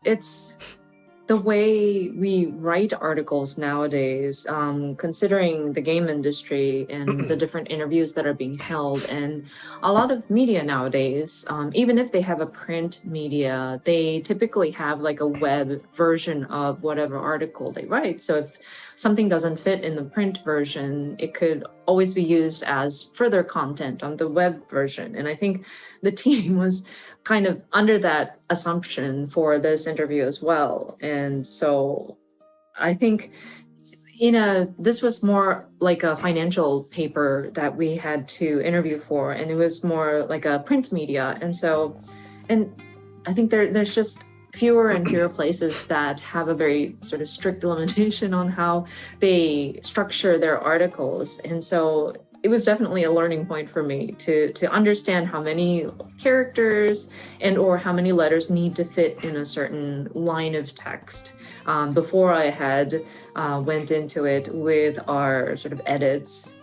it's the way we write articles nowadays, considering the game industry and the different interviews that are being held, and a lot of media nowadays, even if they have a print media, they typically have like a web version of whatever article they write. So if something doesn't fit in the print version, it could always be used as further content on the web version. And I think the team was kind of under that assumption for this interview as well. And so I think this was more like a financial paper that we had to interview for, and it was more like a print media. And I think there's just fewer and fewer places that have a very sort of strict limitation on how they structure their articles. And so it was definitely a learning point for me to understand how many characters and or how many letters need to fit in a certain line of text before I had went into it with our sort of edits.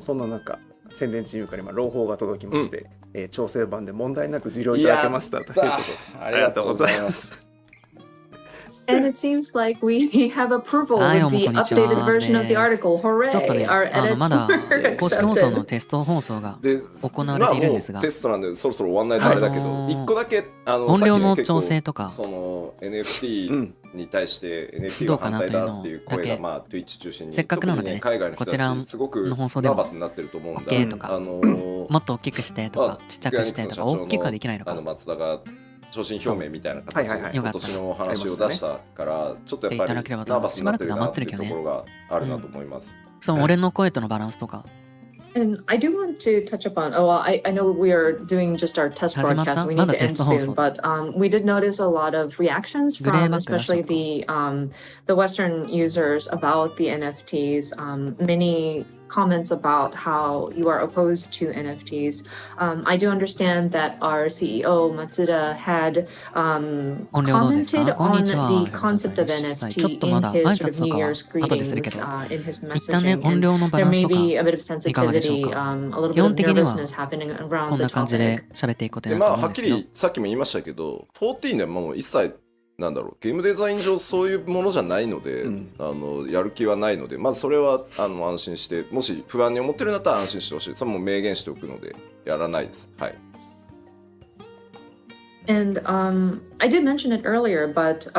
そんな中、宣伝チームから今朗報が届きまして、調整版で問題なく受領いただけましたということで、ありがとうございます。And it seems like we have approval with the updated version of the article. Hooray! ちょっとね、まだ公式放送のテスト放送が行われているんですが、テストなんでそろそろ終わんないとあれだけど、一個だけ音量の調整とか、その NFT に対して NFT は反対だっていう声がまあ Twitch 中心に、せっかくなのでね、こちらの放送でも OK とか、もっと大きくしてとか、ちっちゃくしてとか、大きくはできないのか。松田が昇進表明みたいな形で今年の話を出したから、ちょっとやっぱりナーバスになってるなっていうところがあるなと思います。その俺の声とのバランスとか。And I do want to touch upon, I know we are doing just our test broadcast, we need to end soon, but we did notice a lot of reactions from especially the Western users about the NFTs, many comments about how you are opposed to NFTs. I do understand that our CEO Matsuda had commented on the concept of NFT in his sort of New Year's greetings, in his messaging, and there may be a bit of sensitivity, a little bit of nervousness happening around the topic. まあはっきりさっきも言いましたけど、14でもう一切なんだろう、ゲームデザイン上そういうものじゃないので、やる気はないので、まずそれは安心して、もし不安に思ってるんだったら安心してほしい。それも明言しておくのでやらないです。はい。And I did mention it earlier, but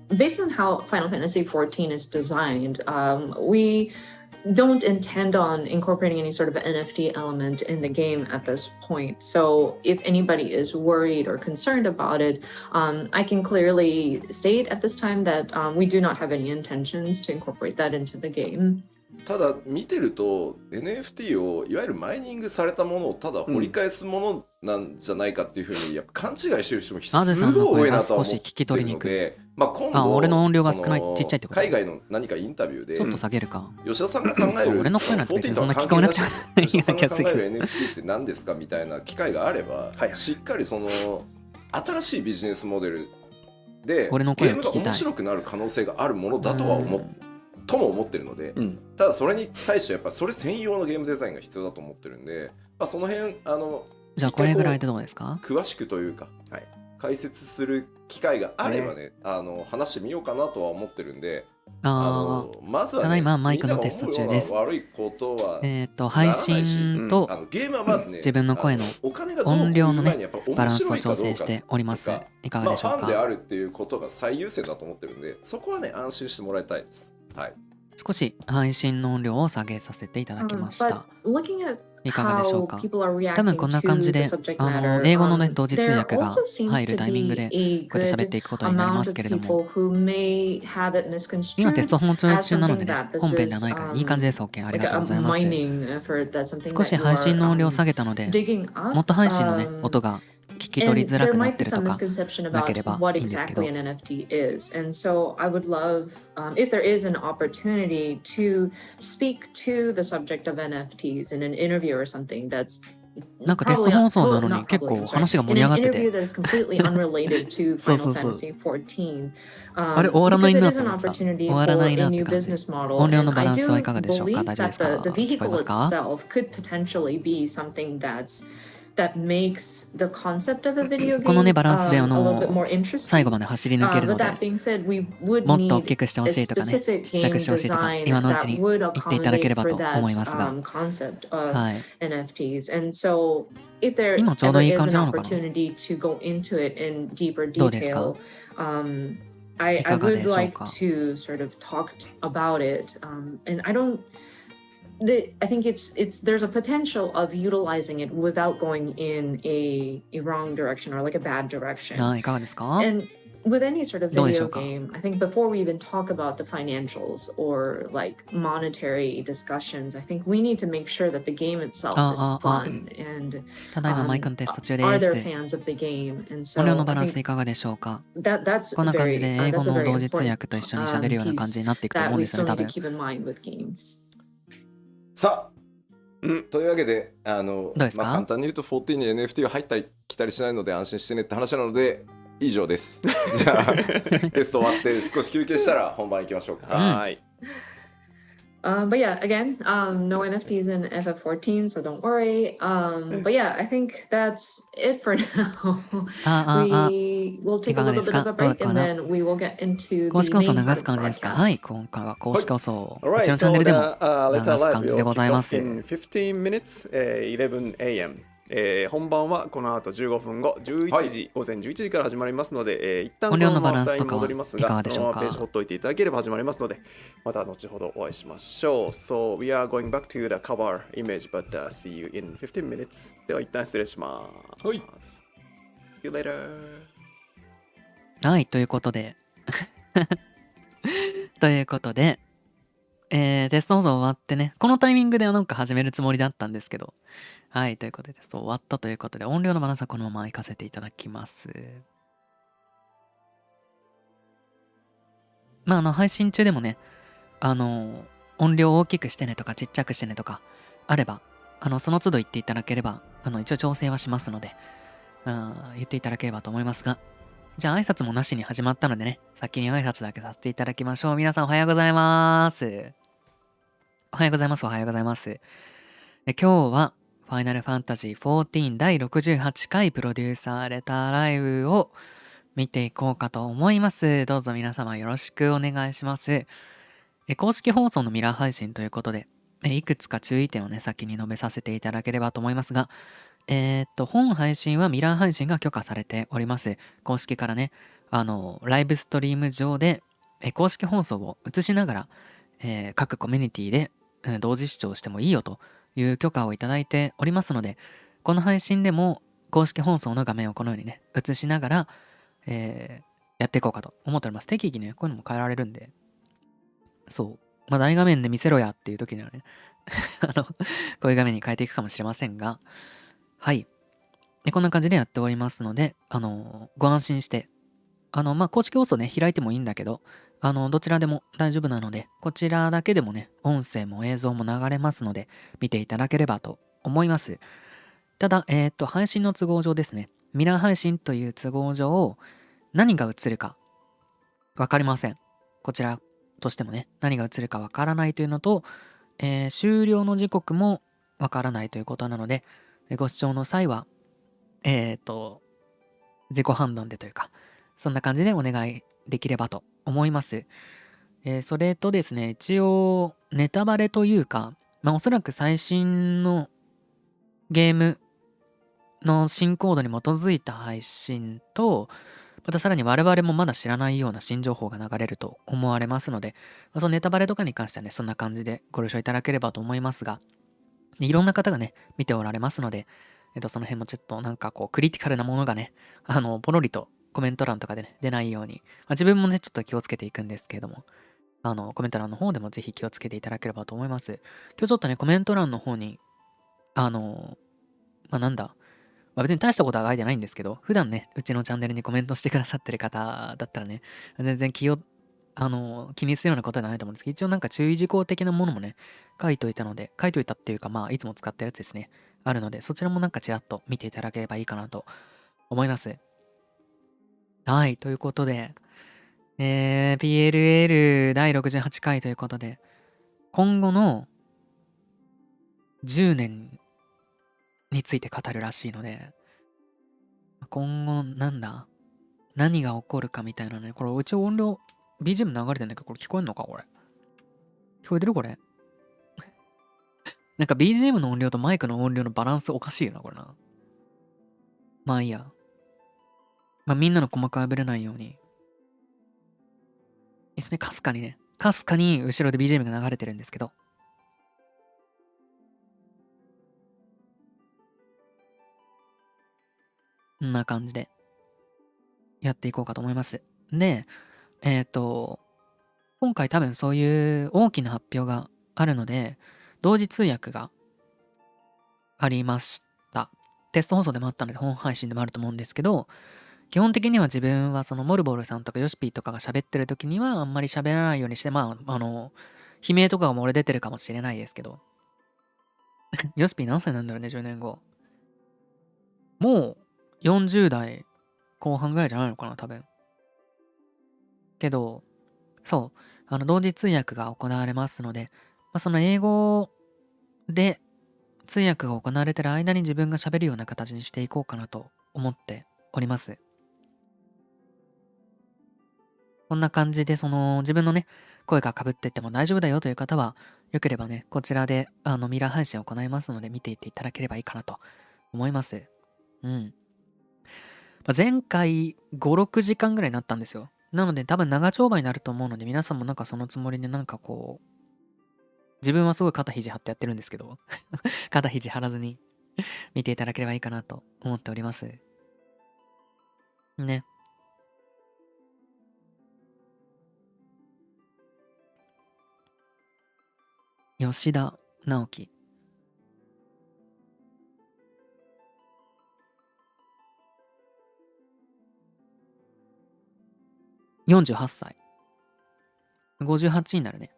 based on how Final Fantasy XIV is designed, we don't intend on incorporating any sort of NFT element in the game at this point. So if anybody is worried or concerned about it, I can clearly state at this time that we do not have any intentions to incorporate that into the game. ただ見てると NFT をいわゆるマイニングされたものをただ掘り返すものなんじゃないかっていうふうにやっぱ勘違いしてる人もすごい多いなと思ってるので、まあ今度俺の音量が少ない、ちっちゃいってこと。海外の何かインタビューでちょっと下げるか。吉田さんが考える俺の声なんて別にそんな聞こえなくて吉田さんが考える NFT って何ですかみたいな機会があれば、しっかりその新しいビジネスモデルでゲームが面白くなる可能性があるものだとは思ってるので、ただそれに対してやっぱそれ専用のゲームデザインが必要だと思ってるんで、まあ、その辺じゃあこれぐらいでどうですか？詳しくというか、解説する機会があればね、話してみようかなとは思ってるんで、まずは、ね、ただいまマイクのテスト中です。悪いことは配信と自分の声の音量のねバランスを調整しております。いかがでしょうか？ファンであるっていうことが最優先だと思ってるんで、そこはね安心してもらいたいです。はい。少し配信の音量を下げさせていただきました。いかがでしょうか？多分こんな感じで英語のね同時通訳が入るタイミングでこうやって喋っていくことになりますけれども、今テスト本中なのでね、本編ではないからいい感じです。 OK、 ありがとうございます。少し配信の音量を下げたので、もっと配信のね音が聞き取りづらくなってるとかなければいいんですけど、 And so I would love if there is an opportunity to speak to the subject of NFTs in an interview or something that's なんかテスト放送なのに結構話が盛り上がっててあれ終わらないなと思った。終わらないなって感じ。音量のバランスはいかがでしょうか？大丈夫ですか？聞こえますか？このねバランスで最後まで走り抜けるので、もっと大きくしてほしいとかね、ちっちゃくしてほしいとか今のうちに言っていただければと思いますが、はい。今ちょうどいい感じなのかな。どうですか。いかがでしょうか。I think there's a potential of utilizing it without going in a wrong direction or like a bad direction. いかがですか。And with any sort of video game, I think before we even talk about the financials or like monetary discussions, I think we need to make sure that the game itself is fun and ただいまマイクのテスト中です。Are there fans of the game? And so 音量のバランスいかがでしょうか。こんな感じで英語の同時通訳と一緒に喋るような感じになっていくと思うんですよね、多分。さあ、というわけでどうですか。簡単に言うと14に NFT は入ったり来たりしないので安心してねって話なので以上です。じゃあテスト終わって少し休憩したら本番行きましょうか。はい。But yeah, again, no NFTs in FF14, so don't worry. But yeah, I think that's it for now. We will take a little bit of a break and then we will get into the 公式放送 main 流 part す of 感 the じですか。 broadcast. はい、今回は公式放送をうちのチャンネルでも流す感じでございます。15 minutes, 11 a.m. 本番はこの後15分後11時、午前11時から始まりますので、一旦このままタイムに戻りますが、そのままページほっといていただければ始まりますので、また後ほどお会いしましょう。So we are going back to the cover image, but see you in 15 minutes. では一旦失礼します。はい。See you later. はい、ということでテスト放送終わってね、このタイミングではなんか始めるつもりだったんですけど、はい、ということでテスト終わったということで、音量のバランスはこのまま行かせていただきます。配信中でもね、音量を大きくしてねとかちっちゃくしてねとかあれば、その都度言っていただければ、一応調整はしますので、言っていただければと思いますが、じゃあ挨拶もなしに始まったのでね、先に挨拶だけさせていただきましょう。皆さんおはようございます。おはようございます。おはようございます。今日はファイナルファンタジー14第68回プロデューサーレターライブを見ていこうかと思います。どうぞ皆様よろしくお願いします。公式放送のミラー配信ということで、いくつか注意点をね、先に述べさせていただければと思いますが、本配信はミラー配信が許可されております。公式からね、ライブストリーム上で、公式放送を映しながら、各コミュニティで、同時視聴してもいいよという許可をいただいておりますので、この配信でも公式放送の画面をこのようにね、映しながら、やっていこうかと思っております。適宜ね、こういうのも変えられるんで、そう、大画面で見せろやっていう時にはね、こういう画面に変えていくかもしれませんが、はい。こんな感じでやっておりますので、ご安心して、公式放送ね、開いてもいいんだけど、どちらでも大丈夫なので、こちらだけでもね、音声も映像も流れますので、見ていただければと思います。ただ、配信の都合上ですね、ミラー配信という都合上、何が映るかわかりません。こちらとしてもね、何が映るかわからないというのと、終了の時刻もわからないということなので、ご視聴の際は、自己判断でというか、そんな感じでお願いできればと思います。それとですね、一応、ネタバレというか、おそらく最新のゲームの新コードに基づいた配信と、またさらに我々もまだ知らないような新情報が流れると思われますので、そのネタバレとかに関してはね、そんな感じでご了承いただければと思いますが、いろんな方がね、見ておられますので、その辺もちょっとなんかこう、クリティカルなものがね、ポロリとコメント欄とかでね、出ないように、自分もね、ちょっと気をつけていくんですけれども、コメント欄の方でもぜひ気をつけていただければと思います。今日ちょっとね、コメント欄の方に、別に大したことは書いてないんですけど、普段ね、うちのチャンネルにコメントしてくださってる方だったらね、全然気にするようなことではないと思うんですけど、一応なんか注意事項的なものもね、書いといたっていうか、いつも使ってるやつですね、あるので、そちらもなんかちらっと見ていただければいいかなと思います。はい、ということで、PLL 第68回ということで、今後の10年について語るらしいので、今後何が起こるかみたいなね。これうち音量 BGM 流れてんだけど、これ聞こえんのかこれ。聞こえてるこれ。なんか BGM の音量とマイクの音量のバランスおかしいよな、これな。まあいいや。まあみんなの細かいぶれないように。ですね、かすかに後ろで BGM が流れてるんですけど。こんな感じでやっていこうかと思います。で、今回多分そういう大きな発表があるので、同時通訳がありました。テスト放送でもあったので、本配信でもあると思うんですけど、基本的には自分はそのモルボルさんとかヨシピーとかが喋ってる時にはあんまり喋らないようにして、まあ、悲鳴とかが漏れ出てるかもしれないですけど、ヨシピー何歳なんだろうね、10年後。もう40代後半ぐらいじゃないのかな、多分。けど、そう、同時通訳が行われますので、その英語で通訳が行われてる間に自分が喋るような形にしていこうかなと思っております。こんな感じで、自分のね、声が被っていっても大丈夫だよという方は、よければね、こちらでミラー配信を行いますので、見ていっていただければいいかなと思います。うん。前回5、6時間ぐらいになったんですよ。なので多分長丁場になると思うので、皆さんもなんかそのつもりで自分はすごい肩肘張ってやってるんですけど、肩肘張らずに見ていただければいいかなと思っております。ね。吉田直樹。48歳。58になるね。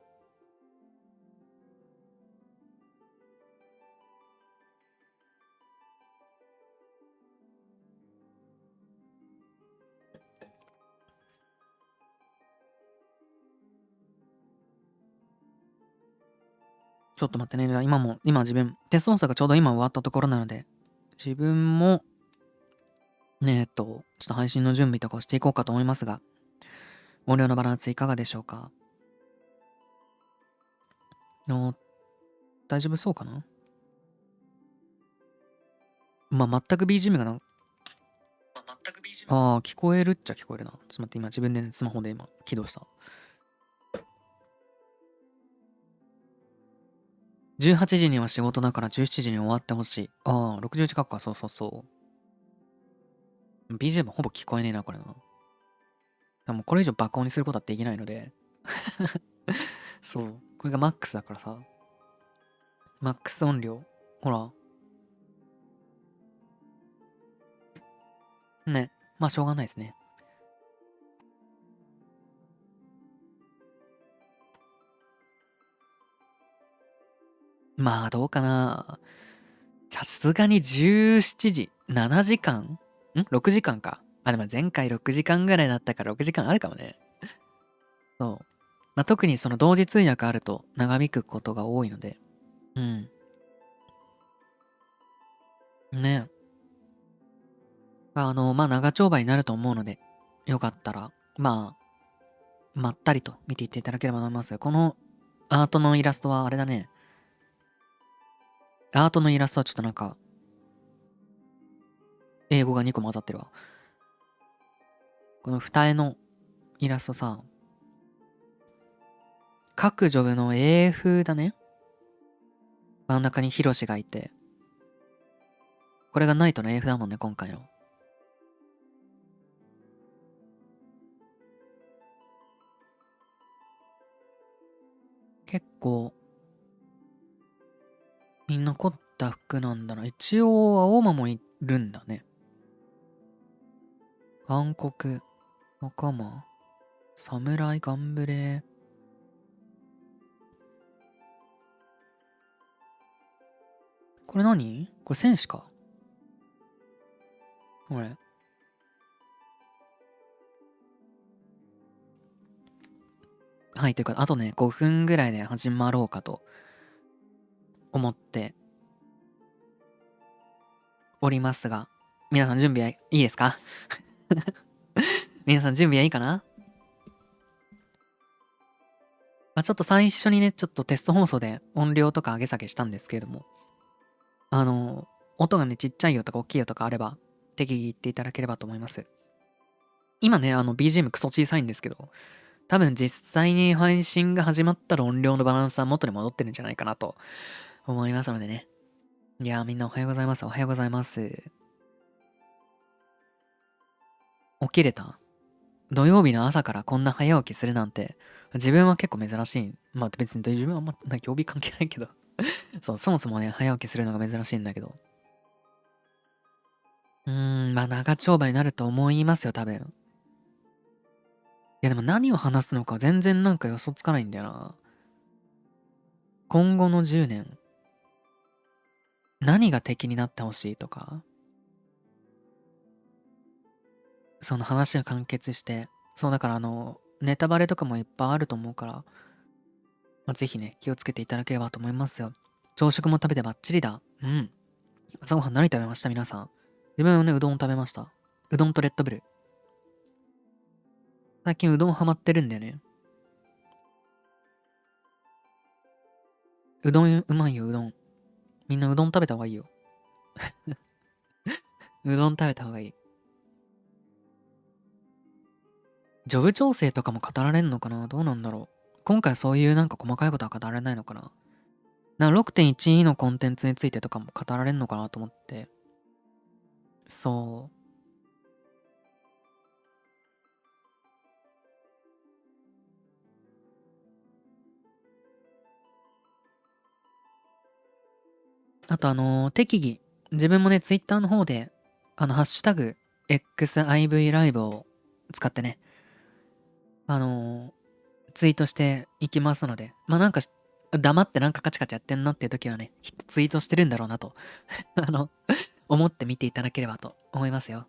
ちょっと待ってね。じゃあ今自分、テスト操作がちょうど今終わったところなので、自分も、ねちょっと配信の準備とかをしていこうかと思いますが、音量のバランスいかがでしょうか？大丈夫そうかな？全く BGM が聞こえるっちゃ聞こえるな。ちょっと待って、今自分でスマホで今起動した。18時には仕事だから17時に終わってほしい。60時か。そう。BGM ほぼ聞こえねえな、これな。でもこれ以上爆音にすることはできないので。そう。これがマックスだからさ。マックス音量。ほら。ね。まあしょうがないですね。まあどうかな。さすがに17時、7時間?6 時間か。でも前回6時間ぐらいだったから6時間あるかもね。そう。特にその同時通訳あると長引くことが多いので。うん。ね。長丁場になると思うので、よかったら、まったりと見ていっていただければと思います。このアートのイラストはあれだね。アートのイラストはちょっとなんか、英語が2個混ざってるわ。この二重のイラストさ、各ジョブの英風だね。真ん中にヒロシがいて。これがナイトの英風だもんね、今回の。結構、みんな凝った服なんだな。一応、青馬もいるんだね。暗黒、仲間、侍、ガンブレー。これ何？これ戦士か。これ。はい、というか、あとね、5分ぐらいで始まろうかと思っておりますが、皆さん準備はいいですか？皆さん準備はいいかな？ちょっと最初にね、ちょっとテスト放送で音量とか上げ下げしたんですけれども、音がね、ちっちゃいよとか大きいよとかあれば、適宜言っていただければと思います。今ね、BGM クソ小さいんですけど、多分実際に配信が始まったら音量のバランスは元に戻ってるんじゃないかなと思いますのでね。いやー、みんなおはようございます。おはようございます。起きれた？土曜日の朝からこんな早起きするなんて、自分は結構珍しい。まあ別に自分はあんま曜日関係ないけどそう、そもそもね、早起きするのが珍しいんだけど。まあ長丁場になると思いますよ、多分。いやでも何を話すのか全然なんか予想つかないんだよな。今後の10年、何が敵になってほしいとか、その話が完結して、そうだからネタバレとかもいっぱいあると思うから、ぜひね、気をつけていただければと思いますよ。朝食も食べてバッチリだ。朝ごはん何食べました皆さん？自分はね、うどんを食べました。うどんとレッドブル。最近うどんハマってるんだよね。うどんうまいよ、うどん。みんなうどん食べた方がいいよ。うどん食べた方がいい。ジョブ調整とかも語られんのかな？どうなんだろう。今回そういうなんか細かいことは語られないのかな。6.12 のコンテンツについてとかも語られんのかなと思って。そう。あと適宜、自分もね、ツイッターの方で、ハッシュタグ、XIV ライブを使ってね、ツイートしていきますので、なんか、黙ってなんかカチカチやってんなっていう時はね、ツイートしてるんだろうなと、思って見ていただければと思いますよ。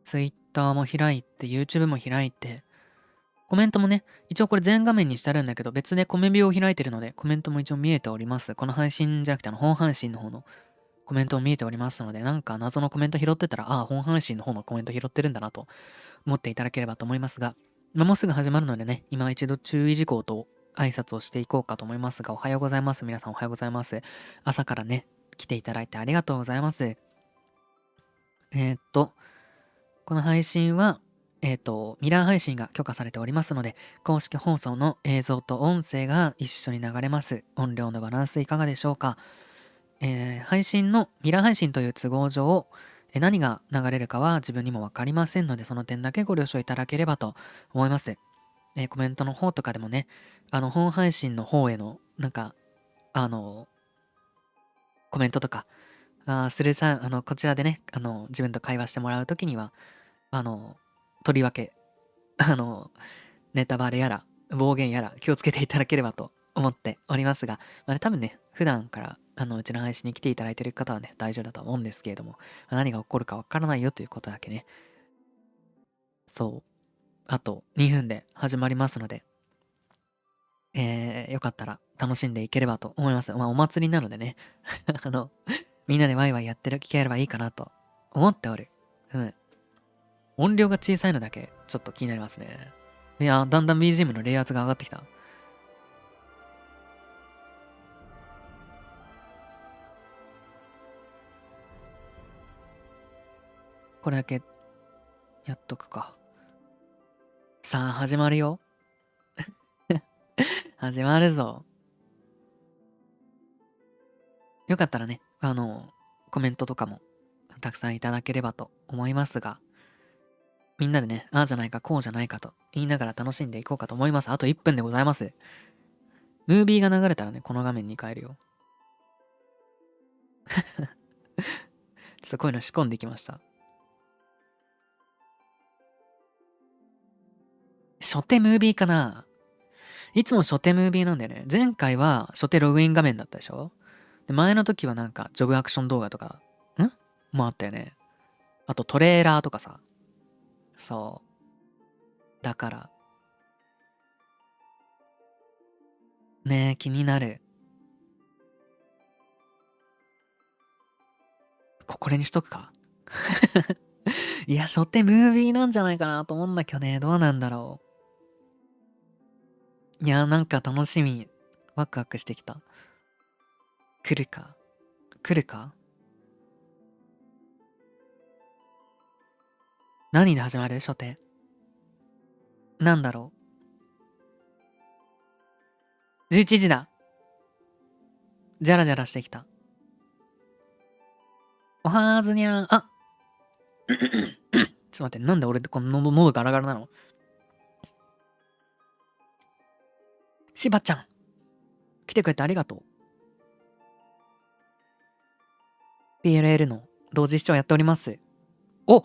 ツイッターも開いて、YouTube も開いて、コメントもね、一応これ全画面にしてあるんだけど、別でコメビューを開いてるので、コメントも一応見えております。この配信じゃなくて、本配信の方のコメントも見えておりますので、なんか謎のコメント拾ってたら、本配信の方のコメント拾ってるんだなと思っていただければと思いますが、もうすぐ始まるのでね、今一度注意事項と挨拶をしていこうかと思いますが、おはようございます。皆さんおはようございます。朝からね、来ていただいてありがとうございます。この配信は、ミラー配信が許可されておりますので、公式放送の映像と音声が一緒に流れます。音量のバランスいかがでしょうか？配信のミラー配信という都合上、何が流れるかは自分にも分かりませんので、その点だけご了承いただければと思います。コメントの方とかでもね、本配信の方への、なんか、コメントとか、こちらでね、自分と会話してもらうときには、とりわけ、ネタバレやら、暴言やら気をつけていただければと思っておりますが、多分ね、普段からうちの配信に来ていただいている方はね、大丈夫だと思うんですけれども、何が起こるかわからないよということだけね。そう。あと2分で始まりますので、よかったら楽しんでいければと思います。お祭りなのでね、みんなでワイワイやってる聞ければいいかなと思っておる。音量が小さいのだけちょっと気になりますね。いや、だんだん BGM の冷圧が上がってきた。これだけやっとくか。さあ、始まるよ。始まるぞ。よかったらね、コメントとかもたくさんいただければと思いますが、みんなでね、ああじゃないか、こうじゃないかと言いながら楽しんでいこうかと思います。あと1分でございます。ムービーが流れたらね、この画面に変えるよ。ちょっとこういうの仕込んできました。初手ムービーかな？いつも初手ムービーなんだよね。前回は初手ログイン画面だったでしょ？で、前の時はなんかジョブアクション動画とか、もあったよね。あとトレーラーとかさ。そう。だから。ねえ、気になる。これにしとくか。いや、初手ムービーなんじゃないかなと思うんだけどね。どうなんだろう。いや、なんか楽しみ。ワクワクしてきた。来るか来るか。何で始まる初手。なんだろう。11時だ。じゃらじゃらしてきた。おはーずにゃん。あちょっと待って、なんで俺この喉ガラガラなの。しばちゃん、来てくれてありがとう。PLL の同時視聴やっております。お、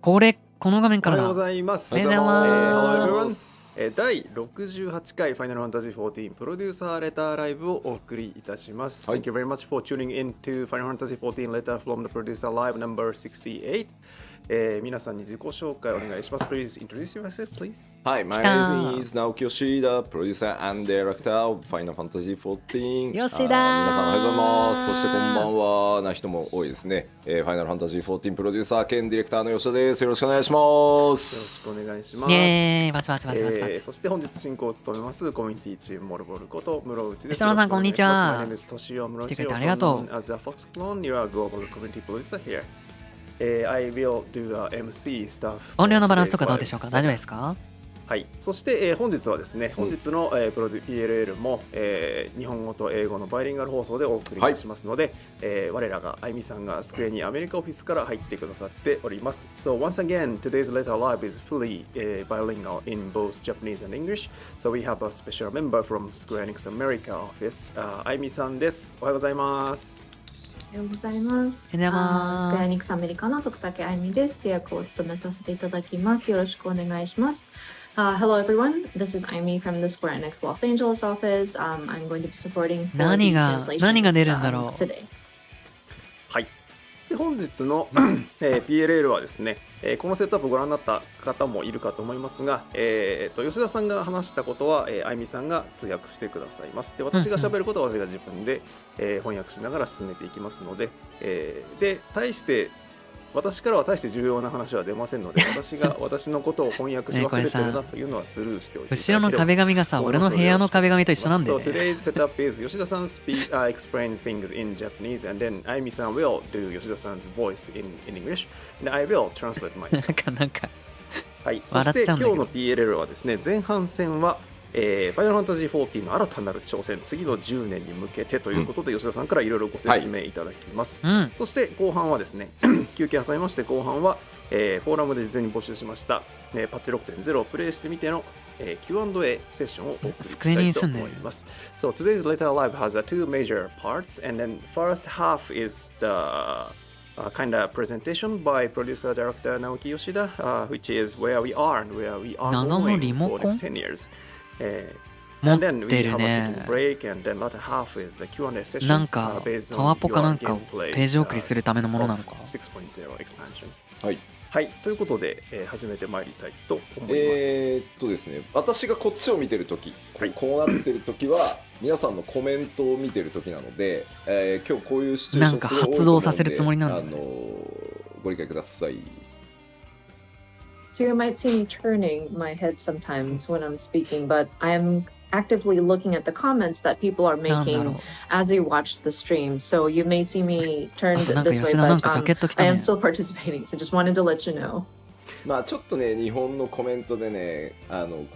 この画面からだ。おはようございます。おはようございます。第68回 Final Fantasy XIV プロデューサーレターライブをお送りいたします。Thank you very much for tuning in to Final Fantasy XIV letter from the producer live number 68。皆さんに自己紹介お願いします。Please introduce yourself, please. Hi, my name is Naoki Yoshida, producer and director of Final Fantasy XIV. ヨシダ皆さんおはようございます。そしてこんばんはな人も多いですね。Final Fantasy XIV プロデューサー兼ディレクターの吉田です。よろしくお願いします。よろしくお願いします。イエーイ、バチバチバチバチバチ。そして本日進行を務めますコミュニティチームモルボルこと室内です。吉田さんこんにちは。My name is Toshio Muroshi. 来てくれてありがとう。As a Fox clone, you are global community producer here.I will do MC stuff. 音量のバランスとかどうでしょうか。大丈夫ですか。はい。そして、本日はですね、本日の、プロデュ PLL も、日本語と英語のバイリンガル放送でお送りいたしますので、我らがあいみさんがスクエニアメリカオフィスから入ってくださっております。So once again, today's letter live is fully bilingual in both Japanese and English. So we have a special member from Square Enix America office. あいみさんです。おはようございます。おはようございます。スクエアニックスアメリカの徳武あいみです。通訳を務めさせていただきます。よろしくお願いします。Hello everyone, this is Aimi from the Square Enix Los Angeles office. I'm going to be supporting for the translations 何が出るんだろう。today. はい。で本日の、PLL はですね、このセットアップをご覧になった方もいるかと思いますが、吉田さんが話したことは、あいみさんが通訳してくださいます。で私が喋ることは私が自分で、翻訳しながら進めていきますので、で私からは大して重要な話は出ませんので、私が私のことを翻訳し忘れてるなというのはスルーしておいていただければ。後ろの壁紙がさ、俺の部屋の壁紙と一緒なんだよね。So today's setup is 吉田さんexplain things in Japanese and then あいみさん will do 吉田さん 's voice in English and I will translate myself なんかはい、そして今日の PLL はですね、前半戦はFinal Fantasy XIV の新たなる挑戦次の10年に向けてということで、吉田さんからいろいろご説明いただきます、そして後半はですね休憩挟みまして後半は、フォーラムで事前に募集しました、パッチ 6.0 をプレイしてみてのQ&A セッションをお送りしたいと思います。So today's letter live has two major parts and then first half is the kind of presentation by producer director Naoki Yoshida, which is where we are and where we are going for the next 10 years. 持ってるね。なんかパワポかなんかをページ送りするためのものなのか。はい。はい、ということで、始めてまいりたいと思います。ですね、私がこっちを見てるとき、こうなってるときは皆さんのコメントを見てるときなので、今日こういうシチュエーションなんか発動させるつもりなんじゃない？ご理解ください。So you might see me turning my head sometimes when I'm speaking, but I am actively looking at the comments that people are making as they watch the stream. So you may see me turn this way, but I am still participating. So just wanted to let you know. まあちょっとね、日本のコメントでね、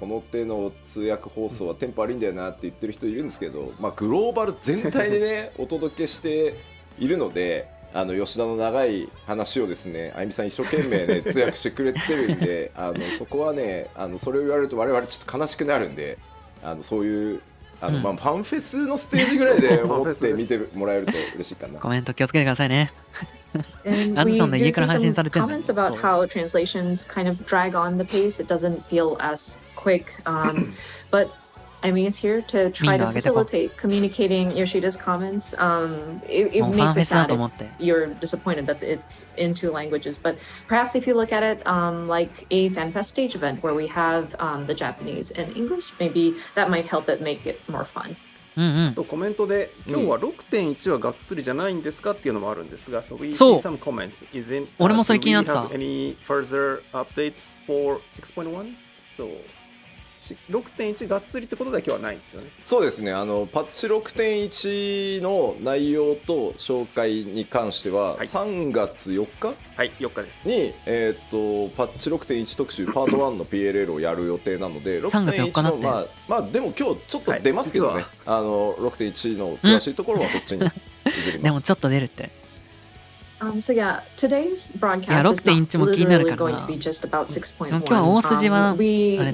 この手の通訳放送はテンポ悪いんだよなって言ってる人いるんですけど、まあグローバル全体でねお届けしているので、吉田の長い話をですね、あいみさん一生懸命ね通訳してくれてるんで、そこはね、それを言われると我々ちょっと悲しくなるんで、そういうまあファンフェスのステージぐらいで思って見てもらえると嬉しいかな。コメント気をつけてくださいね。And we do see some comments about how translations kind of drag on the pace. It doesn't feel as quick, but I mean, it's here to try to facilitate communicating Yoshida's comments. It makes it sad if you're disappointed that it's in two languages. But perhaps if you look at it like a FanFest stage event where we have the Japanese and English, maybe that might help it make it more fun. コメントで今日は 6.1 はがっつりじゃないんですかっていうのもあるんですが、そう俺もそれ気になってた。 Any further updates for 6.1? So 6.1 がっつりってことだけはないんですよね。そうですね、パッチ 6.1 の内容と紹介に関しては、3月4日、はい、4日ですに、パッチ 6.1 特集パート1の PLL をやる予定なので、3月4日なって、まあでも今日ちょっと出ますけどね、6.1 の詳しいところはそっちに譲りますでもちょっと出るって。So yeah, today's いや、 broadcast is not 6.1 も気になる literally からな。 going to be just about 6.1. 今日は大筋はあれっ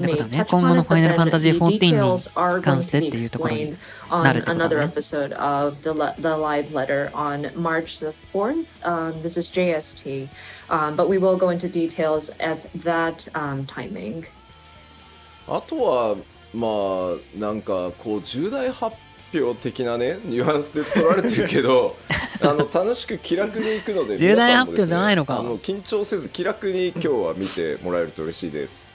てことね、今後のファイナルファンタジー14に関してっていうところになるってことね。 Another episode of the live letter on March the 4th. This is JST, but we will go into details at that timing. あとはまあなんかこう重大発表的なねニュアンスで取られてるけど楽しく気楽に行くので、重大発表じゃないのか。緊張せず気楽に今日は見てもらえると嬉しいです。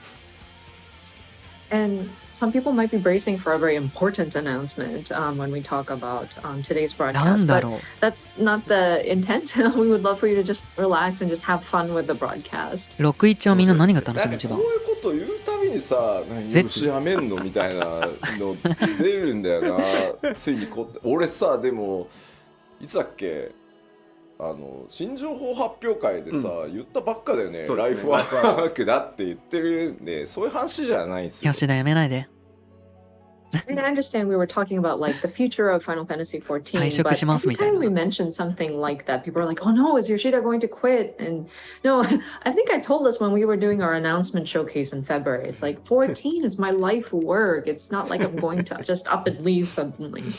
And some people might be bracing for a very important announcement when we talk about today's broadcast, but that's not the intent. We would love for you to just relax and just have fun with the broadcast. 6.1 はみんな何が楽しみ一番。こういうこと言うたびにさ、よしやめんのみたいなの出るんだよな。ついに俺さ、でもいつだっけ、新情報発表会でさ、言ったばっかだよね。ライフワークだって言ってるんで、そういう話じゃないんですよ。吉田やめないで。And I understand we were talking about like the future of Final Fantasy XIV, but every time we mention something like that, people are like, "Oh no, is Yoshida going to quit?" And no, I think I told us when we were doing our announcement showcase in February. It's like 14 is my life work. It's not like I'm going to just up and leave suddenly.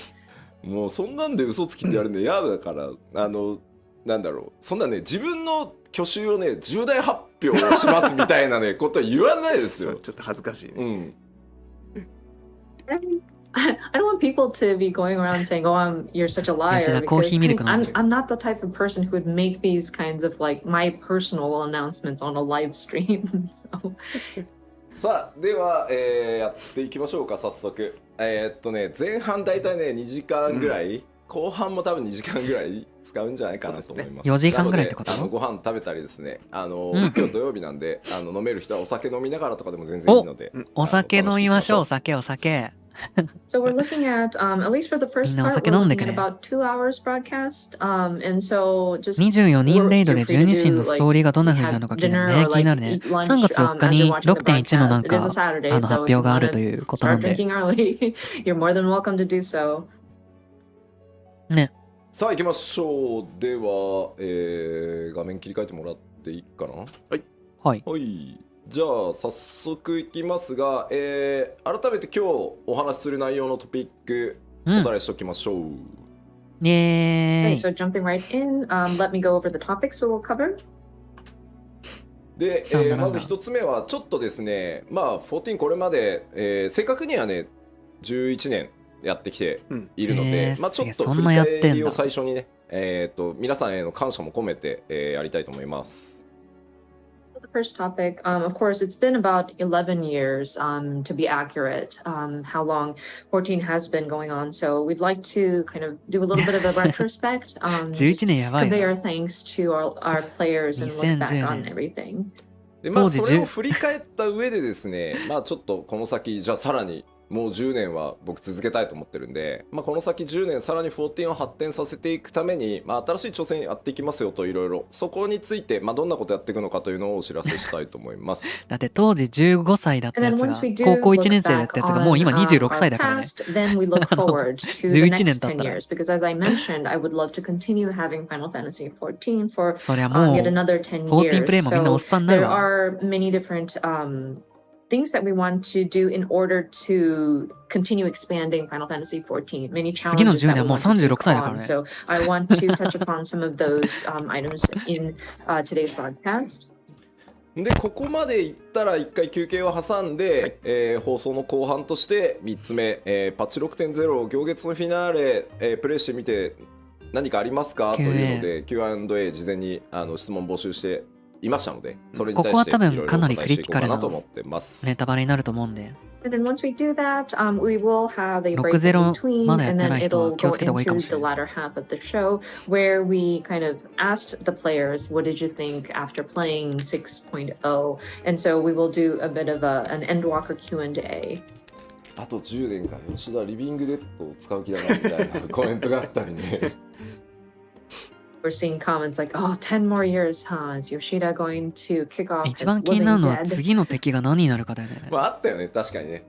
もうそんなんで嘘つきってやるんで嫌だから、なんだろう、そんなね自分の去就をね重大発表をしますみたいなねことは言わないですよ。ちょっと恥ずかしいね。I don't want people to be going around saying, "Oh, you're such a liar," because I'm not the type of person who would make these kinds of like my personal announcements on a live stream. So. さあでは、やっていきましょうか早速。前半だいたいね2時間ぐらい、後半も多分2時間ぐらい使うんじゃないかなと思います。4時間ぐらいってこと？ご飯食べたりですね。今日土曜日なんで飲める人はお酒飲みながらとかでも全然いいので。お酒飲みましょう。お酒。So we're looking at least for the first part, we're looking at about 2 hours broadcast. And so just 24人レイドで12シーンのストーリーがどんな風になるのか気になるね。3月4日に 6.1 のなんか発表があるということなんで。You're more than welcome to do so. ね。さあ行きましょう。では、画面切り替えてもらっていいかな。はい。じゃあ早速いきますが、改めて今日お話しする内容のトピック、おさらいしておきましょう。Okay, so jumping right in, let me go over the topics we will cover. で、まず一つ目はちょっとですね、まあ14これまで、正確にはね11年やってきているので、まあちょっと振り返りを最初にね、皆さんへの感謝も込めて、やりたいと思います。The first topic, of course, it's been about 11 years, to be accurate, how long 14 has been going on. So we'd like to kind of do a little bit of a retrospect, convey our thanks to our players and look back on everything. で、まあそれを振り返った上でですね、まあちょっとこの先じゃあさらにもう10年は僕続けたいと思ってるんで、まあ、この先10年さらに14を発展させていくために、まあ、新しい挑戦やっていきますよといろいろそこについて、まあ、どんなことやっていくのかというのをお知らせしたいと思います。だって当時15歳だったやつが高校1年生だったやつがもう今26歳だからね。11年経ったら。そりゃもう14プレイもみんなおっさんになるわ。Things that we want to do in order to continue expanding Final Fantasy XIV. Many challenges that we want to take on. So I want to touch upon some of those items in today's broadcast. でここまでいったら1回休憩を挟んで、放送の後半として3つ目、パッチ 6.0 行月のフィナーレ、プレイしてみて何かありますかというので Q&A 事前に質問募集していましたので、それに対していろいろお答えしていこうかなと思ってます。ネタバレになると思うんで。And then once we do that, we will have a break in 60 between, まだやっ and て then ない人 it'll は気を go つけた方がいいかも into しれ the ない。 latter half of the show where we kind of asked the players, what did you think after playing 6.0? And so we will do a bit of an Endwalker Q&A. あと10年か吉田リビングデッドを使う気だなみたいなコメントがあったりね。We're seeing comments like, oh, 10 more years, huh? Is Yoshida going to kick off 一 his 番気にな living るのは dead? 次の敵が何になるかだよね。まああったよね、確かにね。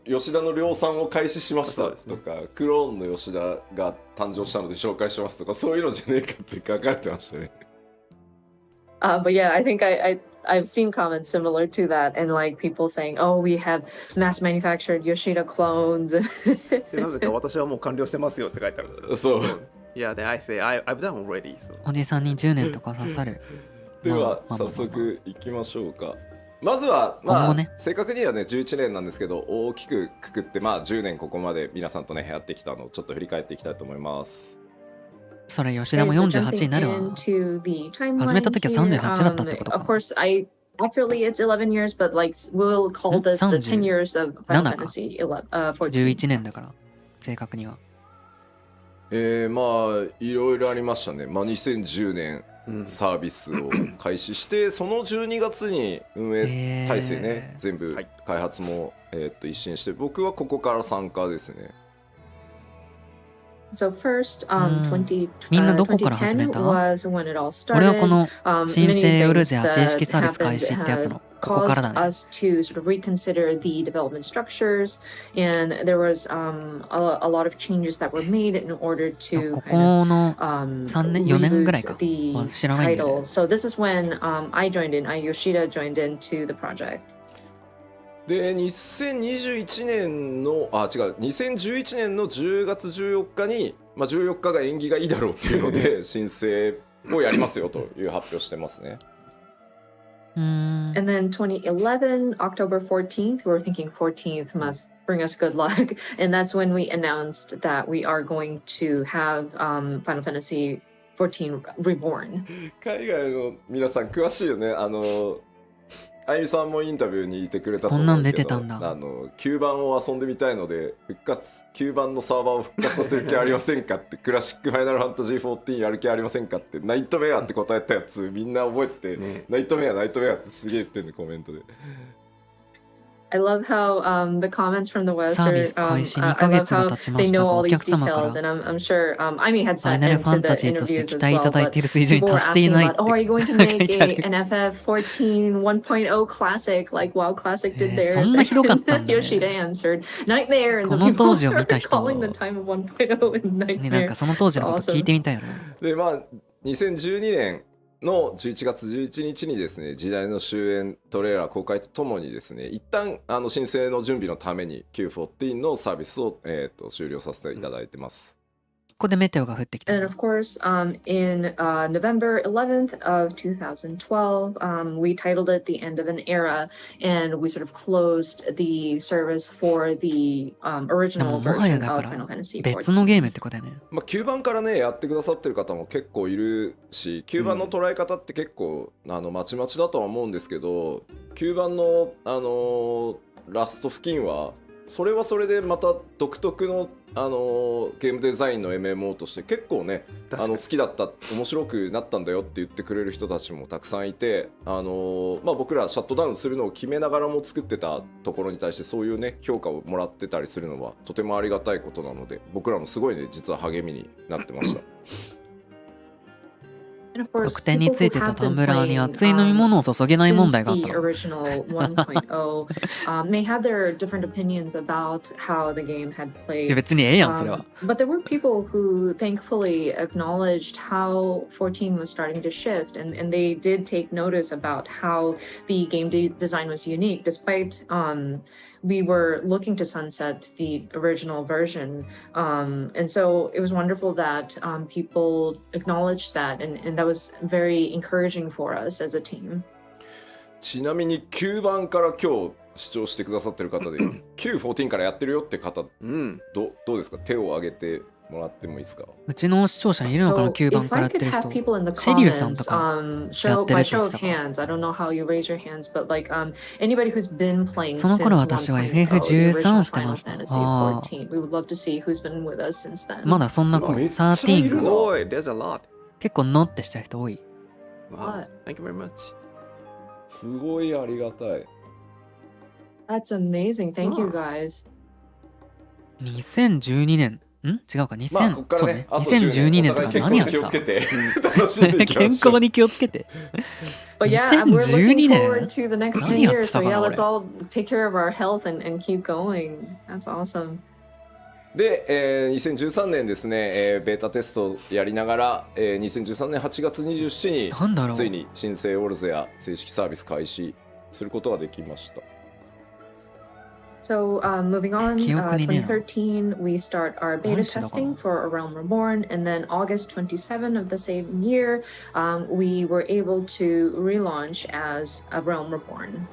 吉田の量産を開始しましたとか、クローンの吉田が誕生したので紹介しますとか、そういうのじゃねえかって書かれてましたね。But yeah, I think I've seen comments similar to that, and like people saying, "Oh, we have mass manufactured Yoshida clones." なぜか私はもう完了してますよって書いてある。そう。Yeah, then I say I've done already. So. おじさんに10年とか刺さる。では早速いきましょうか。まずはまあ、正確にはね11年なんですけど、大きくくくってまあ10年ここまで皆さんとねやってきたのをちょっと振り返っていきたいと思います。それ吉田も48になるわ。始めた時は38だったってことか。Accurately, it's 11 years, but like we'll call this the 10 years of Final Fantasy 14. 11年だから正確には。まあいろいろありましたね。まあ2010年サービスを開始して、その12月に運営体制ね、全部開発も一新して、僕はここから参加ですね。So first, みんなどこから始めた？俺はこの申請ウルゼア正式サービス開始ってやつのここからだね。us to sort of reconsider the development structures, and there was a lot of changes that were made in order to ここの3年4年ぐらいか知らないんだよね。So this is when I Yoshida joined into the project. で2021年の2011年の10月14日に、まあ、14日が縁起がいいだろうっていうので申請をやりますよという発表してますね。And then 2011, October 14th, we were thinking 14th must bring us good luck. And that's when we announced that we are going to have Final Fantasy XIV Reborn. 海外の皆さん詳しいよね。あゆみさんもインタビューにいてくれたと思うけど、こんなん出てたんだ。9番を遊んでみたいので9番のサーバーを復活させる気ありませんかってクラシックファイナルファンタジー14やる気ありませんかってナイトメアって答えたやつみんな覚えてて、ナイトメアってすげえ言ってんねコメントで。I love how the comments from the West are, 開始2ヶ月が経ちましたが、お客様から I'm sure Aimi had ファイ sat ナル into ファンタ the ジーとして interviews 期 as 待いた well, だい but ている水準に people were 達してい asking ないっ about, て oh, are you going to 書い make てある。 an FF14 1.0 classic like WoW Classic did そ theirs? んなひどかったんだね。 Yoshida answered, Nightmare! And こ so の people 当時を見た are 人 calling the time of 1.0 in になんか Nightmare. その当時のこと聞いてみたいよね。でまあ2012年の11月11日にですね、時代の終焉トレーラー公開とともにですね、一旦申請の準備のために Q14 のサービスを、終了させていただいてます。ここでメテオが降ってきた。 And of course, in November 11th of 2012, we titled it The End of an Era, and we sort of closed the service for the original もはや version だ of から Final Fantasy 別の XIV. ゲームってことだよね。まあ、9番からねやってくださってる方も結構いるし、9番の捉え方って結構まちまちだとは思うんですけど、9番のラスト付近はそれはそれでまた独特のゲームデザインの MMO として結構ね好きだった、面白くなったんだよって言ってくれる人たちもたくさんいて、まあ、僕らシャットダウンするのを決めながらも作ってたところに対してそういうね評価をもらってたりするのはとてもありがたいことなので、僕らもすごいね実は励みになってました。得点についてとタンブラーに熱い飲み物を注げない問題があったの。May have their different opinions about how the game had played. 別にええやんそれは。But there were people who thankfully acknowledged how 14 was starting to shift, and they did take notice about how the game design was unique, despite we were looking to sunset the original version. And so it was wonderful that people acknowledged that, and that was very encouraging for us as a team. ちなみに9番から今日視聴してくださってる方でQ14 からやってるよって方、どうですか？手を挙げてもらってもいいですか？うちの視聴者にいるのかな、9番からやってる人。シェリルさんとかやってるって言ってたか。その頃私は FF14 してました。まだそんな頃、13が結構ノってした人多い。すごいありがたい。That's amazing. Thank you guys. 2012年。違うか、そうね、2012年とか何やってた？健康に気をつけて。But yeah, we're looking forward to the next 10 何やって years. た So かな yeah, 俺。 let's all take care of our health and keep going. That's awesome. で、2013年ですね、ベータテストをやりながら、2013年8月27日についに新生オルゼア正式サービス開始することができました。So moving on, 2013, we start our beta testing for A Realm Reborn, and then August 27 of the same year, we were able to relaunch as A Realm Reborn.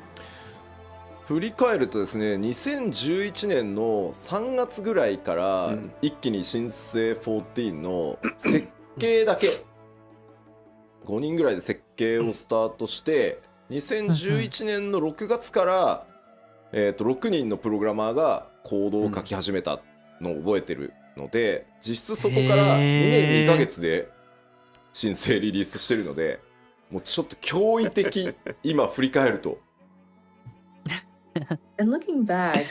振り返るとですね、2011年の3月ぐらいから一気に新生14の設計だけ5人ぐらいで設計をスタートして、2011年の6月から6人のプログラマーがコードを書き始めたのを覚えてるので、実質そこから2年2ヶ月で新生リリースしてるので、もうちょっと驚異的今振り返ると。And looking back,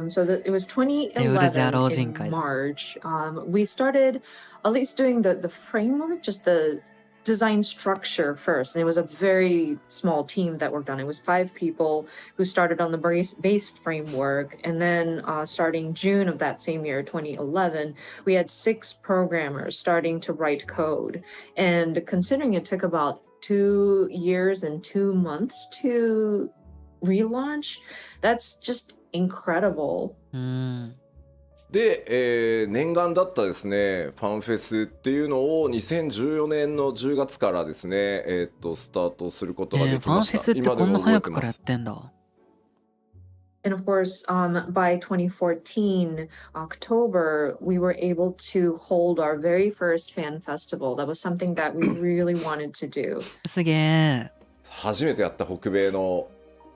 so that it was 2011 in March. We started at least doing the framework, just the design structure first, and it was a very small team that worked on it. It was 5 people who started on the base framework, and then starting June of that same year, 2011, we had 6 programmers starting to write code. And considering it took about 2 years and 2 months to relaunch, that's just incredible. で、念願だったですねファンフェスっていうのを2014年の10月からですね、スタートすることができました。ファンフェスってこんな早くからやってんだ。And of course, by 2014, October, we were able to hold our very first fan festival. That was something that we really wanted to do. すげえ。初めてやった北米の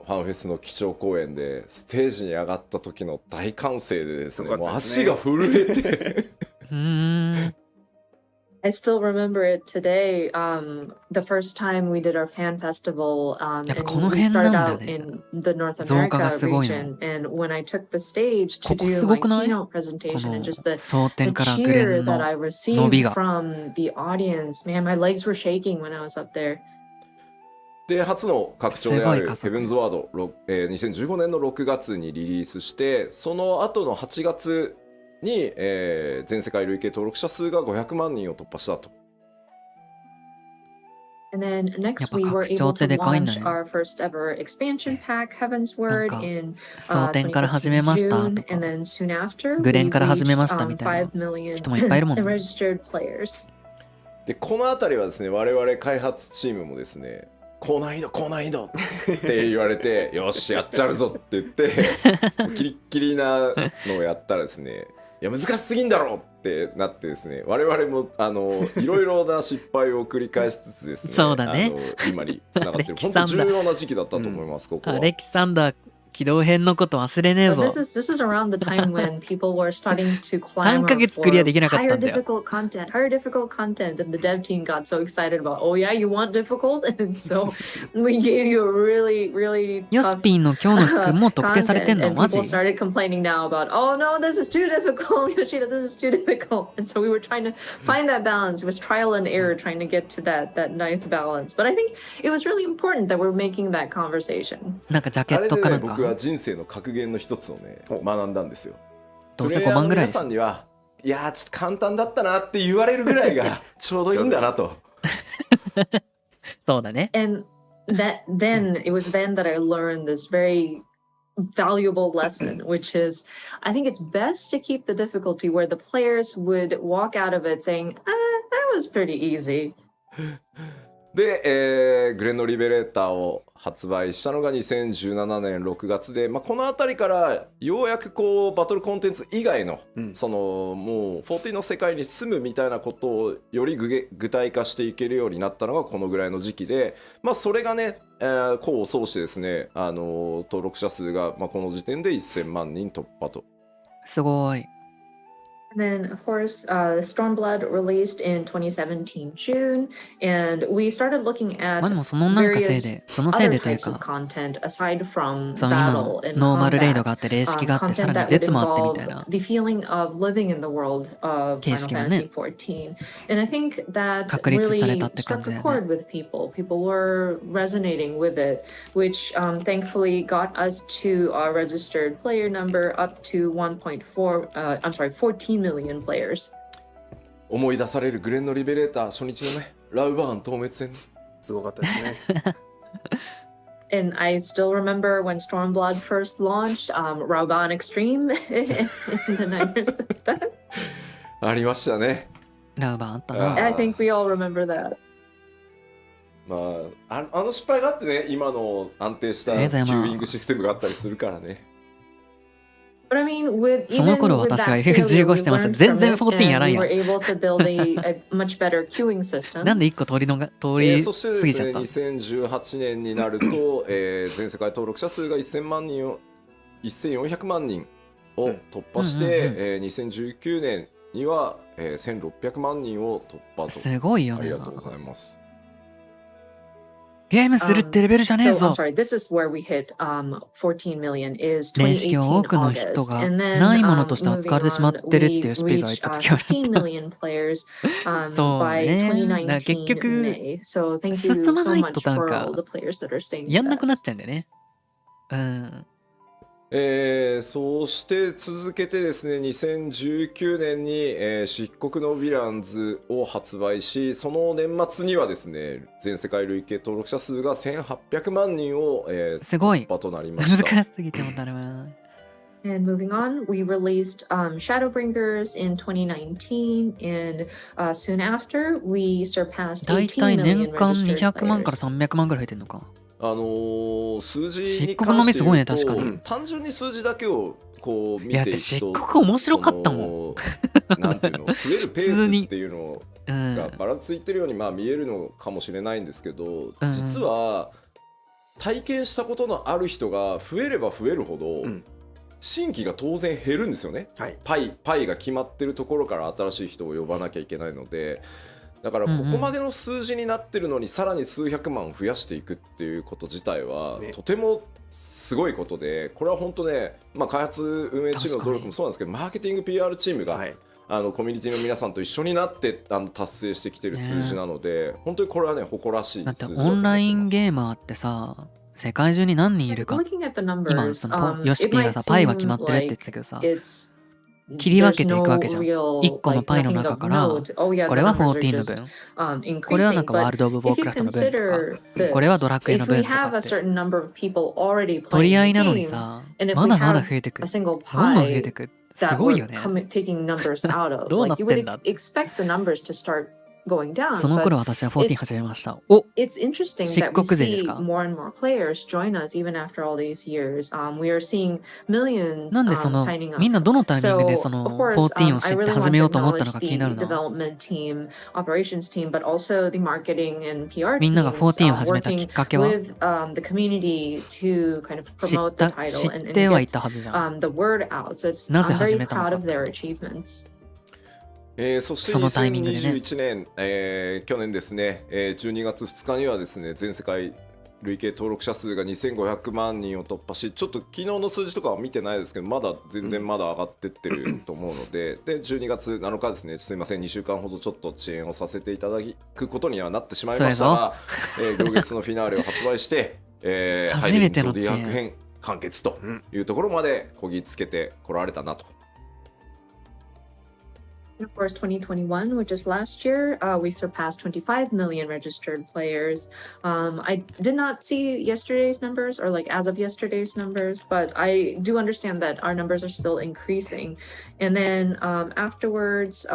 ファンフェスの基調公演でステージに上がった時の大歓声でですね、もう足が震えてI still remember it today. The first time we did our fan festival, and we started out in the North America region. And when I took the stage to do my keynote presentation, and just the cheer that I received from the audience, man, my legs were shaking when I was up there. で初の拡張であるヘブンズワード、2015年の6月にリリースして、その後の8月に、全世界累計登録者数が500万人を突破したと。And then next we were able to launch our first ever expansion pack, Heaven's Word, in 蒼天から始めましたとか、and then soon after グレンから始めましたみたいな 5 million 人もいっぱいいるもんね。registered players. でこのあたりはですね、我々開発チームもですね、高難易度って言われてよしやっちゃうぞって言ってキリッキリなのをやったらですね、いや難しすぎんだろってなってですね、我々もいろいろな失敗を繰り返しつつですね、そうだね、今につながってる本当重要な時期だったと思います、ここは。アレキサンダー起動編のこと忘れねえぞ。This is around the time when people were starting to climb 3ヶ月クリアできなかったんだよ。 higher difficult content, and the dev team got so excited about, oh yeah, you want difficult? And so we gave you a really tough ヨスピンの今日の服も特定されてんのマジ？ And people started complaining now about, oh no, this is too difficult, Yoshida, this is too difficult. And so we were trying to find that balance. It was trial and error trying to get to that nice balance. But I think it was really important that we're making that conversation. なんかジャケットかなんか。僕は人生の格言の一つをね学んだんですよ。どうせ5万ぐらい。皆さんにはいやちょっと簡単だったなって言われるぐらいがちょうどいいんだなと。そうだね。And it was then that I learned this very valuable lesson, which is I think it's best to keep the difficulty where the players would walk out of it saying, that was pretty easy. で、グレンのリベレーターを発売したのが2017年6月で、この辺りからようやくこうバトルコンテンツ以外の、そのもう14の世界に住むみたいなことをより具体化していけるようになったのがこのぐらいの時期で、それがね、功を奏してですね、登録者数がこの時点で1000万人突破と。すごい。And then, of course, Stormblood released in 2017 June, and we started looking at でもそのなんかせい various で、そのせい other でという types of か、content aside from その今の battle and ノーマルレイドがあ combat, って霊式があって、さ content らに that would 絶もあってみたい involve な the feeling of living in the world of 形 Final 式がね、 Fantasy XIV. And I think that 確立されたっ really て感 struck じだ a よ chord ね。 with people. People were resonating with it, which thankfully got us to our registered player number up to 14 million players. 思い出されるグレンのリベレーター初日のねラウバーン透滅戦すごかったですね。And I still remember when Stormblood first launched, Rauban Extreme in the Niners. ありましたね。ラウバーあった And な。 I think we all remember that. あの失敗があってね、今の安定したキューイングシステムがあったりするからね。But I mean, with その even 頃 with 私は that failure, FF15 we してました。 learned 全 from 然 it, 14やらん and や we ん。 were able to build a much better queuing な system. んで1個通りそして過ぎちゃですね、った2018年になると、全世界登録者数が1000万人を1400万人を突破して、2019年には、1600万人を突破と。すごいよね。ありがとうございます。ゲームするってレベルじゃねえ So ぞ。 I'm sorry, this is where we hit 14 million is 霊式を多くの人 August. が And then ないものとして moving 扱われてしま on, ってるって we いうスピーが言っ reached た時は16 million players そう by ね。だから結 2019 局 May. So thank 進 you ま so ない much となん for か all the players that are staying やん with なくなっ us. ちゃうんだよね。うん。そして続けてですね、2019年に、漆黒のヴィランズを発売し、その年末にはですね、全世界累計登録者数が1800万人を、すごい突破となりました。難しすぎてもだるま。 And moving on, we released Shadowbringers in 2019, and soon after, we surpassed だい 18たい million 年間 registered 200万からplayers. 300万ぐらい入ってんのか。数字に漆黒の関して目すごいね、言うと、確かに。単純に数字だけをこう見いや、だってていくと、漆黒面白かったもん。なんていうの、増えるペースっていうのうんがばらついてるように見えるのかもしれないんですけど、うん実は体験したことのある人が増えれば増えるほど、新規が当然減るんですよね、はい、パイが決まってるところから新しい人を呼ばなきゃいけないので、だからここまでの数字になってるのにさらに数百万増やしていくっていうこと自体はとてもすごいことで、これは本当ね、開発運営チームの努力もそうなんですけど、マーケティング PR チームが、コミュニティの皆さんと一緒になって達成してきてる数字なので、本当にこれはね誇らしい数字だと思ってます。だってオンラインゲーマーってさ、世界中に何人いるか、今そのヨシピーがさパイは決まってるって言ってたけどさ、切り分けていくわけじゃん。1個のパイの中から、これは14の分、これはなんかワールド・オブ・ウォークラフトの分とか、これはドラクエの分とかって取り合いなのにさ、まだまだ増えてく、どんどん増えてく、すごいよね。どうなってんだ。その頃私は14始めました。お、It's interesting 漆 that we 黒勢です see か。 more and more players join us even after all these years. We are seeing millions なんでその signing up. みんなどのタイミングで So, その of course, 14を I 知って really 始 want め to ようと思ったの acknowledge か気に the なるな。 development team, operations team, but also the marketing and PR みんなが teams 14を始めたき working っかけは with the community to kind of 知 promote っ the た title 知 and ってはい get たはずじゃん。 the word out. So it's なぜ I'm 始 very めたのか proud of their achievements. そしてそのタイミングでね2021年、去年ですね、12月2日にはですね、全世界累計登録者数が2500万人を突破し、ちょっと昨日の数字とかは見てないですけど、まだ全然まだ上がってってると思うので、で12月7日ですね、すいません、2週間ほどちょっと遅延をさせていただくことにはなってしまいましたが、行月のフィナーレを発売して、初めての遅延ゾディアック編完結というところまでこぎつけてこられたなと。And of course, 2021, which is last year, we surpassed 25 million registered players. I did not see yesterday's numbers or like as of yesterday's numbers, but I do understand that our numbers are still increasing. And then afterwards,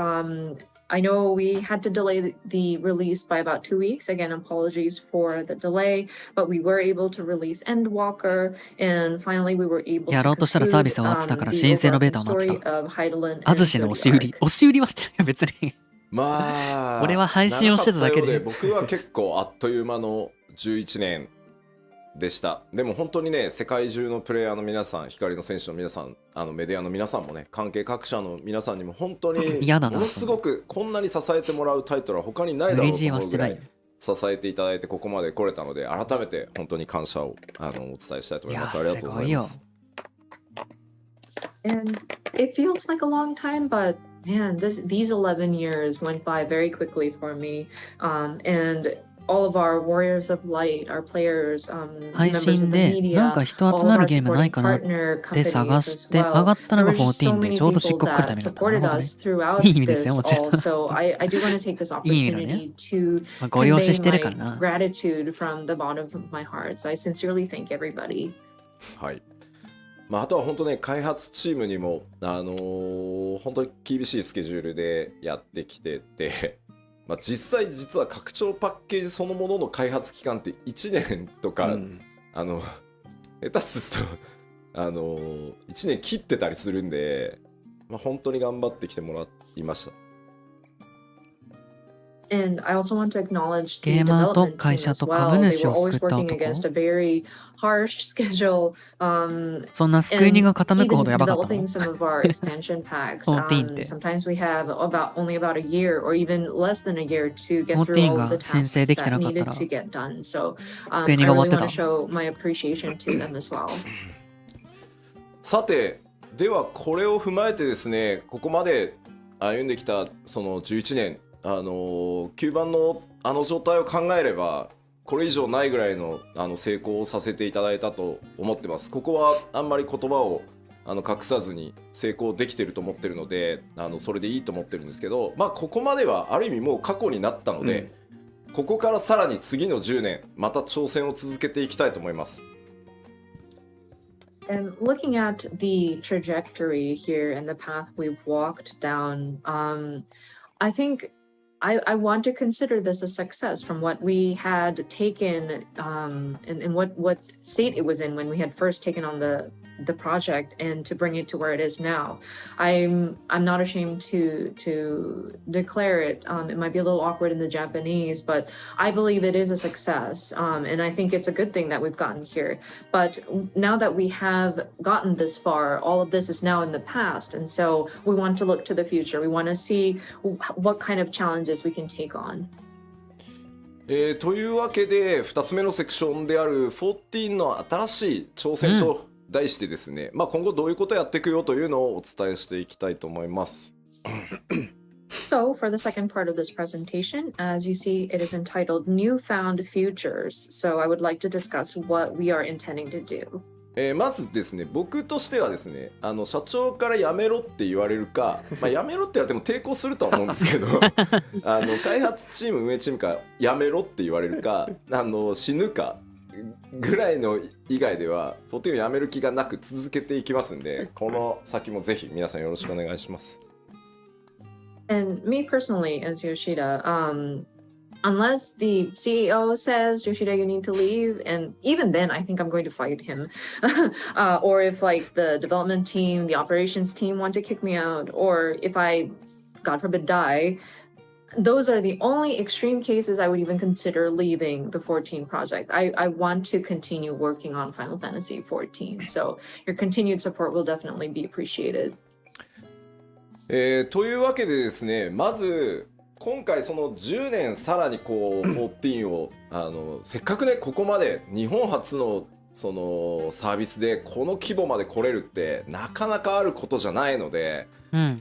I know we had to delay the release by about 2 weeks. Again, apologies for the delay, but we were able to release Endwalker, and finally we were able to やろうとしたらサービス終わってたから申請のベータを待ってた。あずしの押し売りはしてないよ別に。まあ俺は配信をしてただけで。僕は結構あっという間の11年でした。でも本当にね、世界中のプレイヤーの皆さん、光の選手の皆さん、メディアの皆さんもね、関係各社の皆さんにも本当にものすごくこんなに支えてもらうタイトルは他にないだろうと思うぐらい支えていただいてここまで来れたので、改めて本当に感謝をお伝えしたいと思います。ありがとうございます。And it feels like a long time, but man, these 11 years went by very quickly for me. And all of our warriors of light, our players, 配信でなんか人集まるゲームないかなって探して上がったのが14でちょうど漆黒来るタイミングだった。いい意味ですよもちろん。いい意味だね。ご了承してるからな。Gratitude from the bottom of my heart. So I sincerely thank everybody. はい。あとは本当ね、開発チームにも本当に厳しいスケジュールでやってきてて。実は拡張パッケージそのものの開発期間って1年とか、下手すると1年切ってたりするんで、本当に頑張ってきてもらいました。And I also want to acknowledge the ゲーマーと development 会 team 社 as と well. 株 They 主 were を always 救った working 男。 against a very harsh schedule. そんな救い荷が傾くほどやばかったの。Even developing some of our expansion packs. 14って。Sometimes we have only about a year or even less than a year to get through 14 all が of the 申 tasks 請できて that なかった needed ら to get done. So 救 I い荷が終わ really って want た。 to show my appreciation to them as well. さて、ではこれを踏まえてですね、ここまで歩んできたその11年、9番の状態を考えればこれ以上ないぐらいの成功をさせていただいたと思ってます。ここはあんまり言葉を隠さずに成功できてると思ってるので、それでいいと思ってるんですけど、ここまではある意味もう過去になったので、ここからさらに次の10年また挑戦を続けていきたいと思います。And looking at the trajectory here and the path we've walked down, I think I want to consider this a success from what we had taken and what state it was in when we had first taken on the project, and to bring it to where it is now. I'm not ashamed to declare it. It might be a little awkward in the Japanese, but I believe it is a success, and I think it's a good thing that we've gotten here. But now that we have gotten this far, all of this is now in the past, and so we want to look to the future. We want to see what kind of challenges we can take on. というわけで2つ目のセクションである14の新しい挑戦と題してですね、今後どういうことをやっていくよというのをお伝えしていきたいと思います。So, for the second part of this presentation, as you see, it is entitled Newfound Futures. So, I would like to discuss what we are intending to do. まずですね、僕としてはですね、社長からやめろって言われるか、やめろって言われても抵抗するとは思うんですけど開発チーム運営チームからやめろって言われるか死ぬかぐらいの以外では14をやめる気がなく続けていきますんで、この先もぜひ皆さんよろしくお願いします。And me personally, as Yoshida, unless the CEO says, Yoshida, you need to leave, and even then, I think I'm going to fight him. Or if like the development team, the operations team want to kick me out, or if I, God forbid, die, those are the only extreme cases I would even consider leaving the 14 project. I want to continue working on Final Fantasy XIV, so your continued support will definitely be appreciated. というわけでですね、まず今回その10年さらにこう14をせっかくねここまで日本初のそのサービスでこの規模まで来れるってなかなかあることじゃないので、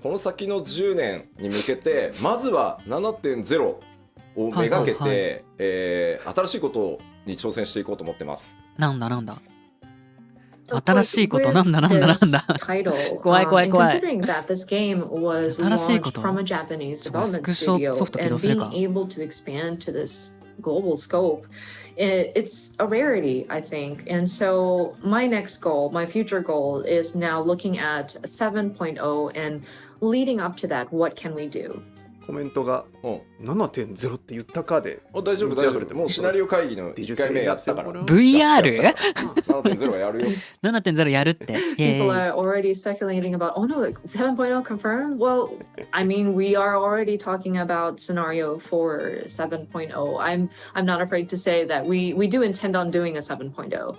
この先の10年に向けてまずは 7.0 をめがけて、新しいことに挑戦していこうと思ってます。なんだ新しいことなんだ怖い怖い怖い。新しいことスクショソフト起動するか。It's a rarity, I think. And so my next goal, my future goal is now looking at 7.0 and leading up to that, what can we do? コメントが 7.0 って言ったかで大丈夫大丈夫。もうシナリオ会議の1回目やったから。 VR? 7.0 はやるよ。7.0 やるって。People are already speculating about, oh no, 7.0 confirmed? Well, I mean, we are already talking about scenario for 7.0. I'm not afraid to say that we do intend on doing a 7.0.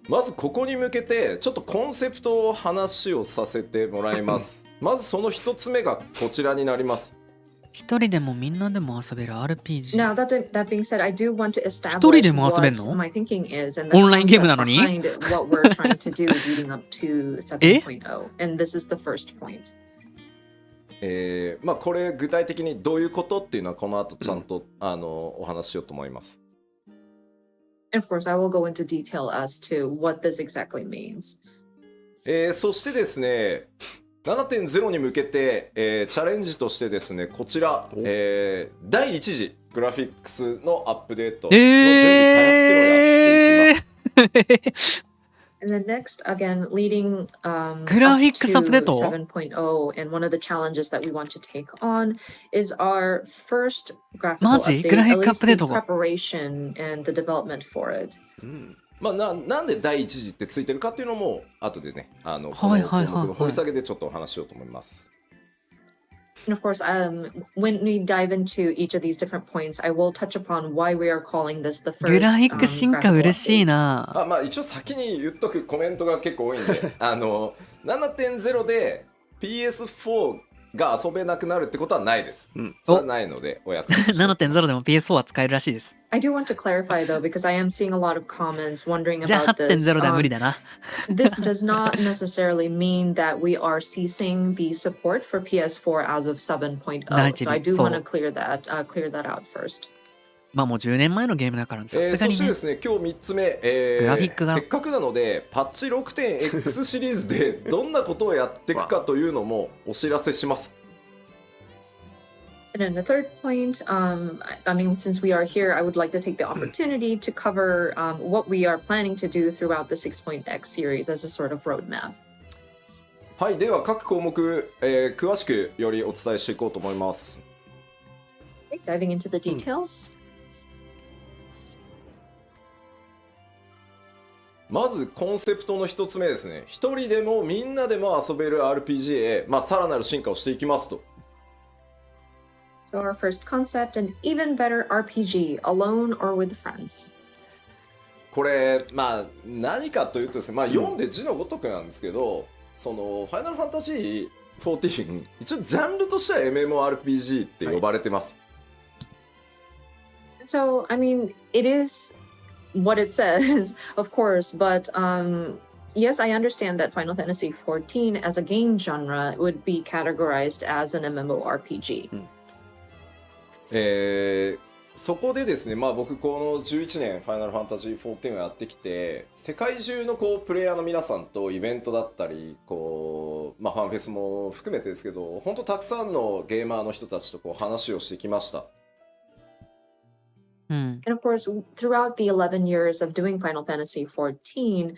まずここに向けてちょっとコンセプトを話をさせてもらいます。まずその一つ目がこちらになります。一人でもみんなでも遊べる RPG。Now that being said, I do want to establish 一人でも遊べんの？ what my thinking is and オンラインゲームなのに？ behind what we're trying to do leading up to 7.0. And this is the first point. まあこれ具体的にどういうことっていうのはこの後ちゃんとお話ししようと思います。And of course, I will go into detail as to what this exactly means. そしてですね、7.0 に向けて、チャレンジとしてですね、こちら、第一次グラフィックスのアップデートの準備開発っていうのをやっていきます。And then next, again, leading up to 7.0, and one of the challenges that we want to take on is our first graphical マジ？ update, グラフィッ at クアッ least プデー the トが。 preparation and the development for it. まあ、なんで第一次ってついてるかっていうのも後でね、このはいはいはいはい項目の掘り下げでちょっとお話しようと思います。And of course, when we dive into each of these different points, I will touch upon why we are calling this the グ first ラフィック進化 graphical 嬉しい update. な。まあ一応先に言っとくコメントが結構多いんで7.0 で PS4 が遊べなくなるってことはないです。それはないのでお約束します。7.0 でも PS4 は使えるらしいです。I do want to clarify though, because I am seeing a lot of comments wondering じゃあ about this. 8.0 では無理だな。This does not necessarily mean that we are ceasing the support for PS4 as of 7.0. So I do want to clear that out first. まあもう10年前のゲームだからさすがにね。そしてですね、今日3つ目、グラフィックがせっかくなのでパッチ 6.x シリーズでどんなことをやっていくかというのもお知らせします。And then the third point, I mean, since we are here, I would like to take the opportunity to cover what we are planning to do throughout the 6.x series as a sort of roadmap. はい、では各項目、詳しくよりお伝えしていこうと思います。Okay, diving into the details. まずコンセプトの一つ目ですね。一人でもみんなでも遊べる RPG へ、さらなる進化をしていきますと。So our first concept, an even better RPG, alone or with friends. これ何かというとですね、読んで字のごとくなんですけど、そのファイナルファンタジー14一応ジャンルとしては MMORPG って呼ばれてます。So I mean, it is what it says, of course, but yes, I understand that Final Fantasy XIV as a game genre would be categorized as an MMORPG. そこでですね、僕この11年ファイナルファンタジー14をやってきて、世界中のプレイヤーの皆さんとイベントだったりファンフェスも含めてですけど、本当たくさんのゲーマーの人たちと話をしてきました。And of course, throughout the 11 years of doing Final Fantasy XIV,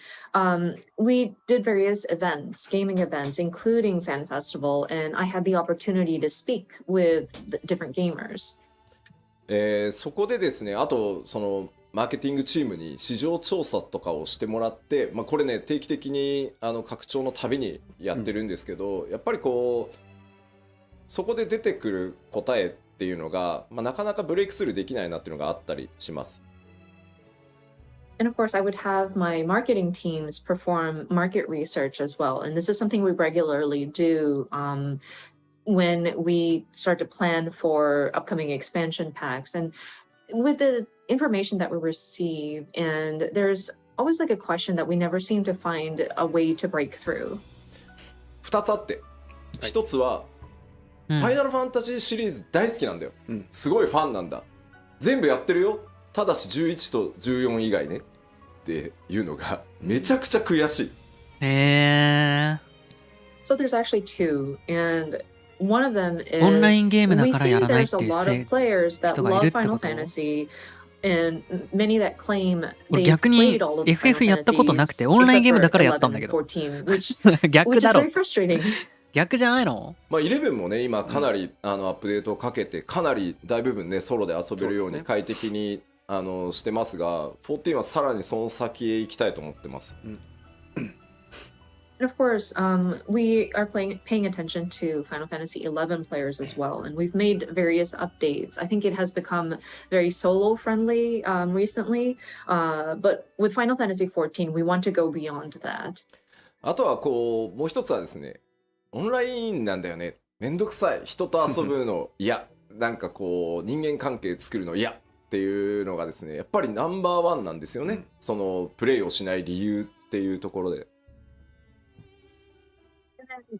we did various events, gaming events, including Fan Festival, and I had the opportunity to speak with the different gamers. そこでですね、あとそのマーケティングチームに市場調査とかをしてもらって、これね定期的に拡張のたびにやってるんですけど、やっぱりそこで出てくる答えっていうのが、なかなかブレイクスルーできないなっていうのがあったりします。And of course, I would have my marketing teams perform market research as well. And this is something we regularly do when we start to plan for upcoming expansion packs. And with the information that we receive, and there's always like a question that we never seem to find a way to break through. 2つあって、1つはファイナルファンタジーシリーズ大好きなんだよ、すごいファンなんだ、全部やってるよ、ただし11と14以外ねっていうのがめちゃくちゃ悔しい。So there's actually two, and one of them is オンラインゲームだからやらないっ there's て a いう lot of players that 人がいる love ってこ Final と。 Fantasy, and many that claim 俺 they've 逆に played all of the FF Final やったことなく Fantasies てオンラインゲームだからや except ったんだけ for ど。 11 and 14, which 逆 is だろ。 very frustrating. 逆じゃないの？まあ11もね今かなり、アップデートをかけてかなり大部分ねソロで遊べるように快適にしてますが、14はさらにその先へ行きたいと思ってます。And of course, we are paying attention to Final Fantasy XI players as well, and we've made various updates. I think it has become very solo friendly recently, but with Final Fantasy XIV, we want to go beyond that. あとはこうもう一つはですね、オンラインなんだよね、めんどくさい、人と遊ぶの嫌、なんかこう人間関係作るの嫌っていうのがですね、やっぱりナンバーワンなんですよね、そのプレイをしない理由っていうところで。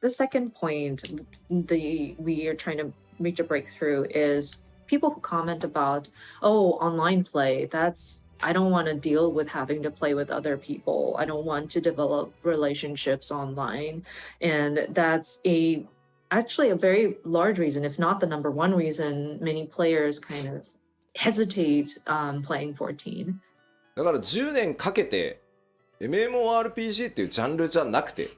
The second point we are trying to reach a breakthrough is people who comment about, oh, online play, I don't want to deal with having to play with other people. I don't want to develop relationships online. And that's actually a very large reason, if not the number one reason, many players kind of hesitate playing 14. だから10年かけて MMORPG っていうジャンルじゃなくて、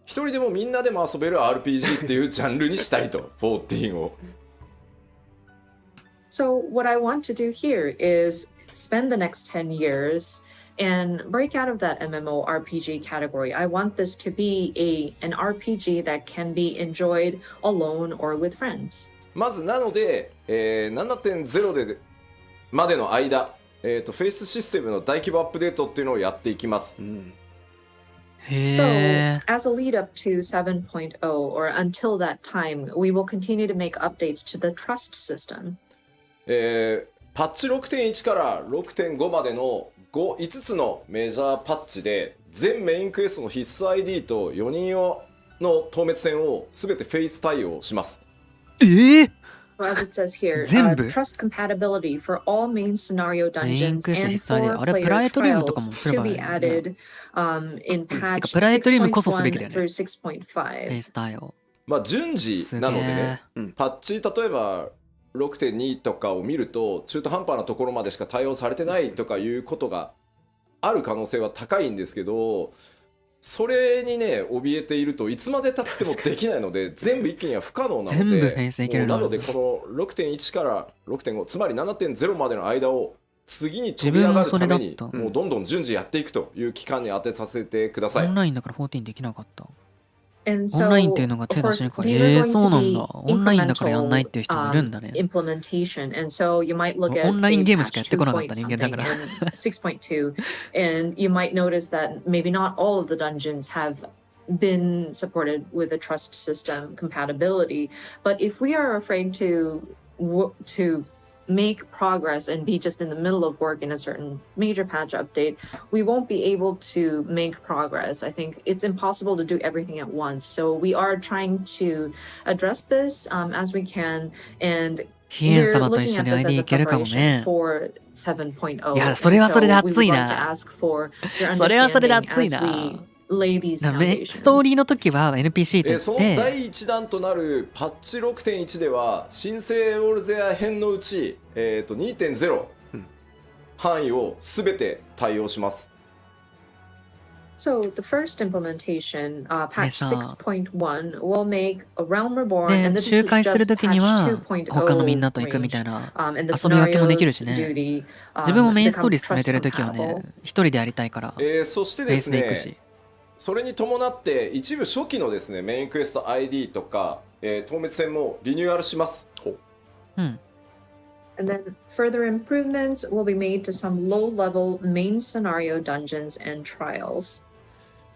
一人でもみんなでも遊べる RPG っていうジャンルにしたいと、14を。So what I want to do here is spend the next 10 years and break out of that MMORPG category. I want this to be an RPG that can be enjoyed alone or with friends. まずなので、7.0 でまでの間、フェイスシステムの大規模アップデートっていうのをやっていきます。So, as a lead up to 7.0 or until that time, we will continue to make updates to the trust system. パッチ 6.1 から 6.5 までの5つのメジャーパッチで全メインクエストの必須 ID と4人用の透滅戦をすべてフェイス対応します。As it says here, trust compatibility for all main scenario dungeons and for player trials to be added in patch 6.1 through 6.5. まあ順次なのでね、パッチ例えば 6.2 とかを見ると中途半端なところまでしか対応されてないとかいうことがある可能性は高いんですけど、それにね怯えているといつまで経ってもできないので全部一気には不可能なので、なのでこの 6.1 から 6.5 つまり 7.0 までの間を次に飛び上がるためにもうどんどん順次やっていくという期間に当てさせてください。オンラインだから14できなかった。And オンラインっていうのが手出しにくい。そうなんだ。オンラインだからやんないっていう人もいるんだね。implementation. And so you might look at オンラインゲームしかやってこなかった人間だから。6.2 and you might notice that maybe not all of the dungeons have been supported with the trust system compatibility. But if we are afraid to make progress and be just in the middle of work in a certain major patch update, we won't be able to make progress. I think it's impossible to do everything at once. So we are trying to address this as we can, and we're looking at this as a preparation for 7.0. いや、それはそれで熱いな。 それはそれで熱いな。ストーリーの時は NPC といって、その第1弾となるパッチ 6.1 では新生オルゼア編のうち、2.0 範囲をすべて対応します。So the first implementation, patch 6.1 will make a realm reborn, で、 and this 周 is 回する just 時に patch は 2.0 他のみんなと行くみたいな and the 遊び分けもできるし scenarios ね。 duty 自分もメインストーリー become 進めてる時は trust ね compatible. 一人でやりたいからそしてフェイスですね、で行くし、それに伴って一部初期のですねメインクエスト ID とか、透滅戦もリニューアルします。うん。 And then further improvements will be made to some low-level main scenario dungeons and trials.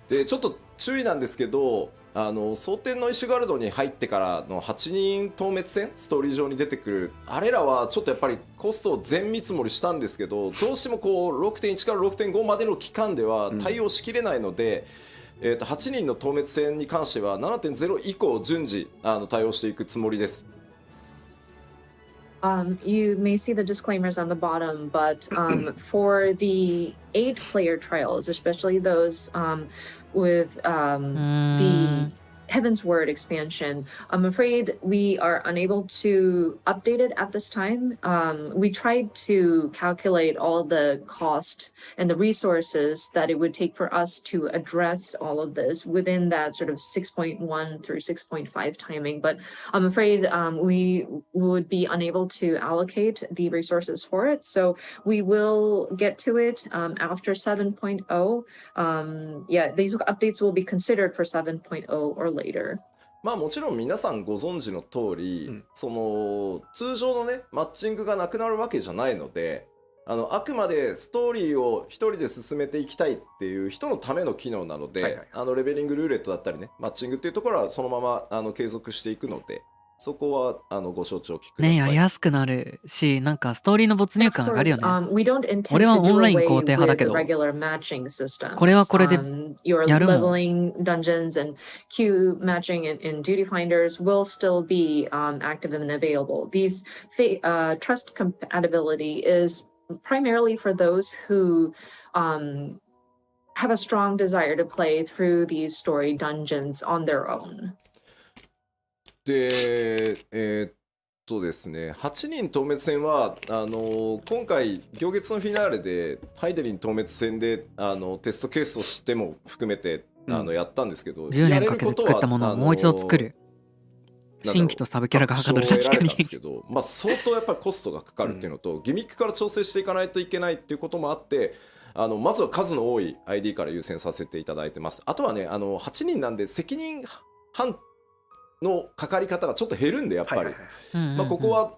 でちょっと注意なんですけど、蒼天の石ガルドに入ってからの8人透滅戦ストーリー上に出てくるあれらはちょっとやっぱりコストを全見積もりしたんですけど、どうしてもこう 6.1 から 6.5 までの期間では対応しきれないので、8人の透滅戦に関しては 7.0 以降順次対応していくつもりです。You may see the disclaimers on the bottom, but for the 8-player trials, especially those with the Heaven's Word expansion. I'm afraid we are unable to update it at this time. We tried to calculate all the cost and the resources that it would take for us to address all of this within that sort of 6.1 through 6.5 timing, but I'm afraid we would be unable to allocate the resources for it. So we will get to it after 7.0. Yeah, these updates will be considered for 7.0 or later. まあもちろん皆さんご存知の通り、その通常のねマッチングがなくなるわけじゃないので、あくまでストーリーを一人で進めていきたいっていう人のための機能なので、レベリングルーレットだったりねマッチングっていうところはそのまま継続していくので、そこはご承知おきください。ね、やりやすくなるし、なんかストーリーの没入感上がるよね。俺はオンライン肯定派だけど、これはこれでやるもん。Dungeons and queue matching in duty finders will still be active and available. These trust compatibility is primarily for those who have a strong desire to play through these story dungeons on their own. で、ですね、8人透滅戦は今回行月のフィナーレでハイデリン透滅戦でテストケースとしても含めてやったんですけど、10年かけて作ったものをもう一度作る。新規とサブキャラがはかどる。確かに。まあ相当やっぱりコストがかかるっていうのと、ギミックから調整していかないといけないっていうこともあって、まずは数の多い ID から優先させていただいてます。あとはね、8人なんで責任判のかかり方がちょっと減るんで、やっぱりここは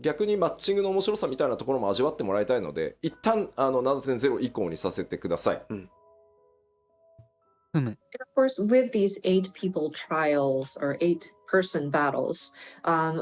逆にマッチングの面白さみたいなところも味わってもらいたいので、一旦7.0 以降にさせてください。And of course, with these 8 people trials or 8-person battles,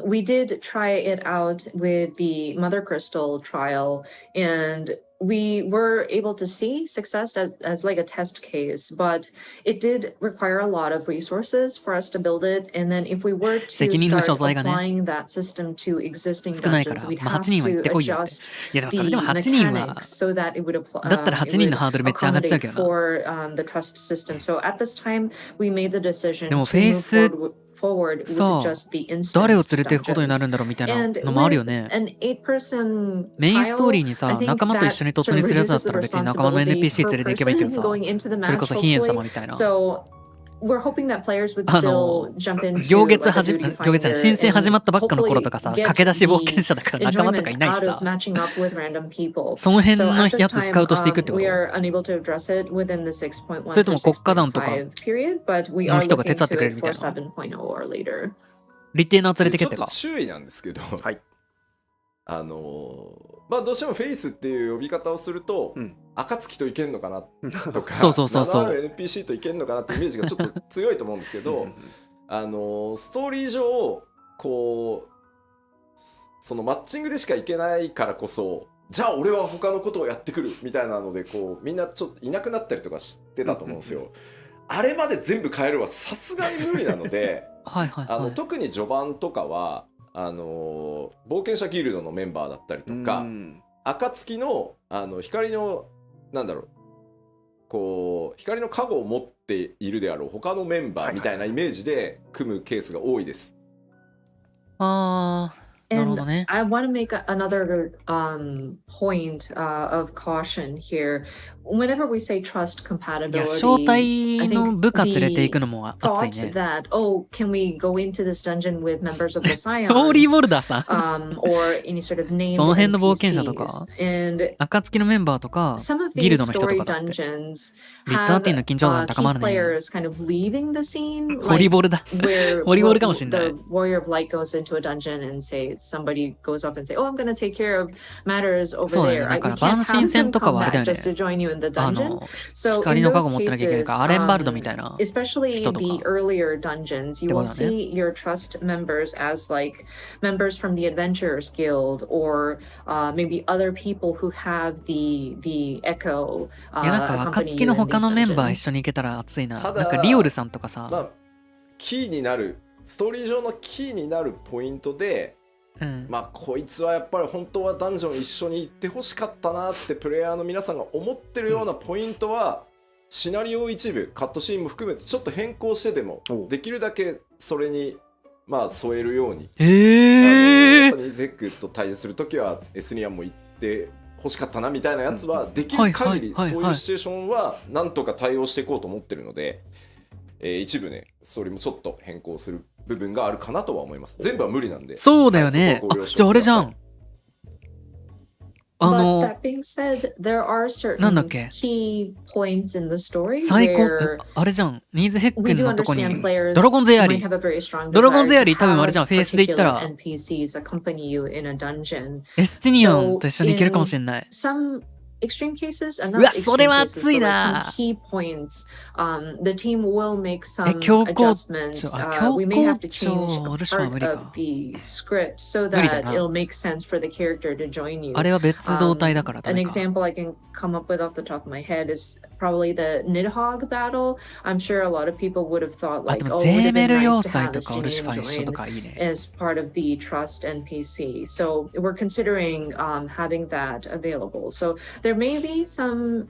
we did try it out with the Mother Crystal trial, and we were able to see success as like a test case, but it did require a lot of resources for us to build it. And then if we were to start applying that system to existing dungeons, we'd have to adjust the mechanics so that it would accommodate for the trust system. So at this time, we made the decision to move forward with just the instance 誰を連れていくことになるんだろうみたいなのもあるよね。メインストーリーにさ、仲間と一緒に突入するやつだったら別に仲間の NPC 連れて行けばいいけどさ、それこそヒエン様みたいな。We're hoping that players would still jump into 行月申請始まったばっかの頃とかさ、駆け出し冒険者だから仲間とかいないしさ、その辺のやつスカウトしていくってこと？それとも国家団とかの人が手伝ってくれるみたいな。リテーナー連れてけってか。ちょっと注意なんですけど、はい、まあどうしてもフェイスっていう呼び方をすると、暁といけんのかなとか、そうNPC といけんのかなってイメージがちょっと強いと思うんですけどストーリー上こうそのマッチングでしかいけないからこそ、じゃあ俺は他のことをやってくるみたいなのでこうみんなちょっといなくなったりとかしてたと思うんですよ。あれまで全部変えるはさすがに無理なので特に序盤とかは冒険者ギルドのメンバーだったりとか、暁の光のなんだろう、こう光の加護を持っているであろう他のメンバーみたいなイメージで組むケースが多いです。And I want to make another point of caution here. Whenever we say trust compatibility, 招待の部下連れていくのも熱いね。That, oh, can we go into this dungeon with members of the Scions? ホーリーボルダーさん。or any sort of named その辺の冒険者とか、暁のメンバーとか、ギルドの人とかだって。リットアティンの緊張感高まるね。ホリボルだ。ホリボルかもしんない。The warrior of light goes into a dungeon and say somebody goes up and say, oh, I'm going to take care of matters over there. そうだよね。だから万神戦とかはあれだよね。光の加護持ってなきゃいけないから、アレンバルドみたいな人とか。Especially the earlier dungeons, you will see your trust members as like members from the Adventurers Guild or maybe other people who have the Echo. いやなんか暁の他のメンバー一緒に行けたら熱いな。なんかリオルさんとかさ。まあ、キーになるストーリー上のキーになるポイントで。まあこいつはやっぱり本当はダンジョン一緒に行ってほしかったなってプレイヤーの皆さんが思ってるようなポイントはシナリオ一部カットシーンも含めてちょっと変更してでもできるだけそれにまあ添えるように、本当にゼックと対峙するときはエスニアンも行って欲しかったなみたいなやつはできる限りそういうシチュエーションはなんとか対応していこうと思ってるので、一部ねそれもちょっと変更する部分があるかなとは思います。全部は無理なんで。そうだよね。じゃああれじゃん。なんだっけ最高あれじゃん。ニーズヘックンのとこにドラゴンゼアリー。ドラゴンゼアリー多分あれじゃん。フェイスで言ったらエスティニアンと一緒に行けるかもしれない。extreme cases, うわ、それは熱いな。key points, the team will make some adjustments. We may have to change part of the script so that it'll make sense for the character to join you. あれは別動隊だから。An example I can come up with off the top of my head is probably the Nidhogg battle. I'm sure a lot of people would have thought like, oh, it would have been nice to have Estinian join as part of the Trust NPC. So we're considering having that available. So there may be some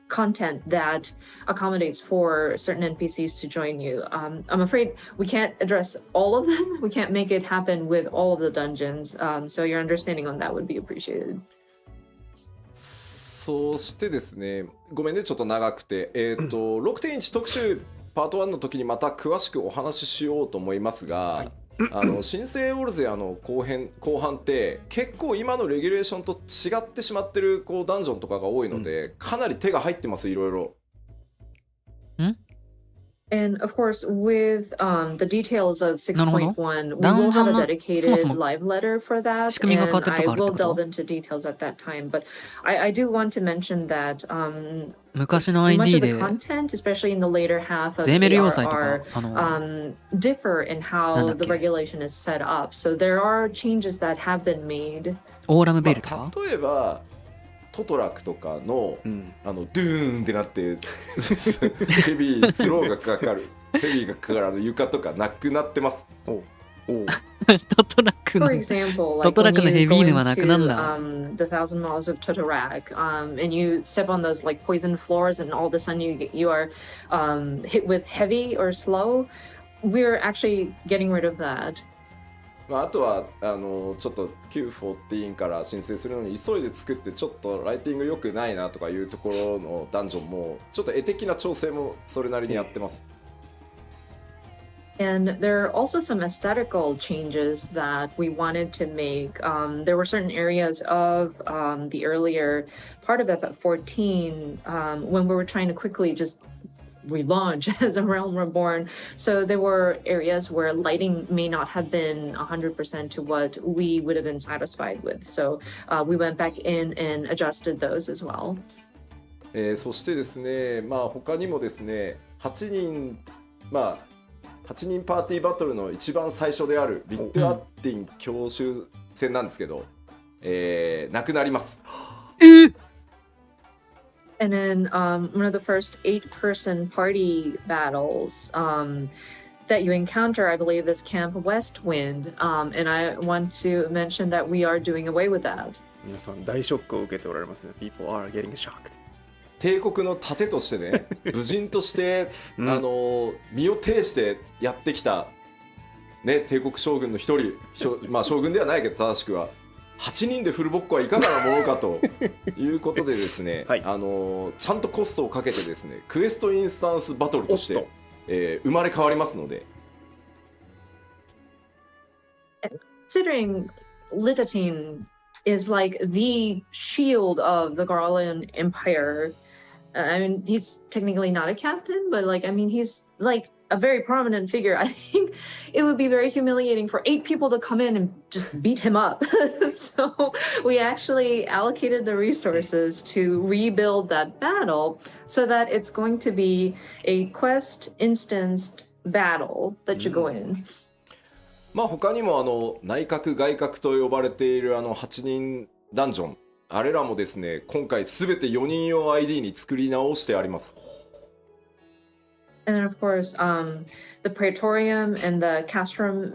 content that accommodates for certain NPCs to join you. I'm afraid we can't address all of them. We can't make it happen with all of the dungeons. So your understanding on that would be appreciated. そしてですね、ごめんねちょっと長くて、6.1 特集パート1の時にまた詳しくお話ししようと思いますが、新生オルゼアの後半って結構今のレギュレーションと違ってしまってるこうダンジョンとかが多いので、かなり手が入ってますいろいろ。And of course, with the details of 6.1, we will have a dedicated live letter for that, and I will delve into details at that time. But I do want to mention that much of the content, especially in the later half of ARR, differ in how the regulation is set up. So there are changes that have been made. 例えばトトラクとかの、ドゥーンってなってヘビースローがかかるヘビーがかかる床とかなくなってます。トトラクのヘビーヌはなくなんだ。The thousand miles of Totorak, and you step on those like poison floors, and all of a sudden you are hit with heavy or slow. We're actually getting rid of that. あとはちょっと Q14 から申請するのに急いで作ってちょっとライティング良くないなとかいうところのダンジョンもちょっと絵的な調整もそれなりにやってます。And there are also some aesthetical changes that we wanted to make. There were certain areas of the earlier part of FF14 when we were trying to quickly just relaunch as a Realm Reborn. So there were areas where lighting may not have been 100% to what we would have been satisfied with. So we went back in and adjusted those as well. そしてですね、他にもですね、8人パーティーバトルの一番最初であるビットアッティン教習戦なんですけど、なくなります。And then one of the first 8-person party battles that you encounter, I believe, is Camp Westwind. And I want to mention that we are doing away with that. 皆さん大ショックを受けておられますね。People are getting shocked. 帝国の盾としてね、武人として、身を挺してやってきた、ね、帝国将軍の一人、将軍ではないけど正しくは8人でフルボッコはいかがなものかということでですね、ちゃんとコストをかけてですね、クエストインスタンスバトルとして、生まれ変わりますので。Considering Litatine is like the shield of the Garland Empire. I mean, he's technically not a captain, but like, I mean, he's like a very prominent figure. I think it would be very humiliating for 8 people to come in and just beat him up. So we actually allocated the resources to rebuild that battle so that it's going to be a quest instanced battle that you go in. 他にも内閣外閣と呼ばれている8人ダンジョン、あれらもですね、今回すべて4人用 ID に作り直してあります。And then of course, the Praetorium and the Castrum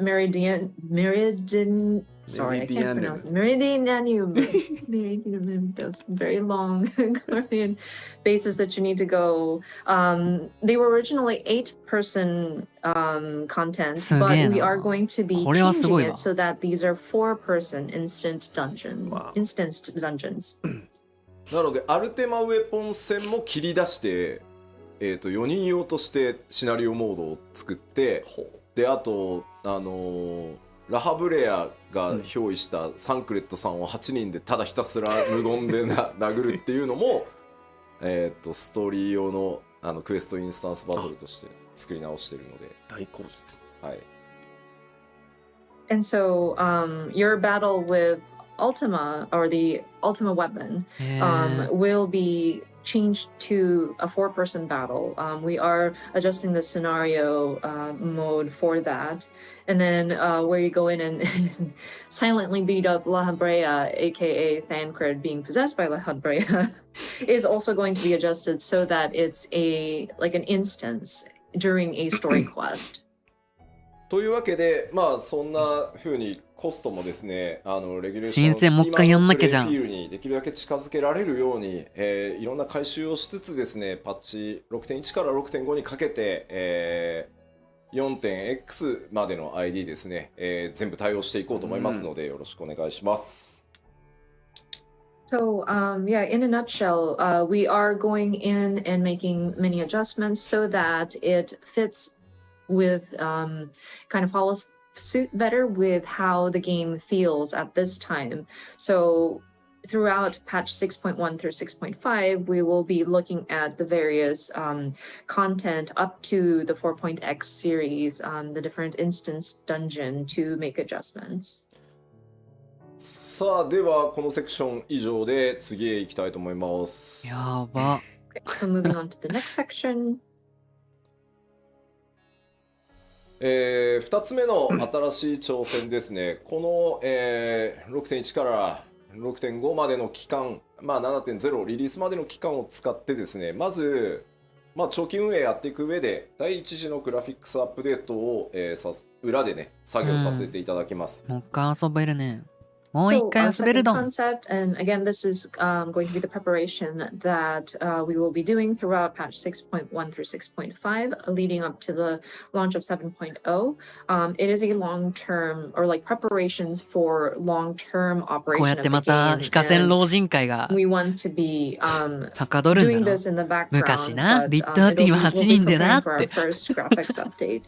Sorry, I can't pronounce it. Meridianum. Those very long Korean bases that you need to go. They were originally 8-person content, but we are going to be changing it so that these are 4-person instanced dungeons. なのでアルテマウェポン戦も切り出して、4人用としてシナリオモードを作って、であとラハブレアが憑依したサンクレットさんを8人でただひたすら無言で殴るっていうのもストーリー用のクエストインスタンスバトルとして作り直しているので大好評です。はい。And so your battle with Ultima or the Ultima weapon will be changed to a 4-person battle. We are adjusting the scenario mode for that. And then where you go in and silently beat up La Habrea, aka Thancred being possessed by La Habrea, is also going to be adjusted so that it's like an instance during a story quest. というわけで、まあそんな風にコストもですね、レギュレーション新鮮もう一回やんなきゃじゃん。フィールにできるだけ近づけられるように、いろんな改修をしつつですね、パッチ 6.1 から 6.5 にかけて、4.x までの ID ですね、全部対応していこうと思いますので、よろしくお願いします。So, yeah, in a nutshell, we are going in and making many adjustments so that it fits with kind of follows suit better with how the game feels at this time. So throughout patch 6.1 through 6.5, we will be looking at the various content up to the 4.x series, the different instance dungeon to make adjustments. さあ、ではこのセクション以上で次へ行きたいと思います。やば。Okay, so moving on to the next section. 2つ目の新しい挑戦ですね。この、6.1 から 6.5 までの期間、まあ、7.0 リリースまでの期間を使ってですね、まず、長期運営やっていく上で第一次のグラフィックスアップデートを、裏でね作業させていただきます。もう一回遊べるね。もう一回遊べるドン。Concept, and again, this is going to be the preparation that we will be doing throughout patch 6.1 through 6.5, leading up to the launch of 7.0. It is a long-term, or like preparations for long-term こうや operation って of ま the た game. 非化線 And 老人会が we want to be はかどるん doing だな。 this in the background. 昔な、 but, リッターティーは8 we'll be 人でな preparing for っ our て。first graphics update.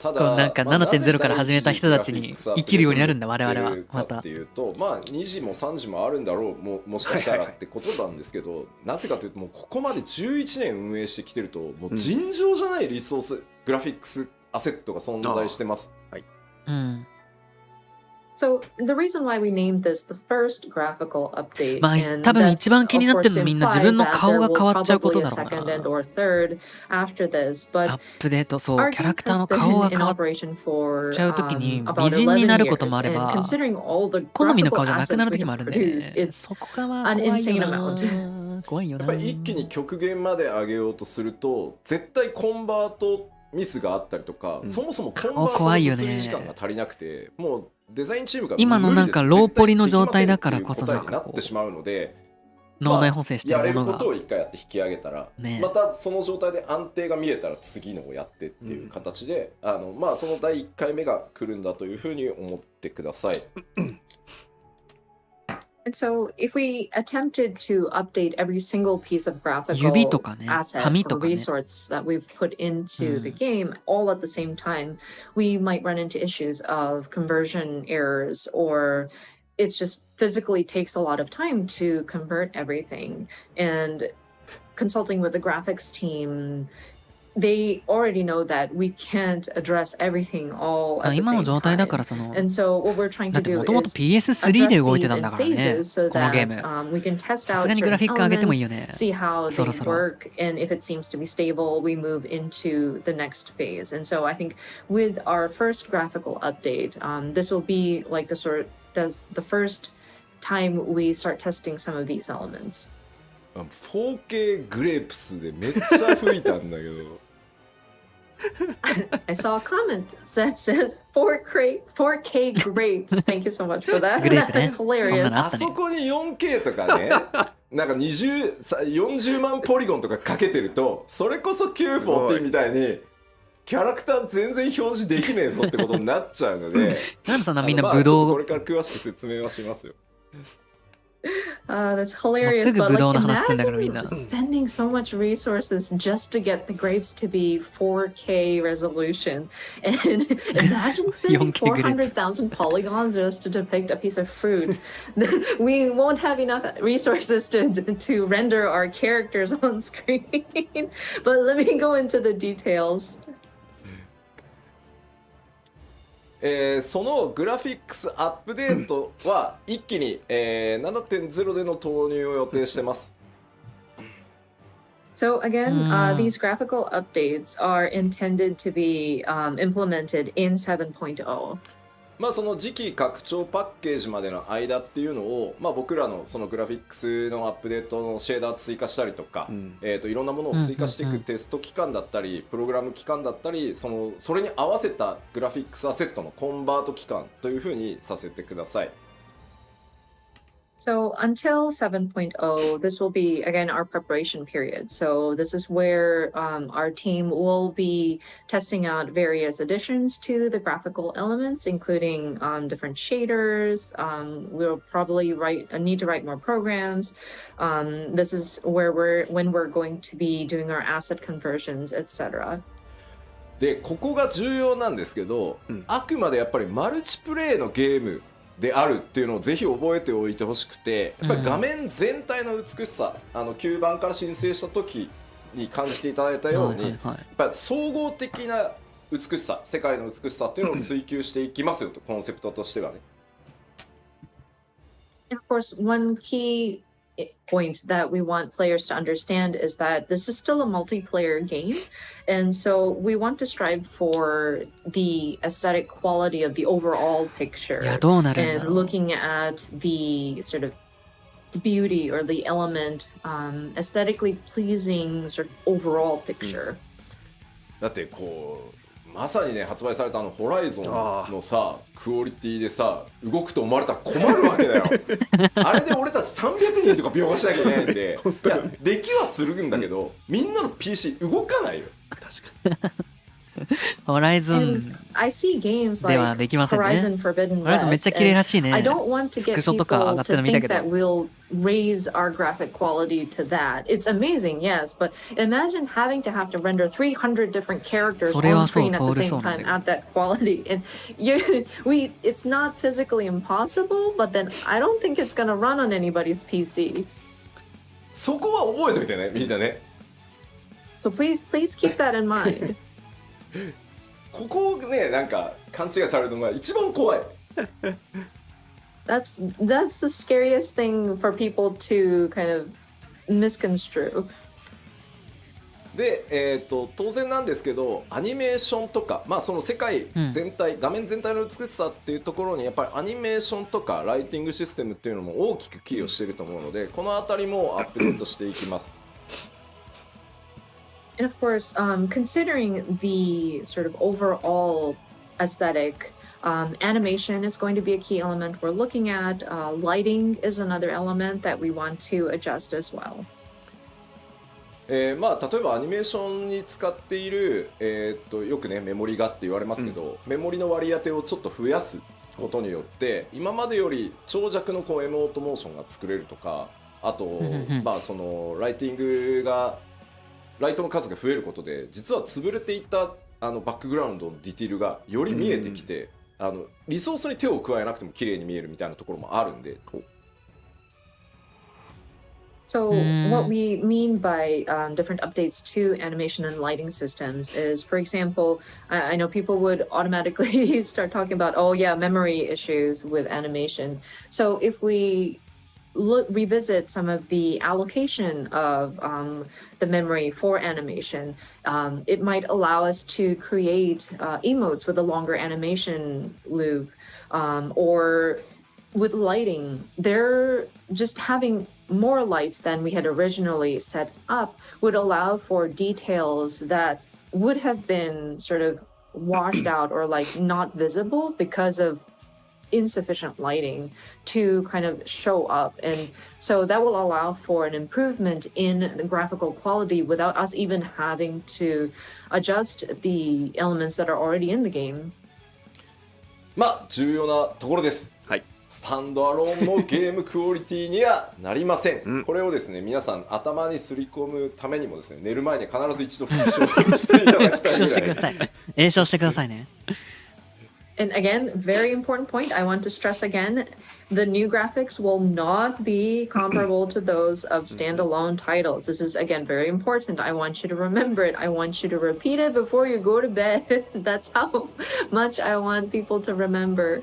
たこうなんか 7.0 から始めた人たちに生きるようになるんだ我々はまた。っていうと、2時も3時もあるんだろう もしかしたらってことなんですけど、なぜかというともうここまで11年運営してきてるともう尋常じゃないリソース、グラフィックスアセットが存在してます。はい。うん。So the reason why we named this the first graphical update, まあ多分一番気になってるのみんな自分の顔が変わっちゃうことだろうな。アップデート、そう、キャラクターの顔が変わっちゃうときに美人になることもあれば好みの顔じゃなくなるときもあるんで、そこがまあ怖いよな。怖いよな。やっぱり一気に極限まで上げようとすると絶対コンバートミスがあったりとか、そもそもコンバートの物理時間が足りなくて、もうデザインチームが今のなんかローポリの状態だからこそなんかこう脳内補正してるものがやれることを一回やって引き上げたら、またその状態で安定が見えたら次のをやってっていう形で、その第1回目が来るんだというふうに思ってください。And so if we attempted to update every single piece of graphical 指とかね、 asset 紙 or とかね。 resource that we've put into the game all at the same time, we might run into issues of conversion errors, or it's just physically takes a lot of time to convert everything. And consulting with the graphics team, they already know that we can't address everything all at the 今の same 状態だか time. らその And so what we're trying だ to って do もともと is PS3 で address 動いて these たん in だからね phases so このゲー that ム。 we can test さ out すがにグラ certain フィック上げてもいいよ elements, ね。 see how そ they ろそろ。 work, and if it seems to be stable, we move into the next phase. And so I think with our first graphical update, this will be like the first time we start testing some of these elements. 4K グレープスでめっちゃ吹いたんだけど I saw a comment that says 4K grapes. Thank you so much for that. グレープね。 That's hilarious. あそこに 4K とかねなんか40万ポリゴンとかかけてるとそれこそ Q14 みたいにキャラクター全然表示できねえぞってことになっちゃうのでなんでそんなみんなブドウ、これから詳しく説明はしますよ。That's hilarious. すぐ But ブドウ like, の話するんだからみんな。 spending so much resources just to get the grapes to be 4K resolution, and imagine spending 400,000 polygons just to depict a piece of fruit. We won't have enough resources to render our characters on screen. But let me go into the details. そのグラフィックスアップデートは一気に、7.0 での投入を予定してます。So again, these graphical updates are intended to be implemented in 7.0. まあその次期拡張パッケージまでの間っていうのを、まあ、僕らのそのグラフィックスのアップデートのシェーダー追加したりとか、いろんなものを追加していくテスト期間だったりプログラム期間だったりそれに合わせたグラフィックスアセットのコンバート期間というふうにさせてください。So until 7.0, this will be, again, our preparation period. So this is where our team will be testing out various additions to the graphical elements, including different shaders. We'll probably need to write more programs. This is where when we're going to be doing our asset conversions, etc. で、ここが重要なんですけど、あくまでやっぱりマルチプレイのゲームであるっていうのをぜひ覚えておいてほしくて、やっぱり画面全体の美しさ、9番から申請した時に感じていただいたように、やっぱ総合的な美しさ、世界の美しさっていうのを追求していきますよと、コンセプトとしてはね。And of course, one key point that we want players to understand is that this is still a multiplayer game, and so we want to strive for the aesthetic quality of the overall picture and looking at the sort of beauty or the element, aesthetically pleasing sort of overall picture. だってこうまさにね発売されたホライゾンのさクオリティでさ動くと思われたら困るわけだよあれで俺たち300人とか描画しなきゃいけないんでいやできはするんだけど、みんなの PC 動かないよ。確かにホライズンではできませんね。ホライズンめっちゃ綺麗らしいね。スクショとか上がってるの見たけど。Raise our graphic quality to that. It's amazing, yes, but imagine having to render 300 different characters on screen at the same time at that quality. And it's not physically impossible, but then I don't think it's gonna run on anybody's PC. そこは覚えといてね、みんなね。So please keep that in mind. ここをね、なんか勘違いされるのが一番怖い。That's the scariest thing for people to kind of misconstrue. で、当然なんですけどアニメーションとか、まあその世界全体、画面全体の美しさっていうところにやっぱりアニメーションとかライティングシステムっていうのも大きく寄与していると思うので、このあたりもアップデートしていきます。And of course, considering the sort of overall aesthetic, animation is going to be a key element we're looking at. Lighting is another element that we want to adjust as well. まあ例えばアニメーションに使っている、よくねメモリがって言われますけど、メモリの割り当てをちょっと増やすことによって今までより長尺のエモートモーションが作れるとか、あとまあそのライトの数が増えることで実は潰れていたバックグラウンドのディティールがより見えてきて、リソースに手を加えなくても綺麗に見えるみたいなところもあるんで。So what we mean by different updates to animation and lighting systems is, for example, I know people would automatically start talking about, oh yeah, memory issues with animation. So if we revisit some of the allocation of the memory for animation, it might allow us to create emotes with a longer animation loop, or with lighting, they're just having more lights than we had originally set up would allow for details that would have been sort of washed out or like not visible because of insufficient lighting to kind of show up, and so that will allow for an improvement in the graphical quality without us even having to adjust the elements that are already in the game. まあ重要なところです。はい。スタンドアローンのゲームクオリティにはなりません。これをですね、皆さん頭にすり込むためにもですね、寝る前に必ず一度復唱していただきたいぐらい。詠唱してくださいね。And again, very important point. I want to stress again, the new graphics will not be comparable to those of standalone titles. This is again very important. I want you to remember it. I want you to repeat it before you go to bed. That's how much I want people to remember.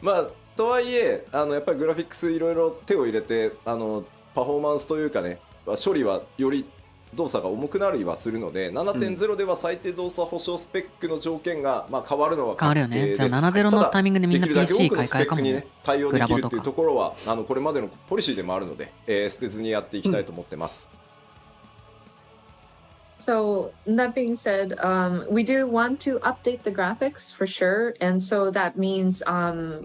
まあとはいえやっぱりグラフィックスいろいろ手を入れてパフォーマンスというかね処理はより動作が重くなりはするので 7.0 では最低動作保証スペックの条件がまあ変わるのは変わるよね。じゃあ70のタイミングでみんな PC 買い替えかもね。対応できるっていうところはこれまでのポリシーでもあるので、捨てずにやっていきたいと思ってます。So that being said, we do want to update the graphics for sure, and so that means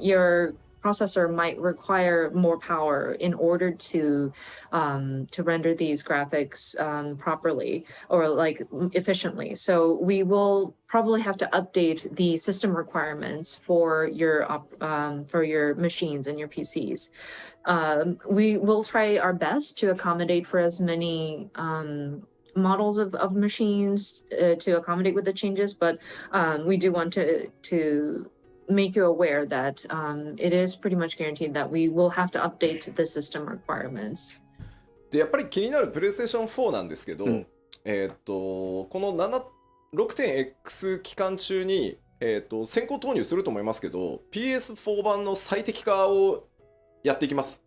your processor might require more power in order to render these graphics properly or like efficiently. So we will probably have to update the system requirements for your machines and your PCs. We will try our best to accommodate for as many models of machines to accommodate with the changes, but we do want to make you aware that it is pretty much guaranteed that we will have to update the system requirements. でやっぱり気になるプレイステーション4なんですけど、この 6.x 期間中に、先行投入すると思いますけど PS4 版の最適化をやっていきます。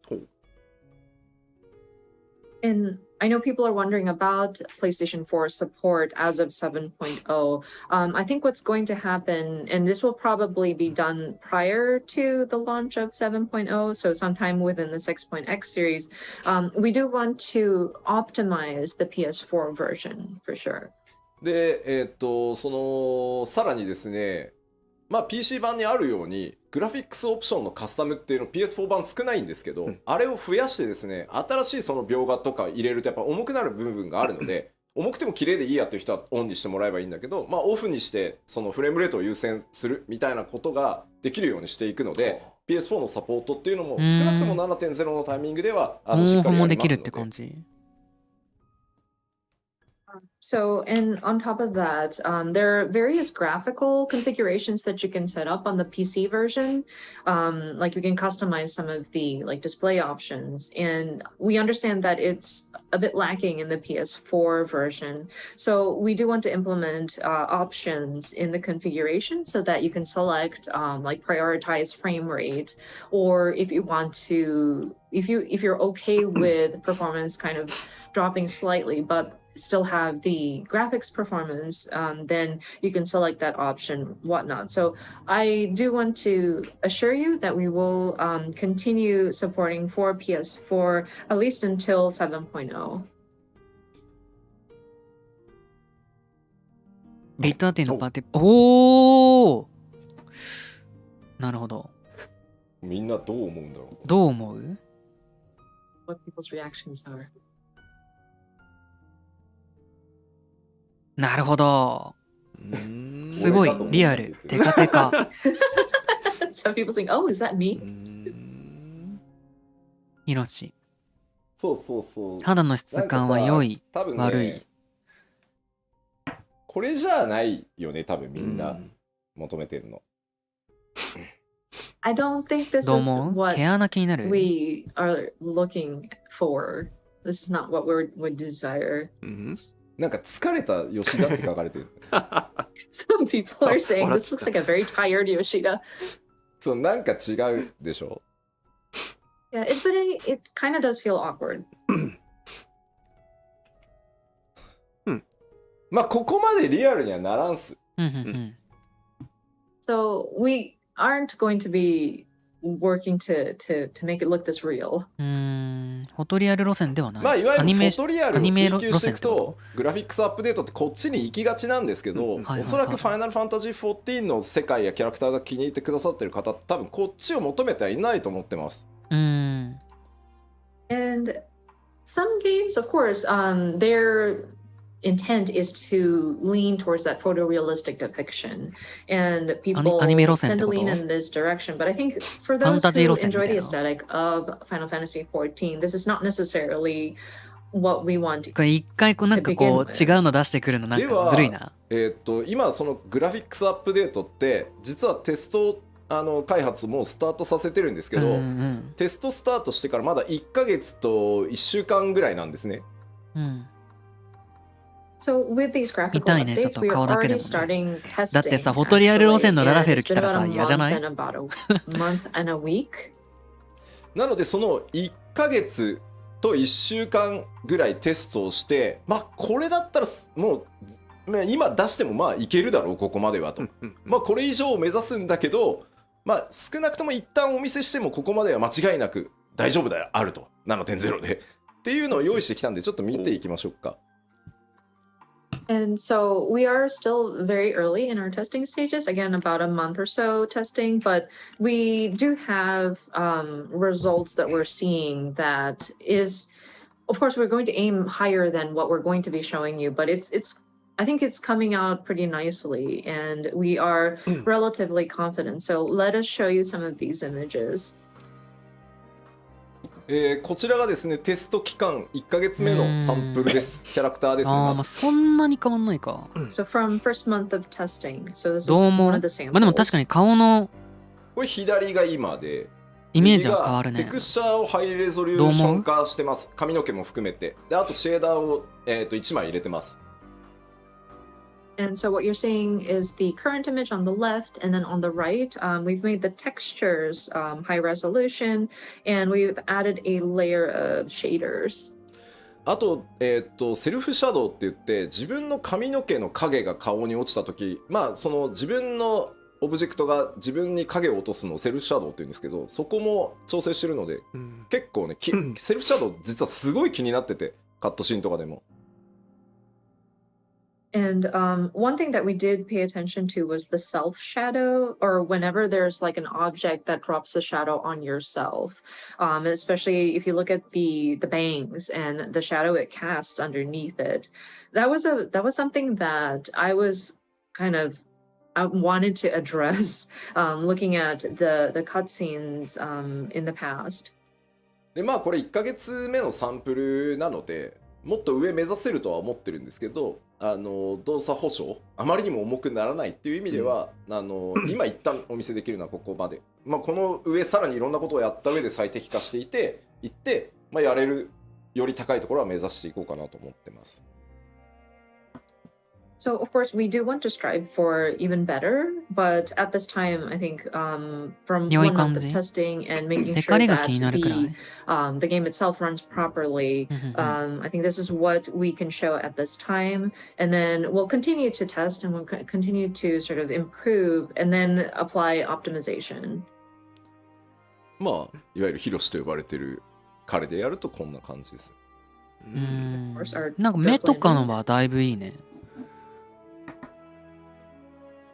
And I know people are wondering about PlayStation 4 support as of 7.0. I think what's going to happen, and this will probably be done prior to the launch of 7.0, so sometime within the 6.x series, we do want to optimize the PS4 version for sure. で、さらにですね、まあ PC 版にあるようにグラフィックスオプションのカスタムっていうの PS4 版少ないんですけど、あれを増やしてですね新しいその描画とか入れるとやっぱ重くなる部分があるので重くても綺麗でいいやっていう人はオンにしてもらえばいいんだけど、まあオフにしてそのフレームレートを優先するみたいなことができるようにしていくので PS4 のサポートっていうのも少なくとも 7.0 のタイミングではしっかりやりますので。できるって感じ。So, and on top of that, there are various graphical configurations that you can set up on the PC version. Like you can customize some of the like display options, and we understand that it's a bit lacking in the PS4 version. So we do want to implement options in the configuration so that you can select like prioritize frame rate, or if you want to, if you're okay with performance kind of dropping slightly, but still have the graphics performance, then you can select that option, whatnot. So I do want to assure you that we will continue supporting for PS4 at least until 7.0. ビットアーティのパーティー、おお、なるほど。みんなどう思うんだろう。どう思う？ What people's reactions are. なるほど。すごいリアル。テカテカ。Some people think, oh, is that me? 命。そうそうそう。肌の質感は良い、ね、悪い。これじゃないよね、多分みんな求めてるの。I don't think this is what 毛穴気になる。we are looking for. This is not what we would desire. なんか疲れた吉田って書かれてる。Some people are saying this looks like a very tired Yoshida. そう、なんか違うでしょ。Yeah, but it kind of does feel awkward. まあここまでリアルにはならんす。So we aren't going to be working to make it look this real. フォトリアル路線ではない。いわゆるフォトリアルを追求していくとグラフィックスアップデートってこっちに行きがちなんですけど、おそらくファイナルファンタジー14の世界やキャラクターが気に入ってくださってる方って多分こっちを求めてはいないと思ってます。And some games, of course, their intent is to lean towards that photorealistic depiction, and people tend to lean in this direction. But I think for those who enjoy the aesthetic of Final Fantasy XIV, this is not necessarily what we want. これ一回なんかこう違うの出してくるのなんかずるいな。今そのグラフィックスアップデートって実はテスト開発もスタートさせてるんですけど、テストスタートしてからまだ1ヶ月と1週間ぐらいなんですね。So with these graphical updates, we are already starting testing. だってさ、フォトリアル路線のララフェル来たらさ、嫌じゃない？なのでその1ヶ月と1週間ぐらいテストをして、これだったらもう今出してもいけるだろうここまではと。これ以上を目指すんだけど、少なくとも一旦お見せしてもここまでは間違いなく大丈夫であると 7.0 でっていうのを用意してきたんでちょっと見ていきましょうか。And so we are still very early in our testing stages, again, about a month or so testing, but we do have results that we're seeing that is, of course, we're going to aim higher than what we're going to be showing you, but I think it's coming out pretty nicely and we are relatively confident. So let us show you some of these images. こちらがですねテスト期間1ヶ月目のサンプルです。キャラクターですね。そんなに変わんないか。So from first month of testing. So this is one of the samples. でも確かに顔のこれ左が今でイメージは変わるね。テクスチャーをハイレゾリューション化してます。髪の毛も含めて。であとシェーダーを1枚入れてます。And so what you're seeing is the current image on the left, and then on the right, we've made the textures high resolution, and we've added a layer of shaders. あと、セルフシャドウって言って自分の髪の毛の影が顔に落ちた時その自分のオブジェクトが自分に影を落とすのをセルフシャドウって言うんですけどそこも調整してるので、結構ねセルフシャドウ実はすごい気になっててカットシーンとかでも。And one thing that we did pay attention to was the self shadow, or whenever there's like an object that drops a shadow on yourself, especially if you look at the bangs and the shadow it casts underneath it. That was something that I was kind of I wanted to address looking at the cutscenes in the past. でこれ1ヶ月目のサンプルなのでもっと上目指せるとは思ってるんですけど動作保証あまりにも重くならないっていう意味では、今一旦お見せできるのはここまで、この上さらにいろんなことをやった上で最適化していって、やれるより高いところは目指していこうかなと思ってます。So of course we do want to strive for even better, but at this time I think from one month of testing and making sure that the game itself runs properly, I think this is what we can show at this time, and then we'll continue to test and we'll continue to sort of improve and then apply optimization. いわゆるヒロシと呼ばれてる彼でやるとこんな感じです。なんか目とかのはだいぶいいね。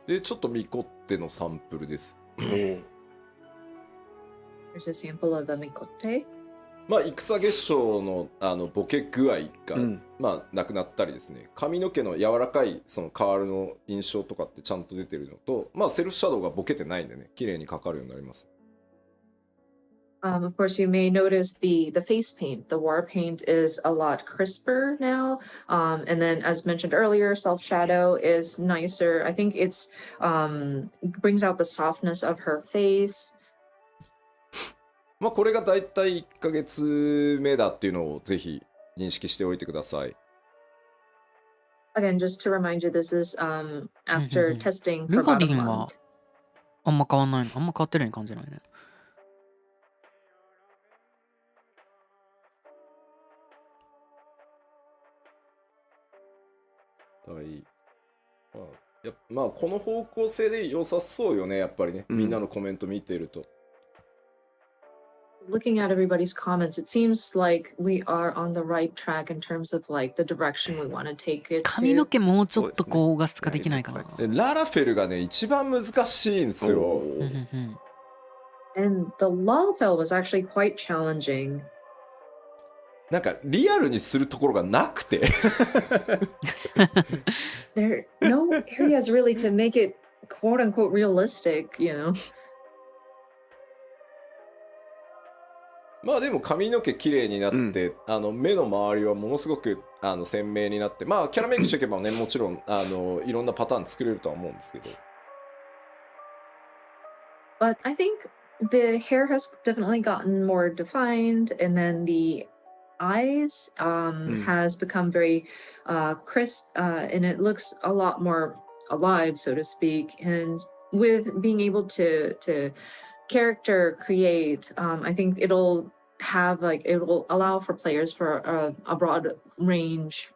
でちょっとミコッテのサンプルです。There's a sample of the Mikote. 戦月賞のボケ具合が、なくなったりですね髪の毛の柔らかいそのカールの印象とかってちゃんと出てるのと、セルフシャドウがボケてないんでね綺麗にかかるようになります。Of course, you may notice the face paint. The war paint is a lot crisper now. And then, as mentioned earlier, self shadow is nicer. I think it's brings out the softness of her face. これがだいたい1ヶ月目だっていうのをぜひ認識しておいてください。Again, just to remind you, this is after testing for ルカ about リ a ンは month. あんま変わんないの。あんま変わってるように感じないね。この方向性で良さそうよねやっぱりね、みんなのコメント見てると。looking at everybody's comments, it seems like we are on the right track in terms of like the direction we want to take it 髪の to. 毛もうちょっと高画質化できないかな。ララフェルがね一番難しいんですよ。うんうんうん And the Lalfell was actually quite challenging. なんかリアルにするところがなくて There are no areas really to make it quote unquote realistic, you know. まあでも髪の毛綺麗になって、目の周りはものすごく鮮明になって、まあキャラメイクしておけばねもちろんいろんなパターン作れるとは思うんですけど。But I think the hair has definitely gotten more defined, and then the eyes has become very crisp, and it looks a lot more alive, so to speak. And with being able to character create, I think it will allow for players for a broad range.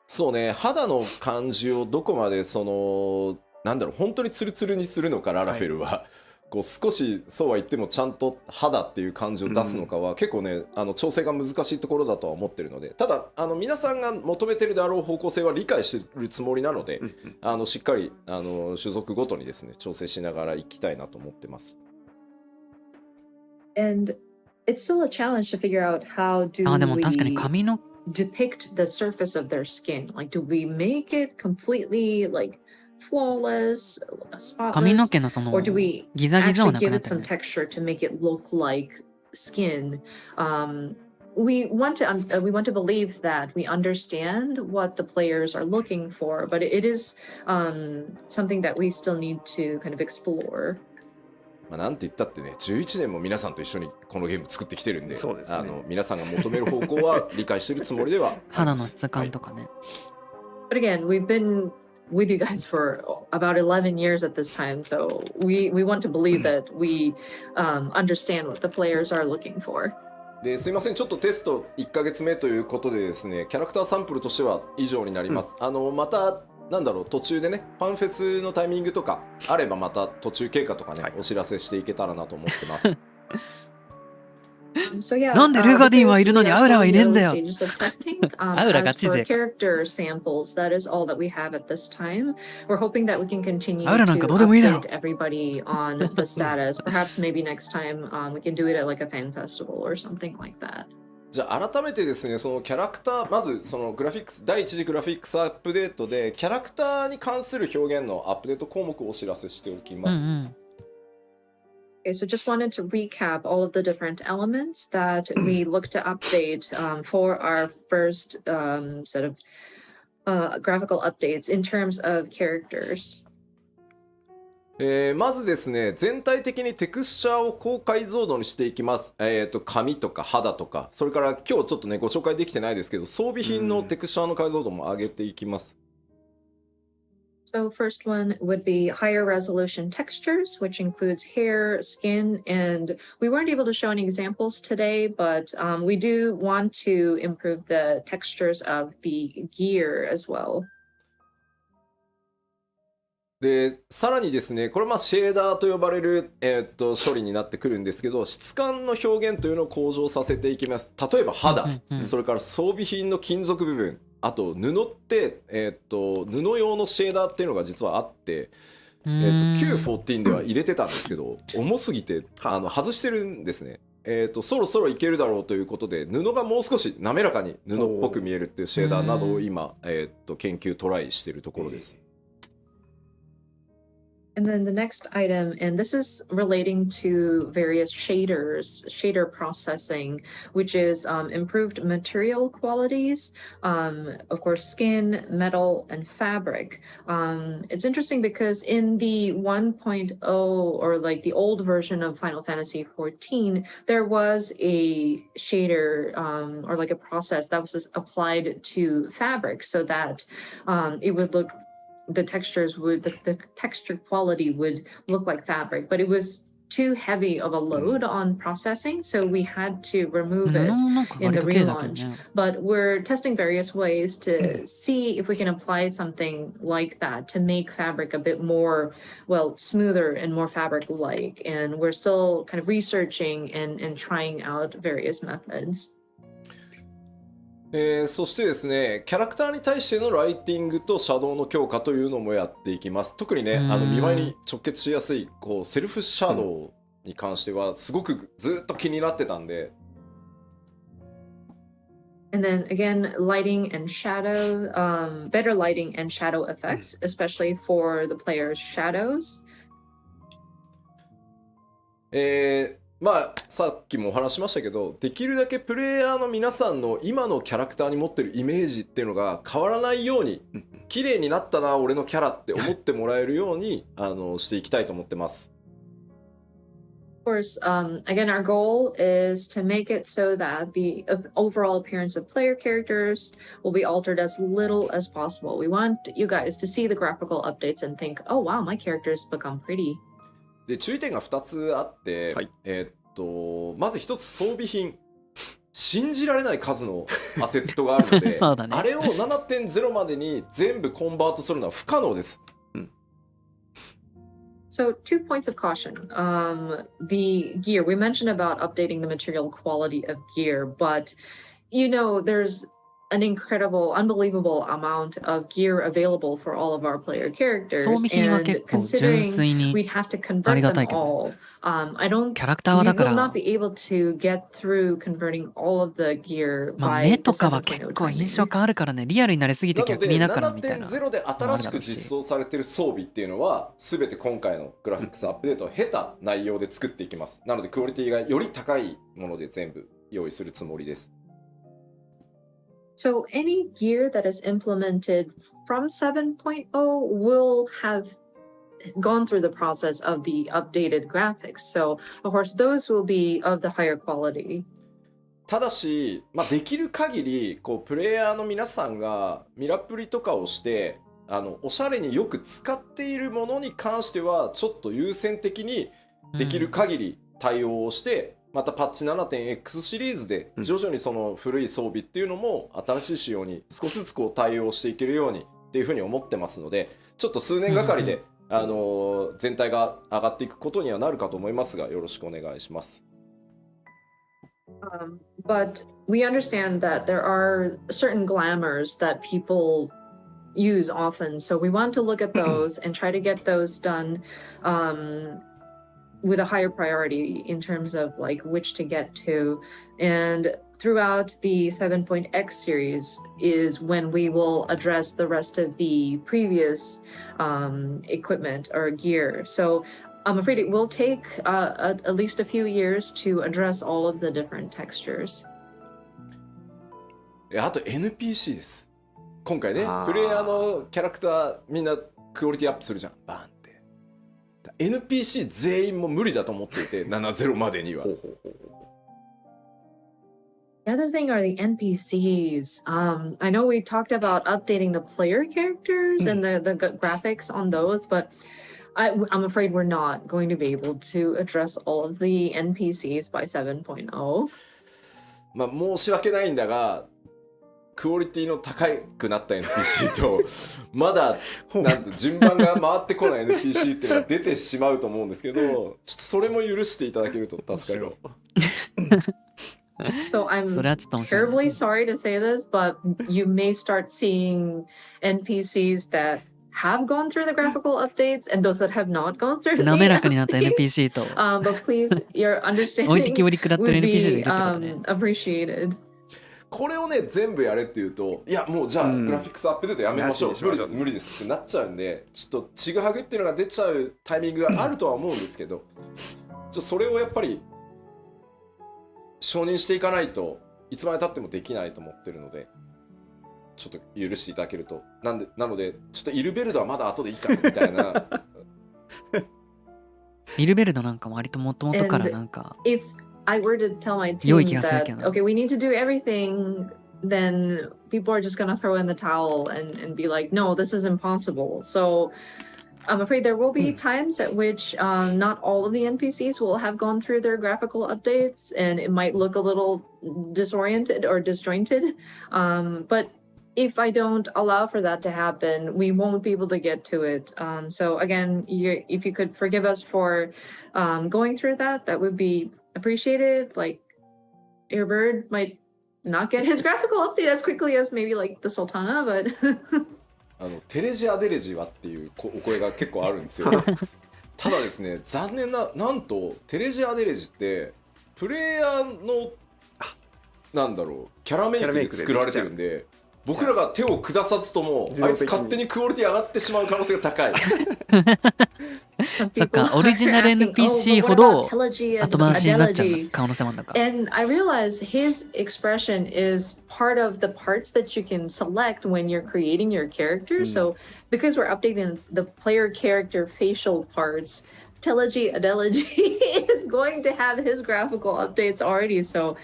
そうね、肌の感じをどこまでなんだろう本当にツルツルにするのかララフェルは、こう少しそうは言ってもちゃんと肌っていう感じを出すのかは、結構ね調整が難しいところだとは思ってるので、ただ皆さんが求めてるであろう方向性は理解してるつもりなので、しっかり種族ごとにですね調整しながらいきたいなと思ってます。And it's still a challenge to figure out how do あ、でも確かに we 髪の depict the surface of their skin. Like, do we make it completely like flawless, 髪の spotless, 毛のその or do we ギザギザは actually なく give なっ it てる some ね。 texture to make it look like skin? We want to believe that we understand what the players are looking for, but it is something that we still need to kind of explore. まあなんて言ったってね11年も皆さんと一緒にこのゲーム作ってきてるんで、そうですね、皆さんが求める方向は理解してるつもりではあります。肌の質感とかね。But again, we've been with you guys for about 11 years at this time, so we want to believe that we understand what the players are looking for. ですいませんちょっとテスト1ヶ月目ということでですねキャラクターサンプルとしては以上になります。またなんだろう途中でねファンフェスのタイミングとかあればまた途中経過とかね、お知らせしていけたらなと思ってます。So yeah, なんでルガディンはいるのにアウラはいねえんだよ。 アウラガチ勢。Character samples, that is all that we have at this time. We're hoping that we can continue to update everybody on the status. Perhaps maybe next time we can do it at like a fan festival or something like that. じゃあ改めてですねそのキャラクターまずそのグラフィックス第一次グラフィックスアップデートでキャラクターに関する表現のアップデート項目をお知らせしておきます。Okay, so just wanted to recap all of the different elements that we look to update for our first set of graphical updates in terms of characters. まずですね全体的にテクスチャーを高解像度にしていきます。髪とか肌とかそれから今日ちょっとねご紹介できてないですけど装備品のテクスチャーの解像度も上げていきます。So first one would be higher resolution textures, which includes hair, skin, and we weren't able to show any examples today, but we do want to improve the textures of the gear as well. でさらにですねこれはシェーダーと呼ばれる、処理になってくるんですけど質感の表現というのを向上させていきます。例えば肌、それから装備品の金属部分あと布って、布用のシェーダーっていうのが実はあって、Q14 では入れてたんですけど重すぎて外してるんですね。そろそろいけるだろうということで布がもう少し滑らかに布っぽく見えるっていうシェーダーなどを今、研究トライしているところです。And then the next item, and this is relating to various shader processing, which is improved material qualities, of course, skin, metal, and fabric. It's interesting because in the 1.0 or like the old version of Final Fantasy XIV, there was a shader or like a process that was just applied to fabric so that it would look the texture quality would look like fabric, but it was too heavy of a load on processing, so we had to remove it in the relaunch. But we're testing various ways to see if we can apply something like that to make Fabric a bit more, well, smoother and more Fabric-like. And we're still kind of researching and trying out various methods. そしてですね、キャラクターに対してのライティングとシャドウの強化というのもやっていきます。特にね、見舞いに直結しやすいこうセルフシャドウに関してはすごくずっと気になってたんで。And then again, lighting and shadow, better lighting and shadow effects, especially for the player's shadows. まあさっきもお話しましたけど、できるだけプレイヤーの皆さんの今のキャラクターに持ってるイメージっていうのが変わらないように、綺麗になったな俺のキャラって思ってもらえるようにしていきたいと思ってます。Of course, again, our goal is to make it so that the overall appearance of player characters will be altered as little as possible. We want you guys to see the graphical updates and think, oh wow, my character's become pretty. で注意点が2つあって、はい、まず1つ装備品、信じられない数のアセットがあるのでね、あれを 7.0 までに全部コンバートするのは不可能です。So 2 points of caution. The gear, we mentioned about updating the material quality of gear, but you know, there's an incredible, unbelievable amount of gear available for all of our player characters. And considering we'd have to convert them all, I don't, we will not be able to get through converting all of the gear by the 7.0 7.0 で新しく実装されている装備っていうのは全て今回のグラフィックスアップデートを経た内容で作っていきます。なのでクオリティがより高いもので全部用意するつもりです。So any gear that is implemented from 7.0 will have gone through the process of the updated graphics. So of course those will be of the higher quality. ただし、できる限りこうプレイヤーの皆さんがミラプリとかをしておしゃれによく使っているものに関してはちょっと優先的にできる限り対応をして、またパッチ 7.x シリーズで徐々にその古い装備っていうのも新しい仕様に少しずつこう対応していけるようにっていうふうに思ってますので、ちょっと数年がかりで全体が上がっていくことにはなるかと思いますが、よろしくお願いします。But we understand that there are certain glamours that people use often, so we want to look at those and try to get those done with a higher priority in terms of like which to get to. And throughout the 7.x series is when we will address the rest of the previous equipment or gear. So I'm afraid it will take at least a few years to address all of the different textures. あと NPC です。今回ね、プレイヤーのキャラクターみんなクオリティアップするじゃん。バーンって。NPC 全員も無理だと思っていて、7.0 までには。The other thing are the NPCs. I know we talked about updating the player characters and the graphics on those, but I'm afraid we're not going to be able to address all of the NPCs by 7.0. 申し訳ないんだが、クオリティの高くなった NPC とまだなん順番が回ってこない NPC っていうのが出てしまうと思うんですけど、ちょっとそれも許していただけると助かります。So I'm terribly sorry to say this, but you may start seeing NPCs that have gone through the graphical updates and those that have not gone through the NPC と but please, your understanding would be appreciated. これをね全部やれって言うと、いやもうじゃあグラフィックスアップデートやめましょう、無理です無理ですってなっちゃうんで、ちょっとちぐはぐっていうのが出ちゃうタイミングがあるとは思うんですけど、それをやっぱり承認していかないといつまで経ってもできないと思ってるので、ちょっと許していただけると。なのでちょっとイルベルドはまだ後でいいかみたいな。イルベルドなんかも割ともともとからなんか。I were to tell my team that, okay, we need to do everything, then people are just going to throw in the towel and be like, no, this is impossible. So I'm afraid there will be times at which not all of the NPCs will have gone through their graphical updates, and it might look a little disoriented or disjointed. But if I don't allow for that to happen, we won't be able to get to it. So again, if you could forgive us for going through that, that would be appreciated. Like, your bird might not get his graphical update as quickly as maybe like the Sultana, but テレジアデレジはっていうお声が結構あるんですよ。ただですね、残念なんとテレジアデレジってプレイヤーのなんだろうキャラメイクで作られてるんで、僕らが手を下さずともあいつ勝手にクオリティ上がってしまう可能性が高い。そっか、オリジナル NPC ほど後回しになっちゃう可能性もあるのか。And I realize his expression is part of the parts that you can select when you're creating your character. So because we're updating the player character facial parts, Telegy Adelegy is going to have his graphical updates already. So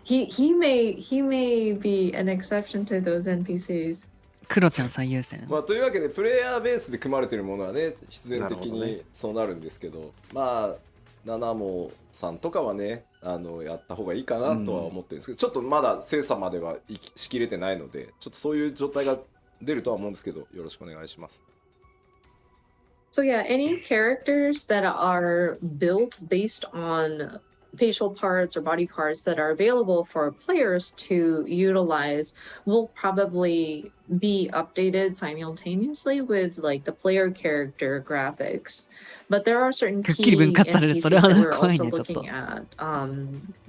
he may be an exception to those NPCs. クロちゃん最優先。というわけでプレイヤーベースで組まれてるものはね必然的にそうなるんですけど、ナナモさんとかはねやった方がいいかなとは思ってるんですけど、ちょっとまだ精査まではしきれてないので、ちょっとそういう状態が出るとは思うんですけど、よろしくお願いします。So yeah, any characters that are built based on facial parts or body parts that are available for players to utilize will probably be updated simultaneously with like the player character graphics. But there are certain key NPCs that we're also looking at.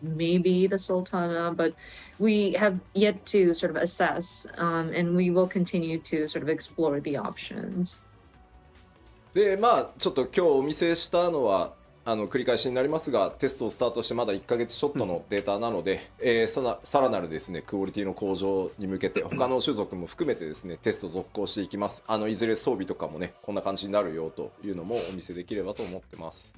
Maybe the Sultana, but we have yet to sort of assess, and we will continue to sort of explore the options. でちょっと今日お見せしたのは繰り返しになりますが、テストをスタートしてまだ1ヶ月ちょっとのデータなので、さらなるですねクオリティの向上に向けて他の種族も含めてですねテスト続行していきます。いずれ装備とかもねこんな感じになるよというのもお見せできればと思ってます。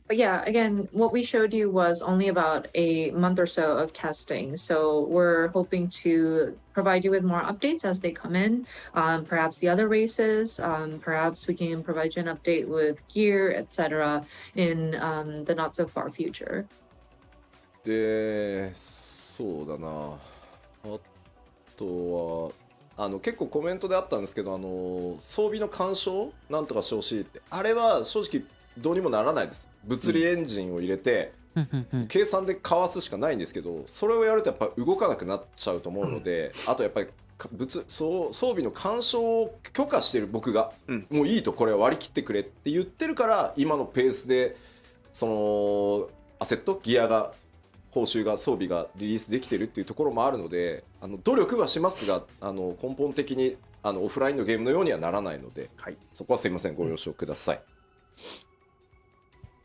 But yeah, again, what we showed you was only about a month or so of testing. So we're hoping to provide you with more updates as they come in. Perhaps the other races, perhaps we can provide you an update with gear, etc. in the not so far future. で、そうだな。あとは結構コメントであったんですけど、装備の干渉なんとかしてほしいって、あれは正直どうにもならないです。物理エンジンを入れて、計算でかわすしかないんですけど、それをやるとやっぱ動かなくなっちゃうと思うので、あとやっぱり装備の干渉を許可している僕が、もういいとこれは割り切ってくれって言ってるから、今のペースでそのアセットギアが報酬が装備がリリースできてるっていうところもあるので、努力はしますが根本的にオフラインのゲームのようにはならないので、そこはすいませんご了承ください。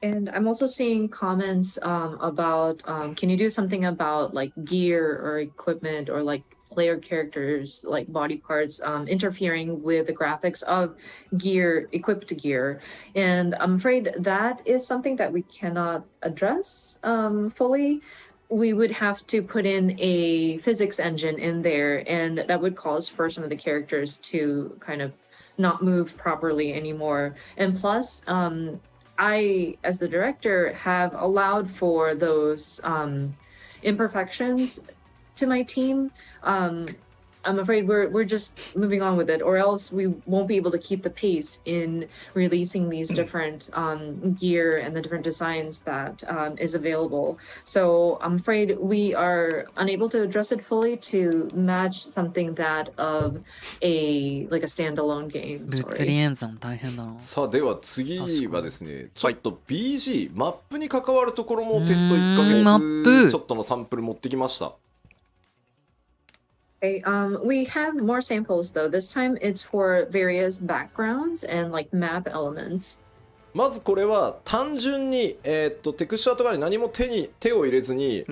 And I'm also seeing comments about can you do something about like gear or equipment or like player characters like body parts interfering with the graphics of gear, equipped gear. And I'm afraid that is something that we cannot address fully. We would have to put in a physics engine in there, and that would cause for some of the characters to kind of not move properly anymore. And plus, I, as the director, have allowed for those imperfections to my team. I'm afraid we're just moving on with it, or else we won't be able to keep the pace in releasing these different gear and the different designs that is available. So I'm afraid we are unable to address it fully to match something that of a standalone game. 物理演算大変だな。さあでは次はですね、ちょっと BG マップに関わるところもテスト1ヶ月ちょっとのサンプル持ってきました。Okay, we have more samples though. This time it's for various backgrounds and like map elements. まずこれは単純に、テクスチャーとかに何も手を入れずに、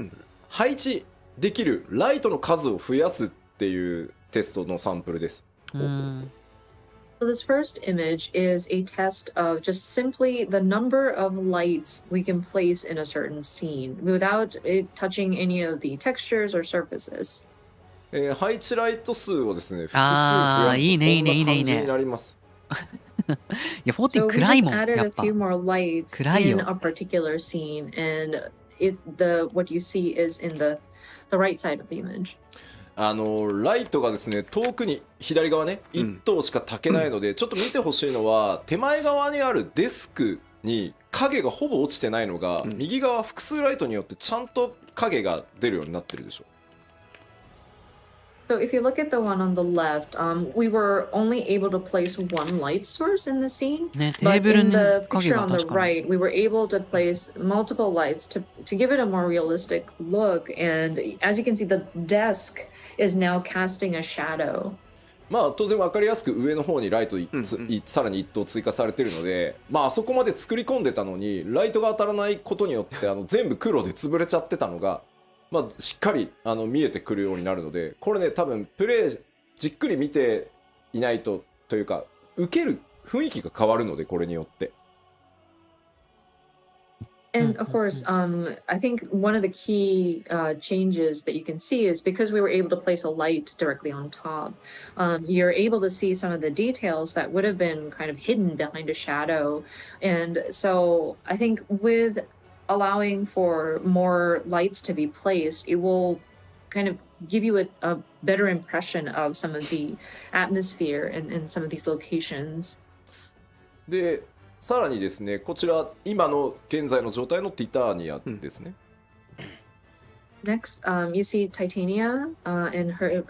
配置できるライトの数を増やすっていうテストのサンプルです。So this first image is a test of just simply the number of lights we can place in a certain scene without it touching any of the textures or surfaces. 配置ライト数をですね複数増やすとこんな感じになります。いや、14 暗いもん、やっぱ。暗いよ。in a particular scene, and what you see is in the right side of the image. ライトがですね、遠くに左側ね、1灯しか焚けないので、ちょっと見てほしいのは、手前側にあるデスクに影がほぼ落ちてないのが、右側複数ライトによってちゃんと影が出るようになってるでしょ。So if you look at the one on the left, we were only able to place one light source in the scene, but in the picture on the right, we were able to place multiple lights to give it a more realistic look. And as you can see, the desk is now casting a shadow. まあ当然分かりやすく上の方にライトさらに1灯追加されてるので、まああそこまで作り込んでたのにライトが当たらないことによって全部黒で潰れちゃってたのが、まあ、しっかり見えてくるようになるので、これね多分プレイじっくり見ていないとというか受ける雰囲気が変わるので、これによって。And of course, I think one of the key changes that you can see is because we were able to place a light directly on top, you're able to see some of the details that would have been kind of hidden behind a shadow. And so I think with allowing for more lights to be placed, it will kind of give you a better impression of some of the atmosphere in some of these locations. でさらにですね、こちら今の現在の状態のティターニアですね。Next, you see Titania in their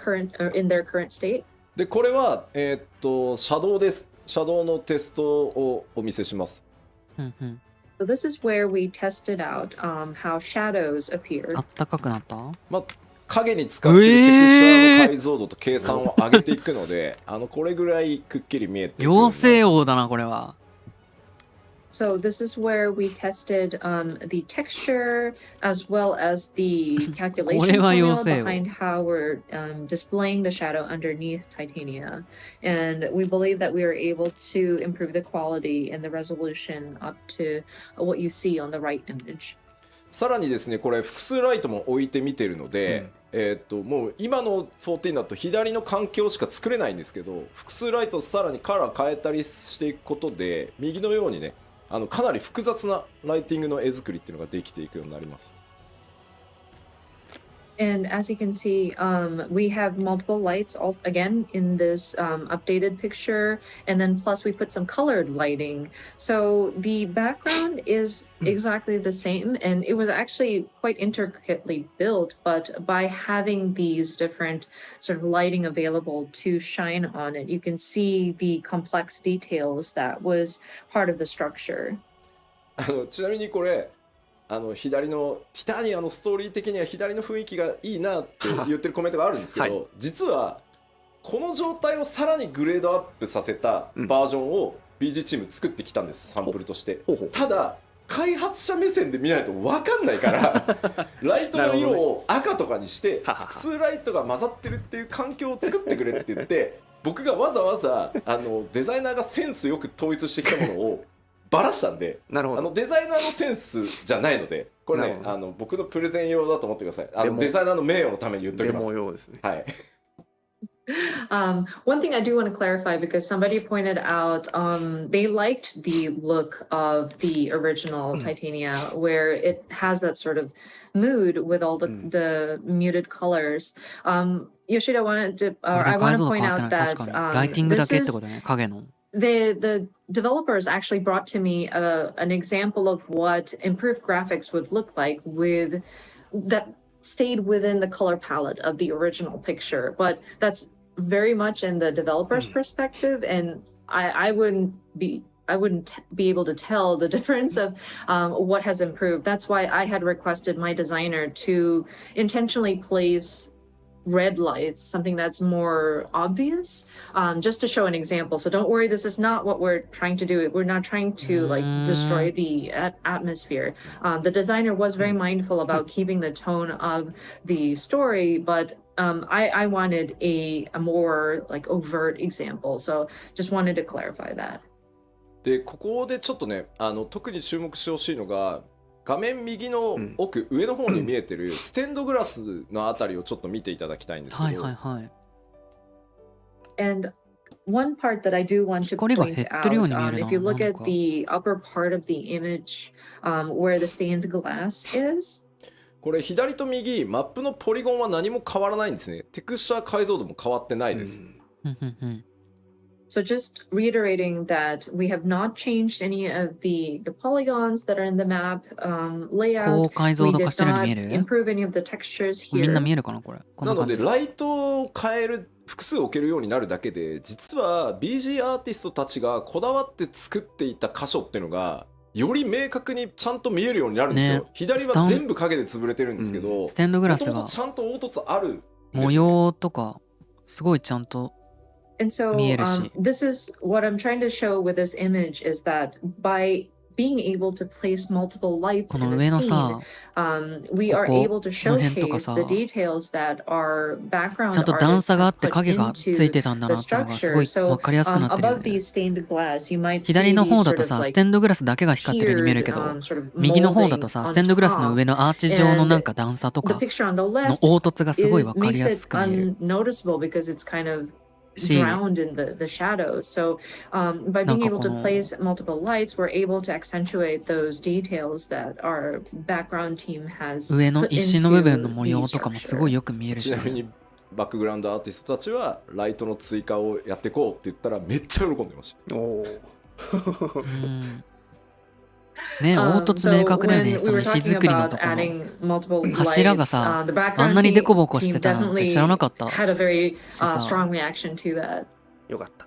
current state. でこれはシャドウです。シャドウのテストをお見せします。So this is where we tested out how shadows appear. あったかくなった？まあ影に使っているテクスチャーの解像度と計算を上げていくので、これぐらいくっきり見えてる。妖精王だなこれは。So this is where we tested the texture as well as the calculation formula behind how we're displaying the shadow underneath Titania. And we believe that we were able to improve the quality and the resolution up to what you see on the right image. さらにですね、これ複数ライトも置いてみてるので、もう今の14だと左の環境しか作れないんですけど、複数ライトさらにカラー変えたりしていくことで、右のようにね、かなり複雑なライティングの絵作りっていうのができていくようになります。And as you can see, we have multiple lights again in this updated picture, and then plus we put some colored lighting. So the background is exactly the same, and it was actually quite intricately built, but by having these different sort of lighting available to shine on it, you can see the complex details that was part of the structure. ちなみにこれ左のティタニアのストーリー的には左の雰囲気がいいなって言ってるコメントがあるんですけど、はい、実はこの状態をさらにグレードアップさせたバージョンを BG チーム作ってきたんです、サンプルとして。ただ開発者目線で見ないと分かんないからライトの色を赤とかにして複数ライトが混ざってるっていう環境を作ってくれって言って僕がわざわざデザイナーがセンスよく統一してきたものをバラしたんで、デザイナーのセンスじゃないので、これね僕のプレゼン用だと思ってください。デザイナーの名誉のために言っておきます。デモ用ですね。はい。One thing I do want to clarify, because somebody pointed out they liked the look of the original Titania, where it has that sort of mood with all the muted colors. Yoshida wanted to, I want to point out that this is the developers actually brought to me an example of what improved graphics would look like with that stayed within the color palette of the original picture, but that's very much in the developer's perspective, and I wouldn't be able to tell the difference of what has improved. That's why I had requested my designer to intentionally place red lights, something that's more obvious, just to show an example. So don't worry, this is not what we're trying to do. We're not trying to like destroy the atmosphere. The designer was very mindful about keeping the tone of the story, but I wanted a more like overt example. So just wanted to clarify that. でここでちょっとね特に注目してほしいのが画面右の奥、上の方に見えてるステンドグラスのあたりをちょっと見ていただきたいんですけど、And one part that I do want to 光が point 減ってるように見え out, るな。 if you な look ん at か the upper part of the image, where the stained glass is, これ左と右マップのポリゴンは何も変わらないんですね。テクスチャー解像度も変わってないです。So just reiterating that we have not changed any of the polygons that are in the map, 高 layout. 解 We 像度化 did してるよう not に見える？ improve any of the textures みんな here. 見えるかなこれ。こんなのな感じ。でライトを変える複数置けるようになるだけで、実は BG アーティストたちがこだわって作っていた箇所っていうのがより明確にちゃんと見えるようになるんですよ。ね、左は全部影で潰れてるんですけど、ステンドグラスが元々ちゃんと凹凸あるんですね。模様とかすごいちゃんと And so this is what I'm trying to show with this image is that by being able to place multiple lights in a scene, we are able to showcase the details that are background ちゃんと段差があって put 影がつい into てたんだ the なってのがすご structure. い So 分かりやすくなってるよ above ね。 these stained glass, you might see 左の these 方だ sort と of さ、ス like テンドグラスだけが光ってるように見えるけど、 sort of 右の方だと molding さ、 on ステンドグラスの top. 上のアーチ状のなんか段差と The か picture on the の left 凹凸がすごい it 分かり makes や it すく見える。 unnoticeable because it's kind of し、 drowned in the shadows. So by なん being か able こ to の place multiple lights, we're able to accentuate those details that our background team has 上の put 石の部分の into 模 the 様とかもすごい structure. よく見えるしね。ちなみにバックグラウンドアーティストたちはライトの追加をやっていこうって言ったらめっちゃ喜んでました。おーうんね、凹凸明確だよね。その石造りのところ。柱がさ、あんなにデコボコしてたなんて知らなかった。 had a very しさ strong reaction to that. よかった。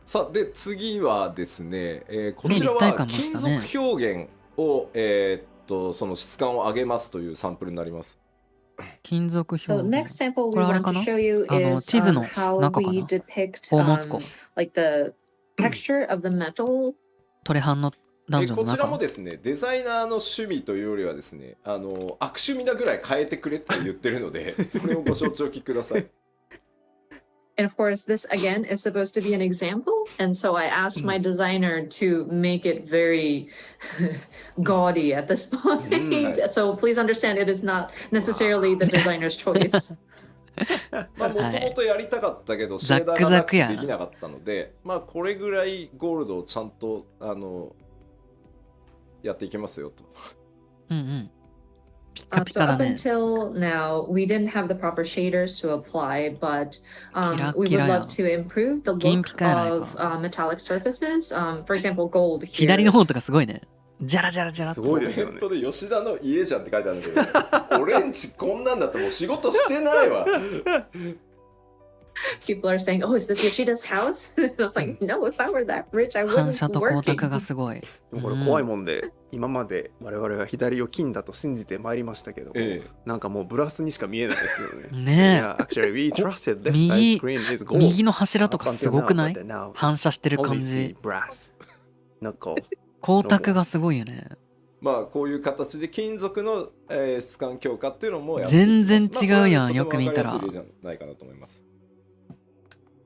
さあで次はですね、こちら立体は感増したね。金属表現を、その質感を上げますというサンプルになります。金属 So 表 next 現。 sample こ we れあれ want か to な？ show you 地 is 図の how 中か we な？ depict 宝物庫。 like the texture of the metal. トレハンのダンジョンのこちら中。もですね、デザイナーの趣味というよりはですね、悪趣味なぐらい変えてくれって言ってるので、それをご承知おきください。And of course, this again is supposed to be an example. And so I asked my designer to make it very gaudy at this point. So please understand it is not necessarily the designer's choice. まあもともとやりたかったけど、シェーダーがなくてできなかったので、まあこれぐらいゴールドをちゃんとやっていきますよと。うんうん。ピカピ So カだ up ね。 until now, we didn't have the proper shaders to apply, but we would love to improve the look of metallic surfaces. For example, gold 左 here. の方とかすごいね。ジャラジャラジャラって。すごいですよねコメントで吉田の家じゃんって書いてあるんだけど、俺んちこんなんだったらもう仕事してないわ。People are saying, "Oh, is this Yoshida's house?" And I was like, "No, if I were that rich, I 反 wouldn't 射と be 光沢 working." がすごい。でもこれ怖いもんで、今まで我々は左を金だと信じてまいりましたけど、なんかもうブラスにしか見えないですよね。ねえ。 Yeah, actually, we trusted left side screen is gold. 右の柱とかすごくない？ But now 反射してる only 感 see じ。 brass. なんか光沢がすごいよね。まあこういう形で金属の、質感強化っていうのもやっていきます。全然違うやん、まあこれはよく見たら。とてもわかりやすい例じゃないかなと思います。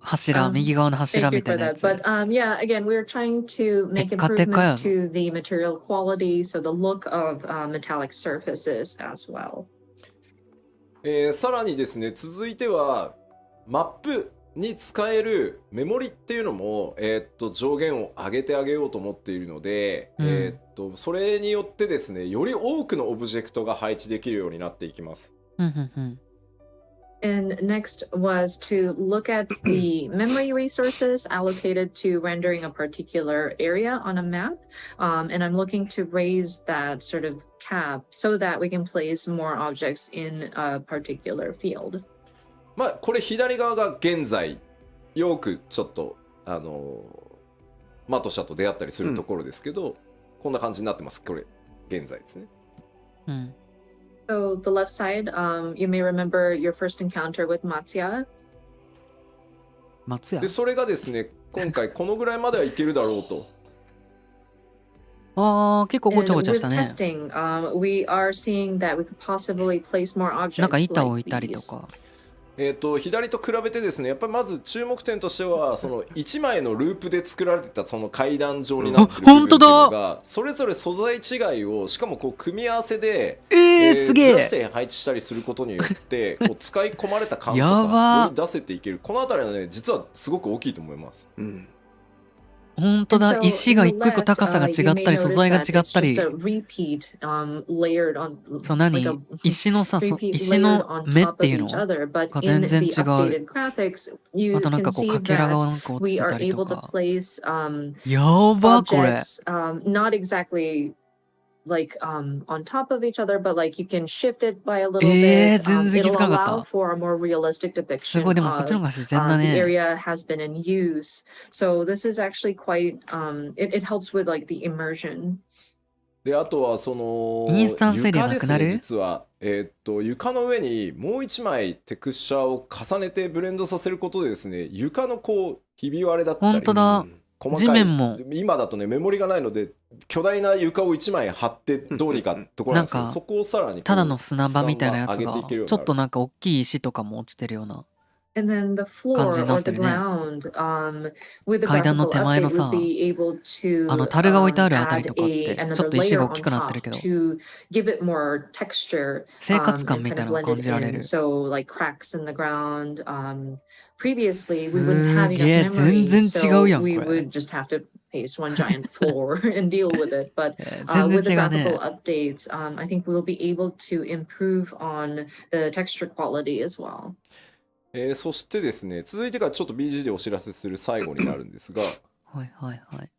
柱、右側の柱 Thank you みたい for なや that. つ。 But yeah, again, we're trying to make テッカテカや improvements to the material quality, so the look of metallic surfaces as well. さらにですね、続いてはマップに使えるメモリっていうのも、上限を上げてあげようと思っているので、それによってですね、より多くのオブジェクトが配置できるようになっていきます。And next was to look at the memory resources allocated to rendering a particular area on a map. And I'm looking to raise that sort of cap so that we can place more objects in a particular field. まあこれ左側が現在よくちょっとマトシャと出会ったりするところですけど、こんな感じになってます。これ現在ですね。So the left side, you may remember your first encounter with Matsuya. 松屋でそれがですね、今回このぐらいまではいけるだろうと。ああ、結構ごちゃ And ごちゃ with したね。 testing, we are seeing that we could possibly place more なんか objects 板を置い like たりと these. か。左と比べてですね、やっぱりまず注目点としてはその1枚のループで作られてたその階段状になってる部分っていうのがそれぞれ素材違いをしかもこう組み合わせですげえずらして配置したりすることによってこう使い込まれた感とかより出せていける。このあたりはね実はすごく大きいと思います。本当だ、石が一個一個高さが違ったり素材が違ったり、そう石のさ、石の目っていうのが全然違う。あとなんかこうかけらがなんか落ちてたりとか、やばこれ。like on top of each other, but like you can shift it by a little bit. It'll allow for a more realistic depiction of the area has been in use. So this is actually quite it helps with like the immersion. であとはその床ですね、実は床の上にもう一枚テクスチャーを重ねてブレンドさせることでですね、床のこうひび割れだったり、本当だ。地面も今だとねメモリがないので巨大な床を1枚張ってどうにかところなんですけど、そこをさらにただの砂場みたいなやつがちょっとなんか大きい石とかも落ちてるような感じになってるね。階段の手前のさ、樽が置いてあるあたりとかってちょっと石が大きくなってるけど生活感みたいなのが感じられる。Previously, we wouldn't have enough memory, so we would just have to paste one giant floor and deal with it. But with the graphical updates, I think we'll be able to improve on the texture quality as well. そしてですね、続いてからちょっと BG でお知らせする最後になるんですが、はいはいはい。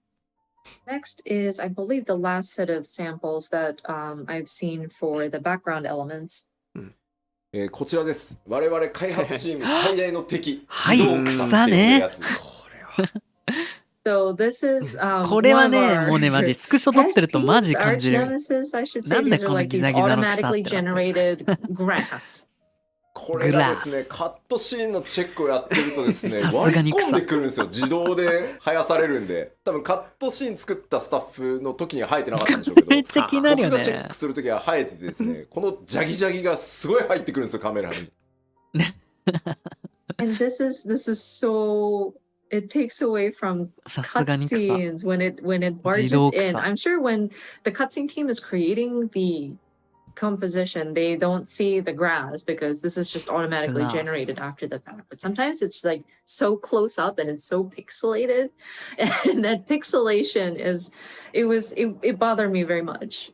Next is, I believe, the last set of samples that I've seen for the background elements. こちらです。我々開発チーム最大の敵。はい、草ね。これはね、もうね、マジスクショ撮ってるとマジ感じる。なんでこのギザギザの草ってなってる。これがですね、カットシーンのチェックをやってるとですね、割り込んでくるんですよ。自動で生やされるんで、多分カットシーン作ったスタッフの時には生えてなかったんでしょうけど、めっちゃ気になるよね。僕がチェックする時は生えててですね、このジャギジャギがすごい入ってくるんですよ、カメラに。And this is so it takes away from cutscenes when it barges in. I'm sure when the cutscene team is creating the composition, they don't see the grass because this is just automatically generated after the fact. But sometimes it's like so close up and it's so pixelated, and that pixelation it bothered me very much.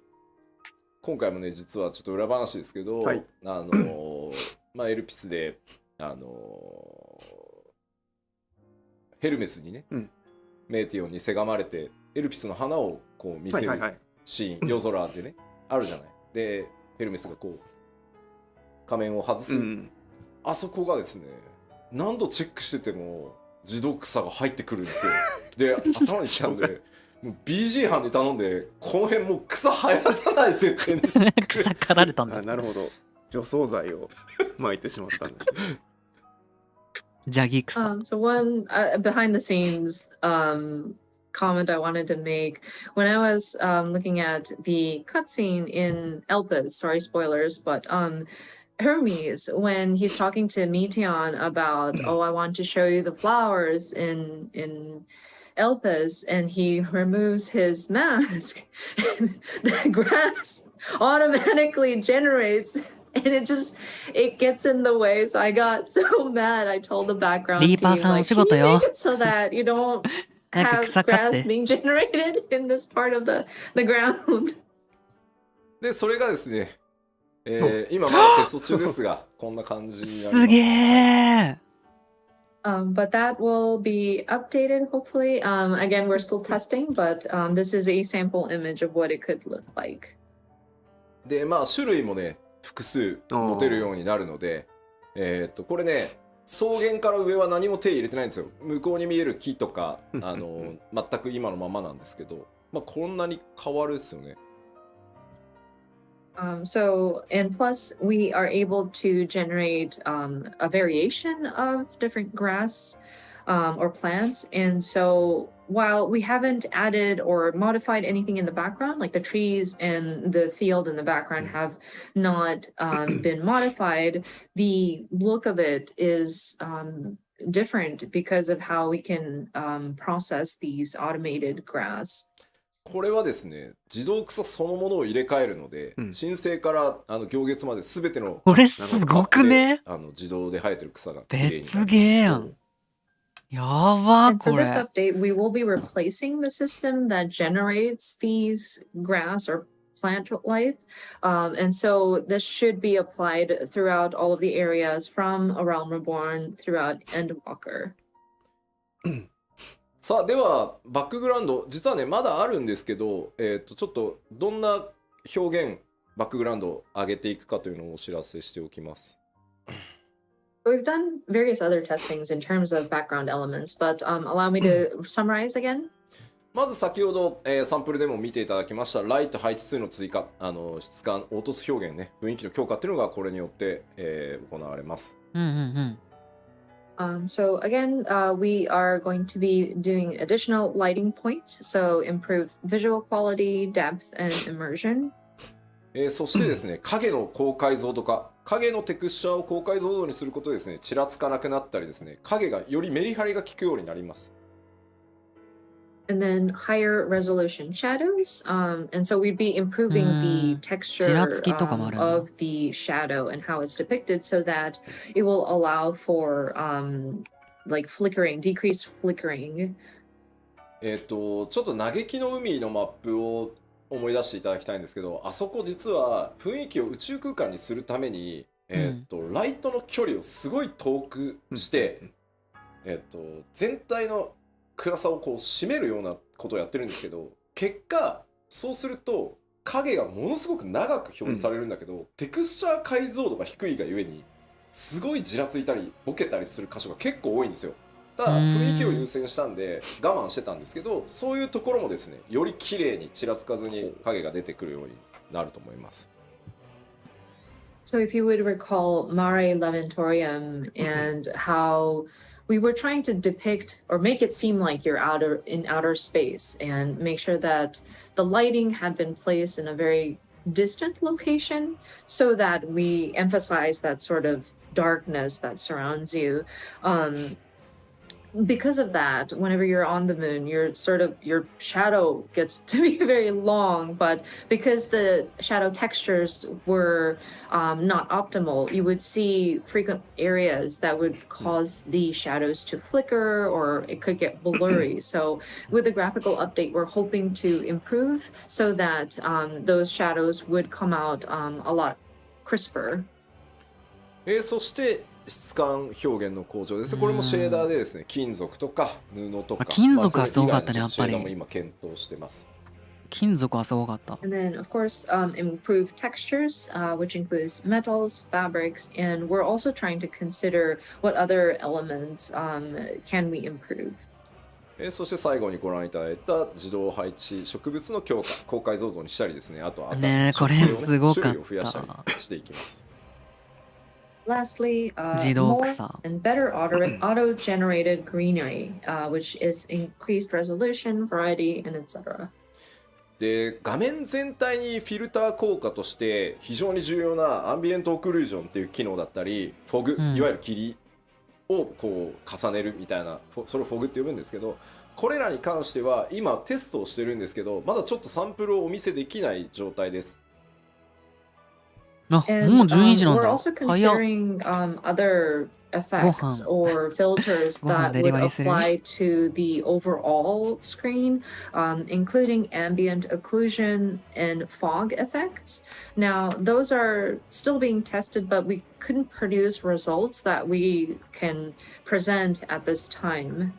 今回もね、実はちょっと裏話ですけど、まあエルピスでヘルメスにね、メーティオンにせがまれてエルピスの花をこう見せるシーン、夜空でねあるじゃない。でヘルメスがこう仮面を外す、あそこがですね何度チェックしてても自動草が入ってくるんですよ。で頭にきたんでもう BG 班に頼んでこの辺もう草生やさない設定にして草刈られたんだ。なるほど、除草剤を撒いてしまったんですね。ジャギ草。So one behind the scenes comment I wanted to make when I was looking at the cutscene in Elpis, sorry spoilers, but Hermes, when he's talking to Meteon about I want to show you the flowers in Elpis, and he removes his mask, the grass automatically generates. And it gets in the way, so I got so mad. I told the background team, like, can you make it so that you don't have grass being generated in this part of the ground? でそれがですね、今まだテスト中ですがこんな感じになります。すげえ。But that will be updated hopefully. Again, we're still testing, but this is a sample image of what it could look like. でまあ種類もね複数持てるようになるので、これね草原から上は何も手入れてないんですよ。向こうに見える木とか全く今のままなんですけど、まあこんなに変わるですよね。So and plus we are able to generate a variation of different grass or plants, and so while we haven't added or modified anything in the background, like the trees and the field in the background have not been modified, the look of it is different because of how we can process these automated grass. これはですね、自動草そのものを入れ替えるので、申請から行月まで全てのこれすごくね、自動で生えてる草が綺麗になります。別ゲーやん。やばこれ。For this update, we will be replacing the system that generates these grass or plant life. And so this should be applied throughout all of the areas from A Realm Reborn throughout Endwalker. さあではバックグラウンド実はねまだあるんですけど、ちょっとどんな表現バックグラウンドを上げていくかというのをお知らせしておきます。We've done various other testings in terms of background elements, but allow me to summarize again. まず先ほど、サンプルでも見ていただきましたライト配置数の追加、質感凹凸表現ね雰囲気の強化っていうのがこれによって、行われます。So again, we are going to be doing additional lighting points, so improved visual quality, depth, and immersion. そしてですね、影の高解像度化、影のテクスチャーを高解像度にすることでですね、ちらつかなくなったりですね、影がよりメリハリが効くようになります。And then higher resolution shadows, and so we'd be improving the texture of the shadow and how it's depicted so that it will allow for like flickering, decreased flickering. ちょっと嘆きの海のマップを思い出していただきたいんですけど、あそこ実は雰囲気を宇宙空間にするために、ライトの距離をすごい遠くして、全体の暗さをこう締めるようなことをやってるんですけど、結果そうすると影がものすごく長く表示されるんだけど、テクスチャー解像度が低いがゆえにすごいじらついたりボケたりする箇所が結構多いんですよ。ただ雰囲気を優先したんで我慢してたんですけど、そういうところもですねより綺麗にちらつかずに影が出てくるようになると思います。So if you would recall Mare Lamentorium and how we were trying to depict or make it seem like you're in outer space and make sure that the lighting had been placed in a very distant location so that we emphasize that sort of darkness that surrounds you. Because of that, whenever you're on the moon, your shadow gets to be very long, but because the shadow textures were not optimal, you would see frequent areas that would cause the shadows to flicker or it could get blurry. So with the graphical update, we're hoping to improve so that those shadows would come out a lot crisper. そして質感表現の向上です。これもシェーダーでですね、金属とか布とか、金属はすごかったね、やっぱり。今検討してます。金属はすごかった。And then of course, improve textures, which includes metals, fabrics, and we're also trying to consider what other elements can we improve. そして最後にご覧いただいた自動配置植物の強化、高解像度にしたりですね、あとはね、これすごかった。種類を増やしたりしていきます。Lastly, more and better auto-generated greenery, which is increased resolution, variety, and etc. で、画面全体にフィルター効果として非常に重要なアンビエントオクルージョンっていう機能だったり、フォグ、いわゆる霧をこう重ねるみたいな、それをフォグって呼ぶんですけど、これらに関しては今テストをしてるんですけど、まだちょっとサンプルをお見せできない状態です。And we're also considering other effects or filters that would apply to the overall screen, including ambient occlusion and fog effects. Now, those are still being tested, but we couldn't produce results that we can present at this time.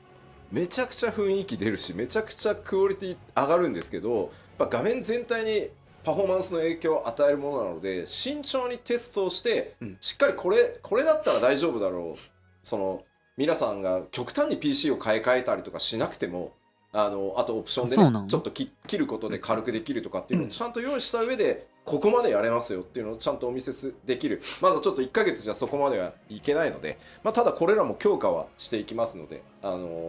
めちゃくちゃ雰囲気出るし、めちゃくちゃクオリティ上がるんですけど、画面全体にパフォーマンスの影響を与えるものなので慎重にテストをして、しっかりこれだったら大丈夫だろう、その皆さんが極端に PC を買い替えたりとかしなくてもあとオプションでねちょっと切ることで軽くできるとかっていうのをちゃんと用意した上でここまでやれますよっていうのをちゃんとお見せできる。まだちょっと1ヶ月じゃそこまではいけないので、ただこれらも強化はしていきますので、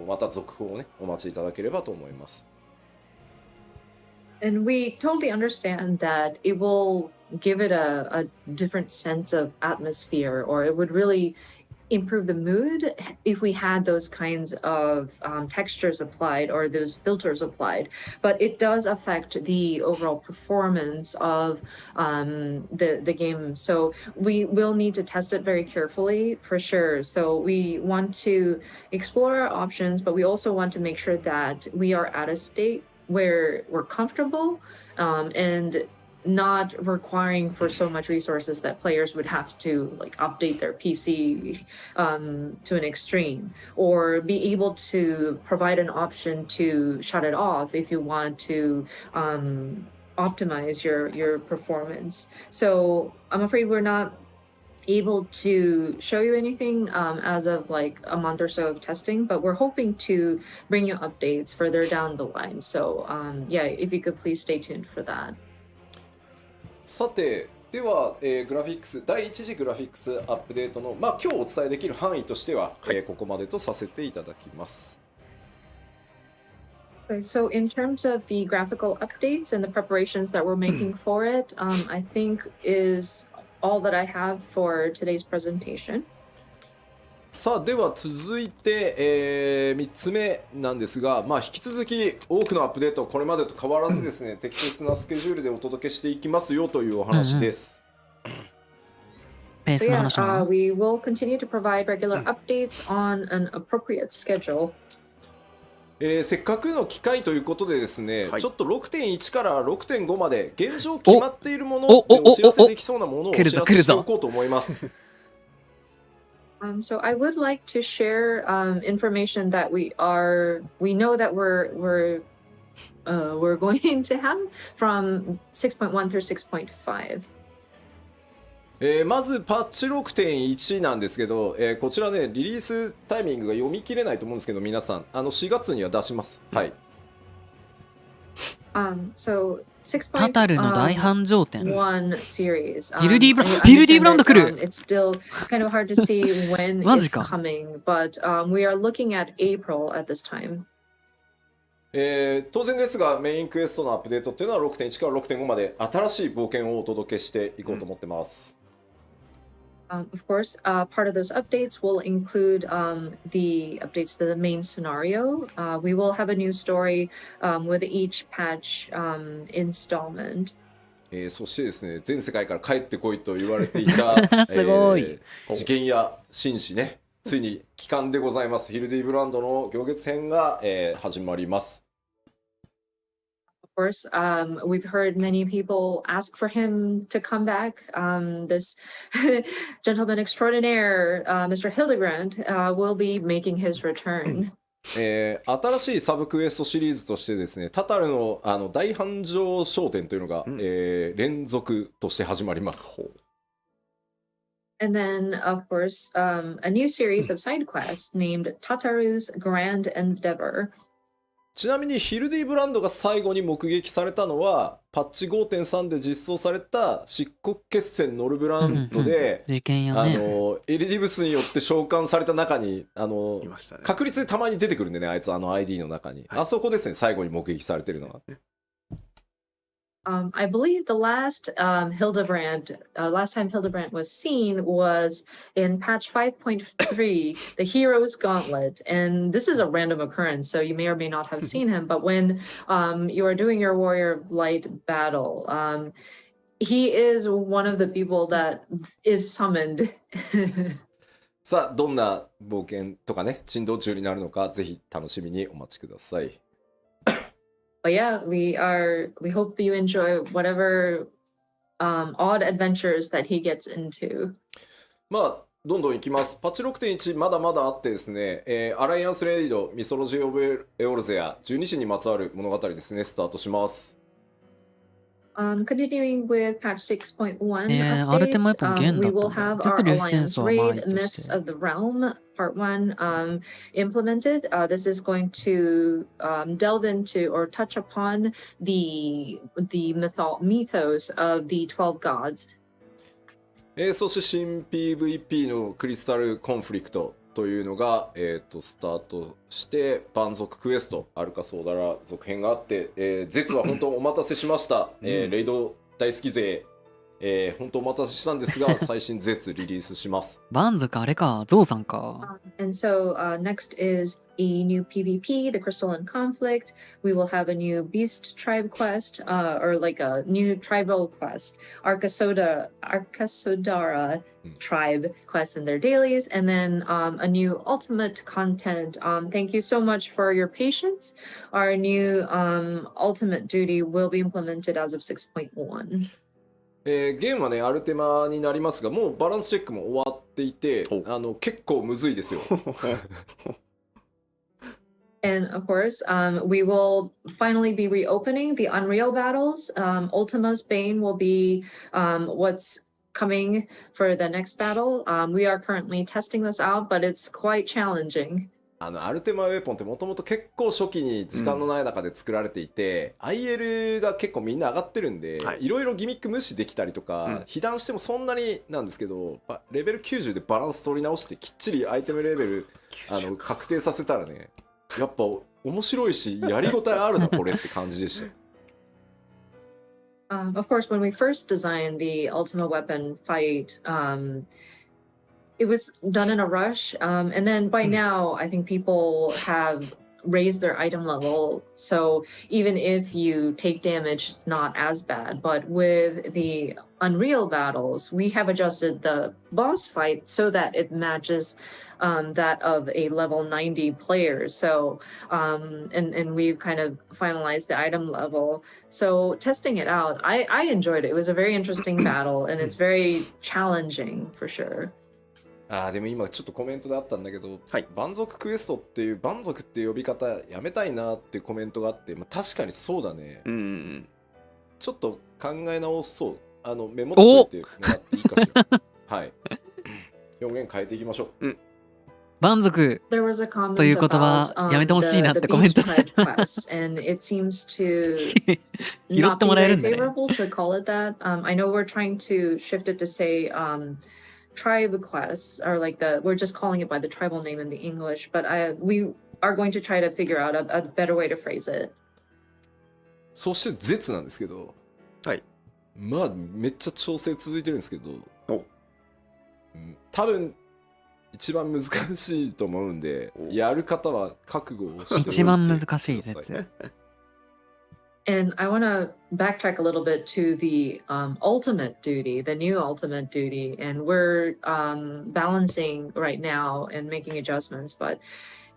また続報をねお待ちいただければと思います。And we totally understand that it will give it a different sense of atmosphere, or it would really improve the mood if we had those kinds of textures applied or those filters applied. But it does affect the overall performance of the game. So we will need to test it very carefully for sure. So we want to explore our options, but we also want to make sure that we are at a state where we're comfortable and not requiring for so much resources that players would have to like update their PC to an extreme, or be able to provide an option to shut it off if you want to optimize your performance. So I'm afraid we're not able to show you anything as of like a month or so of testing, but we're hoping to bring you updates further down the line. So yeah, if you could please stay tuned for that. さてでは、グラフィックス第1次グラフィックスアップデートの、今日お伝えできる範囲としては、ここまでとさせていただきます。Okay, so in terms of the graphical updates and the preparations that we're making for it, I think is all that I have for today's presentation. さあでは続いて、3つ目なんですが、引き続き多くのアップデートこれまでと変わらずですね、適切なスケジュールでお届けしていきますよというお話です。ペースの話なの？ We will continue to provide regular updates on an appropriate schedule. せっかくの機会ということでですね、ちょっと 6.1 から 6.5 まで現状決まっているものでお知らせできそうなものをお知らせしておこうと思います。So I would like to share information that we know that we're going to have from 6.1 through 6.5. まずパッチ 6.1 なんですけど、こちらねリリースタイミングが読み切れないと思うんですけど、皆さん4月には出します。はい。So タタルの大繁盛店。one series. ビルディブランド来る。It's still kind of hard to see when マジ it's か。coming, but we are looking at April at this time. 当然ですがメインクエストのアップデートっていうのは 6.1 から 6.5 まで新しい冒険をお届けしていこうと思ってます。Of course, part of those updates will include the updates to the main scenario. We will have a new story with each patch installment. そしてですね、全世界から帰ってこいと言われていたすごい、事件や紳士ね、ついに帰還でございます。ヒルディブランドの行月編が、始まります。Of course, we've heard many people ask for him to come back. This gentleman extraordinaire, Mr. Hildebrand, will be making his return. 新しいサブクエストシリーズとしてですね、タタルの大繁盛商店というのが、連続として始まります。And then, of course, a new series of side quests named Tataru's Grand Endeavor. ちなみにヒルディブランドが最後に目撃されたのはパッチ 5.3 で実装された漆黒決戦ノルブランドで、事件やね、エリディブスによって召喚された中にいましたね、確率でたまに出てくるんでね、あいつID の中に、あそこですね、最後に目撃されてるのは。I believe the last time Hildebrand was seen was in patch 5.3, the Hero's Gauntlet. And this is a random occurrence, so you may or may not have seen him. But when you are doing your Warrior of Light battle, he is one of the people that is summoned. さあ、どんな冒険とかね、珍道中になるのか、ぜひ楽しみにお待ちください。But yeah, we hope you enjoy whatever odd adventures that he gets into. どんどんいきます。パッチ 6.1 まだまだあってですね、アライアンスレイドミソロジー・オブ・エオルゼア12神にまつわる物語ですね、スタートします。Continuing with patch 6.1 アルテマやっ updates, ぱ弦だ we った will んだ。 have 実 our 粒子戦 Alliance 争はまあいい Raid とし Myths て。 of the Realm Part 1 implemented. This is going to delve into or touch upon the mythos of the 12 gods. そして新 PVP のクリスタルコンフリクトというのが、スタートして蛮族クエストアルカソーダラ続編があって、ゼツは本当お待たせしました、レイド大好き勢、本当お待たせしたんですが最新ゼツリリースします。蛮族あれか、ゾウさんか。And so next is a new PvP, the Crystalline Conflict. We will have a new Beast Tribe quest, or like a new tribal quest, Arkasodara tribe quest in their dailies, and then a new ultimate content. Thank you so much for your patience. Our new ultimate duty will be implemented as of 6.1. ゲームはねアルテマになりますが、もうバランスチェックも終わっていて、結構むずいですよ。And of course, we will finally be reopening the Unreal battles. Ultima's Bane will be what's coming for the next battle. We are currently testing this out, but it's quite challenging. アルテマウェポンってもともと結構初期に時間のない中で作られていて、IL が結構みんな上がってるんで、いろいろギミック無視できたりとか、被弾してもそんなになんですけど、レベル90でバランス取り直してきっちりアイテムレベル確定させたらね、やっぱ面白いしやりごたえあるなこれって感じでした。Of course, when we first designed the Ultima Weapon fight, it was done in a rush, and then by now I think people have raised their item level, so even if you take damage it's not as bad. But with the Unreal battles, we have adjusted the boss fight so that it matches that of a level 90 player. So and we've kind of finalized the item level. So testing it out, I enjoyed it. It was a very interesting battle, and it's very challenging for sure. でも今ちょっとコメントであったんだけど、蛮族クエストっていう蛮族って呼び方やめたいなっていうコメントがあって、確かにそうだね、ちょっと考え直そう。メモってもらっていいかしら。はい。表現変えていきましょう。蛮族という言葉やめてほしいなってコメントしてた。拾ってもらえるんだね。I know we're trying to shift it to say tribe quests, or like we're just calling it by the tribal name in the English, but we are going to try to figure out a better way to phrase it. そして絶なんですけど、まあめっちゃ調整続いてるんですけど、多分一番難しいと思うんで、やる方は覚悟をしておいてください。一番難しい絶。And I want to backtrack a little bit to the ultimate duty, the new ultimate duty, and we're balancing right now and making adjustments, but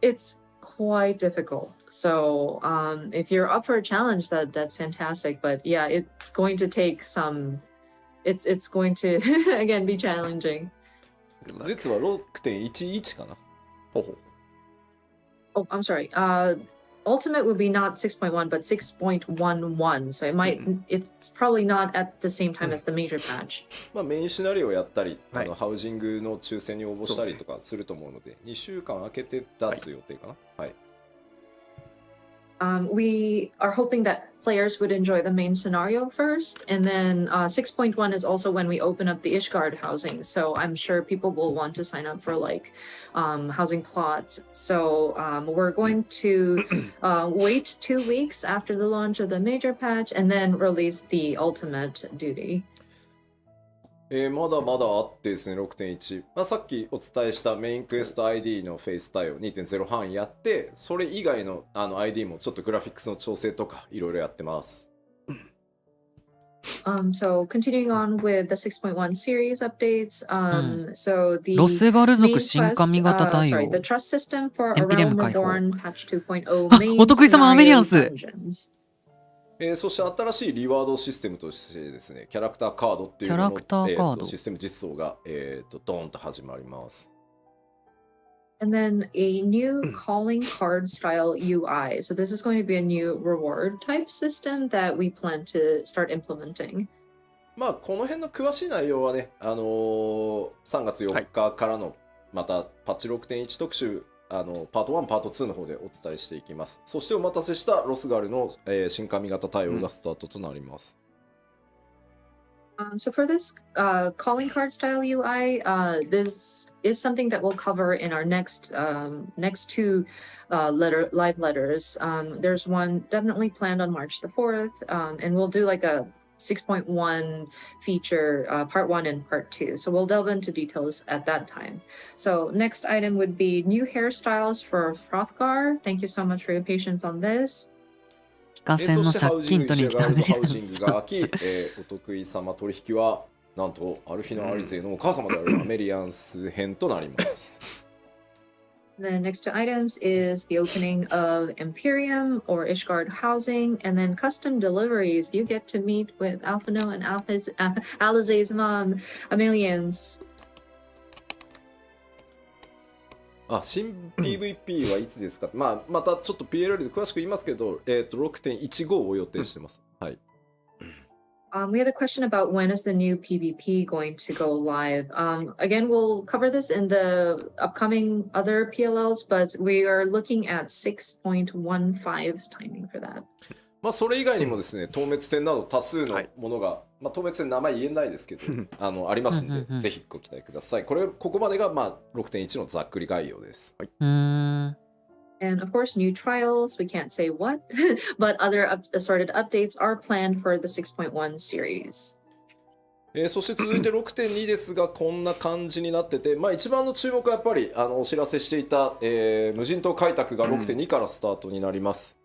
it's quite difficult. So if you're up for a challenge, that's fantastic. But yeah, it's going to take some. It's going to again be challenging. 実は 6.11 かな。Oh, I'm sorry. Ultimate would be not 6.1 but 6.11, so it's probably not at the same time as the major patch. メインシナリオをやったり、ハウジングの抽選に応募したりとかすると思うので、2週間空けて出す予定かな。We are hoping that players would enjoy the main scenario first, and then 6.1 is also when we open up the Ishgard housing. So I'm sure people will want to sign up for like housing plots. So we're going to wait 2 weeks after the launch of the major patch and then release the ultimate duty. まだまだあってですね 6.1、さっきお伝えしたメインクエスト ID のフェイス対応 2.0 範囲やって、それ以外のID もちょっとグラフィックスの調整とかいろいろやってます。So continuing on with the 6.1 series updates, so the ロスガル族新神型対応 the trust system for エンピレ Realm ム解放 Reborn patch 2.0 main お得意様アメリアンス dungeons. そして新しいリワードシステムとしてですね、キャラクターカードっていうののシステム実装がドーンと始まります。And then a new calling card style UI. So this is going to be a new reward type system that we plan to start implementing. まあこの辺の詳しい内容はね、3月4日からのまたパッチ 6.1 特集パート1、パート2の方でお伝えしていきます。そしてお待たせしたロスガルの、新髪型対応がスタートとなります。So for this calling card style UI, this is something that we'll cover in our next two live letters. There's one definitely planned on March the 4th, and we'll do like a 6.1 feature, part 1 and part 2. So we'll delve into details at that time. So next item would be new hairstyles for Hrothgar. Thank you so much for your patience on this. そしてハウジング、シェアガウンドハウジングが開き、お得意様取引はなんとアルフィナ・アリゼのお母様であるアメリアンス編となります。The next two items is the opening of Imperium or Ishgard housing, and then custom deliveries. You get to meet with Alphino and Alizé's mom, Amelians. 新 PVP はいつですか、またちょっと PLL で詳しく言いますけど、6.15 を予定してます。はい。We had a question about when is the new PvP going to go live. Again, we'll cover this in the upcoming other PLLs, but we are looking at 6.15 timing for that. それ以外にもですね、透滅戦など多数のものが、透滅戦名前言えないですけど、ありますので、ぜひご期待ください。ここまでが6.1 のざっくり概要です。And of course, new trials, we can't say what, but other assorted updates are planned for the 6.1 series. そして続いて 6.2 ですが、こんな感じになってて、一番の注目はやっぱりお知らせしていた、無人島開拓が 6.2 からスタートになります。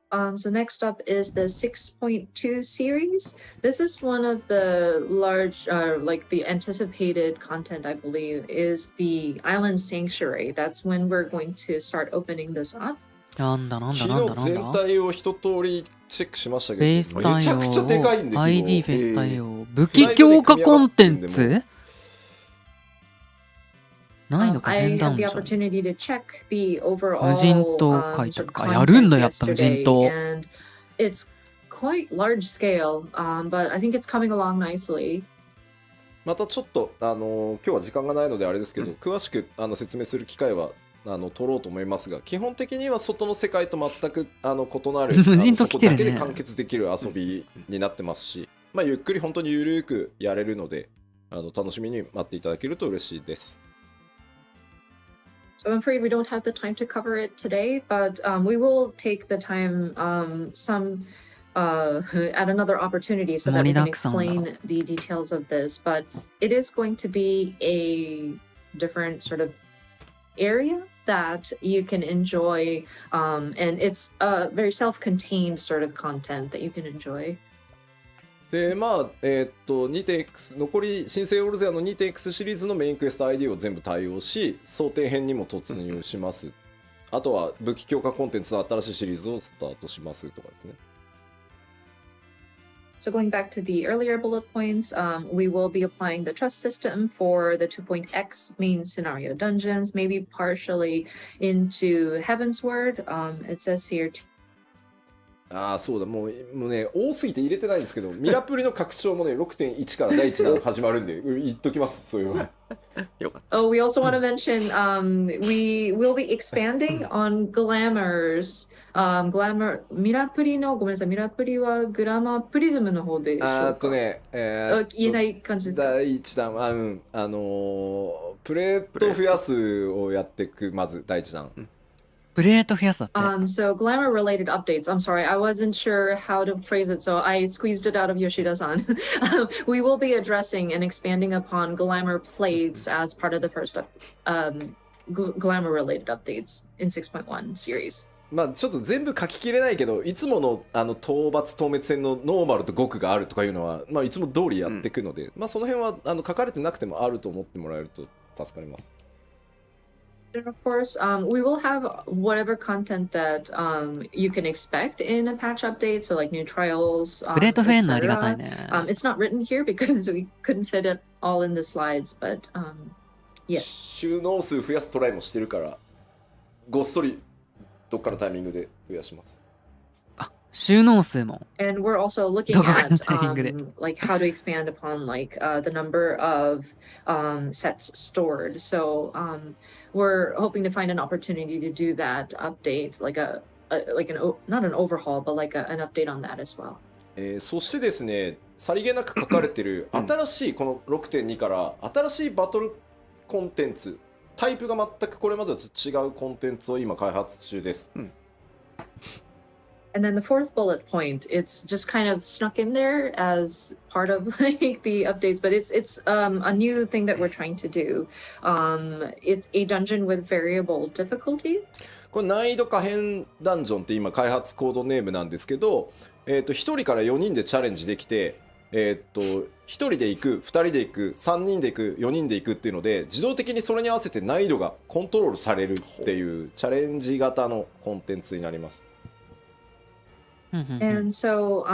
So next up is the 6.2 series. This is one of the large, like the anticipated content, I believe, is the Island Sanctuary. That's when we're going to start opening this up. なんだ昨日全体を一通りチェックしましたけど、めちゃくちゃでかいんで、ID フェス対応、武器強化コンテンツないのか、変ダウンじゃん。無人島開拓か。やるんだ、やっぱ無人島。It's quite large scale, but I think it's coming along nicely. またちょっと今日は時間がないのであれですけど、詳しく説明する機会は取ろうと思いますが、基本的には外の世界と全く異なる無人島来てるね。そこだけで完結できる遊びになってますし、ゆっくり本当にゆるくやれるので、楽しみに待っていただけると嬉しいです。So I'm afraid we don't have the time to cover it today, but we will take the time at another opportunity so that we can explain the details of this. But it is going to be a different sort of area that you can enjoy, and it's a very self-contained sort of content that you can enjoy. で2.x 残り新生オルゼアの 2.x シリーズのメインクエスト ID を全部対応し、想定編にも突入します。あとは武器強化コンテンツの新しいシリーズをスタートしますとかですね。So going back to the earlier bullet points, we will be applying the trust system for the 2.x main scenario dungeons, maybe partially into Heavensward. It says here. そうだ、もうね、多すぎて入れてないんですけど、ミラプリの拡張もね、6.1 から第1弾始まるんで、言っときます、そういうの。よかった。Oh, we also want to mention, we will be expanding on Glamours. Glamour、ミラプリの、ごめんなさい、ミラプリはグラマープリズムの方でしょうか。言えない感じですか。第1弾は、プレート増やすをやっていく、まず第1弾。プレート増やすだって。So glamour related updates. I'm sorry, I wasn't sure how to phrase it, so I squeezed it out of Yoshida-san. We will be addressing and expanding upon glamour plates as part of the first glamour related updates in 6.1 series. ちょっと全部書ききれないけど、いつもの討伐透滅戦のノーマルと極があるとかいうのは、いつも通りやっていくので、その辺は書かれてなくてもあると思ってもらえると助かります。And of course, we will have whatever content that you can expect in a patch update, so like new trials, etc. It's not written here because we couldn't fit it all in the slides, but Yes. 収納数増やすトライもしてるから、ごっそりどっかのタイミングで増やします。収納数も。And we're also looking at like how to expand upon like the number of sets stored. So we're hoping to find an opportunity to do that update, like not an overhaul, but like an update on that as well. そしてですね、さりげなく書かれてる新しいこの 6.2 から新しいバトルコンテンツ、タイプが全くこれまでと違うコンテンツを今開発中です。And then the fourth bullet point, it's just kind of snuck in there as part of like the updates, but it's a new thing that we're trying to do. It's a dungeon with variable difficulty. これ難易度可変ダンジョンって今開発コードネームなんですけど、1人から4人でチャレンジできて、1人で行く、2人で行く、3人で行く、4人で行くっていうので、自動的にそれに合わせて難易度がコントロールされるっていうチャレンジ型のコンテンツになります。And so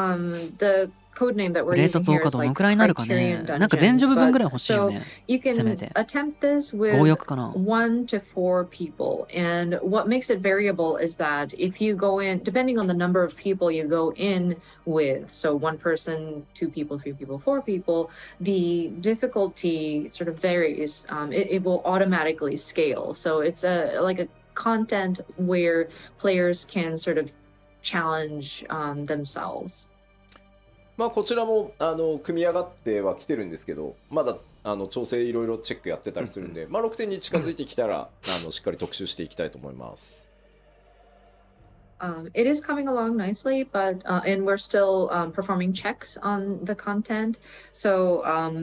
the code name that we're using here is like Criterion Dungeons. So you can attempt this with 1 to 4 people. And what makes it variable is that if you go in, depending on the number of people you go in with, so 1 person, 2 people, 3 people, 4 people, the difficulty sort of varies. It will automatically scale. So it's like a content where players can sort of challenge themselves. まあこちらも組み上がってはきてるんですけど、まだ調整いろいろチェックやってたりするんで、まあ 6.2 に近づいてきたらしっかり特集していきたいと思います。It is coming along nicely, but and we're still performing checks on the content. So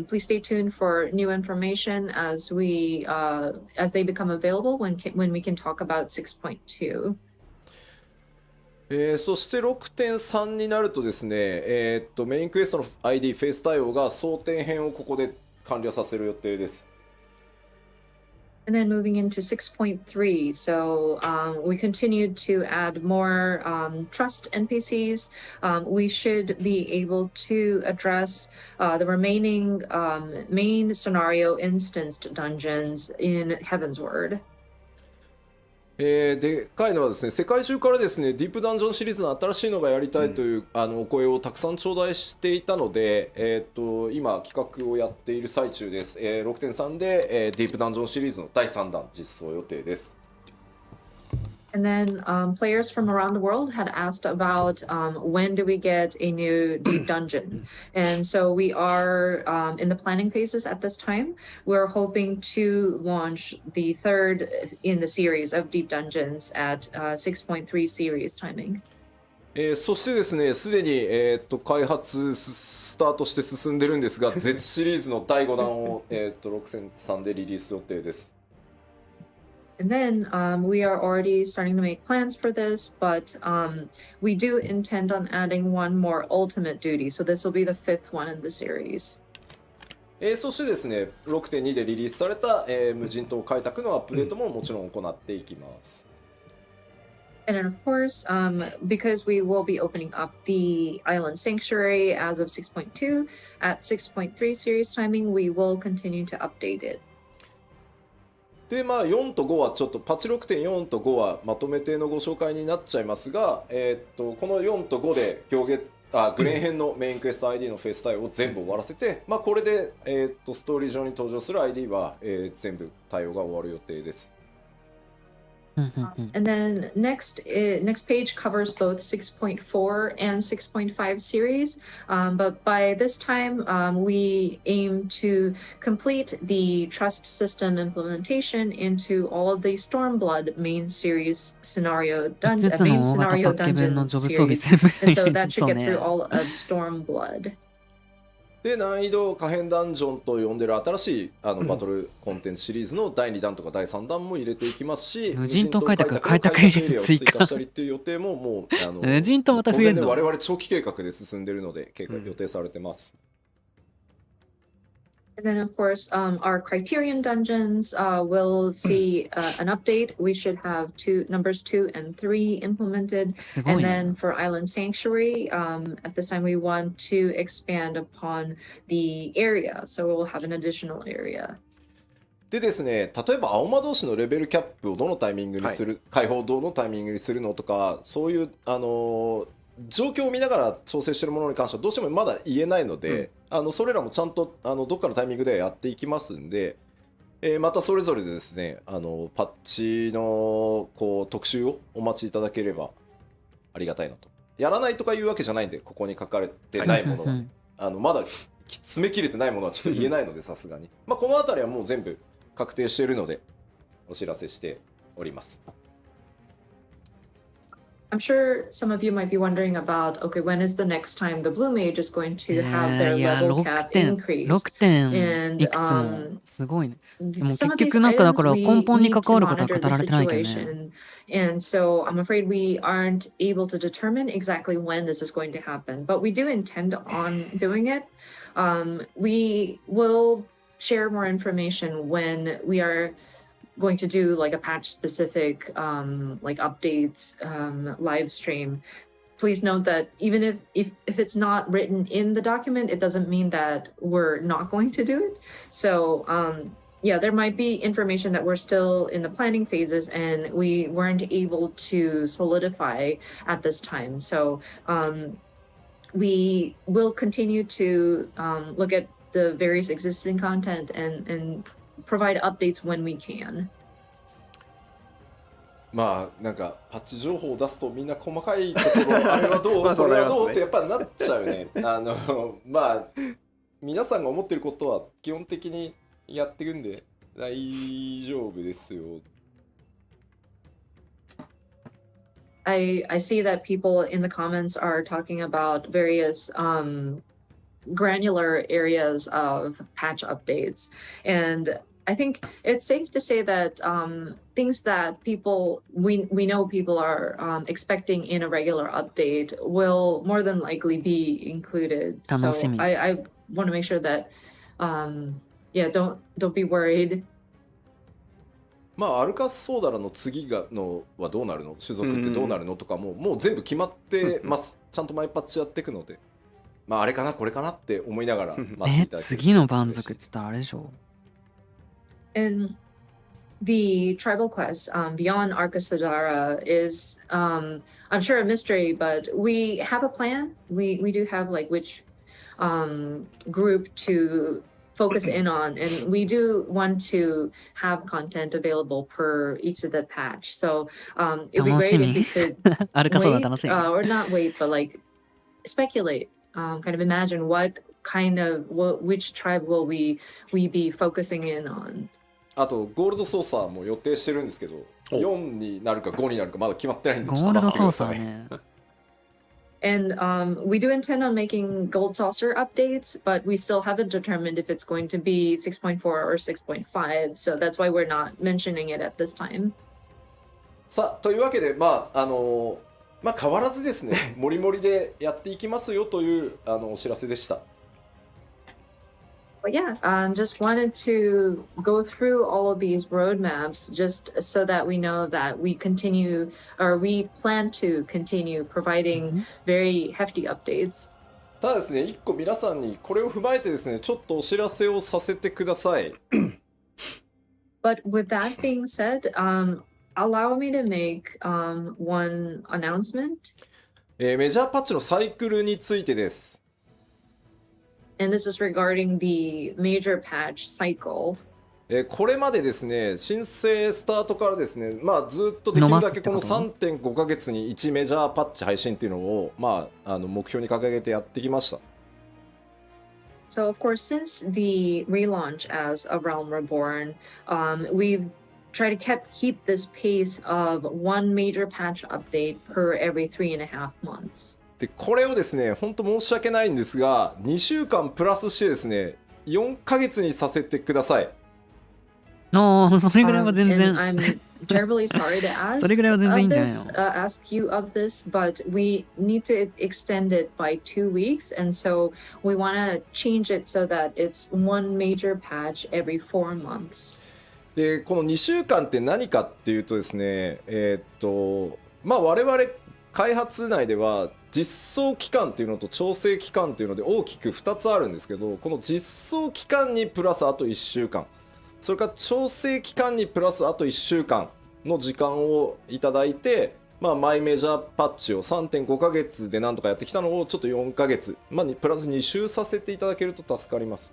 please stay tuned for new information as they become available when we can talk about 6.2. そして 6.3 になるとですね、メインクエストの ID フェイス対応が争点編をここで完了させる予定です。And then moving into 6.3, so we continued to add more trust NPCs. We should be able to address the remaining main scenario instanced dungeons in Heavensward. でかいのはですね、世界中からですね、ディープダンジョンシリーズの新しいのがやりたいという、お声をたくさん頂戴していたので、今企画をやっている最中です。6.3 で、ディープダンジョンシリーズの第3弾実装予定です。And then players from around the world had asked about when do we get a new deep dungeon. And so we are in the planning phases at this time. We're hoping to launch the third in the series of deep dungeons at 6.3 series timing. そしてですね、すでに、開発スタートして進んでるんですが、Z シリーズの第5弾を、6.3 でリリース予定です。And then we are already starting to make plans for this, but we do intend on adding one more ultimate duty. So this will be the 5th one in the series. そしてですね、6.2 でリリースされた、無人島開拓のアップデートももちろん行っていきます。And then, of course, because we will be opening up the Island Sanctuary as of 6.2, at 6.3 series timing, we will continue to update it. でまあ、4と5はちょっとパッチ 6.4 と5はまとめてのご紹介になっちゃいますが、この4と5でグレン編のメインクエスト ID のフェイス対応を全部終わらせて、まあ、これで、ストーリー上に登場する ID は、全部対応が終わる予定です。And then next page covers both 6.4 and 6.5 series. But by this time, we aim to complete the trust system implementation into all of the Stormblood main series main scenario dungeon series. And so that should get through all of Stormblood. で難易度可変ダンジョンと呼んでる新しいバトルコンテンツシリーズの第2弾とか第3弾も入れていきますし、無人島開拓エリアを追加したりっていう予定ももう無人島また増えるの。当然ね、我々長期計画で進んでるので予定されてます。And then, of course, our Criterion dungeons will see an update. We should have numbers 2 and 3 implemented. And then for Island Sanctuary, at this time we want to expand upon the area. So we'll have an additional area. でですね、例えば青魔同士のレベルキャップをどのタイミングにする、解放をどのタイミングにするのとか、そういう状況を見ながら調整しているものに関してはどうしてもまだ言えないので、それらもちゃんとどっかのタイミングでやっていきますんで、またそれぞれでですね、パッチのこう特集をお待ちいただければありがたいなと。やらないとかいうわけじゃないんで、ここに書かれてないものは、まだ詰め切れてないものはちょっと言えないので、さすがに。このあたりはもう全部確定しているのでお知らせしております。I'm sure some of you might be wondering about, okay, when is the next time the Blue Mage is going to have their level cap increased? 6点いくつもすごいね。でも結局なんかだから根本に関わることは語られてないけどね。And so I'm afraid we aren't able to determine exactly when this is going to happen, but we do intend on doing it. We will share more information when we are going to do like a patch specific like updates live stream. Please note that even if it's not written in the document, it doesn't mean that we're not going to do it. So yeah, there might be information that we're still in the planning phases and we weren't able to solidify at this time. So we will continue to look at the various existing content and provide updates when we can. なんかパッチ情報を出すとみんな細かいところあれはどうこれはどうってやっぱりなっちゃうね。皆さんが思ってることは基本的にやってるんで大丈夫ですよ。I see that people in the comments are talking about various granular areas of patch updates, and I think it's safe to say that things that we know people are expecting in a regular update will more than likely be included. So I want to make sure that yeah, don't be worried. アルカスソーダラの次はどうなるの、種族ってどうなるのとかもう全部決まってます。ちゃんとマイパッチやっていくので、あれかなこれかなって思いながら待っていただける。次の蛮族って言ったらあれでしょ。And the tribal quest beyond Arkasodara is I'm sure a mystery, but we have a plan. We do have like which group to focus in on, and we do want to have content available per each of the patch. So it'd be great if we could wait, or not wait, but like speculate, kind of imagine which tribe will we be focusing in on. あとゴールドソーサーも予定してるんですけど、4になるか5になるかまだ決まってないんで、ゴールドソーサーね。And we do intend on making Gold Saucer updates, but we still haven't determined if it's going to be 6.4 or 6.5, so that's why we're not mentioning it at this time. さあというわけで変わらずですね、もりもりでやっていきますよというお知らせでした。But yeah, just wanted to go through all of these roadmaps just so that we know that we continue, or we plan to continue providing very hefty updates. ただですね、一個皆さんにこれを踏まえてですね、ちょっとお知らせをさせてください。But with that being said, allow me to make one announcement. メジャーパッチのサイクルについてです。And this is regarding the major patch cycle. これまでですね、申請スタートからですね、ずっとできるだけこの 3.5 ヶ月に1メジャーパッチ配信っていうのを、目標に掲げてやってきました。So of course, since the relaunch as A Realm Reborn, we've tried to keep this pace of one major patch update per every 3.5 months. でこれをですね、本当申し訳ないんですが、2週間プラスしてですね、4ヶ月にさせてください。それぐらいは全然。I'm terribly sorry to ask それぐらいは全然いいんじゃないの？ask you of this, but we need to extend it by 2 weeks, and so we want to change it so that it's one major patch every 4 months. でこの2週間って何かっていうとですね、我々開発内では実装期間っていうのと調整期間っていうので大きく2つあるんですけど、この実装期間にプラスあと1週間それから調整期間にプラスあと1週間の時間をいただいて、マイメジャーパッチを 3.5 ヶ月でなんとかやってきたのをちょっと4ヶ月、プラス2週させていただけると助かります。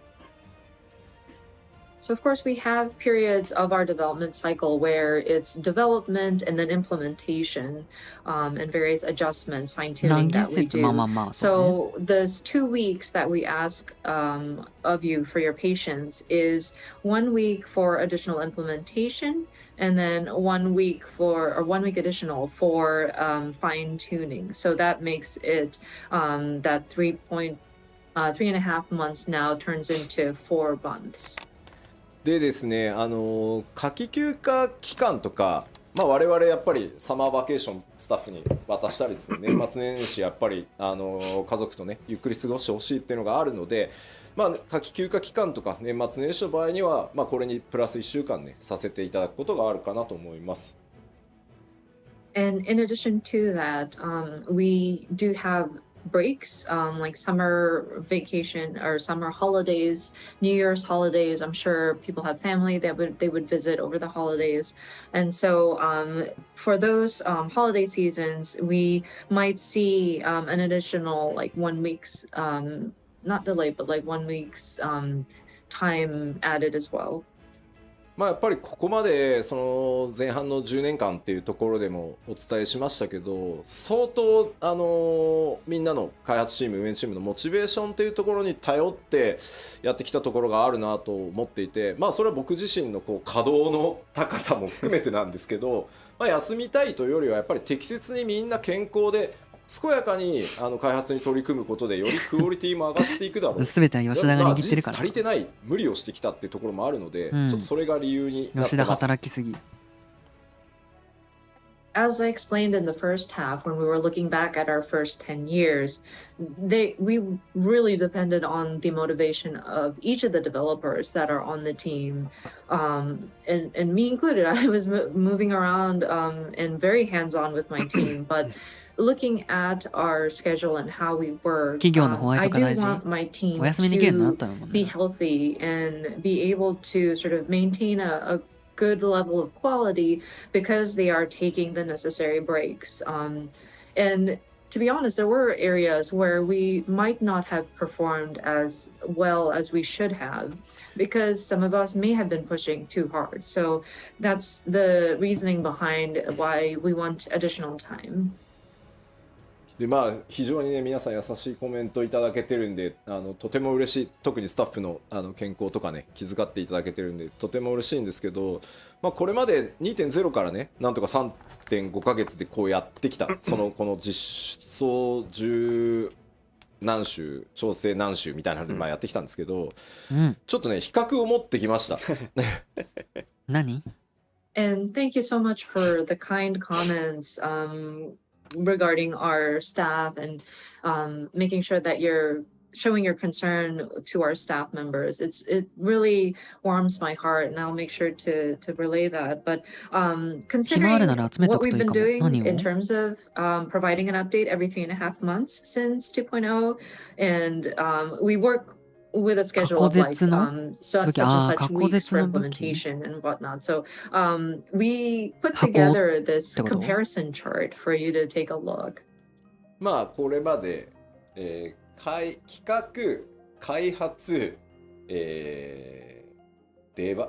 So of course we have periods of our development cycle where it's development and then implementation, and various adjustments, fine-tuning that we do. So those 2 weeks that we ask of you for your patience is 1 week for additional implementation, and then 1 week additional for fine-tuning. So that makes it that 3.5 months now turns into 4 months. でですね、夏季休暇期間とか、我々やっぱりサマーバケーションスタッフに渡したりですね、年末年始やっぱり家族とねゆっくり過ごしてほしいっていうのがあるので、夏季休暇期間とか年末年始の場合には、これにプラス1週間ねさせていただくことがあるかなと思います。And in addition to that, we do have breaks, like summer vacation or summer holidays, New Year's holidays. I'm sure people have family that they would visit over the holidays, and so for those holiday seasons, we might see an additional like 1 week's not delay, but like 1 week's time added as well. やっぱりここまでその前半の10年間っていうところでもお伝えしましたけど、相当みんなの開発チーム運営チームのモチベーションというところに頼ってやってきたところがあるなと思っていて、それは僕自身のこう稼働の高さも含めてなんですけど、休みたいというよりはやっぱり適切にみんな健康で健やかに開発に取り組むことでよりクオリティも上がっていくだろう。全ては吉田が握ってるから。足りてない無理をしてきたっていうところもあるので、ちょっとそれが理由になってます。吉田働きすぎ。As I explained in the first half, when we were looking back at our first 10 years, we really depended on the motivation of each of the developers that are on the team, and me included. I was moving around and very hands-on with my team, but looking at our schedule and how we work, I do want my team to be healthy and be able to sort of maintain a good level of quality because they are taking the necessary breaks. And to be honest, there were areas where we might not have performed as well as we should have because some of us may have been pushing too hard. So that's the reasoning behind why we want additional time. で非常にね皆さん優しいコメントいただけてるんでとても嬉しい。特にスタッフの健康とかね気遣っていただけてるんでとても嬉しいんですけど、これまで 2.0 からねなんとか 3.5 ヶ月でこうやってきたこの実装10何週調整何週みたいなのでやってきたんですけど、ちょっとね比較を持ってきました。何 And thank you so much for the kind comments regarding our staff and making sure that you're showing your concern to our staff members. It really warms my heart, and I'll make sure to relay that. But considering what we've been doing in terms of providing an update every 3.5 months since 2.0, and we work with a schedule of like such and such weeks for implementation and whatnot. So we put together this comparison chart for you to take a look. これまで、企画、開発、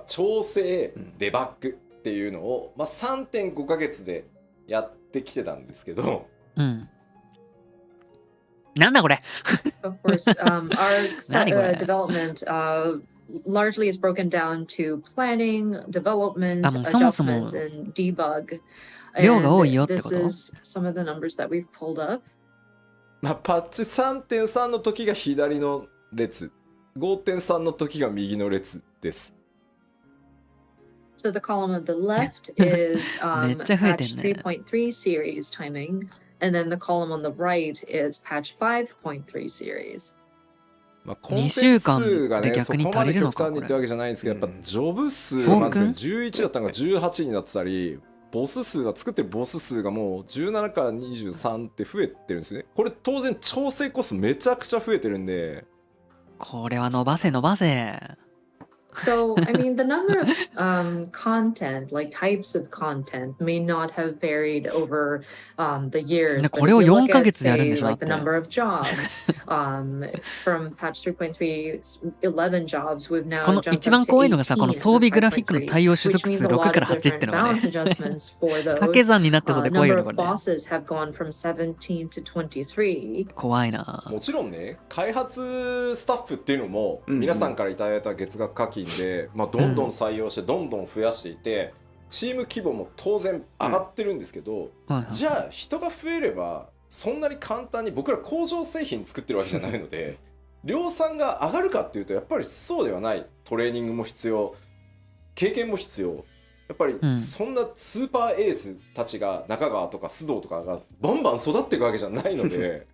調整、デバッグっていうのを、3.5 ヶ月でやってきてたんですけど、なんだこれ Of course, our development largely is broken down to planning, development, adjustments, and debug. 量が多いよってこと This is some of the numbers that we've pulled up. パッチ 3.3 の時が左の列、5.3 の時が右の列です。So the column on the left is patch 3.3 series timing. And then the column on the right is patch 5.3 series. コンテンツ数がねそこまで極端にってわけじゃないんですけど、やっぱジョブ数がまず11だったのが18になってたり、ボス数が作ってるボス数がもう17から23って増えてるんですね。これ当然調整コストめちゃくちゃ増えてるんで、これは伸ばせ伸ばせ。So, I mean, the number of content, like types of content, may not have varied over the years. これを4ヶ月でやるんでしょ。 Like the number of jobs from patch 3.3, 11 jobs, we've now この一番怖いのがさ、この装備グラフィックの対応種族数6から8ってのがね、掛け算になってそうで怖いよね、これね。怖いな。もちろんね、開発スタッフっていうのも皆さんからいただいた月額課金で、まあ、どんどん採用してどんどん増やしていて、チーム規模も当然上がってるんですけど、じゃあ人が増えればそんなに簡単に僕ら工場製品作ってるわけじゃないので量産が上がるかっていうとやっぱりそうではない。トレーニングも必要、経験も必要。やっぱりそんなスーパーエースたちが中川とか須藤とかがバンバン育っていくわけじゃないので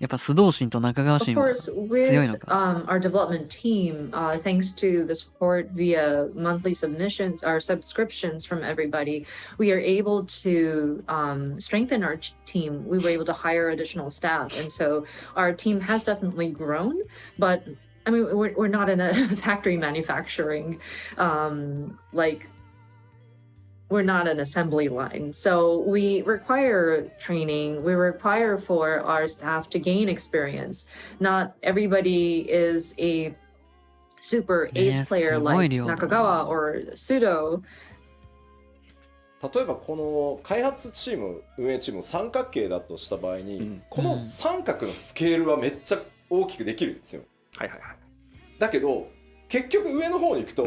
やっぱ須藤心と中川心は強いのか。Our development team, thanks to the support via monthly submissions, our subscriptions from everybody, we are able to strengthen our team. We were able to hire additional staff, and so our team has definitely grown. But I mean, we're not in a factory manufacturing, we're not an assembly line. So we require training. We require for our staff to gain experience. Not everybody is a super ace player like Nakagawa or Sudo. 例えばこの開発チーム、運営チーム三角形だとした場合に、この三角のスケールはめっちゃ大きくできるんですよ。はいはいはい。だけど結局上の方に行くと、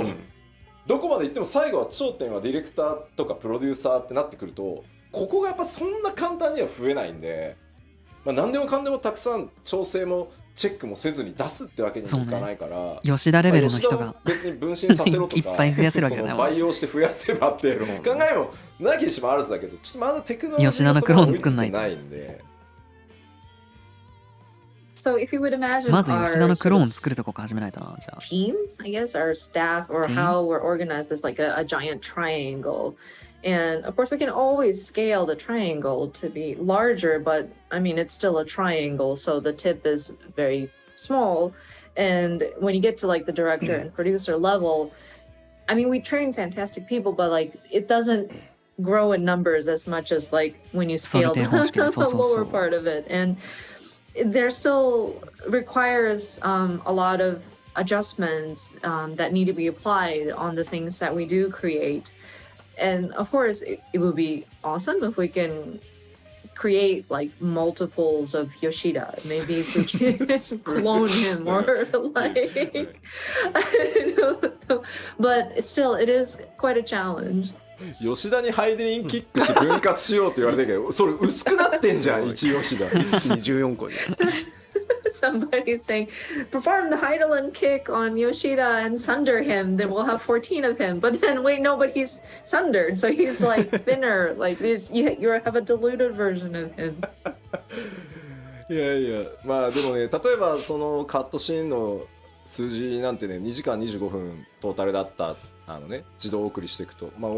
どこまで行っても最後は頂点はディレクターとかプロデューサーってなってくると、ここがやっぱそんな簡単には増えないんで、まあ、何でもかんでもたくさん調整もチェックもせずに出すってわけにもいかないから、ね、吉田レベルの人が、別に分身させろとかいっぱい増やせるわけじゃない。培養して増やせばって考えもなきしもあるんだけど、ちょっとまだテクノロジー吉田のクローン作んないと。ないんで。So if you would imagine まず吉田のクローン作るとこから始めないとな。じゃあ team, I guess, our staff or how we're organized is like a giant triangle. And of course we can always scale the triangle to be larger, but I mean it's still a triangle, so the tip is very small. And when you get to like the director and producer level, I mean we train fantastic people, but like it doesn't grow in numbers as much as like when you scale the lower part of it. And there still requires a lot of adjustments that need to be applied on the things that we do create. And of course, it would be awesome if we can create like multiples of Yoshida. Maybe if we can clone him or like, I don't know. But still, it is quite a challenge. 吉田にハイデリンキックし分割しようって言われてるけど、それ薄くなってんじゃん1吉田14個でSomebody's saying, perform the Heidelin kick on Yoshida and sunder him, then we'll have 14 of him. But then, wait, no, but he's sundered, so he's like thinner. Like you have a diluted version of him. いやいや、まあでもね、例えばそのカットシーンの数字なんてね、2時間25分トータルだった自動送りしていくと、まあ、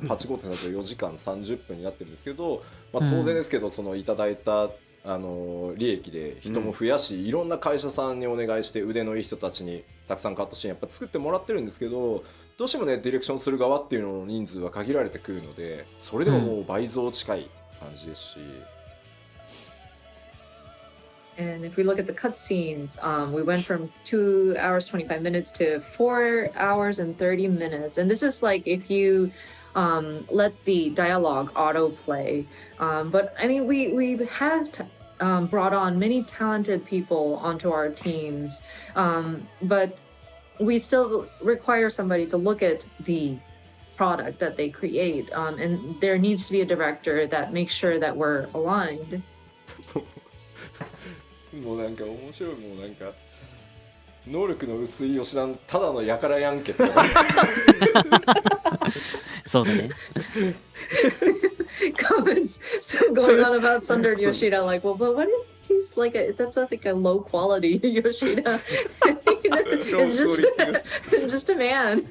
パチ5点だと4時間30分になってるんですけど、まあ、当然ですけど、そのいただいた利益で人も増やし、いろんな会社さんにお願いして腕のいい人たちにたくさんカットシーンやっぱ作ってもらってるんですけど、どうしてもねディレクションする側っていうのの人数は限られてくるので、それでももう倍増近い感じですし。And if we look at the cutscenes, we went from 2 hours 25 minutes to 4 hours and 30 minutes. And this is like if you let the dialogue autoplay. But I mean, we have brought on many talented people onto our teams, but we still require somebody to look at the product that they create. And there needs to be a director that makes sure that we're aligned. もうなんか面白い、もうなんか能力の薄い吉田のただのやからやんけってそうだね。Comments still going on about sundered Yoshida, like, well, but what if he's like that's like a low quality Yoshida? It's just a man.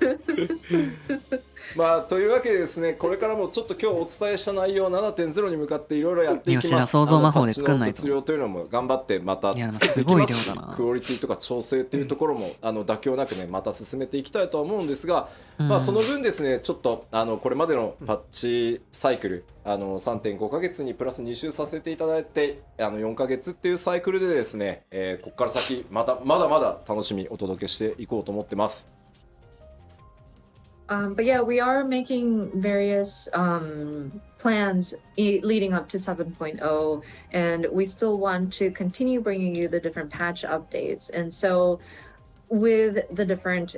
まあというわけでですね、これからもちょっと今日お伝えした内容 7.0 に向かっていろいろやっていきます。吉田想像魔法で作んないと。物量というのも頑張ってまた作っていきますし、クオリティとか調整というところも妥協なくねまた進めていきたいとは思うんですが、まあその分ですねちょっとこれまでのパッチサイクル3.5 ヶ月にプラス2週させていただいて4ヶ月っていうサイクルでですね、ここから先まだまだ楽しみお届けしていこうと思ってます。But yeah, we are making various plans leading up to 7.0, and we still want to continue bringing you the different patch updates. And so with the different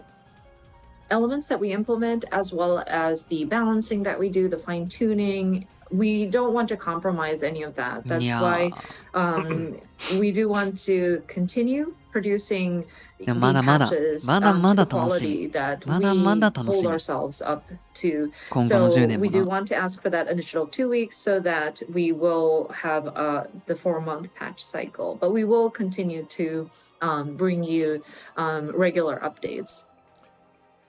elements that we implement, as well as the balancing that we do, the fine tuning, we don't want to compromise any of that. That's why we do want to continue producing the patches to the quality that we hold ourselves up to. So we do want to ask for that initial 2 weeks so that we will have the 4-month patch cycle. But we will continue to bring you regular updates.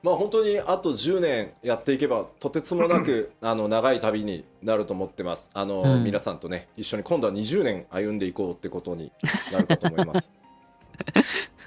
まあ本当にあと10年やっていけばとてつもなく長い旅になると思ってます。皆さんとね一緒に今度は20年歩んでいこうってことになるかと思います。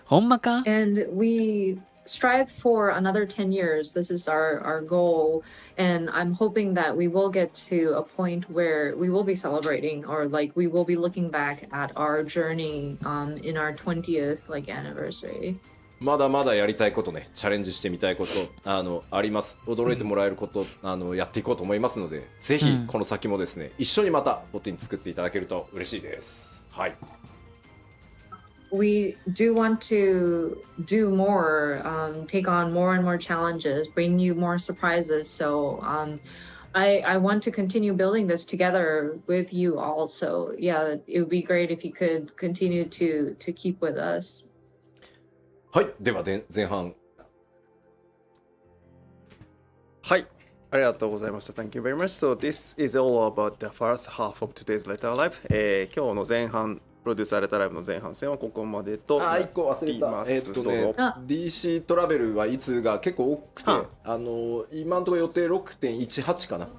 ほんまか And we strive for another 10 years. This is our goal. And I'm hoping that we will get to a point where we will be celebrating or like we will be looking back at our journey in our 20th anniversary. まだまだやりたいことね、チャレンジしてみたいことあります。驚いてもらえることやっていこうと思いますので、ぜひこの先もですね、一緒にまたボティン作っていただけると嬉しいです。はい。We do want to do more, take on more and more challenges, bring you more surprises. So I want to continue building this together with you all. So yeah, it would be great if you could continue to keep with us. はい、では前半。はい、ありがとうございました。Thank you very much. So this is all about the first half of today's letter live. 今日の前半、プロデューサーレターライブの前半戦はここまでとなります。1個忘れた。DC トラベルはいつが結構多くて、今のところ予定 6.18 かな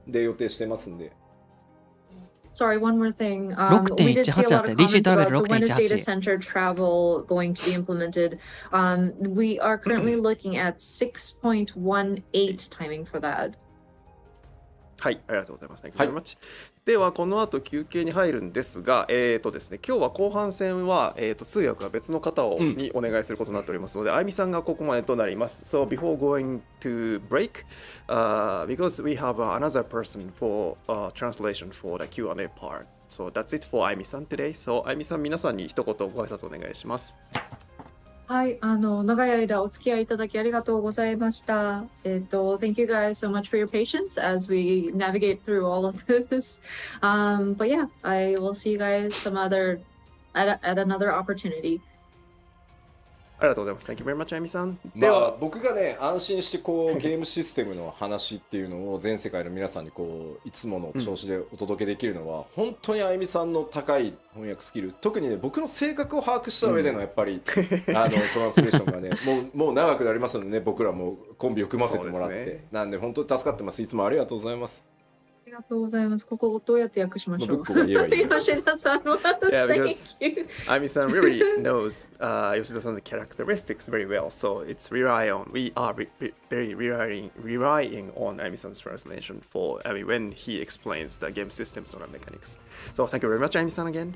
で予定してますんで。Sorry, one more thing. We did see a lot of comments about so when is data center travel going to be implemented. We are currently looking at 6.18 timing for that. はい、ありがとうございます。Thank you very much. ではこの後休憩に入るんですが、ですね、今日は後半戦は通訳は別の方にお願いすることになっておりますので、あいみさんがここまでとなります。So before going to break, because we have another person for translation for the Q&A part. So that's it for あいみさん today. So あいみさん皆さんに一言ご挨拶お願いします。はい、長い間お付き合いいただきありがとうございました。Thank you guys so much for your patience as we navigate through all of this. But yeah, I will see you guys at another opportunity. ありがとうございます。Thank you very much, あいみさん。まあ僕がね安心してこうゲームシステムの話っていうのを全世界の皆さんにこういつもの調子でお届けできるのは、本当にあいみさんの高い翻訳スキル、特にね僕の性格を把握した上でのやっぱり、トランスレーションがねもう長くなりますのでね、僕らもコンビを組ませてもらって、ね、なんで本当に助かってます。いつもありがとうございます。ありがとうございます。ここどうやって訳しましょう。吉田さん Aimi-san really knows Yoshida-san's characteristics very well, so it's we are very relying on Aimi-san's translation for when he explains the game systems or mechanics. So thank you very much, Aimi-san again.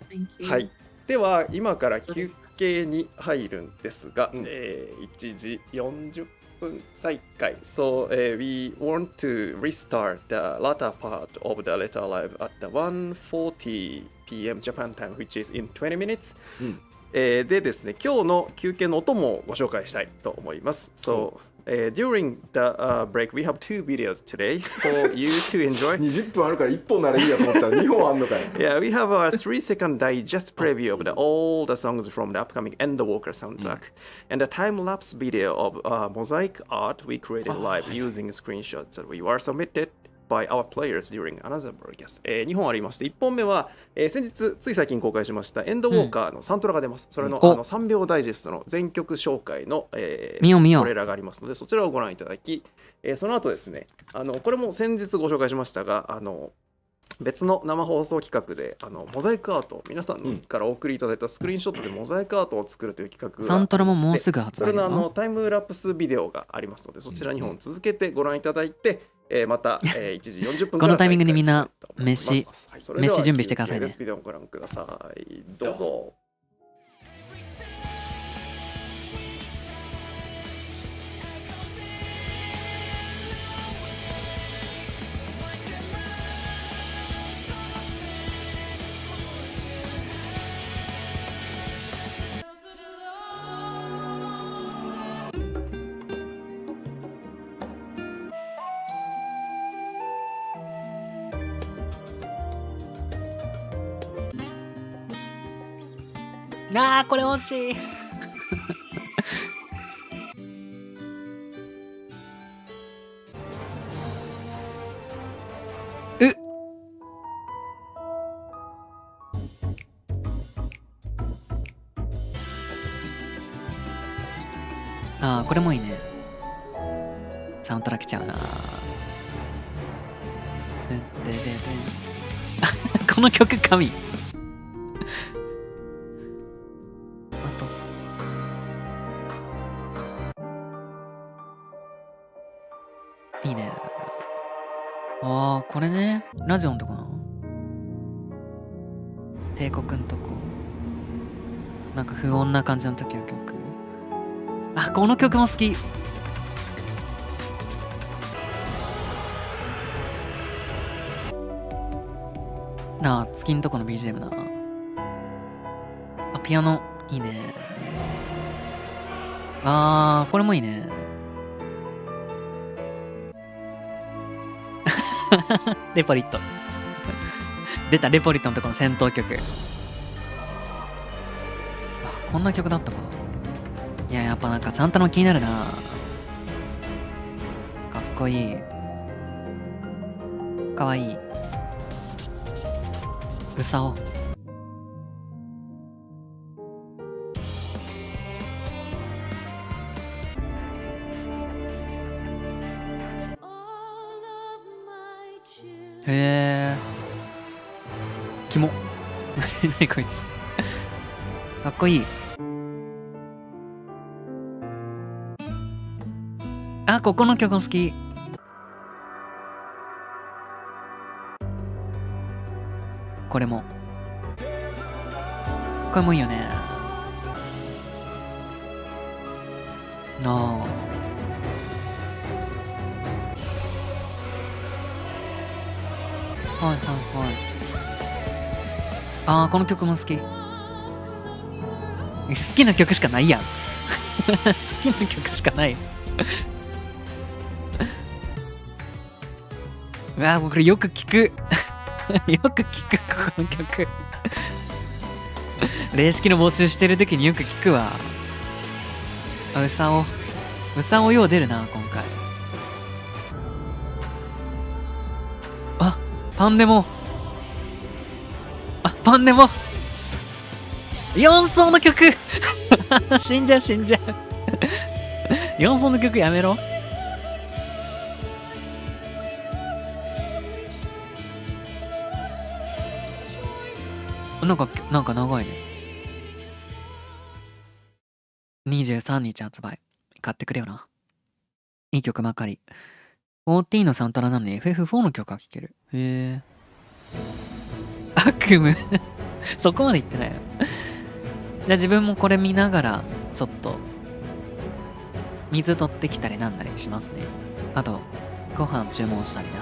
Thank you. はい。では今から休憩に入るんですが、1時40分再開。So we want to restart the latter part of the letter live at the 1:40 p.m. Japan time, which is in 20 minutes. でですね、今日の休憩の音もご紹介したいと思います。So during the break, we have 2 videos today for you to enjoy. 20分あるから1本ならいいやと思ったら2本あんのかよ。Yeah, we have a 3-second digest preview of all the songs from the upcoming Endwalker soundtrack, and a time-lapse video of mosaic art we created live using screenshots that we were submitted by our players during another broadcast、2本ありまして、1本目は、先日つい最近公開しましたエンドウォーカーのサントラが出ます、それの、3秒ダイジェストの全曲紹介の、トレーラーがありますので、そちらをご覧いただき、その後ですね、これも先日ご紹介しましたが、別の生放送企画でモザイクアート、皆さんからお送りいただいたスクリーンショットでモザイクアートを作るという企画が、サントラももうすぐ発売、それのタイムラプスビデオがありますので、そちら2本続けてご覧いただいて、また、1時40分からこのタイミングでみんな飯準備してくださいね。ビデオをご覧ください。どうぞ。これ欲しいこれもいいね。サウンドトラ来ちゃうな。この曲神いいね。これね、ラジオのとこな。帝国のとこ。なんか不穏な感じの時の曲。この曲も好き。月のとこの BGM な。ピアノ、いいね。これもいいね。レポリット出た。レポリットのとこの戦闘曲。こんな曲だったか。いや、やっぱなんかサンタの気になるな。かっこいい。かわいい。うさお。へえ。キモ。何こいつ。かっこいい。ここの曲も好き。これもいいよね。はいはいはい。この曲も好き。好きな曲しかないやん。好きな曲しかない。これよく聞く。よく聞く、この曲。霊式の募集してる時によく聞くわ。うさおよう出るな、今回。パンデモ。4層の曲。死んじゃう。4層の曲やめろ。なんか長いね。23日発売。買ってくれよな。いい曲ばかり。14のサントラなのに FF4 の曲が聴ける。へえ。悪夢。そこまで言ってないよ。じゃあ自分もこれ見ながらちょっと水取ってきたりなんだりしますね。あとご飯注文したりな。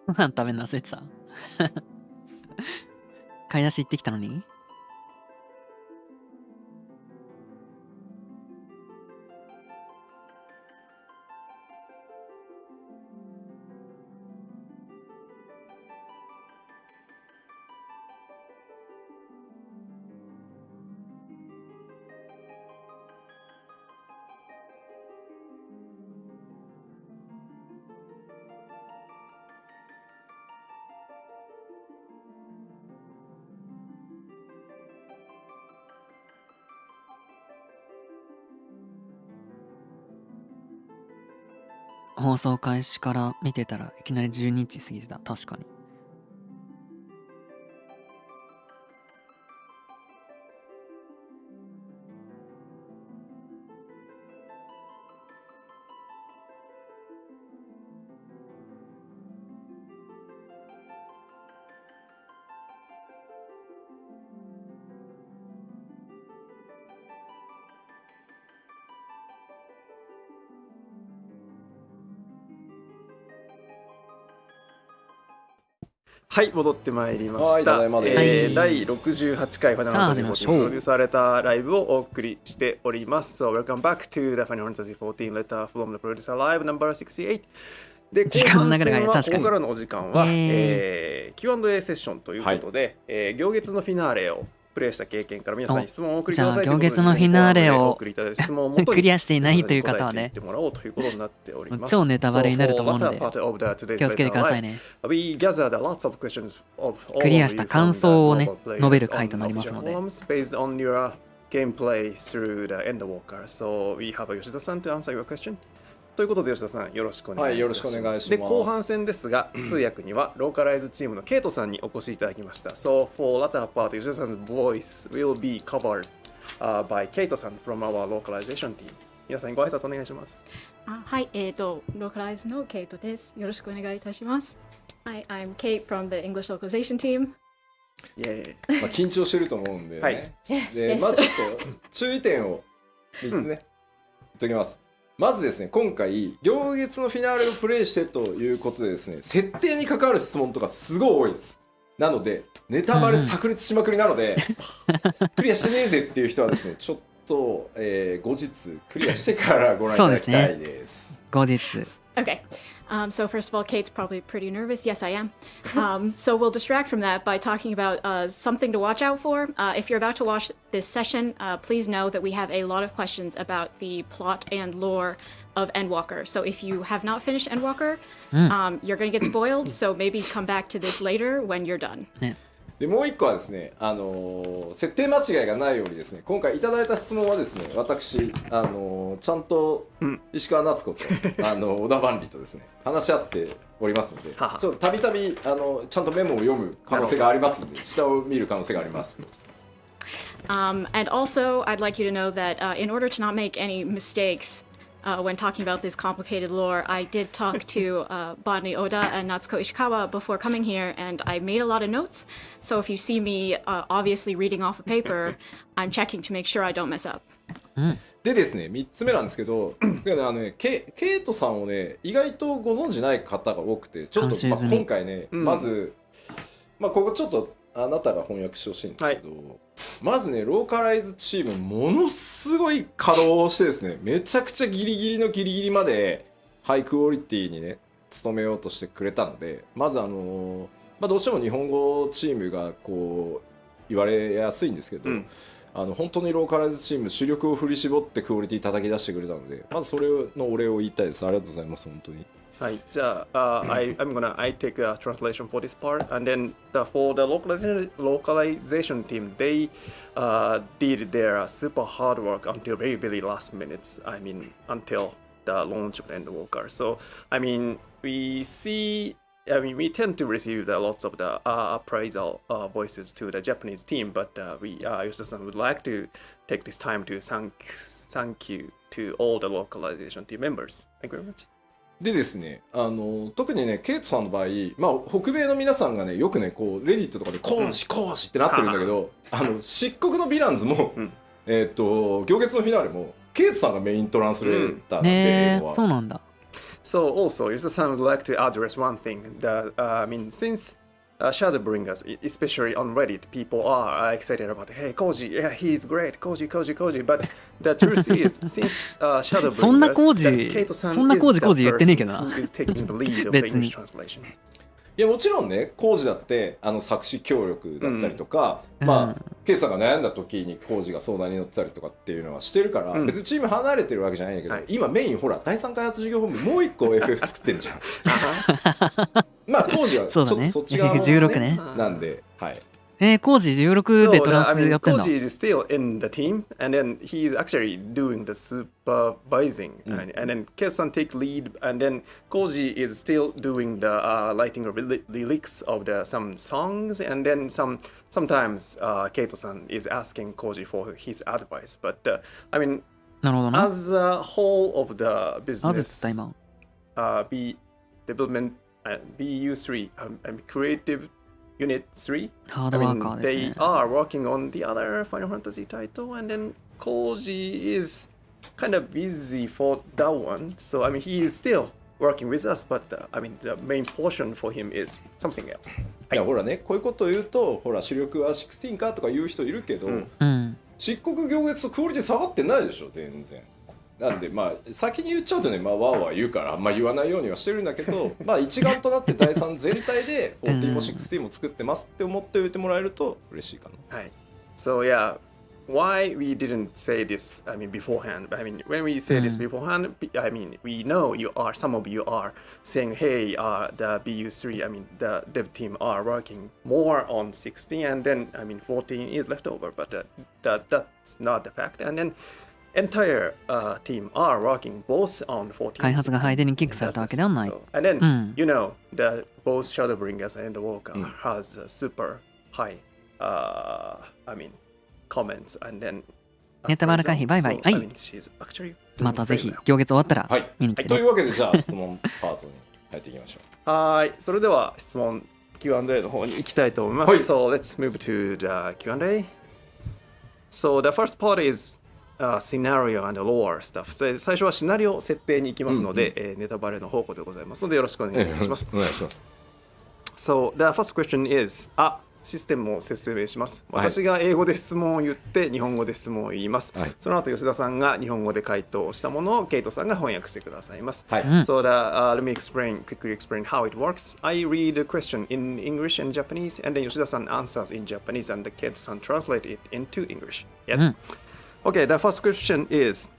ご飯食べんの忘れてた。買い出し行ってきたのに。放送開始から見てたらいきなり12時過ぎてた。確かに。はい、戻ってまいりました。第68回ファイナルファンタジー14プロデューサーレターライブをお送りしております。So welcome back to the Final Fantasy XIV letter from the producer live number 68。で、時間の流れが確かに。ここからのお時間は、Q&A セッションということで、行月のフィナーレをプレイした経験から皆さんに質問をお送りください。じゃあ行月のフィナーレをクリアしていないという方はね、超ネタバレになると思うので気をつけてくださいね。クリアした感想をね述べる回となりますので。Gameplay through the Endwalker. So we have Yoshida-san to answer your question. ということで吉田さんよろしくお願いします。はい、よろしくお願いします。で後半戦ですが通訳にはローカライズチームのケイトさんにお越しいただきました。So for latter part, 吉田さん 's voice will be covered by ケイトさん from our localization team。皆さんご挨拶お願いします。はい、ローカライズのケイトです。よろしくお願いいたします。Hi, I'm Kate from the English localization team。まあ緊張してると思うんでね。はい、でまあちょっと注意点を3つね、言っときます。まずですね、今回行月のフィナーレをプレイしてということでですね、設定に関わる質問とかすごい多いです。なのでネタバレ炸裂しまくりなので、クリアしてねえぜっていう人はですね、ちょっと、後日クリアしてからご覧いただきたいです。後日。Okay. So first of all, Kate's probably pretty nervous. Yes, I am. So we'll distract from that by talking about something to watch out for. If you're about to watch this session, please know that we have a lot of questions about the plot and lore of Endwalker. So if you have not finished Endwalker, you're going to get spoiled. So maybe come back to this later when you're done. でもう一個はですね、設定間違いがないようにですね、今回いただいた質問はですね、私ちゃんと石川夏子と小田万里とですね話し合っておりますので、ちょっとたびたびちゃんとメモを読む可能性がありますので、下を見る可能性があります。And also, I'd like you to know that in order to not make any mistakes when talking about this complicated lore, I did talk to Bonnie Oda and Natsuko Ishikawa before coming here, and I made a lot of notes. So if you see me obviously reading off a paper, I'm checking to make sure I don't mess up. でですね、3つ目なんですけど、ケイトさんをね、意外とご存じない方が多くて、ちょっと、今回ね、まず、ここちょっとあなたが翻訳してほしいんですけど、まずね、ローカライズチームものすごい稼働をしてですね、めちゃくちゃギリギリのギリギリまでハイクオリティにね努めようとしてくれたので、まずどうしても日本語チームがこう言われやすいんですけど、本当にローカライズチーム主力を振り絞ってクオリティ叩き出してくれたので、まずそれのお礼を言いたいです。ありがとうございます。本当に。はい、じゃあ、I take a translation for this part, and then for the localization team, they did their super hard work until very, very last minutes. I mean, until the launch of Endwalker. So, I mean, we tend to receive lots of the appraisal voices to the Japanese team, but Yoshida-san would like to take this time to thank you to all the localization team members. Thank you very much.でですね、特にねケイトさんの場合、北米の皆さんがねよくねこうレディットとかで講師講師ってなってるんだけど、漆黒のヴィランズも、行月のフィナーレもケイトさんがメイントランスレーターなんで、そうなんだ。So also, Yusa-san would like to address one thing that since Shadowbringers, especially on Reddit, people are excited about, hey, Koji, yeah, he's great, Koji. But the truth is, since Shadowbringers, そんなコージ Kaito-san is the 言ってねえけ person どな who is taking the lead of the English translation. いやもちろんね、コージだって作詞協力だったりとか、まあケイさんが悩んだ時にコージが相談に乗ってたりとかっていうのはしてるから、別にチーム離れてるわけじゃないんだけど、今メインほら第3開発事業本部もう一個 FF 作ってんじゃん。まあコージはちょっとそっち側も、ね、なんで、はい。コージ16でトランスやってんだ。Koji is still in the team, and then he's actually doing the supervising, and then Kesan take lead, and then Koji is still doing the writing of lyrics of some songs, and then sometimes Kaito-san is asking Koji for his advice. But as a whole of the business, development, BU3, creative Unit 3, they are working on the other Final Fantasy title, and then Koji is kind of busy for that one. So he is still working with us, but the main portion for him is something else. いやほらね、こういうことを言うと、ほら主力は16かとか言う人いるけど、漆黒行月とクオリティ下がってないでしょ全然。なんで先に言っちゃうとね、ワーワー言うからあんま言わないようにはしてるんだけど、一丸となって第3全体で14も16も作ってますって思っておいてもらえると嬉しいかな。はい。So yeah, why we didn't say this beforehand? When we say this beforehand, we know some of you are saying, hey, the BU3, the dev team are working more on 16, and then 14 is left over, but that's not the fact. And then entire team are working both on 14. 開発が配電にキックされたわけではない。And then, that both Shadowbringers and the Walker has super high, comments, and then ネタバレ回避バイバイ。はい。またぜひ行月終わったら見に来てね。というわけでじゃあ質問パートに入っていきましょう。はい。それでは質問 Q&A の方に行きたいと思います。So let's move to the Q&A. So the first part is scenario and lore stuff. 最初はシナリオ設定に行きますので、ネタバレの方向でございますのでよろしくお願いします。お願いします。So the first question is システムを説明します。私が英語で質問を言って日本語で質問を言います。その後吉田さんが日本語で回答したものをケイトさんが翻訳してくださいます。So let me quickly explain how it works. I read the question in English and Japanese, and then 吉田さん answers in Japanese, and the ケイトさん translate it into English. Okay, the first question is,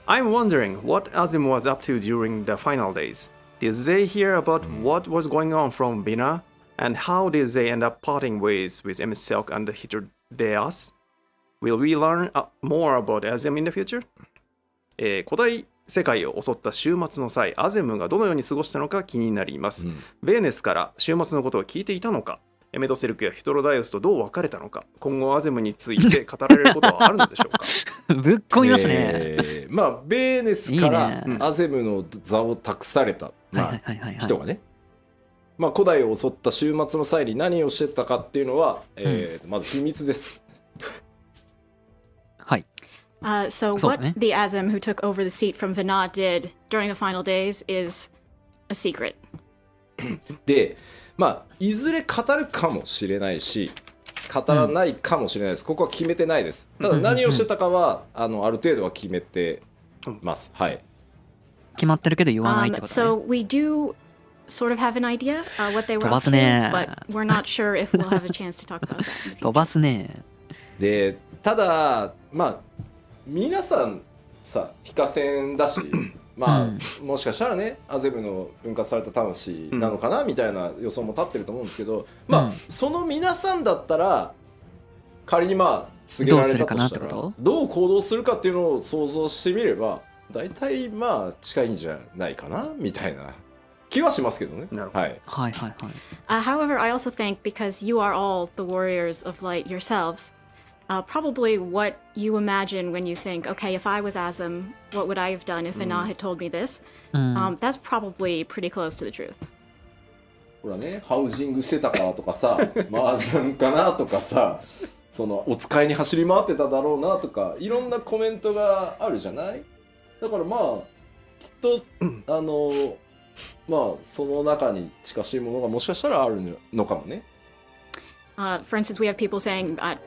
I'm wondering what Azim was up to during the final days. Did they hear about what was going on from Bina? And how did they end up parting ways with Silk and Hitodeas? Will we learn more about Azim in the future? 古代世界を襲った週末の際、アゼムがどのように過ごしたのか気になります。ベーネスから週末のことを聞いていたのか、メトセルクやヒトロダイオスとどう別れたのか、今後アゼムについて語られることはあるのでしょうか。ぶっ込みますね。ベーネスからアゼムの座を託された人がね、古代を襲った週末の際に何をしてたかっていうのは、まず秘密です。はい。So what the Azim who took over the seat from Vinod did during the final days is a secret. で、いずれ語るかもしれないし、語らないかもしれないです。ここは決めてないです。ただ何をしてたかはある程度は決めてます。はい。決まってるけど言わないってことね。So we do sort of have an idea what they were up to, but we're not sure if we'll have a chance to talk about that. 飛ばすね。で、ただ皆さんさ非課線だし、もしかしたらねアゼムの分割された魂なのかなみたいな予想も立ってると思うんですけど、その皆さんだったら仮に告げられたとしたらどう行動するかっていうのを想像してみれば大体近いんじゃないかなみたいな気はしますけどね。はい。はいはいはい。However, I also think because you are all the warriors of light yourselves, probably what you imagine when you think, okay, if I was Azim, what would I have done if Vinod had told me this? That's probably pretty close to the truth. ほらね、ハウジングしてたかとかさ、麻雀かなとかさ、そのお使いに走り回ってただろうなとか、いろんなコメントがあるじゃない？だからきっとまあその中に近しいものがもしかしたらあるのかもね。For instance, we have people saying, I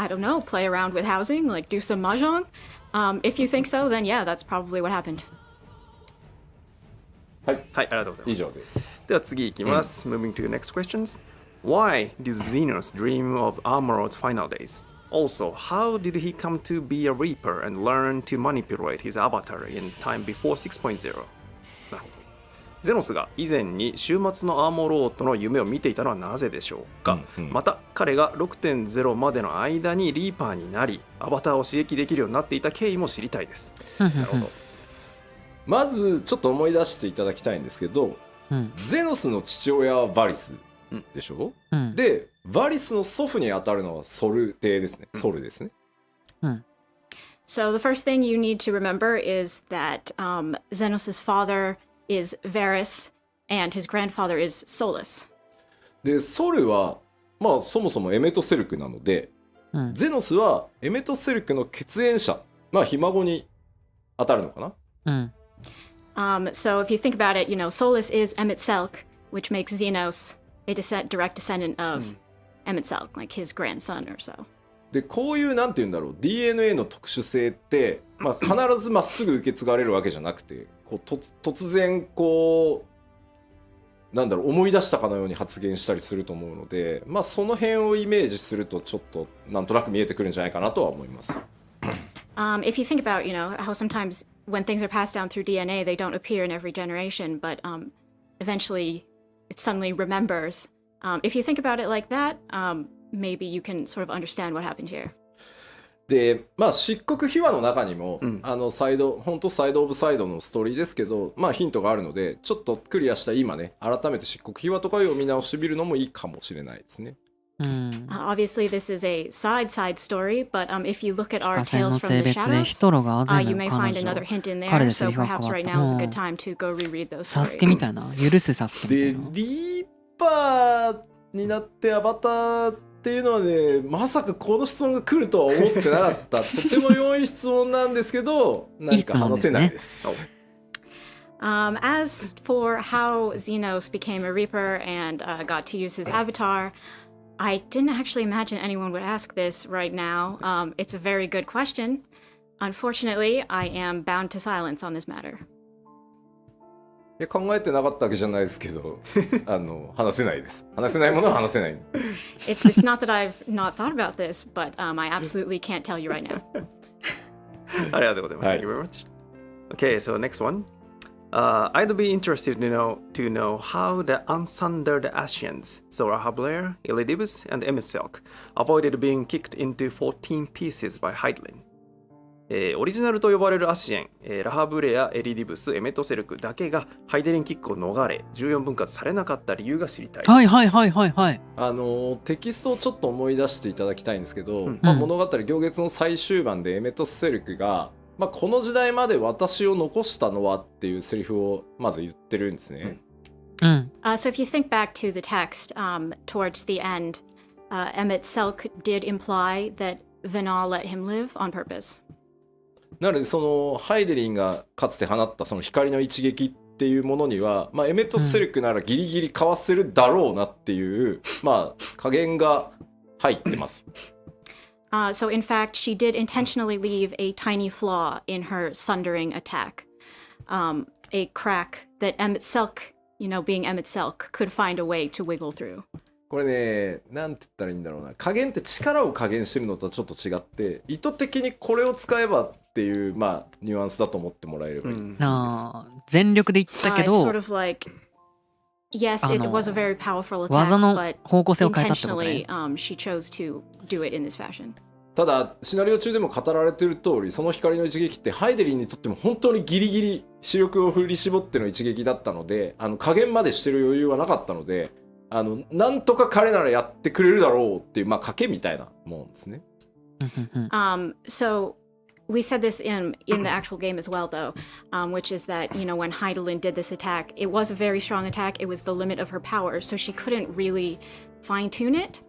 don't know, play around with housing, like do some mahjong. If you think so, then yeah, that's probably what happened. はい、ありがとうございます。以上です。では次いきます。Moving to the next questions. Why did Xenos dream of Armorod's final days? Also, how did he come to be a Reaper and learn to manipulate his avatar in time before 6.0? なるほど。ゼノスが以前に終末のアーモロードの夢を見ていたのはなぜでしょうか、また彼が 6.0 までの間にリーパーになりアバターを刺激できるようになっていた経緯も知りたいです。なるほど。まずちょっと思い出していただきたいんですけど、ゼノスの父親はバリスでしょ、でバリスの祖父に当たるのはソル帝ですね、ソルですね。So the first thing you need to remember is that Xenos' father is Varys and his grandfather is Solus. でソルはまあそもそもエメトセルクなので、ゼノスはエメトセルクの血縁者、まあひ孫に当たるのかな。So if you think about it, you know, Solus is Emet-Selch, which makes Xenos a direct descendant of Emet-Selch, like his grandson or so. でこういうなんて言うんだろう DNA の特殊性って、まあ、必ずまっすぐ受け継がれるわけじゃなくてこう突然こうなんだろう思い出したかのように発言したりすると思うので、まあ、その辺をイメージするとちょっとなんとなく見えてくるんじゃないかなとは思います。If you think about, you know, how sometimes when things are passed down through DNA, they don't appear in every generation, but eventually it suddenly remembers. If you think about it like that, maybe you can sort of understand what happened here. で、まあ漆黒秘話の中にも、本当サイドオブサイドのストーリーですけど、まあヒントがあるので、ちょっとクリアした今ね、改めて漆黒秘話とかを見直してみるのもいいかもしれないですね。Obviously, this is a side story, but if you look at our Tales from the Shadows, you may find another hint in there. So perhaps right now is a good time to go reread those stories. サスケみたいな、許すサスケみたいな。で、リーパーになってアバターっていうのはね、まさかこの質問が来るとは思ってなかった。とても良い質問なんですけど、何か話せないです。As for how Xenos became a Reaper and got to use his avatar, I didn't actually imagine anyone would ask this right now. It's a very good question. Unfortunately, I am bound to silence on this matter. 考えてなかったわけじゃないですけど、話せないです。話せないものは話せない。It's not that I've not thought about this, but I absolutely can't tell you right now. ありがとうございます。Thank you very much. Okay, so next one. I'd be interested to know how the unsundered Ascians, Zora Hablair, Elidibus, and Emet-Selch, avoided being kicked into 14 pieces by Hydaelyn. オリジナルと呼ばれるアシエン、ラハブレア、エリディブス、エメトセルクだけがハイデリンキックを逃れ14分割されなかった理由が知りたいです。テキストをちょっと思い出していただきたいんですけど、物語行月の最終盤でエメトセルクが、この時代まで私を残したのはっていうセリフをまず言ってるんですね。So if you think back to the text, towards the end, Emet-Selch did imply that Vinal let him live on purpose. なのでそのハイデリンがかつて放ったその光の一撃っていうものには、エメトセルクならギリギリかわせるだろうなっていう、加減が入ってます。So in fact, she did intentionally leave a tiny flaw in her sundering attack, a crack that Emet-Selch, you know, being Emet-Selch, could find a way to wiggle through. これね、なんて言ったらいいんだろうな。加減って力を加減してるのとはちょっと違って、意図的にこれを使えばっていう、ニュアンスだと思ってもらえればいいです。全力で言ったけど、sort of like, yes, it was a very powerful attack, 技の方向性を変えたってことね。She chose to do it in this fashion. ただシナリオ中でも語られている通り、その光の一撃ってハイデリンにとっても本当にギリギリ視力を振り絞っての一撃だったので、加減までしてる余裕はなかったので、なんとか彼ならやってくれるだろうっていう賭けみたいなもんですね。So we said this in the actual game as well, though, which is that, you know, when Hydaelyn did this attack, it was a very strong attack. It was the limit of her power, so she couldn't really fine-tune it.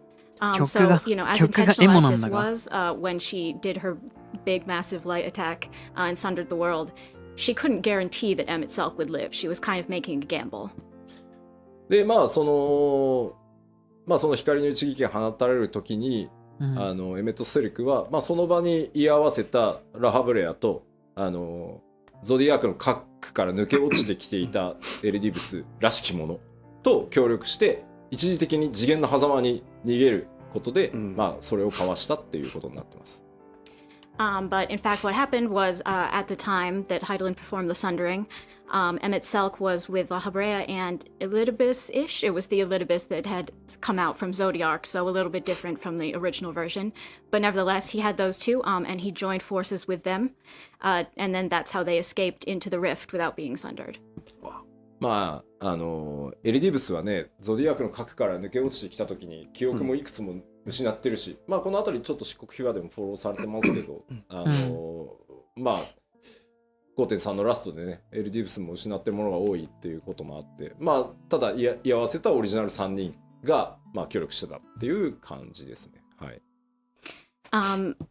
So, you know, as intentional as this was, when she did her big, massive light attack and sundered the world, she couldn't guarantee that Emmett-Selk would live. She was kind of making a gamble. でその光の一撃が放たれる時に、エメット・セリクは、その場に居合わせたラハブレアとゾディアークの核から抜け落ちてきていたエルディブスらしきものと協力して一時的に次元の狭間に逃げることで、それをかわしたっていうことになってます。But in fact, what happened was at the time that Hydaelyn performed the Sundering, Emmett-Selk was with Lahabrea and Elidibus-ish. It was the Elidibus that had come out from Zodiark, so a little bit different from the original version. But nevertheless, he had those two, and he joined forces with them. And then that's how they escaped into the rift without being sundered. エリディブスはね、ゾディアークの核から抜け落ちてきた時に記憶もいくつも失ってるし、この辺りちょっと漆黒秘話でもフォローされてますけど、5.3 のラストでね、エリディブスも失ってるものが多いっていうこともあって、ただ居合わせたオリジナル3人が協力してたっていう感じですね。はい。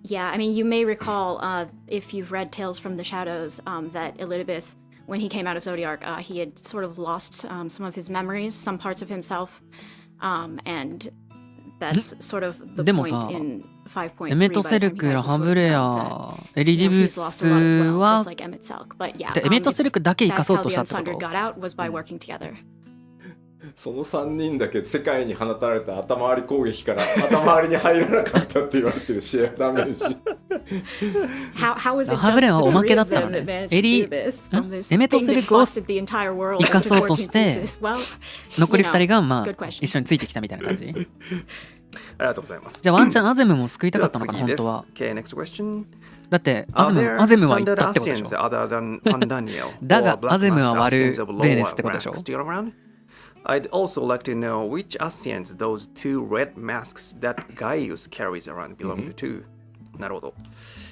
Yeah, I mean, you may recall, if you've read Tales from the Shadows, that Elidibus, when he came out of Zodiark, he had sort of lost some of his memories, some parts of himself, and that's sort of the point in 5.3. エメトセルク、ラハブレア、エリディブスは、エメトセルクだけ生かそうとしたってこと？その3人だけ世界に放たれた頭割り攻撃から頭割りに入らなかったって言われてるシェアダメージ。ラハブレアはおまけだったのね。エメトセルクを生かそうとして残り2人が一緒についてきたみたいな感じ。ありがとうございます。じゃあワンチャンアゼムも救いたかったのかな、本当は。だってアゼムは言ったってことでしょ。だがアゼムは割るベーネスってことでしょ。I'd also like to know which Ascians those two red masks that Gaius carries around belong to. なるほど。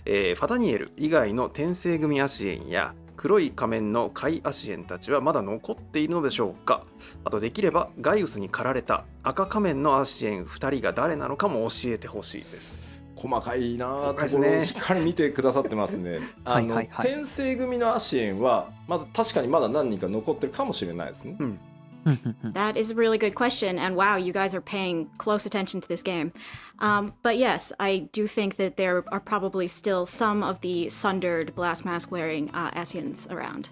ファダニエル以外の転生組アシエンや黒い仮面のカイアシエンたちはまだ残っているのでしょうか。あとできればガイウスに駆られた赤仮面のアシエン2人が誰なのかも教えてほしいです。細かいなところをしっかり見てくださってますね。転生組のアシエンは確かにまだ何人か残ってるかもしれないですね。That is a really good question, and wow, you guys are paying close attention to this game. But yes, I do think that there are probably still some of the sundered blast mask wearing Ascians around.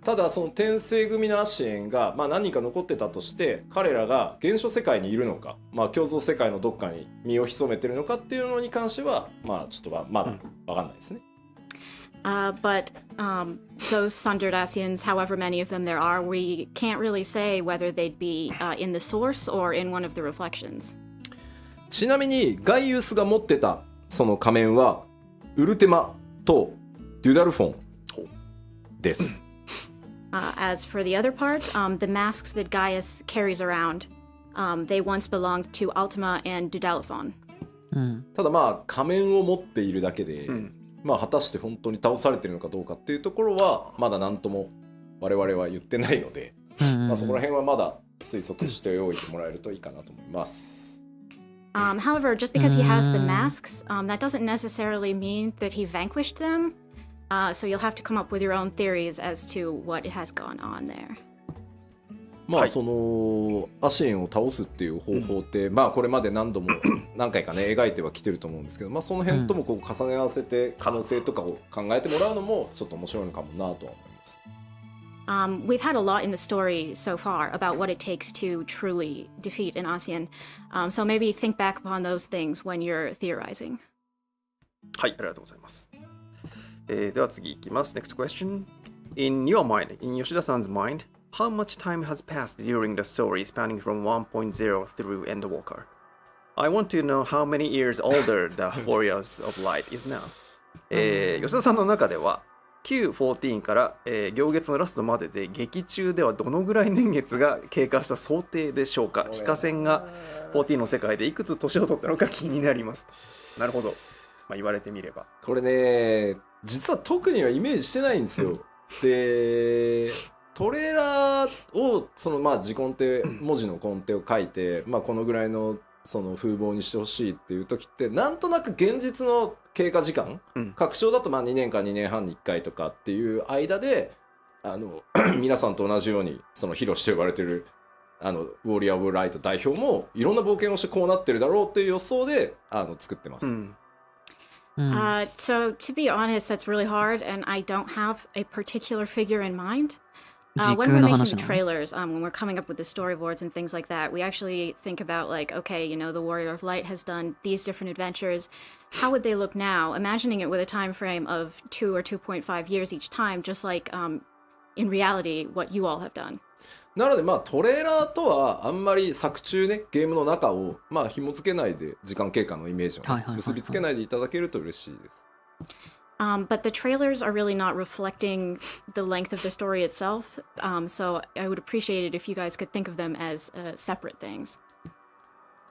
ただその転生組のアシエンが何人か残ってたとして、彼らが原初世界にいるのか、共存世界のどっかに身を潜めてるのかっていうのに関してはちょっとまだ分かんないですね。But those sundered Ascians, however many of them there are, we can't really say whether they'd be in the source or in one of the reflections. ちなみにガイウスが持ってたその仮面はウルテマとデュダルフォンです。As for the other part, the masks that Gaius carries around, they once belonged to Uitima and Dudaliphon. ただ仮面を持っているだけで、果たして本当に倒されてるのかどうかっていうところはまだ何とも我々は言ってないので、そこら辺はまだ推測しておいてもらえるといいかなと思います。However, just because he has the masks, that doesn't necessarily mean that he vanquished them. So you'll have to come up with your own theories as to what has gone on there. そのアシエンを倒すっていう方法って、これまで何回かね描いてはきてると思うんですけど、その辺ともこう重ね合わせて可能性とかを考えてもらうのもちょっと面白いのかもなとは思います。We've had a lot in the story so far about what it takes to truly defeat an Ascian. So maybe think back upon those things when you're theorizing. はい、ありがとうございます。では次いきます。Next question. In your mind, in Yoshida-san's mind, how much time has passed during the story spanning from 1.0 through Endwalker? I want to know how many years older the Warriors of Light is now. 吉田さんの中では Q14 から、行月のラストまでで劇中ではどのぐらい年月が経過した想定でしょうか。非化線が14の世界でいくつ年を取ったのか気になります。なるほど。言われてみれば。これね、実は特にはイメージしてないんですよ。でトレーラーをその字根底文字の根底を書いて、このぐらいのその風貌にしてほしいっていう時ってなんとなく現実の経過時間、拡張だとまあ2年か2年半に1回とかっていう間で皆さんと同じようにそのヒロシと呼ばれてるウォーリアー・オブ・ライト代表もいろんな冒険をしてこうなってるだろうっていう予想で作ってます。So to be honest, that's really hard, and I don't have a particular figure in mind. When we're making trailers, when we're coming up with the storyboards and things like that, we actually think about like, okay, you know, the Warrior of Light has done these different adventures. How would they look now? Imagining it with a time frame of 2 or 2.5 years each time, just like in reality, what you all have done. なのでまあトレーラーとはあんまり作中ねゲームの中をまあ紐付けないで時間経過のイメージを結びつけないでいただけると嬉しいです。But the trailers are really not reflecting the length of the story itself. So I would appreciate it if you guys could think of them as separate things.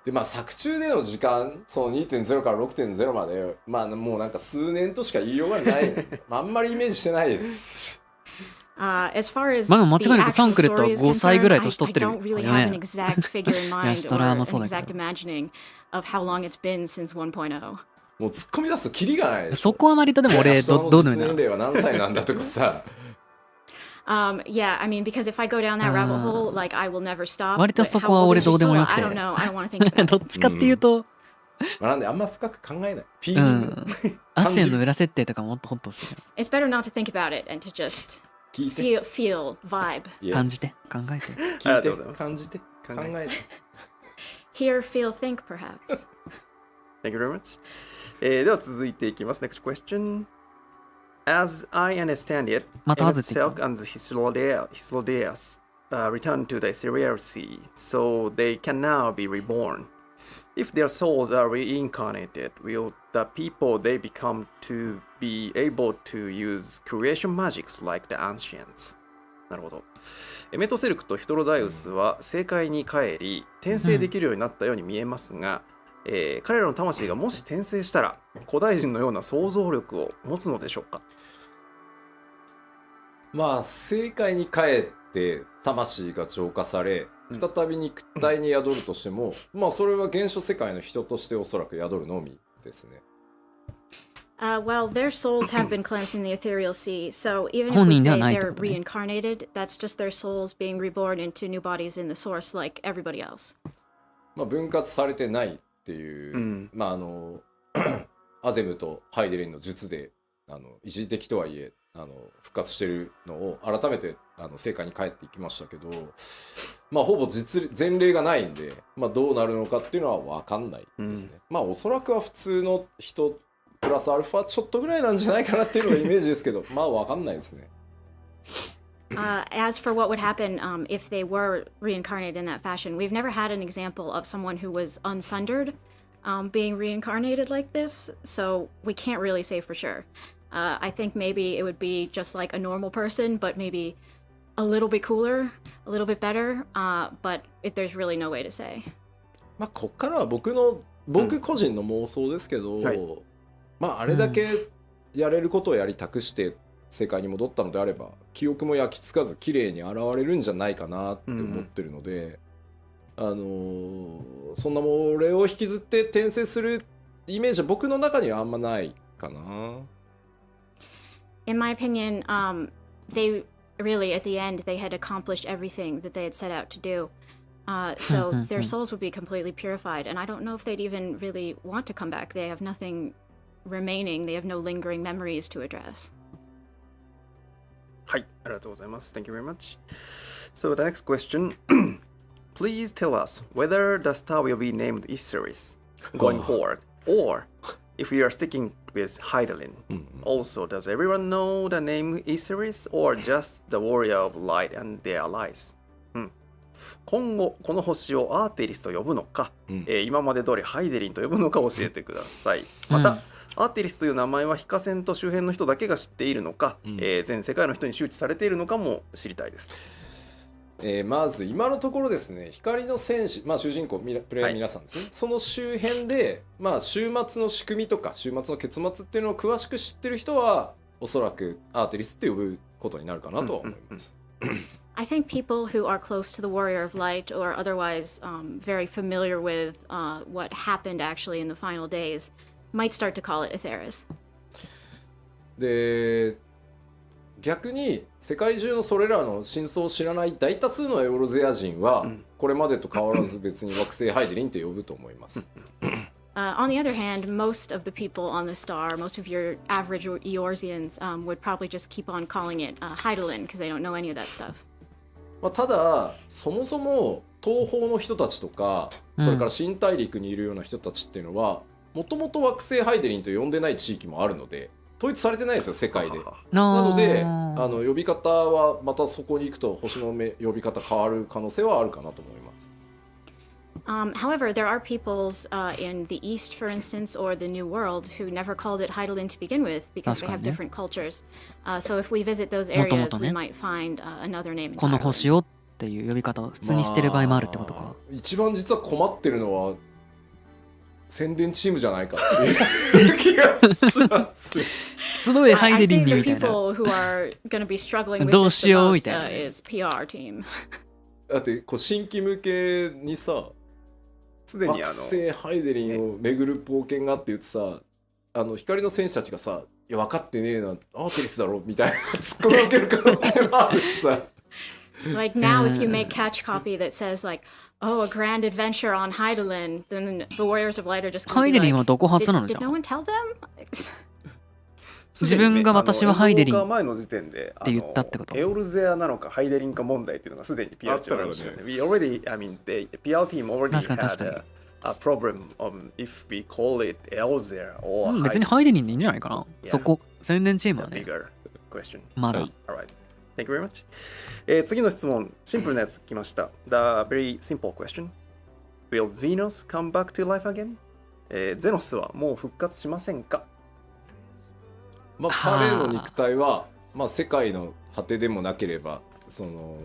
でまあ作中での時間その 2.0 から 6.0 までまあもうなんか数年としか言いようがないあんまりイメージしてないです。As far as まあ間違いなくサンクレットは5歳ぐらい年 I 取ってるよ don't really have an ね。 exact figure in いや mind スト or ラ an もそうだけ exact ど imagining of how long it's been since 1.0. もう突っ込み出すとキリがないでしょ。そこは割とでも俺どう年齢は何歳なんだとかさYeah, I mean, because if I go down that rabbit hole, like I will never stop. 割とそこは俺どうでもよくて I don't know. I don't want to think about ど it. っちかっていうと、なんであんま深く考えない。フィーリングアシェンの裏設定とかもっとホッとしてる。 It's better not to think about it and to just 聞いて feel, vibe. 感じて考えて。聞いて感じて考えて Hear, feel, think, perhaps. Thank you very much. では続いていきます。Next question. As I understand it, またはずって言っ Selk た。 and Hyslodias return to the Ethereal Sea, so they can now be reborn. If their souls are reincarnated, will the people they become to be able to use creation magics like the ancients? なるほど。メトセルクとヒトロダイウスは正解に帰り転生できるようになったように見えますが、彼らの魂がもし転生したら古代人のような想像力を持つのでしょうか。まあ正解に帰って魂が浄化され再び肉体に宿るとしても、まあそれは原初世界の人としておそらく宿るのみですね。Well, their souls have been cleansed in the ethereal sea, so even if we say they're reincarnated, that's just their souls being reborn into new bodies in the source like everybody else. まあ分割されてないっていう、まあアゼムとハイデリンの術で一時的とはいえ復活してるのを改めて正解に帰っていきましたけど、まあほぼ前例がないんで、まあどうなるのかっていうのは分かんないですね。まあおそらくは普通の人プラスアルファちょっとぐらいなんじゃないかなっていうのがイメージですけどまあ分かんないですね。As for what would happen if they were reincarnated in that fashion, we've never had an example of someone who was unsundered being reincarnated like this, so we can't really say for sure. I think maybe it would be just like a normal person, but maybe a little bit cooler, a little bit better, but there's really no way to say. まあこっからは僕個人の妄想ですけど、まああれだけやれることをやり託して世界に戻ったのであれば、記憶も焼き付かず綺麗に現れるんじゃないかなって思ってるので、そんなもれを引きずって転生するイメージは僕の中にはあんまないかな。In my opinion, they really, at the end, they had accomplished everything that they had set out to do. So their souls would be completely purified. And I don't know if they'd even really want to come back. They have nothing remaining. They have no lingering memories to address. はい、ありがとうございます。Thank you very much. So the next question. Please tell us whether the star will be named Ysseris going forward, or if we are sticking with Hydaelyn. Also, does everyone know the name Ysseris, or just the Warrior of Light and their allies? 今後この星をアーテリスと呼ぶのか、今まで通りハイデリンと呼ぶのか教えてください。また、アーテリスという名前は非化線と周辺の人だけが知っているのか、全世界の人に周知されているのかも知りたいです。まず今のところですね、光の戦士、まあ、主人公プレイヤーの皆さんですね、その周辺で、まあ、週末の仕組みとか週末の結末っていうのを詳しく知ってる人はおそらくアーテリスって呼ぶことになるかなとは思います。I think people who are close to the Warrior of Light or otherwise very familiar with what happened actually in the final days might start to call it Aetheris. で逆に世界中のそれらの真相を知らない大多数のエオロゼア人はこれまでと変わらず別に惑星ハイデリンって呼ぶと思います。On the other hand, most of the people on the star, most of your average Eorzeans, would probably just keep on calling it Hydaelyn because they don't know any of that stuff. まあただそもそも東方の人たちとかそれから新大陸にいるような人たちっていうのはもともと惑星ハイデリンと呼んでない地域もあるので統一されてないですよ世界で。なので呼び方はまたそこに行くと星の呼び方変わる可能性はあるかなと思います。However, there are peoples in the East, for instance, or the New World who never called it Hydaelyn to begin with because they have different cultures. So if we visit those areas, we might find another name. この星をっていう呼び方を普通にしてる場合もあるってことか。一番実は困ってるのは宣伝チームじゃないかっていう気がします。すごいハイデリンにみたいな。どうしようみたいな。PR team. だってこう新規向けにさ。すでに惑星ハイデリンを巡る冒険があって言ってさ光の戦士たちがさ「いや分かってねえなアーテリスだろ」みたいなツッコミを受ける可能性もあるしさLike now if you make catch copy that says like oh a grand adventure on Hydaelyn then the Warriors of Light are justハイデリンはどこ発なのじゃん。 Did no one tell them? 自分が私はハイデリン前の時点でって言ったってこと。エオルゼアなのかハイデリンか問題っていうのがすでに PR チームにありましたよね。We already, I mean, the PR team already had a problem if we call it Elzer or 別にハイデリンでいいんじゃないかな。そこ宣伝チームはね。まだ。Alright. Thank you very much. 次の質問、シンプルなやつ来ました。The very simple question. Will Xenos come back to life again? ゼノスはもう復活しませんか？まあ、彼の肉体は、まあ、世界の果てでもなければその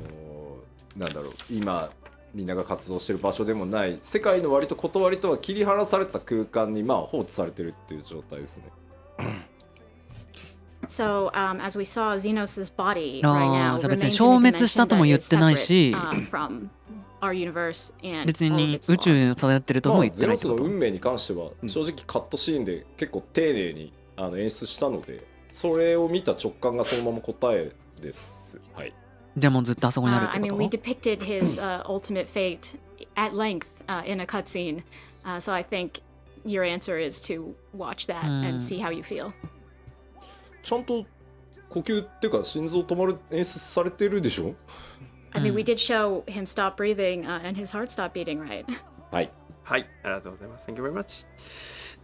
なんだろう今みんなが活動してる場所でもない世界の割と断りとは切り離された空間にまあ放置されてるっていう状態ですね。So, as we saw, Xenos' body right now じゃあ別に消滅したとも言ってないし、別に宇宙に漂ってるとも言ってないってこと。ゼノスの運命に関しては正直カットシーンで結構丁寧に演出したのでそれを見た直感がそのまま答えです。はい。じゃあもうずっとあそこにあるってこと？ I mean, we depicted his ultimate fate at length in a cutscene, so I think your answer is to watch that and see how you feel. ちゃんと呼吸っていうか心臓止まる演出されてるでしょ？ I mean, we did show him stop breathing and his heart stop beating, right? はい。はい、ありがとうございます。Thank you very much.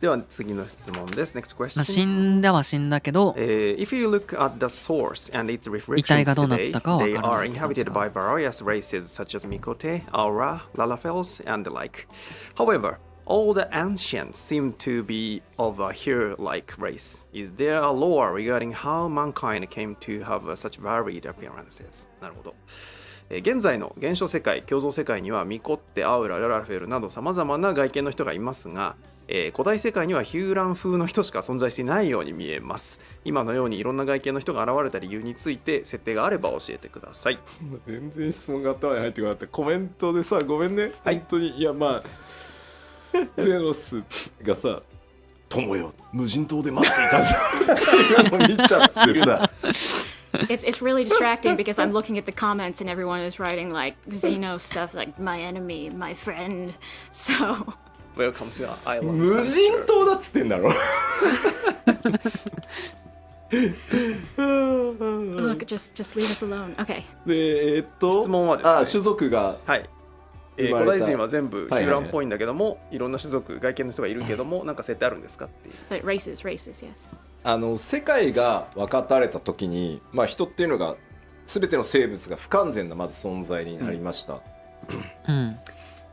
では次の質問です。Next question. 死んだは死んだけど、If you look at the source and its 遺体が reflections どうなっ today, たかは they 分からな are いってことです inhabited か？ by various races such as Mikote, Aura, Lalafels, and the like. However, all the ancients seem to be of a hero-like race. Is there a lore regarding how mankind came to have such varied appearances? なるほど。現在の現象世界、共造世界にはミコッテ、アウラ、ララフェルなど様々な外見の人がいますが、古代世界にはヒューラン風の人しか存在していないように見えます。今のようにいろんな外見の人が現れた理由について設定があれば教えてください。全然質問が頭に入ってこなかった。コメントでさ、ごめんね。はい、本当にいやまあゼノスがさ、友よ無人島で待っていたじゃん。見ちゃってさ。It's really distracting because I'm looking at the comments and everyone is writing like Xenos stuff like my enemy, my friend. So Welcome to the island. 無人島だっつってんだろ。Look, just leave us alone. Okay. で質問はですね。種族がはい。古代人は全部ヒューランっぽいんだけども、いろんな種族外見の人がいるけども、なんか設定あるんですかっていう。But races, yes. 世界が分かたれた時に、まあ、人っていうのが全ての生物が不完全なまず存在になりました。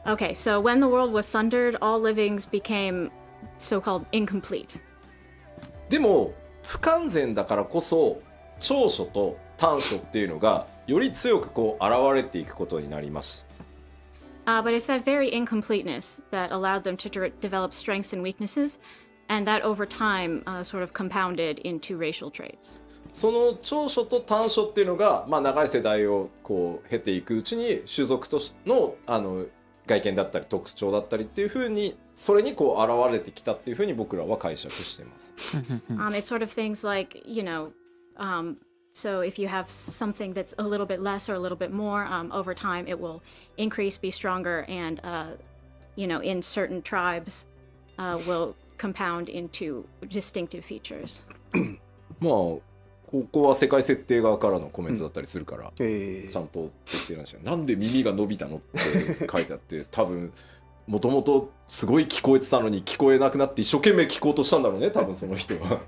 Okay, so when the world was sundered, all livings became so-called incomplete. でも不完全だからこそ長所と短所っていうのがより強くこう現れていくことになります。But it's that very incompleteness that allowed them to develop strengths and weaknesses, and that over time sort of compounded into racial traits. その長所と短所っていうのが、まあ、長い世代をこう経ていくうちに種族との外見だったり特徴だったりっていう風にそれにこう現れてきたっていう風に僕らは解釈してます。It's sort of things like, so if you have something that's a little bit less or a little bit more, over time it will increase, be stronger, and in certain tribes will compound into distinctive fe書まあここは世界設定側からのコメントだったりするから、ちゃんと設定なんですよ。なんで耳が伸びたのって書いてあって多分もともとすごい聞こえてたのに聞こえなくなって一生懸命聞こうとしたんだろうね多分その人は。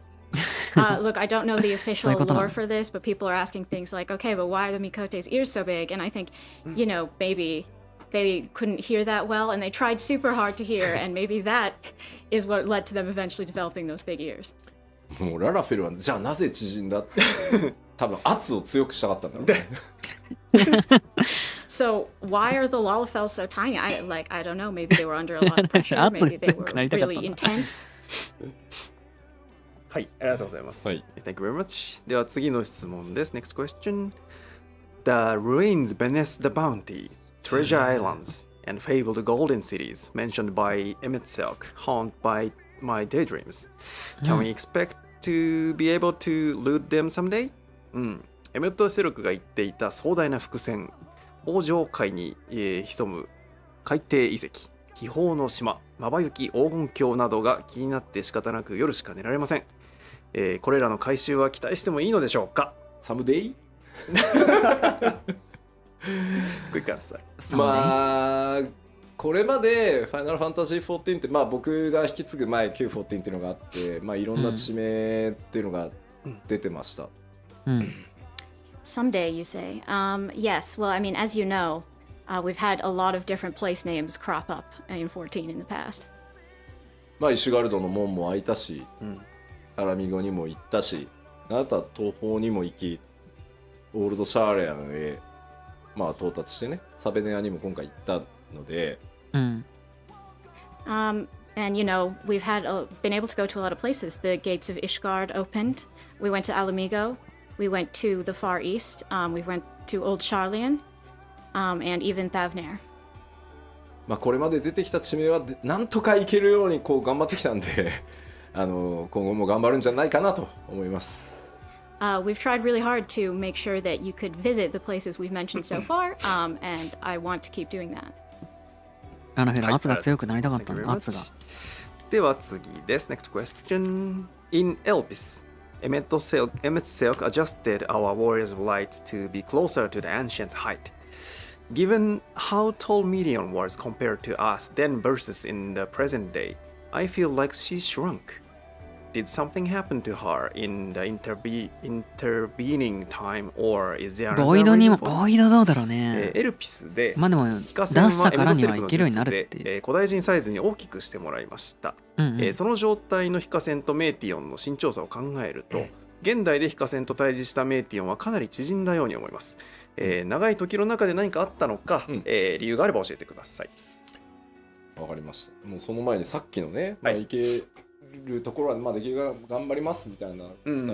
Look, I don't know the official lore for this, but people are asking things like, okay, but why are the Mikote's ears so big? And I think, maybe they couldn't hear that well and they tried super hard to hear, and maybe that is what led to them eventually developing those big ears. もうララフェルはじゃあなぜ縮んだって多分圧を強くしたかったんだろうね。So why are the Lalafels so tiny? I don't know. Maybe they were under a lot of pressure. Maybe they were really intense. はい、ありがとうございます。はい。Thank you very much. では次の質問です。Next question. The ruins beneath the bounty, treasure islands, and fabled golden cities mentioned by Emmett Silk haunt by my daydreams. Can we expect to be able to loot them someday? エメット・セルクが言っていた壮大な伏線、王城海に、潜む海底遺跡、秘宝の島、まばゆき黄金鏡などが気になって仕方なく夜しか寝られません。これらの回収は期待してもいいのでしょうか？ Someday? Quick answer. まあこれまでファイナルファンタジー14ってまあ僕が引き継ぐ前 Q14 っていうのがあってまあいろんな地名っていうのが出てました。Someday, you say? Yes. Well, I mean, as you know, we've had a lot of different place names crop up in 14 in the past. まあイシュガルドの門も開いたし、アラミゴにも行ったし、あなたは東方にも行き、オールドシャーレアンへまあ到達してね、サベネアにも今回行ったので。And we've been able to go to a lot of places. The gates of Ishgard opened. We went to Alamigo. We went to the Far East. We went to Old Sharlayan, and even Thavnair. まあこれまで出てきた地名はなんとか行けるようにこう頑張ってきたんで、今後も頑張るんじゃないかなと思います。We've tried really hard to make sure that you could visit the places we've mentioned so far, and I want to keep doing that. ララフェル、圧が強くなりたかったんだ、圧が。では次です。Next question. In Elpis, Emmett Silk adjusted our Warriors of Light to be closer to the ancient height. Given how tall Midian was compared to us then versus in the present day, I feel like she shrunk. Did something happen to her in the intervening time, or is there another reason for this? ボイドにも、ボイドどうだろうね。エルピスで、まあでも出したからにはいけるようになるっていう。古代人サイズに大きくしてもらいました。その状態のヒカセンとメーティオンの身長差を考えると、現代でヒカセンと対峙したメーティオンはかなり縮んだように思います。長い時の中で何かあったのか、理由があれば教えてください。わかりました。もうその前にさっきのね、いけるところはまあできるから頑張りますみたいな、楽しみすぎ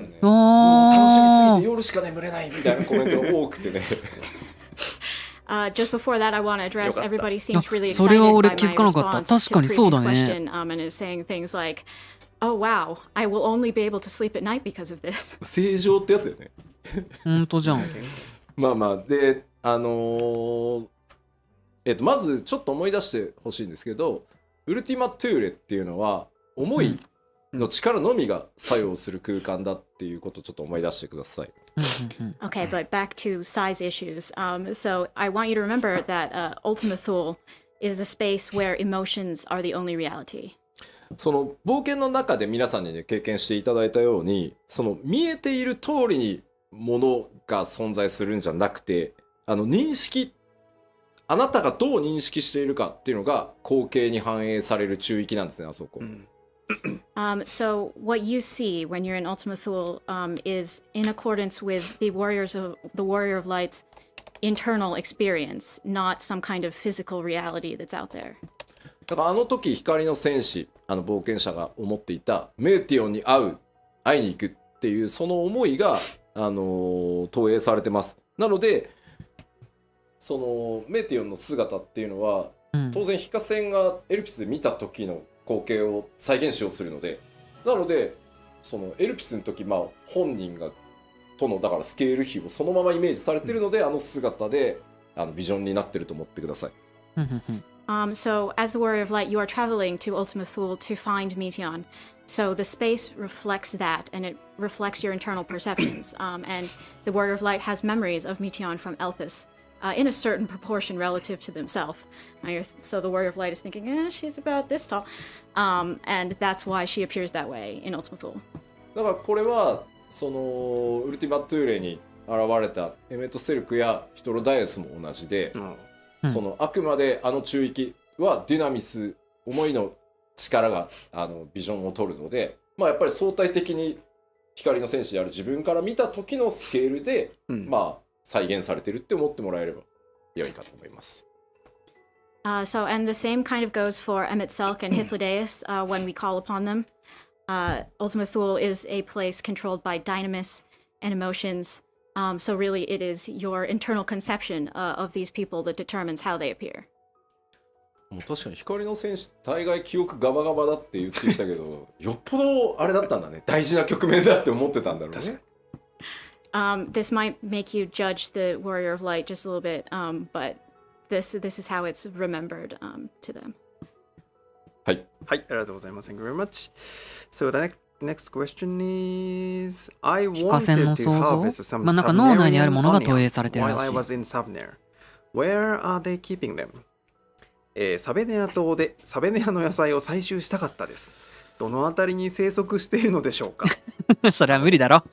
て夜しか眠れないみたいなコメントが多くてね。Just before that, I want to address everybody seems really excited それは俺 by 気づ my かなかった。 response 確か to に the そうだ previous ね。 question, and is saying things like, "Oh wow, I will only be able to sleep at night because of this." 正常ってやつよね。本当じゃん。まあまあでまずちょっと思い出してほしいんですけど、ウルティマトゥーレっていうのは思いの力のみが作用する空間だっていうことをちょっと思い出してください。Okay, but back to size issues. So I want you to remember that Ultima Thule is a space where emotions are the only reality. その冒険の中で皆さんにね経験していただいたように、その見えている通りにものが存在するんじゃなくて、認識、あなたがどう認識しているかっていうのが光景に反映される中域なんですね、あそこ。So what you see when you're in Ultima Thule is in accordance with the Warrior of Light's internal experience, not some kind of physical reality that's out there. だから時光の戦士、冒険者が思っていたメーティオンに会いに行くっっていうその思いが、投影されてます。なのでそのメティオンの姿っていうのは、当然ヒカセンがエルピスで見た時の光景を再現しようとするので、なのでそのエルピスの時、本人がとのだからスケール比をそのままイメージされてるので、姿でビジョンになってると思ってください。So, as the Warrior of Light, you are traveling to Ultima Thule to find Meteon. So the space reflects that, and it reflects your internal perceptions. And the Warrior of Light has memories of Meteon from Elpis in a certain proportion relative to themselves. So the Warrior of Light is thinking, she's about this tall. And that's why she appears that way in Ultima Thule. だからこれはそのウルティマトゥーレに現れたエメトセルクやヒトロダイエスも同じで、そのあくまで中域はデュナミス、思いの力がビジョンを取るので、やっぱり相対的に光の戦士である自分から見た時のスケールで、再現されてるって思ってもらえれば良いかと思います。So, and the same kind of goes for Emet-Selch and Hythlodaeus when we call upon them. Ultima Thule is a place controlled by dynamis and emotions. So really it is your internal conception of these people that determines how they appear. もう確かに光の戦士大概記憶ガバガバだって言ってきたけどよっぽどあれだったんだね、大事な局面だって思ってたんだろうね。This might make you judge the Warrior of Light just a little bit, but this is how it's remembered to them. はい、はい、ありがとうございます。Thank you very much. So the next question is, I wanted to harvest some while I was in Savner. Where are they keeping them? サベネア島でサベネアの野菜を採集したかったです。どのあたりに生息しているのでしょうか。それは無理だろ。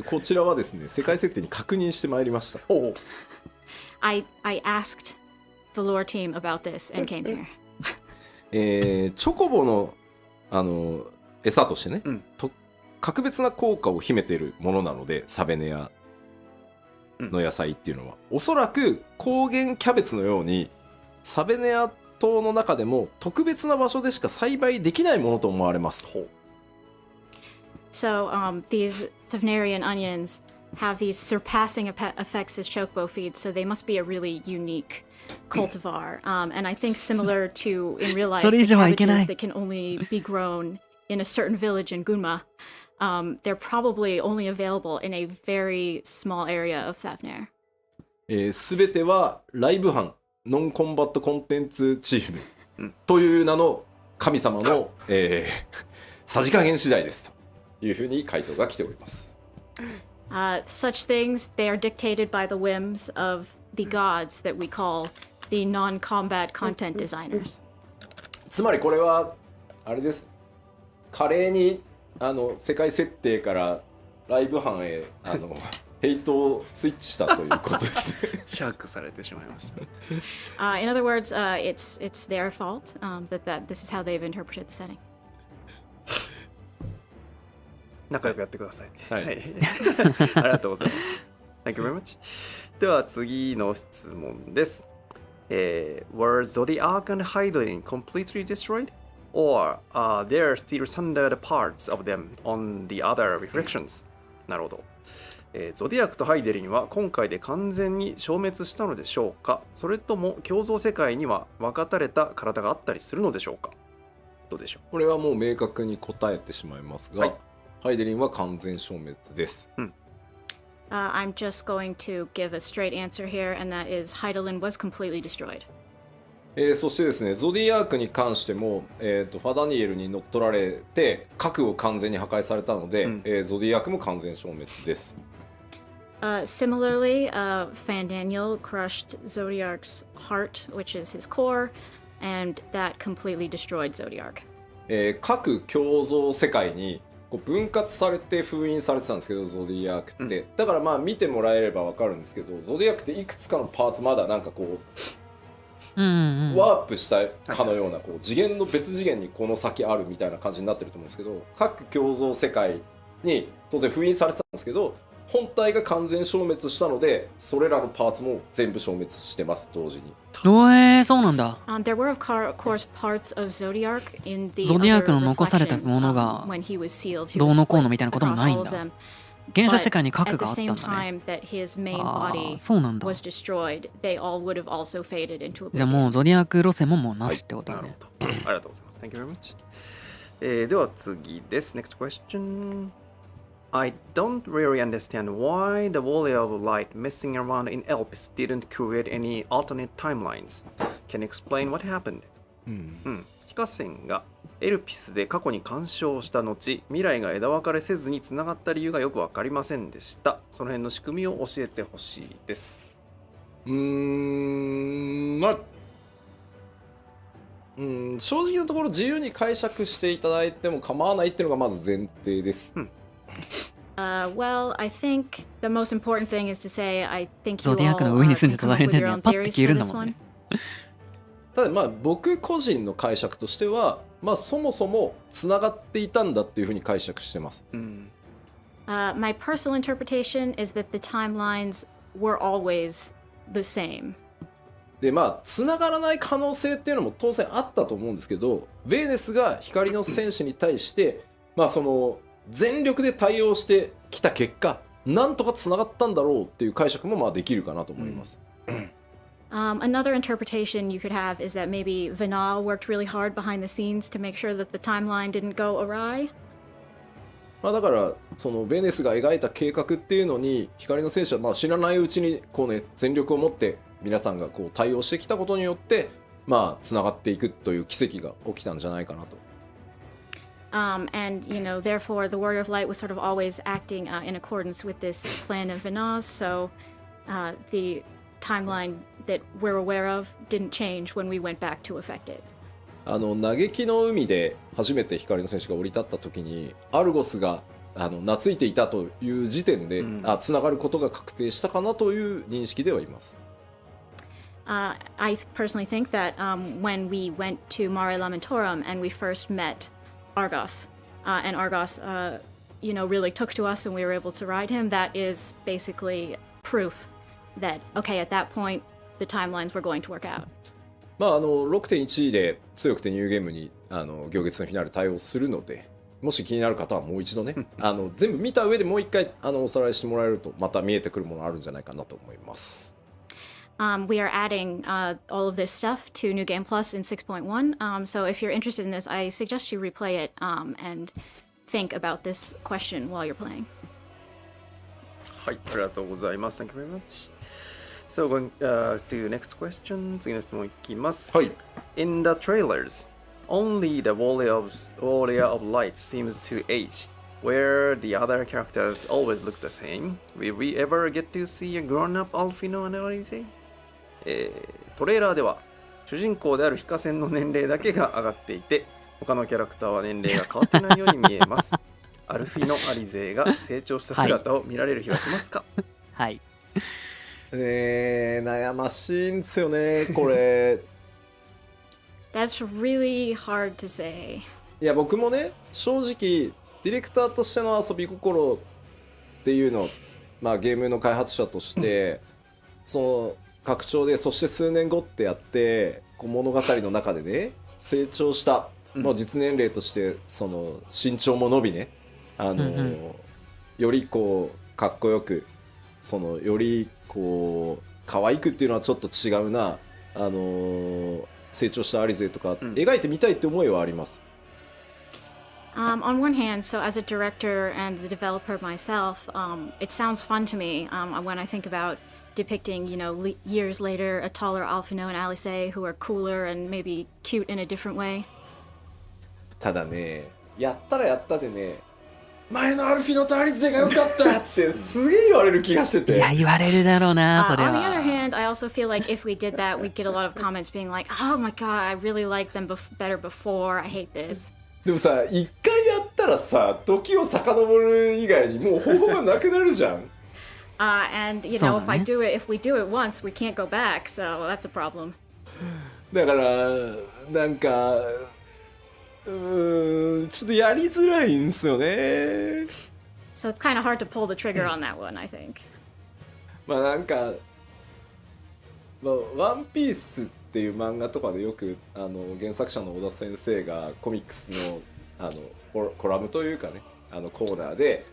こちらはですね、世界設定に確認してまいりました。I asked the lore team about this and came here. チョコボの餌としてね、格別な効果を秘めているものなので、サベネアの野菜っていうのは、おそらく高原キャベツのようにサベネア島の中でも特別な場所でしか栽培できないものと思われます。So these Thavnarian onions have these surpassing effects as chocobo feeds, so they must be a really unique cultivar. And I think similar to in real life, the cabbages that can only be grown in a certain village in Gunma, they're probably only available in a very small area of Thavner. すべてはライブ班ノンコンバットコンテンツチームという名の神様の、さじ加減次第ですというふうに回答が来ております。Such things, they are dictated by the whims of the gods that we call the non-combat content designers. つまりこれはあれです。華麗に世界設定からライブ班へヘイトをスイッチしたということです。シャークされてしまいました。In other words, it's their fault that this is how they've interpreted the setting. 仲良くやってくださいね。はい。ありがとうございます。Thank you very much. では次の質問です。Were Zodiac and Hydlin completely destroyed? Or are there still sundered parts of them on the other reflections? なるほど。ゾディアクとハイデリンは今回で完全に消滅したのでしょうか、それとも共造世界には分かたれた体があったりするのでしょうか。どうでしょう。これはもう明確に答えてしまいますが、ハイデリンは完全消滅です。I'm just going to give a straight answer here, and that is Hydaelyn was completely destroyed. そしてですね、ゾディアークに関しても、ファダニエルに乗っ取られて核を完全に破壊されたので、ゾディアークも完全消滅です。Similarly, Fandaniel crushed Zodiark's heart, which is his core, and that completely destroyed Zodiark. 各共造世界にこう分割されて封印されてたんですけど、ゾディアークって、だからまあ見てもらえれば分かるんですけど、ゾディアークっていくつかのパーツまだなんかこう、ワープしたかのようなこう次元の別次元にこの先あるみたいな感じになってると思うんですけど、各共造世界に当然封印されてたんですけど、本体が完全消滅したのでそれらのパーツも全部消滅してます同時に。そうなんだ。There were of course parts of Zodiac in the ゾディアークの残されたものがどうのこうのみたいなこともないんだ。原初世界に核があったんだね。そうなんだ。じゃあもうゾディアーク路線ももうなしってことだね。ありがとうございます。Thank you very much. では次です。Next question. I don't really understand why the volley of light messing around in Elpis didn't create any alternate timelines. Can you explain what happened? 非化線がエルピスで過去に干渉した後、未来が枝分かれせずにつながった理由がよく分かりませんでした。その辺の仕組みを教えてほしいです。正直なところ自由に解釈していただいても構わないっていうのがまず前提です。Well, I think the most important thing is to say I think ゾディアークの上に住んでたらね、パッて消えるんだもんね。ただまあ僕個人の解釈としては、まあそもそもつながっていたんだっていうふうに解釈してます。My personal interpretation is that the timelines were always the same. でまあつながらない可能性っていうのも当然あったと思うんですけど、ヴェーネスが光の戦士に対してまあその全力で対応してきた結果、なんとかつながったんだろうっていう解釈もまあできるかなと思います。Another interpretation you could have is that maybe FINAL worked really hard behind the scenes to make sure that the timeline didn't go awry. まあだからそのベネスが描いた計画っていうのに光の戦士はまあ知らないうちにこうね全力を持って皆さんがこう対応してきたことによってまあつながっていくという奇跡が起きたんじゃないかなと。And therefore the Warrior of Light was sort of always acting in accordance with this plan of FINAL's, so the timeline that we're aware of didn't change when we went back to affect it. 嘆きの海で初めて光の戦士が降り立った時にアルゴスが懐いていたという時点でつながることが確定したかなという認識ではいます。I personally think that when we went to Mare Lamentorum and we first met Argos, and Argos, really took to us and we were able to ride him, that is basically proof that, okay, at that point, the timelines were going to work out. まあ6.1 で強くてニューゲームに行月のフィナーレ対応するので、もし気になる方はもう一度ね全部見た上でもう一回おさらいしてもらえるとまた見えてくるものあるんじゃないかなと思います。We are adding all of this stuff to New Game Plus in 6.1. So if you're interested in this, I suggest you replay it and think about this question while you're playing. はい、ありがとうございます。Thank you very much. So going to next question. 次の質問いきます。はい。In the trailers, only the Warrior of Light seems to age, where the other characters always look the same. Will we ever get to see a grown-up Alfino and Alize? トレーラーでは主人公である非化線の年齢だけが上がっていて他のキャラクターは年齢が変わってないように見えますアルフィのアリゼが成長した姿を見られる日が来ますか？はい、悩ましいんですよねこれThat's really hard to say. いや僕もね正直ディレクターとしての遊び心っていうのまあゲームの開発者としてその拡張でそして数年後ってやってこう物語の中でね成長した、もう実年齢としてその身長も伸びねよりこうかっこよくそのよりこう可愛くっていうのはちょっと違うな成長したアリゼとか描いてみたいって思いはあります。On one hand, so as a director and the developer myself, it sounds fun to me when I think about depicting, years later, a taller Alfino and Alice who are cooler and maybe cute in a different way. ただね、やったらやったでね、前のアルフィノとアリゼが良かったってすげえ言われる気がしてて。いや、言われるだろうな、それは。On the other hand, I also feel like if we did that, we'd get a lot of comments being like, oh my god, I really liked them better before, I hate this. でもさ、一回やったらさ、時を遡る以外にもう方法がなくなるじゃん。And if we do it once, we can't go back, so that's a problem. だからなんかちょっとやりづらいんですよね。So it's kind of hard to pull the trigger on that one, I think. まあなんか、ワンピースっていう漫画とかでよく原作者の小田先生がコミックスのコラムというかねコーナーで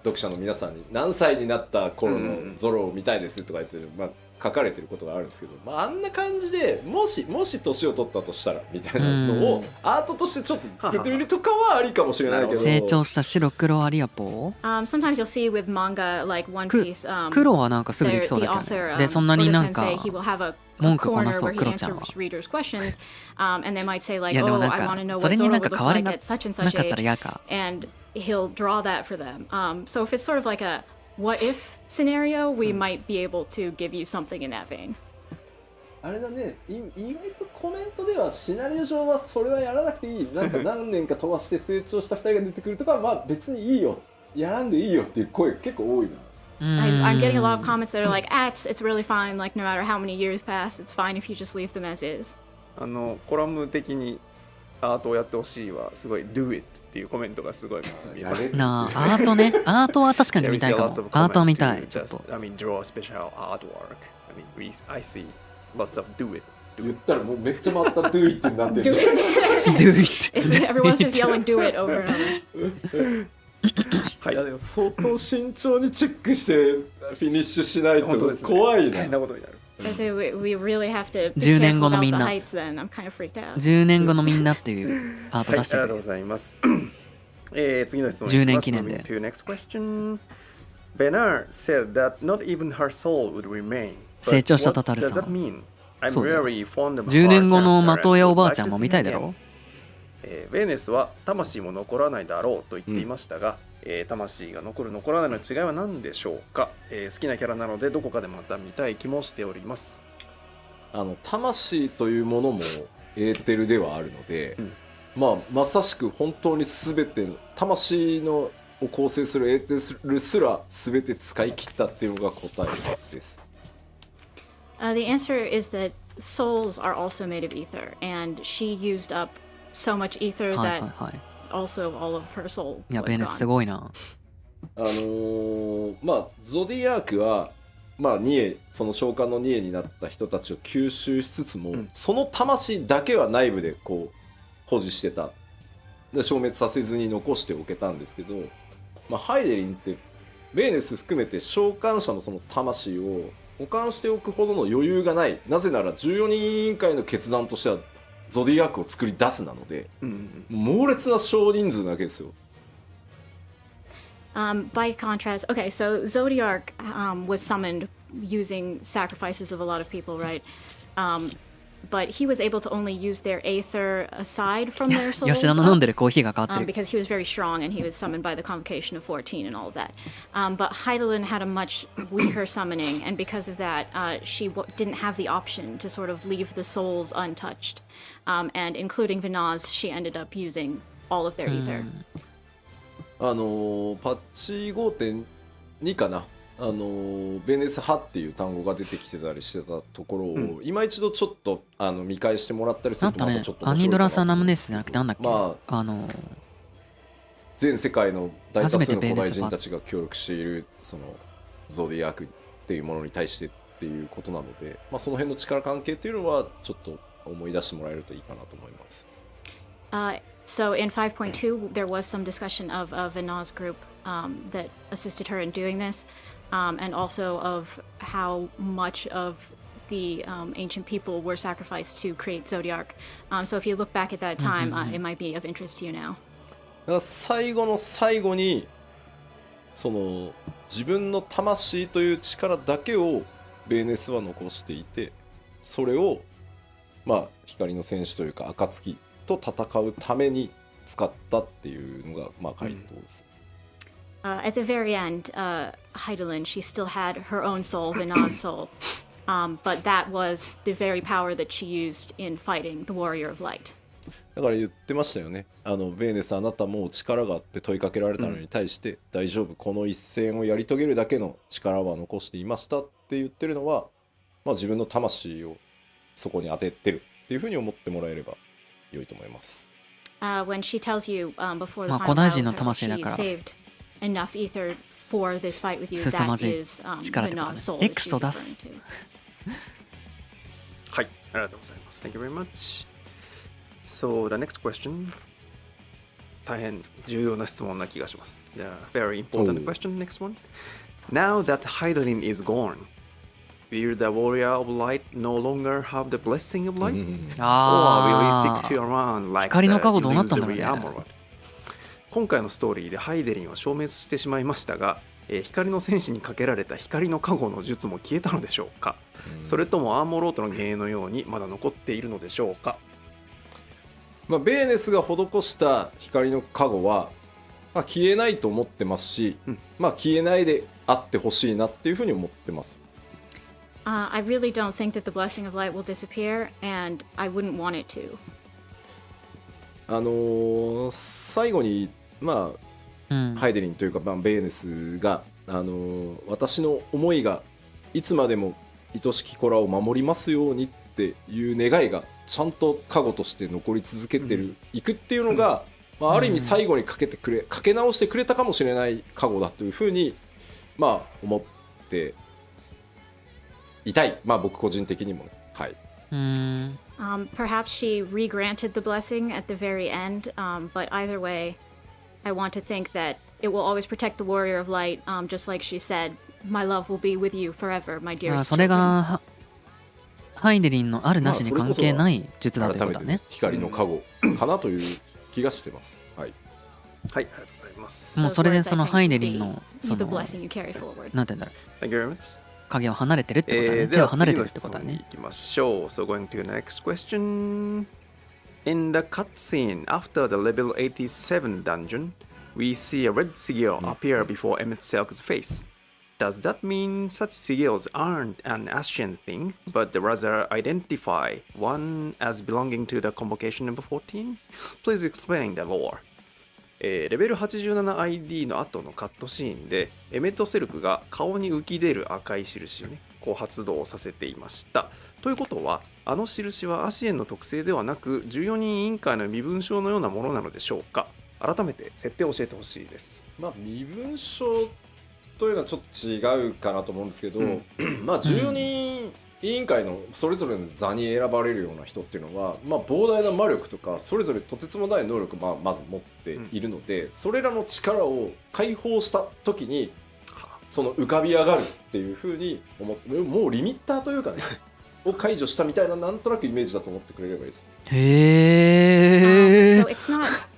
読者の皆さんに何歳になった頃のゾロを見たいですとか言って、まあ、書かれてることがあるんですけど、まあ、あんな感じでもし年を取ったとしたらみたいなのをアートとしてちょっと作ってみるとかはありかもしれないけど成長した白黒アリアポSometimes you'll see with manga like One Piece 黒はなんかすぐできそうだけどねでそんなになんか文句こなそうクロちゃんは。いやでもなんかそれになんか変わりなかったら嫌か。He'll draw that for them. So if it's sort of like a what if scenario, we might be able to give you something in that vein. あれだね、意外とコメントではシナリオ上はそれはやらなくていい、なんか何年か飛ばして成長した2人が出てくるとか、まあ別にいいよ、やらんでいいよっていう声結構多いな。I'm getting a lot of comments that are like, it's really fine, like no matter how many years pass, it's fine if you just leave them as is. コラム的にアートをやってほしいはすごい do it っていうコメントがすごい見えますなあ。アートね、アートは確かに見たいかも。アートは見たい。I mean, draw special artwork. I see lots of do it. 言ったらもうめっちゃまた do it になってる。do it. Everyone's just yelling do it over and over. はい、でも相当慎重にチェックしてフィニッシュしないと怖いね。大変なことになる。We really have to be 10年後 careful の about み the んな heights then. I'm kind of freaked out. 10年後のみんなっていうアート出してくれ。ありがとうございます。次の質問10年記念で。To next question. Benar said that not even her soul would remain. 成長したタタルさん。そうだよ。10年後の的親おばあちゃんも見たいだろベーネスは魂も残らないだろうと言っていましたが、魂が残る残らないの違いは何でしょうか、好きなキャラなのでどこかでまた見たい気もしております。魂というものもエーテルではあるので、まさしく本当に全ての魂のを構成するエーテルすら全て使い切ったっていうのが答えです。The answer is that souls are also made of ether, and she used up so much ether that also all of her soul was gone. いや、ベネスすごいな。ゾディアークは、ニエ、その召喚のニエになった人たちを吸収しつつも、その魂だけは内部でこう保持してた。で消滅させずに残しておけたんですけど、ハイデリンってベーネス含めて召喚者のその魂を保管しておくほどの余裕がない。なぜなら14人委員会の決断としてはゾディアークを作り出すなので、猛烈な少人数なわけですよ。By contrast, okay, so Zodiac was summoned using sacrifices of a lot of people, right? But he was able to only use their aether aside from their souls. 吉田の飲んでるコーヒーが変わってる。Because he was very strong and he was summoned by the convocation of 14 and all of that. But Heidelin had a much weaker summoning, and because of that, she didn't have the option to sort of leave the souls untouched. And including Vinaz, she ended up using all of their ether. パッチ 5.2 かな。ベネス派っていう単語が出てきてたりしてたところを、今一度ちょっと見返してもらったりするとまたちょっと面白いかな。アニドラサナムネスじゃなくてなんだっけ、全世界の大多数の古代人たちが協力しているそのゾディアークっていうものに対してっていうことなので、その辺の力関係っていうのはちょっと思い出してもらえるといいかなと思います。So in 5.2, there was some discussion of Vinaz group that assisted her in doing this. And also of how much of the ancient people were sacrificed to create Zodiac. So if you look back at that time, it might be of interest to you now. 最後の最後にその自分の魂という力だけをベーネスは残していて、それを光の戦士というか暁と戦うために使ったっていうのが回答です。At the very end, Heidelin, she still had her own soul, Vinaz's soul, but that was the very power that she used in fighting the Warrior of Light. だから言ってましたよね。ベーネスあなたもう力があって問いかけられたのに対して、大丈夫、この一戦をやり遂げるだけの力は残していましたって言ってるのは、自分の魂をそこに当ててるっていうふうに思ってもらえれば良いと思います。When she tells you before the 古代人の魂だから。she saved enough ether for this fight with you. That is the not soul that she's referring to. はい、ありがとうございます。Thank you very much. So the next question. 大変重要な質問な気がします。The very important question, next one. Now that Hydaelyn is gone, will the warrior of light no longer have the blessing of light? Or will he stick to around like the illusory amulet? 今回のストーリーでハイデリンは消滅してしまいましたが、光の戦士にかけられた光の加護の術も消えたのでしょうか、それともアーモロートの幻影のようにまだ残っているのでしょうか。ベーネスが施した光の加護は、消えないと思ってますし、消えないであってほしいなっていうふうに思ってます。I really don't think that the blessing of light will disappear, and I wouldn't want it to. 最後にハイデリンというか、ベーネスが、私の思いがいつまでも愛しき子らを守りますようにっていう願いがちゃんと加護として残り続けていくっていうのが、ある意味最後にかけ直してくれたかもしれない加護だというふうに思っていたい。僕個人的にもね。はい。Perhaps she re-granted the blessing at the very end, but either way, I want to think that it will always protect the warrior of light, just like she said, my love will be with you forever, my dearest children. それがハイデリンのあるなしに関係ない術だということだね。光の加護かなという気がしてます。はい。はい、ありがとうございます。もうそれでそのハイデリンのそのなんて言うんだろう。Thank you very much. 影を離れてるってことだね。手を離れてるってことだね。行きましょう。So going to the next question. In the cutscene after the level 87 dungeon, we see a red sigil appear before Emmett-Selk's face. Does that mean such sigils aren't an Ascian thing, but rather identify one as belonging to the convocation number 14? Please explain the lore. レベル 87ID の後のカットシーンでエメットセルクが顔に浮き出る赤い印をね、こう発動させていました。ということは、あの印はアシエンの特性ではなく14人委員会の身分証のようなものなのでしょうか。改めて設定を教えてほしいです。身分証というのはちょっと違うかなと思うんですけど、14人委員会のそれぞれの座に選ばれるような人っていうのは、膨大な魔力とかそれぞれとてつもない能力をまず持っているので、それらの力を解放した時にその浮かび上がるっていう風に思って、もうリミッターというかねを解除したみたいな、なんとなくイメージだと思ってくれればいいです。So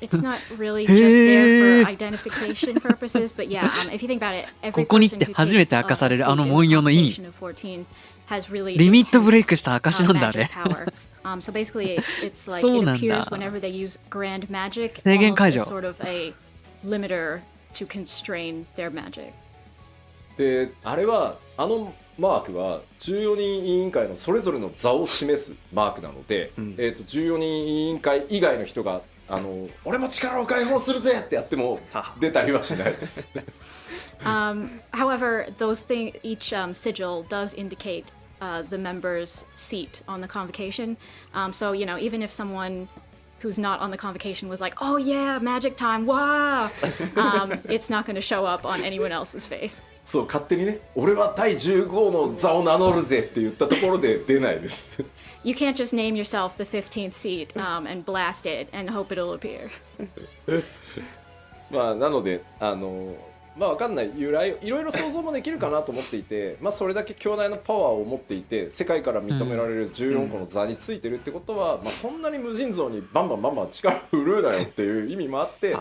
it's not really just there for identification purposes, but yeah, if you think about it, every person who takes a seat in the convocation of 14 has really リミットブレイクした証なんだあれ。 So basically, it's like it appears whenever they use grand magic, almost as sort of a limiter to constrain their magic. で、あれはマークは14人委員会のそれぞれの座を示すマークなので、14人委員会以外の人が俺も力を解放するぜってやっても出たりはしないです。However, each sigil does indicate the member's seat on the convocation. So, even if someone who's not on the convocation was like, oh yeah, magic time, wow, it's not going to show up on anyone else's face. そう、勝手にね、俺は第15の座を名乗るぜって言ったところで出ないです。You can't just name yourself the 15th seat and blast it and hope it'll appear. なので、わかんない由来、いろいろ想像もできるかなと思っていて、それだけ強大なパワーを持っていて、世界から認められる14個の座についてるってことは、そんなに無尽蔵にバンバン力を振るうなよっていう意味もあって、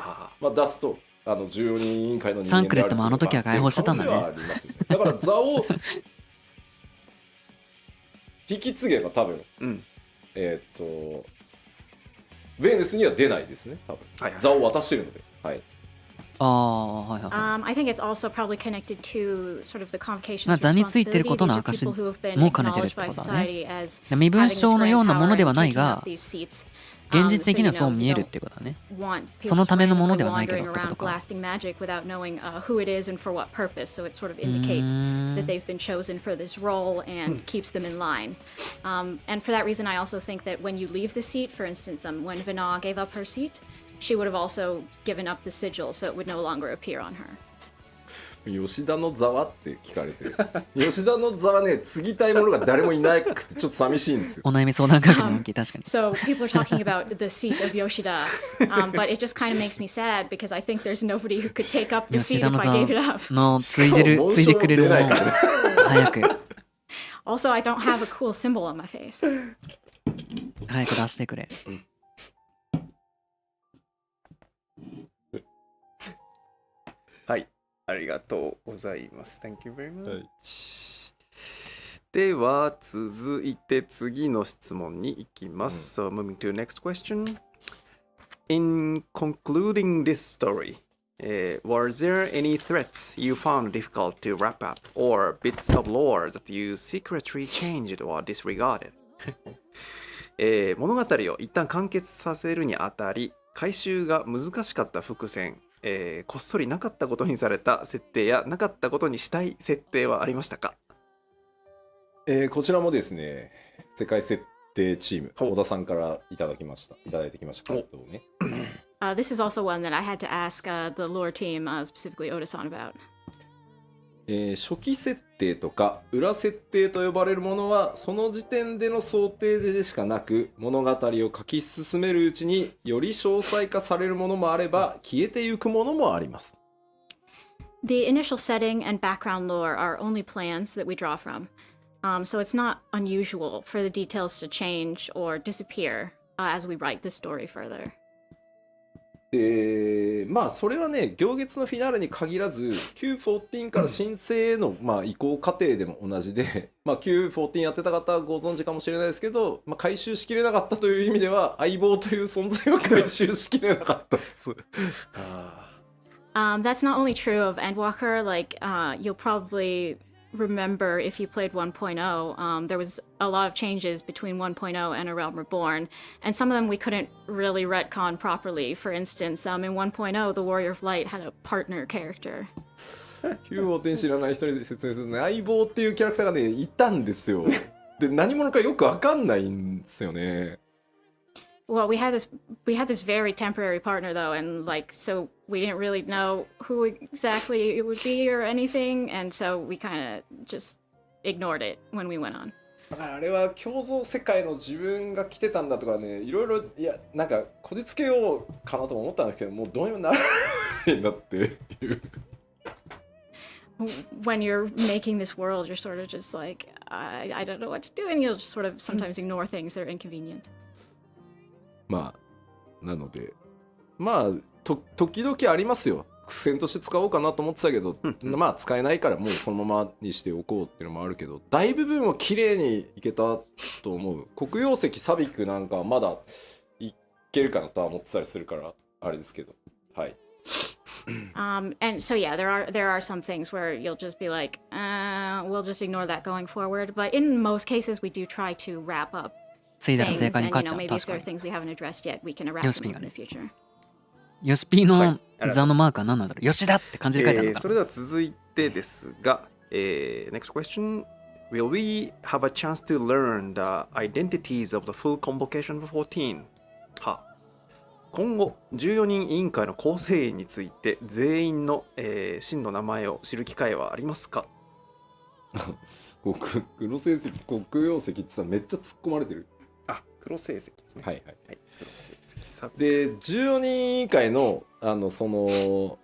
出すと。14人委員会の人間サンクレットもあの時は解放してたんだね。だから座を引き継げば多分、ベーネスには出ないですね。多分、座を渡してるので。はい。I think it's also probably connected to sort of the convocation's 座についてることの証も兼ねてるってことだね。身分証のようなものではないが、現実的にはそう見えるってことだね。そのためのものではないけどってことか。blasting magic without knowing who it is and for what purpose. So it sort of indicates that they've been chosen for this role and keeps them in line. And for that reason, I also think that when you leave the seat, for instance, when Vina gave up her seat, she would have also given up the sigil, so it would no longer appear on her. 吉田の座はって聞かれて吉田の座はね継ぎたい者が誰もいなくてちょっと寂しいんですよ。お悩み相談会の向き確かに。So people are talking about the seat of Yoshida, but it just kind of makes me sad because I think there's nobody who could take up the seat if I gave it up. のついでくれるもの早く。Also, I don't have a cool symbol on my face. 早く出してくれ。はい、ありがとうございます。Thank you very much. では続いて次の質問に行きます。So moving to the next question. In concluding this story, were there any threats you found difficult to wrap up, or bits of lore that you secretly changed or disregarded? 物語を一旦完結させるにあたり、回収が難しかった伏線、こっそりなかったことにされた設定やなかったことにしたい設定はありましたか？こちらもですね、世界設定チーム、小田さんからいただいてきました回答ね。This is also one that I had to ask the lore team, specifically Oda-san, about. 初期設定とか裏設定と呼ばれるものはその時点での想定でしかなく、物語を書き進めるうちにより詳細化されるものもあれば消えてゆくものもあります。The initial setting and background lore are only plans that we draw from. So it's not unusual for the details to change or disappear as we write the story further. まあそれはね、行月のフィナーレに限らず Q14 から新生への、移行過程でも同じで、Q14 やってた方はご存知かもしれないですけど、回収しきれなかったという意味では相棒という存在は回収しきれなかったです。That's not only true of Endwalker. Like you'll probably remember if you played 1.0, there was a lot of changes between 1.0 and A Realm Reborn, and some of them we couldn't really retcon properly. For instance, in 1.0, the Warrior of Light had a partner character. Q14 知らない人に説明するとね、相棒っていうキャラクターがねいたんですよ。で、何者かよくわかんないんですよね。Well, we had this very temporary partner though, and so we didn't really know who exactly it would be or anything, and so we kind of just ignored it when we went on. だからあれは共造世界の自分が来てたんだとかね、いろいろなんかこじつけようかなと思ったんですけど、もうどうにもならないんだっていう。When you're making this world, you're sort of just like, I don't know what to do, and you'll just sort of sometimes ignore things that are inconvenient. なので時々ありますよ。伏線として使おうかなと思ってたけど、使えないからもうそのままにしておこうっていうのもあるけど、大部分は綺麗にいけたと思う。黒曜石サビクなんかはまだいけるかなとは思ってたりするからあれですけど、はい。And so yeah, there are some things where you'll just be like, we'll just ignore that going forward. But in most cases, we do try to wrap up. ついだら正解に勝っちゃう。maybe if there are things we haven't addressed yet, we can wrap them up in the future. ヨシピーの座のマークは何なんだろう。吉田って感じで書いてあるのかな。それでは続いてですが、next question. Will we have a chance to learn the identities of the full convocation for 14? 今後14人委員会の構成員について全員の、真の名前を知る機会はありますか？黒成績、黒曜石ってさめっちゃ突っ込まれてる。黒成績ですね。はいはい。黒成績。で、14人委員会のその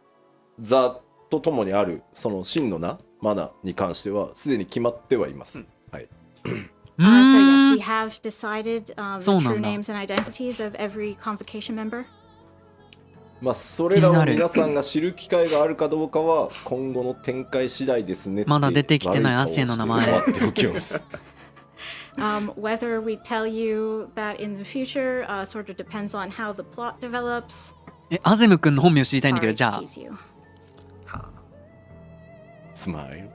座とともにあるその真の名、マナに関してはすでに決まってはいます。はい。So yes, we have decided the true names and identities of every convocation member. それらを皆さんが知る機会があるかどうかは今後の展開次第ですね。まだ出てきてないアシエの名前。Whether we tell you that in the future sort of depends on how the plot develops. アゼム君の本名知りたいんだけど、じゃあ。スマイル。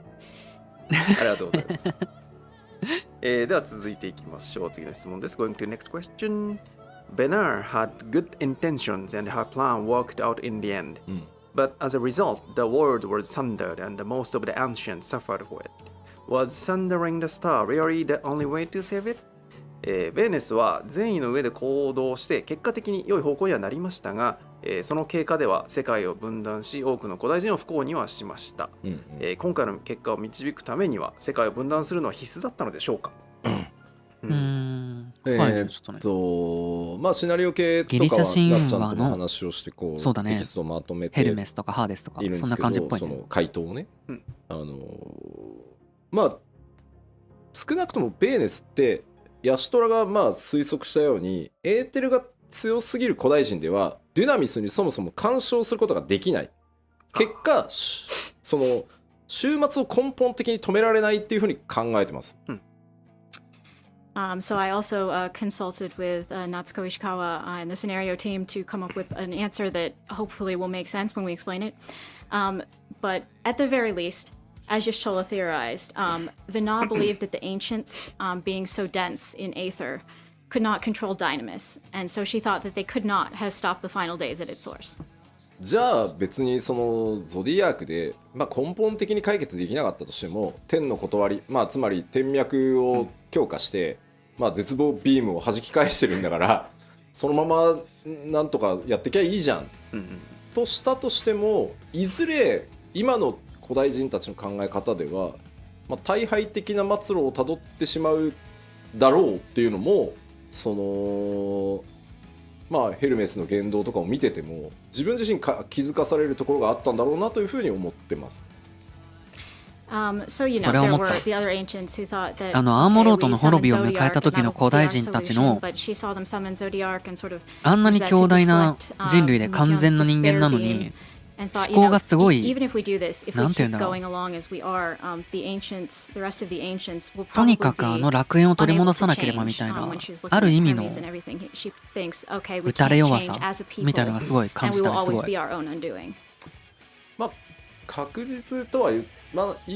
ありがとうございます。では続いていきましょう。次の質問です。Going to the next question. Benar had good intentions and her plan worked out in the end. But as a result, the world was sundered and most of the ancients suffered for it. Was sundering the star really the only way to save it? ベーネスは善意の上で行動して結果的に良い方向にはなりましたが、その経過では世界を分断し多くの古代人を不幸にはしました。今回の結果を導くためには世界を分断するのは必須だったのでしょうか。まあシナリオ系とかはなっちゃんとの話をしてこうテキストをまとめてヘルメスとかハーデスとかそんな感じっぽいね。その回答をね、まあ少なくともベーネスってヤシトラがまあ推測したようにエーテルが強すぎる古代人ではデュナミスにそもそも干渉することができない。結果その終末を根本的に止められないっていうふうに考えてます。So I also consulted with Natsuko Ishikawa and the scenario team to come up with an answer that hopefully will make sense when we explain it. But at the very least, as Yashola theorized, Vina believed that the ancients, being so dense in aether, could not control Dynamis, and so she thought that they could not have stopped the final days at its source. じゃあ別にそのゾディアークで、まあ、根本的に解決できなかったとしても天の断り、まあ、つまり天脈を強化して、まあ、絶望ビームを弾き返してるんだからそのままなんとかやってきゃいいじゃん、としたとしてもいずれ今の古代人たちの考え方では、まあ、大敗的な末路をたどってしまうだろうっていうのもそのまあヘルメスの言動とかを見てても自分自身気づかされるところがあったんだろうなというふうに思ってます。それを思った。アーモロートの滅びを迎えた時の古代人たちのあんなに強大な人類で完全な人間なのに思考がすごいなんていうんだろう、とにかくあの楽園を取り戻さなければみたいなある意味の打たれ弱さみたいなのがすごい感じたのすごい。まあ確実とは言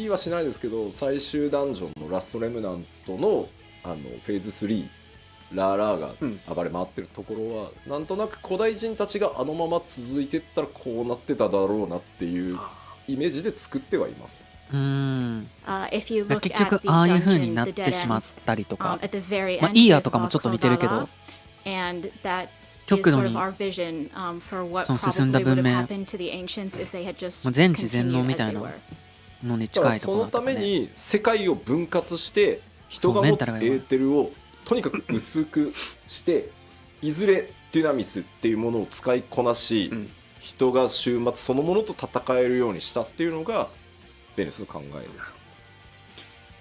いはしないですけど最終ダンジョンのラストレムナントのフェーズ3ラーラーが暴れ回ってるところは、なんとなく古代人たちがあのまま続いてったらこうなってただろうなっていうイメージで作ってはいます。結局ああいう風になってしまったりとか、まあ、イーヤとかもちょっと似てるけど極度にその進んだ文明全知全能みたいなのに近いところだったね。そのために世界を分割して人が持つエーテルをとにかく薄くしていずれデュナミスっていうものを使いこなし、人が終末そのものと戦えるようにしたっていうのがベネスの考えです。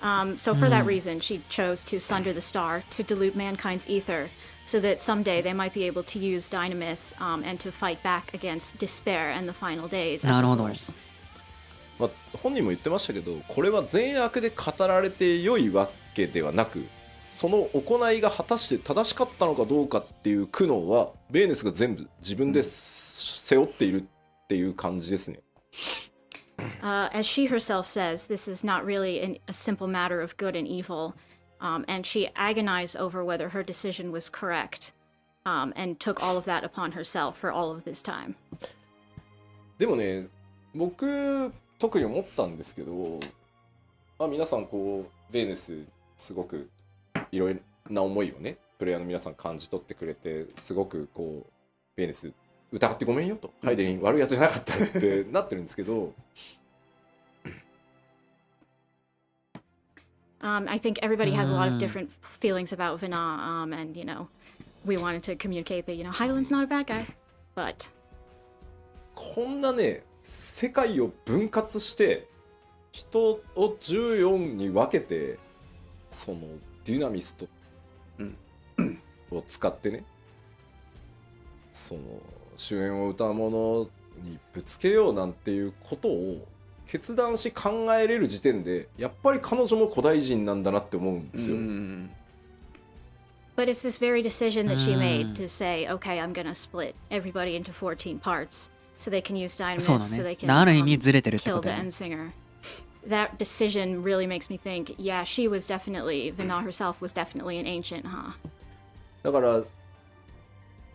So for that reason, she chose to sunder the star to dilute mankind's ether, so that someday they might be able to use Dynamis and to fight back against despair and the final days at the source. まあ、本人も言ってましたけど、これは善悪で語られて良いわけではなく、その行いが果たして正しかったのかどうかっていう苦悩はベーネスが全部自分で背負っているっていう感じですね。As she herself says, this is not really a simple matter of good and evil, and she agonized over whether her decision was correct, and took all of that upon herself for all of this time. でもね、僕特に思ったんですけど、まあ、皆さんこうベーネスすごくいろいろな思いをねプレイヤーの皆さん感じ取ってくれて、すごくこうベーネス疑ってごめんよと、ハイデリン悪いやつじゃなかったってなってるんですけどI think everybody has a lot of different feelings about Vina, and we wanted to communicate that Hydaelyn's not a bad guy, but こんなね世界を分割して人を14に分けてそのデュナミストを使ってね、その終焉を歌うものにぶつけようなんていうことを決断し考えれる時点でやっぱり彼女も古代人なんだなって思うんですよ。But it's this very decision that she made to say, okay, I'm gonna split everybody into 14 parts so they can use Dynamis, so they can kill the Endsinger. That decision really makes me think, yeah, she was definitely, Vina herself was definitely an ancient, huh? だから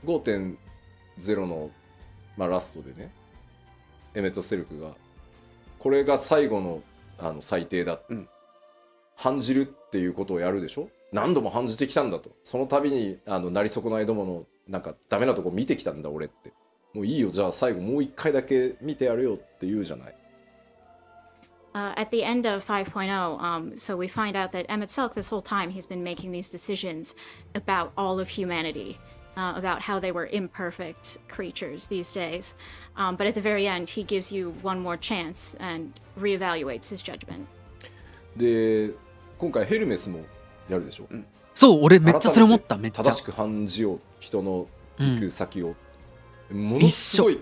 5.0 の、まあ、ラストでねエメト・セルクがこれが最後の、最低だ、うん、反じるっていうことをやるでしょ。何度も反じてきたんだと、その度になり損ないどものなんかダメなとこ見てきたんだ俺って、もういいよじゃあ最後もう一回だけ見てやるよって言うじゃない。At the end of 5.0, so we find out that Emmett this whole time he's been making these decisions about all of humanity, about how they were imperfect creatures these days. But at the very end, he gives you one more chance and reevaluates his judgment. で、今回ヘルメスもやるでしょ。そう、俺めっちゃそれ思った。めっちゃ正しく判じよう、人の行く先を、ものすごい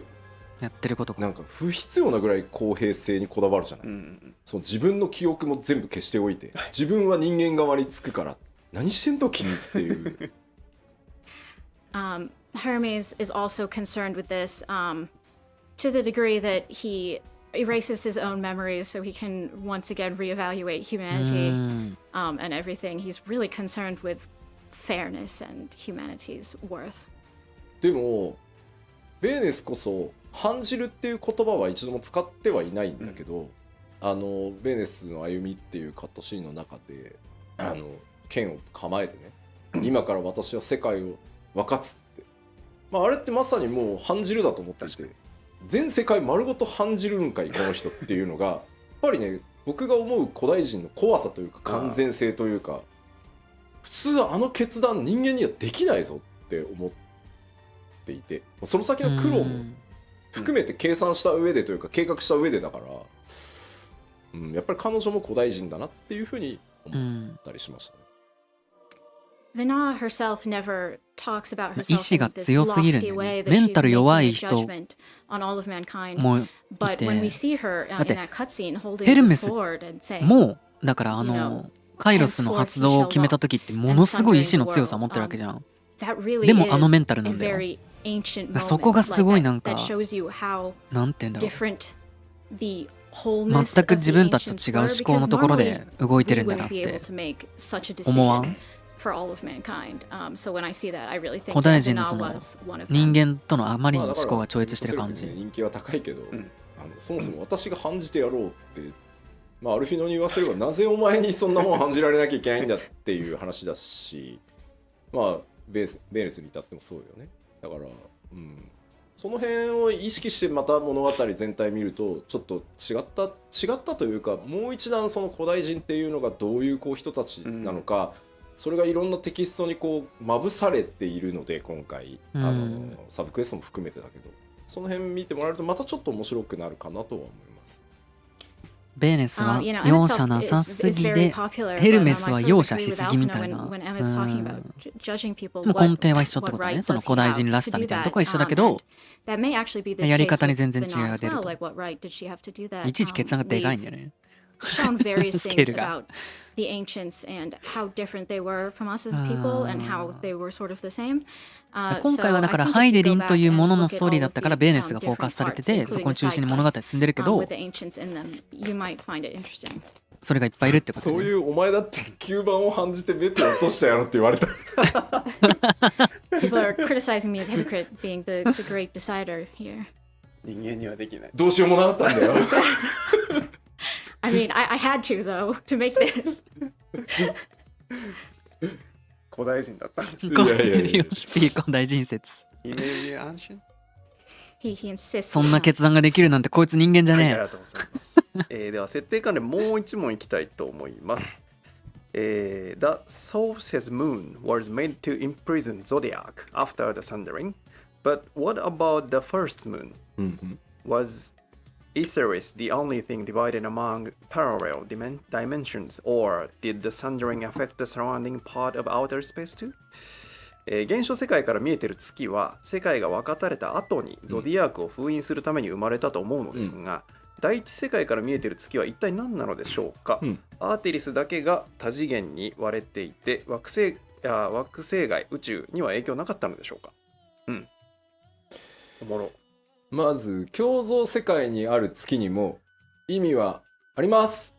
やってることなんか不必要なぐらい公平性にこだわるじゃない、その自分の記憶も全部消しておいて、自分は人間側につくから何してんの君っていう。Hermes is also concerned with this, to the degree that he erases his own memories so he can once again reevaluate humanity, and everything. He's really concerned with fairness and humanity's worth. でもベーネスこそ反じるっていう言葉は一度も使ってはいないんだけど、ベーネスの歩みっていうカットシーンの中で剣を構えてね、今から私は世界を分かつって、あれってまさにもう反じるだと思っていて、全世界丸ごと反じるんかいこの人っていうのがやっぱりね、僕が思う古代人の怖さというか完全性というか、普通あの決断人間にはできないぞって思っていて、その先の苦労も含めて計算した上でというか計画した上でだから、やっぱり彼女も古代人だなっていうふうに思ったりしましたね。Vina herself neber talks about 意 herself 志が in this 強すぎるん lofty だよ way ね。 that メン she's タル弱 making い a 人 judgment on all of mankind. もい But て、 when we see her だって in that cutscene holding ヘル the メス sword and saying, もうだからカイロスの発動を決めた時ってものすごい意志の強さを持ってるわけじゃん。 that really でも is メンタルな a んだよ。 very ancient そこが moment すごい like なん that, か that shows you how なんて言うんだろう。 different the wholeness 全く of 自 the 分たちと ancients 違う were, 思考のところ because で normally 動いて we るんだなっ wouldn't be able て to make such a 思わ decision ん。 for all of mankind. So when I see that, I really think 古代 that 人の Vina その was one of 人 them. 間とのあまりにも思考が超越してる感じ。人気は高いけど、そもそも私が判じてやろうって、アルフィノに言わせればなぜお前にそんなもん判じられなきゃいけないんだっていう話だし、ベーネスに至ってもそうよね。だから、その辺を意識してまた物語全体見るとちょっと違ったというか、もう一段その古代人っていうのがどういう人たちなのか、それがいろんなテキストにまぶされているので、今回サブクエストも含めてだけど、その辺見てもらえるとまたちょっと面白くなるかなとは思います。ベーネスは容赦なさすぎで、ヘルメスは容赦しすぎみたいな。もう根底は一緒ってことね。その古代人らしさみたいなとこは一緒だけど、やり方に全然違いが出ると。いちいち決断がでかいんだよね。shown various Scale things が。 about the ancients and how different they were from us as people and how they were sort of the same. 今回はだからハイデリンというもののストーリーだったからベーネスがフォーカスされてて、そこを中心に物語進んでるけど、それがいっぱいいるってことね。そういうお前だって9番を判じてメテ落としたやろって言われた。People are criticizing me as a hypocrite being the great decider here. 人間にはできない。どうしようもなかったんだよ。I mean, I had to though to make this. 古代人だった。古代人説。イメージアンション。He insists. そんな決断ができるなんてこいつ人間じゃねえ。ありがとうございます。では設定関連もう一問いきたいと思います。The Solstice Moon was made to imprison Zodiac after the sundering, but what about the first moon? Was Osiris the only thing divided among parallel dimensions, or did the sundering affect the surrounding part of outer space too? 現象世界から見えている月は世界が分かたれた後にゾディアークを封印するために生まれたと思うのですが、第一世界から見えている月は一体何なのでしょうか、アーティリスだけが多次元に割れていて惑星外宇宙には影響なかったのでしょうか。おもろ。まず共造世界にある月にも意味はあります。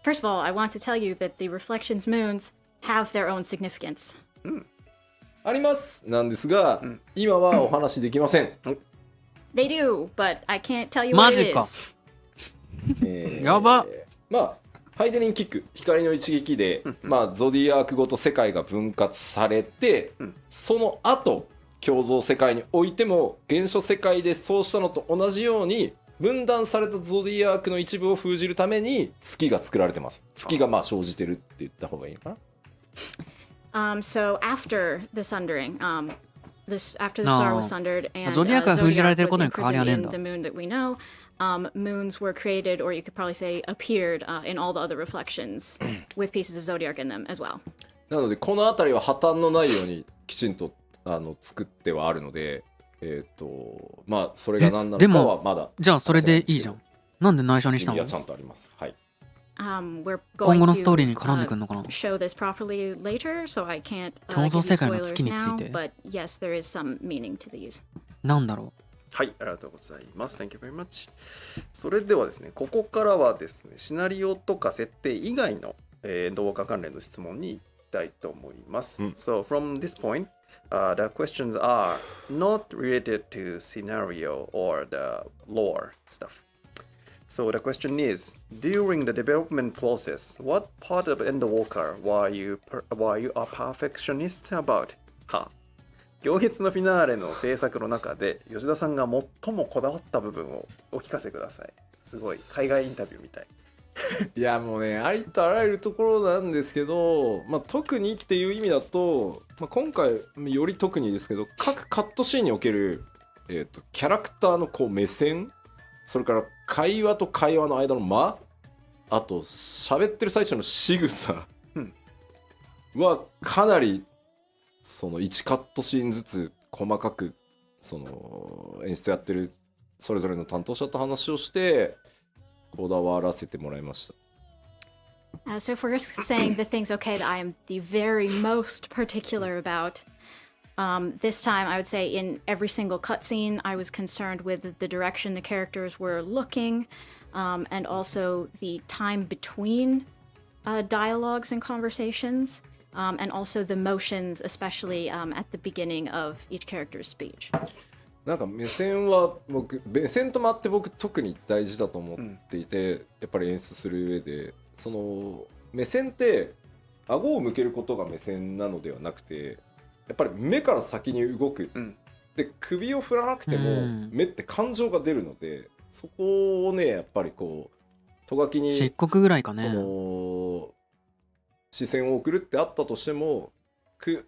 First of all, I want to tell you that the reflections moons have their own significance. ありますなんですが、今はお話できません。They do, but I can't tell you what it is. やば。ハイデリンキック、光の一撃で、まあ、ゾディアークごと世界が分割されて、その後共造世界においても原初世界でそうしたのと同じように分断されたゾディアークの一部を封じるために月が作られてます。月がまあ生じてるって言った方がいいのかな。So after the sundering, after the star was sundered and Zodiacが封じられてることに変わりはねえんだ。 the moon that we know, moons were created, or you could probably say appeared in all the other reflections with pieces of zodiac in them as well. なのでこの辺りは破綻のないようにきちんと作ってはあるので、まあそれが何なのかはまだ。じゃあそれでいいじゃん。なんで内緒にしたの？いやちゃんとあります。はい。We're 今 going 後のストーリー to に絡んでくるのかな？ show this properly later, so I can't 共造 give 世 you 界の月 spoilers につい now, て。 but yes, there is some meaning to these. なんだろはい、ありがとうございます。Thank you very much. それではですね、ここからはですね、シナリオとか設定以外の、動画関連の質問に行きたいと思います。So from this point, the questions are not related to scenario or the lore stuff. So the question is, during the development process, what part of Endwalker were you a perfectionist about? は行月のフィナーレの制作の中で吉田さんが最もこだわった部分をお聞かせください。すごい海外インタビューみたい。いやもうね、ありとあらゆるところなんですけど、まあ、特にっていう意味だと、まあ、今回より特にですけど、各カットシーンにおける、キャラクターのこう目線、それから会話と会話の間の間、あと喋ってる最中の仕草はかなりその1カットシーンずつ細かくその演出やってるそれぞれの担当者と話をしてこだわらせてもらいました。So if we're just saying the things, okay, that I am the very most particular about, this time I would say in every single cutscene I was concerned with the direction the characters were looking, and also the time between dialogues and conversations, and also the motions, especially at the beginning of each character's speech. なんか目線と間って僕特に大事だと思っていて、やっぱり演出する上でその目線って顎を向けることが目線なのではなくて、やっぱり目から先に動く、で首を振らなくても目って感情が出るので、そこをねやっぱりこうとがきに漆黒ぐらいかね。その視線を送るってあったとしても、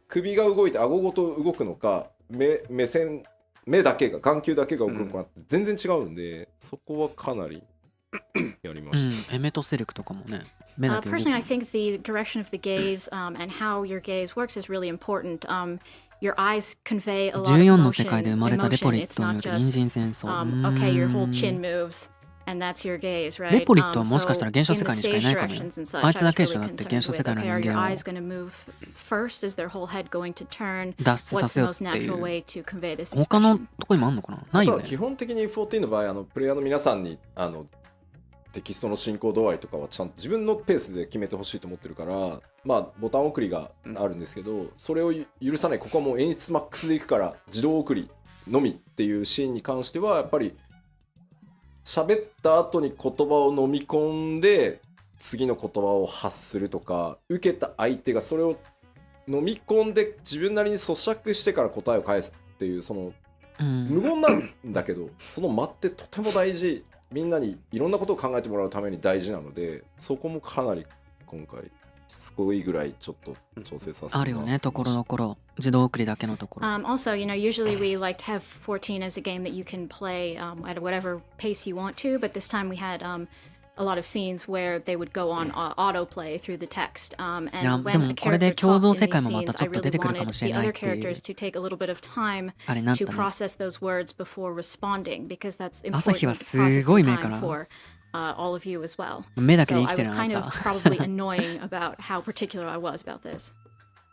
首が動いて顎ごと動くのか目線目だけが眼球だけが動くのかって全然違うんで、そこはかなりやりました。エメトセレクとかもね。目だけ動く。 Personally, I think the direction of the gaze and how your gaze works is really important. Your eyes convey a lot of 14 emotion. の世界で生まれたレポリッ It's トに not よる just 隣人戦争。okay, your whole chin moves. And that's your gaze, right? レポリットはもしかしたら原初世界にしかいないかもよ。 So in the stage directions and such, あいつだけでしょ、 I だ was っ really て原初世界 concerned の with, 人 okay, are your 間を eyes going to move first? Is their whole head going to turn? 脱出さ What's せ the よう most ってい natural う。 way to convey this 他の expression? とこにもあんのかな？ないよね。基本的に F14 の場合プレイヤーの皆さんにテキストの進行度合いとかはちゃんと自分のペースで決めてほしいと思ってるから、まあボタン送りがあるんですけど、それを許さない、ここはもう演出マックスでいくから自動送りのみっていうシーンに関してはやっぱり喋った後に言葉を飲み込んで次の言葉を発するとか、受けた相手がそれを飲み込んで自分なりに咀嚼してから答えを返すっていう、その無言なんだけどその間ってとても大事、みんなにいろんなことを考えてもらうために大事なので、そこもかなり今回しつこいぐらいちょっと調整させてもらって。あるよね、ところどころ自動送りだけのところ。Also, usually we like to have 14 as a game that you can play at whatever pace you want to, but this time we had a lot of scenes where they would go on autoplay through the text. And when a character talked in these scenes, I really wanted the other characters to take a little bit of time to process those words before responding, because that's important processing time for all of you as well. So I was kind of probably annoying about how particular I was about this.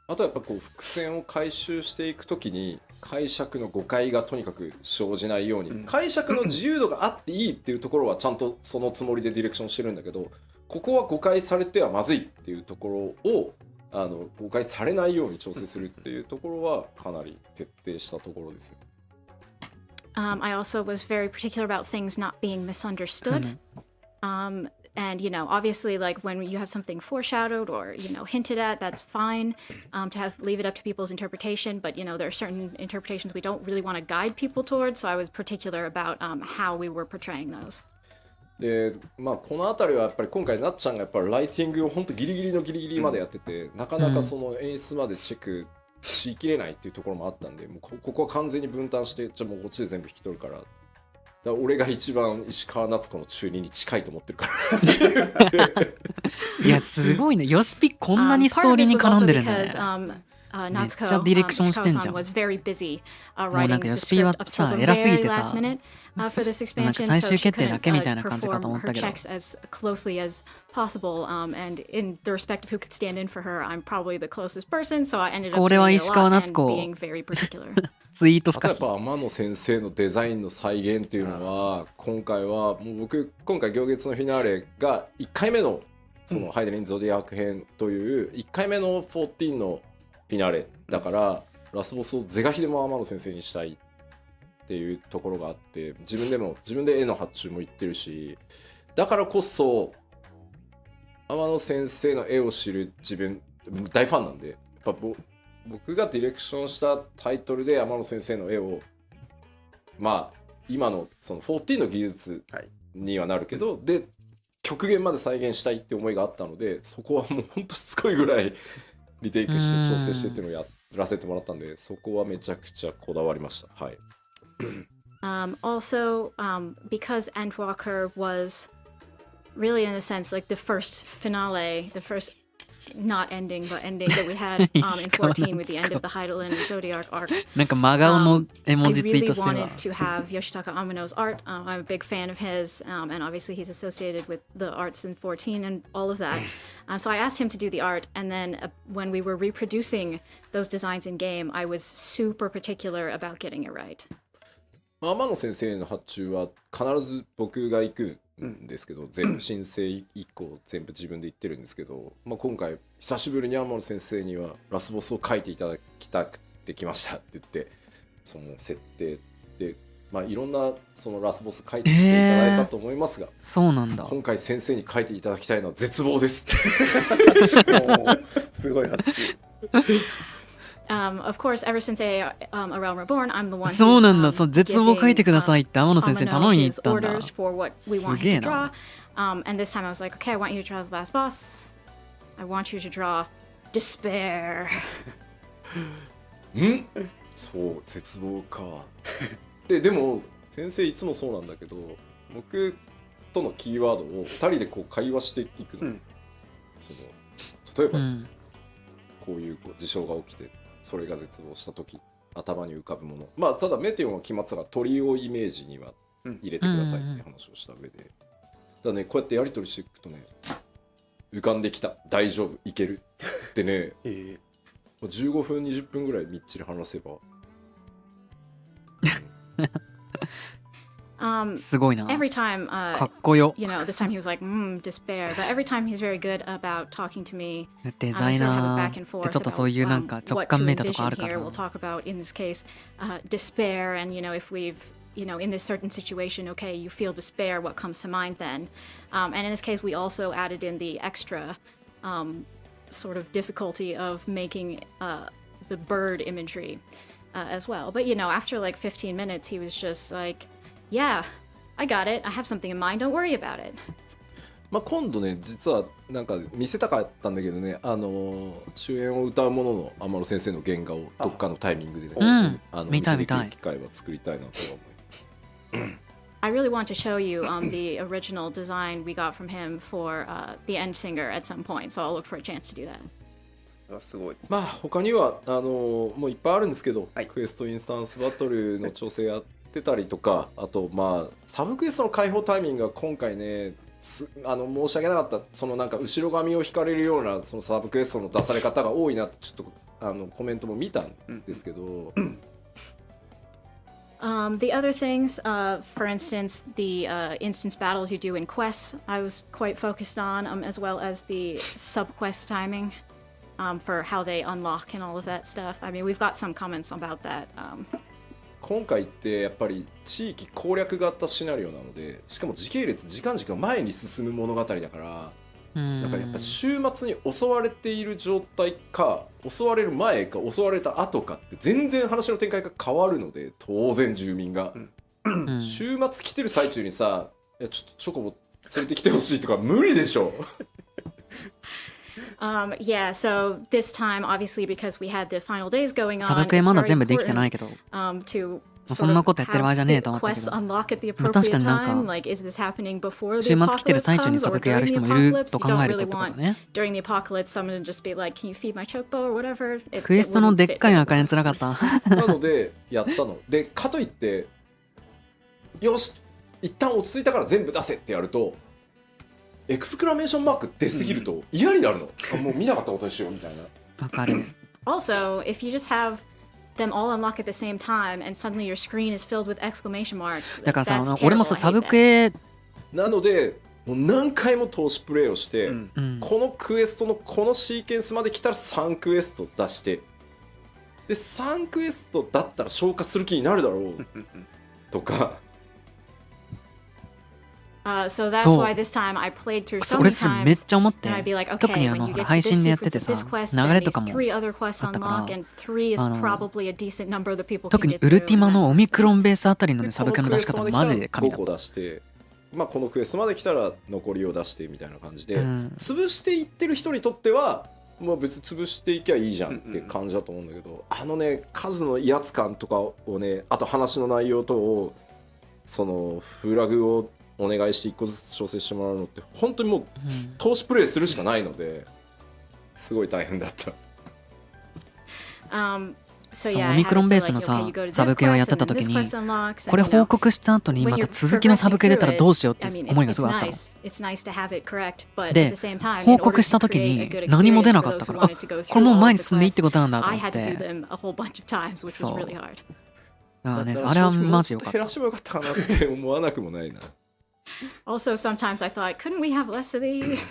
あとはやっぱこう伏線を回収していくときに解釈の誤解がとにかく生じないように、解釈の自由度があっていいっていうところはちゃんとそのつもりでディレクションしてるんだけど、ここは誤解されてはまずいっていうところを誤解されないように調整するっていうところはかなり徹底したところですね。I also was very particular about things not being misunderstood. And, obviously, like when you have something foreshadowed or, hinted at, that's fine to leave it up to people's interpretation. But, there are certain interpretations we don't really want to guide people towards. So I was particular about how we were portraying those. でこの辺りはやっぱり今回なっちゃんがやっぱりライティングを本当ギリギリのギリギリまでやってて、なかなかその演出までチェックしきれないっていうところもあったんで、もうここは完全に分担して、じゃあもうこっちで全部引き取るから。俺が一番石川夏子の中二に近いと思ってるからいやすごいね、ヨシピこんなにストーリーに絡んでるんだね。めっちゃディレクションしてんじゃん。もうなんかヨシピはさ偉すぎてさ、なんか最終決定だけみたいな感じかと思ったけど。これは石川夏子ツイート深い。やっぱ天野先生のデザインの再現っていうのは、今回はもう僕今回行月のフィナーレが1回目のそのハイデリンゾディアーク編という1回目の14のフィナーレだから、ラスボスを是が非でも天野先生にしたいっていうところがあって、自分で絵の発注も言ってるし、だからこそ天野先生の絵を知る自分大ファンなんで、やっぱ僕がディレクションしたタイトルで天野先生の絵を今のその14の技術にはなるけど、で極限まで再現したいって思いがあったので、そこはもうほんとしつこいぐらいリテイクして調整してっていうのをやらせてもらったんで、そこはめちゃくちゃこだわりました。はい。Also, because Endwalker was really in a sense like the first finale, the first not ending but ending that we had in 14 with the end of the Heidelin and Zodiac arc. なんか真顔の絵文字ツイートしてるわ。I really wanted to have Yoshitaka Amano's art. I'm a big fan of his, and obviously he's associated with the arts in 14 and all of that. So I asked him to do the art, and then when we were reproducing those designs in game, I was super particular about getting it right. 天野先生の発注は必ず僕が行くんですけど、全部申請以降全部自分で言ってるんですけど、今回久しぶりに天野先生にはラスボスを書いていただきたくてきましたって言って、その設定でいろんなそのラスボス書いてきていただいたと思いますが、そうなんだ。今回先生に書いていただきたいのは絶望ですってすごい発注。Of course, ever since A Realm Reborn, I'm the one そうなんだ。そう絶望書いてくださいって天野先生頼みに行ったんだ。すげえな。And this time I was like, okay, I want you to draw the last boss. I want you to draw despair. そう絶望か。でも先生いつもそうなんだけど、僕とのキーワードを2人でこう会話していくの。その例えば、こういう事象が起きて。それが絶望した時頭に浮かぶもの、ただメテオンは決まってたから鳥をイメージには入れてくださいって話をした上で、だね、こうやってやり取りしていくとね、浮かんできた、大丈夫、いけるってね、15分20分ぐらいみっちり話せばすごいな。Every time, かっこよ。this time he was like, despair. But every time he's very good about talking to me. デザイナーってちょっとそういうなんか直感めいたとこあるから。We'll talk about in this case, despair, and if we've in this certain situation, okay, you feel despair, what comes to mind then? And in this case, we also added in the extra sort of difficulty of making the bird imagery as well. But after like 15 minutes, he was just like.Yeah, I got it. I have something in mind. Don't worry about it. 今度ね、実はなんか見せたかったんだけどね、主演を歌うものの天野先生の原画をどっかのタイミングでね、見たい見たい。機会は作りたいなと思う。I really want to show you the original design we got from him for the end singer at some point, so I'll look for a chance to do that. すごいです。他にはもういっぱいあるんですけど、クエストインスタンスバトルの調整やってたりとか、あとサブクエストの開放タイミングが今回ね、申し訳なかった。そのなんか後ろ髪を引かれるようなそのサブクエストの出され方が多いなってちょっとコメントも見たんですけど。The other things, for instance, the instance battles you do in quests, I was quite focused on, as well as the sub-quest timing for how they unlock and all of that stuff. I mean, we've got some comments about that. 今回ってやっぱり地域攻略型シナリオなので、しかも時系列時間軸が前に進む物語だから、なんかやっぱ週末に襲われている状態か襲われる前か襲われた後かって全然話の展開が変わるので、当然住民が、週末来てる最中にさ、いやちょっとチョコボ連れてきてほしいとか無理でしょ。Yeah, so this time, obviously, because we had the final days going on, サブクエまだ全部できてないけど、 to そんなことやってる場合じゃねえと思ったけど、確かになんか週末来てる最中にサブクエやる人もいると考えるとってことね。クエストのでっかい赤いつらかった。なのでやったので、かといってよし一旦落ち着いたから全部出せってやると、エクスクラメーションマーク出すぎると嫌になるの。もう見なかったことにしようみたいな。わかる。Also, if you just have them all unlock at the same time and suddenly your screen is filled with exclamation marks. だからさ、俺もさサブクエなのでもう何回も投資プレイをして、このクエストのこのシーケンスまで来たら3クエスト出して、で3クエストだったら消化する気になるだろうとか。So that's why this time I played through so many 俺それめっ times ちゃ思って、 and I'd be like, okay, 特に when you get to 配 this 信でやって sequence て of さ this quest, 流 then れ these とかも three other quests あったから、 unlock, and 3 is probably a decent number that people 特 can に get ウ through. ルティマ and の that's オミクロンベースあたりのねサブクエの出し方このマジで神だ5個出して、まあ、このクエストまで来たら残りを出してみたいな感じで、うん、潰していってる人にとってはもう別に潰していきゃいいじゃんって感じだと思うんだけど、あのね数の威圧感とかをね、あと話の内容とをそのフラグをお願いして1個ずつ調整してもらうのって本当にもう投資プレイするしかないので、すごい大変だった。そのオミクロンベースのさサブクエをやってた時に、これ報告した後にまた続きのサブクエ出たらどうしようって思いがすごいあったの。で報告した時に何も出なかったから、あ、これもう前に進んでいいってことなんだと思って、そう、あれはマジよかった。減らしてもよかったかなって思わなくもないな。Also, sometimes I thought, couldn't we have less of these?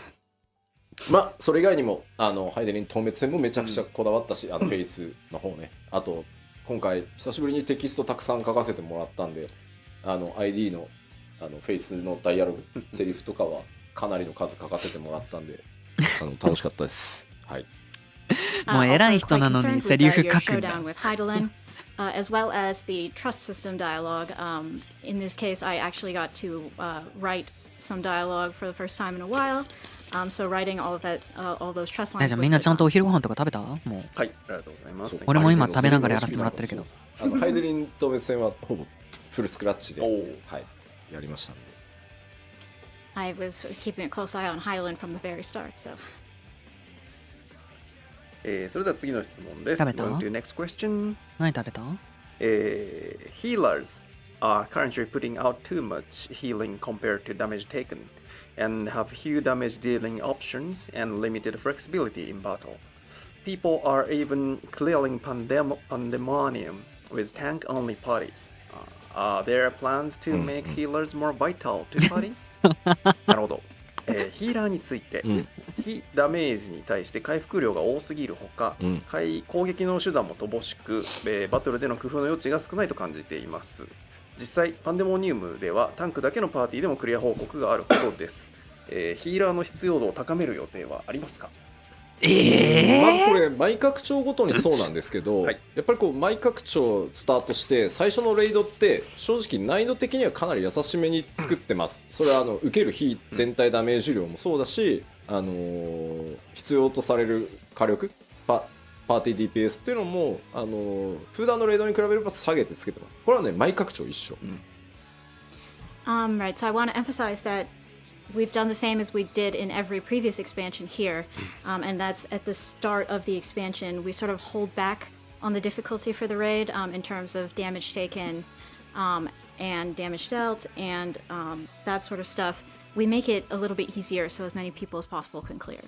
まあそれ以外にもハイデリン透滅戦もめちゃくちゃこだわったし、フェイスの方ね、あと今回久しぶりにテキストたくさん書かせてもらったんで、ID のフェイスのダイアログセリフとかはかなりの数書かせてもらったんで楽しかったです。はい。もう偉い人なのにセリフ書くんだ。As well as the trust system dialogue. In this case, I actually got to write some dialogue for the first time in a while. So writing all of that, all those trust lines. じゃあみんなちゃんとお昼ご飯とか食べた？もう。はい、ありがとうございます。俺も今食べながらやらせてもらってるけど。ハイデリン透滅戦はほぼフルスクラッチで、はい、やりましたんで。I was keeping a close eye on Highland from the very start. So. それでは次の質問です。食べた？ Going to next question. 何食べた？Healers are currently putting out too much healing compared to damage taken, and have few damage dealing options and limited flexibility in battle. People are even clearing pandemonium with tank only parties. Are there plans to make healers more vital to parties? なるほど。ヒーラーについて、非ダメージに対して回復量が多すぎるほか、攻撃の手段も乏しく、バトルでの工夫の余地が少ないと感じています。実際パンデモニウムではタンクだけのパーティーでもクリア報告があるほどです。ヒーラーの必要度を高める予定はありますか？まずこれ毎拡張ごとにそうなんですけど、はい、やっぱりこう毎拡張スタートして最初のレイドって正直難易度的にはかなり優しめに作ってます。それは受ける非全体ダメージ量もそうだし、必要とされる火力パーティー DPS っていうのも普段のレイドに比べれば下げてつけてます。これはね毎拡張一緒。Right, so I want to emphasize that we've done the same as we did in every previous expansion here, and that's at the start of the expansion we sort of hold back on the difficulty for the raid in terms of damage taken and damage dealt and that sort of stuff. We make it a little bit easier so as many people as possible can clear.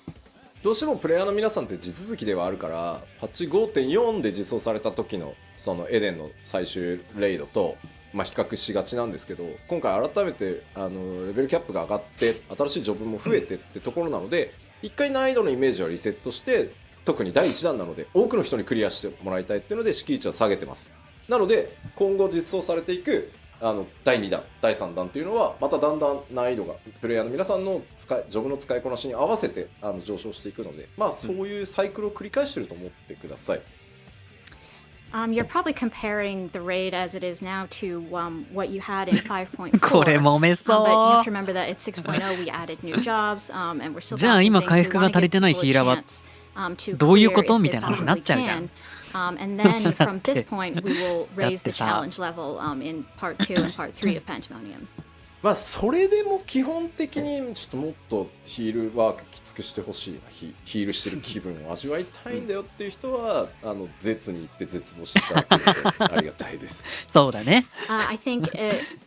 どうしてもプレイヤーの皆さんって地続きではあるからパッチ 5.4 で実装された時のそのエデンの最終レイドと比較しがちなんですけど、今回改めてレベルキャップが上がって新しいジョブも増えてってところなので、一回難易度のイメージはリセットして、特に第1弾なので多くの人にクリアしてもらいたいっていうので敷地は下げてます。なので今後実装されていく第2弾第3弾というのはまただんだん難易度がプレイヤーの皆さんのジョブの使いこなしに合わせて上昇していくので、まあそういうサイクルを繰り返していると思ってください。You're probably comparing the raid as it is now to what you had in 5.4. これ揉めそう。But you have to remember that at 6.0 we added new jobs, and we're still. じゃあ今回復が足りてないヒーラーはどういうことみたいな話になっちゃうじゃん。And then from this point we will raise the challenge level in part 2 and part 3 of Pandemonium. まあそれでも基本的にちょっともっとヒールワークきつくしてほしいな、ヒールしてる気分を味わいたいんだよっていう人は絶に行って絶望していただけるとありがたいです。そうだね。I think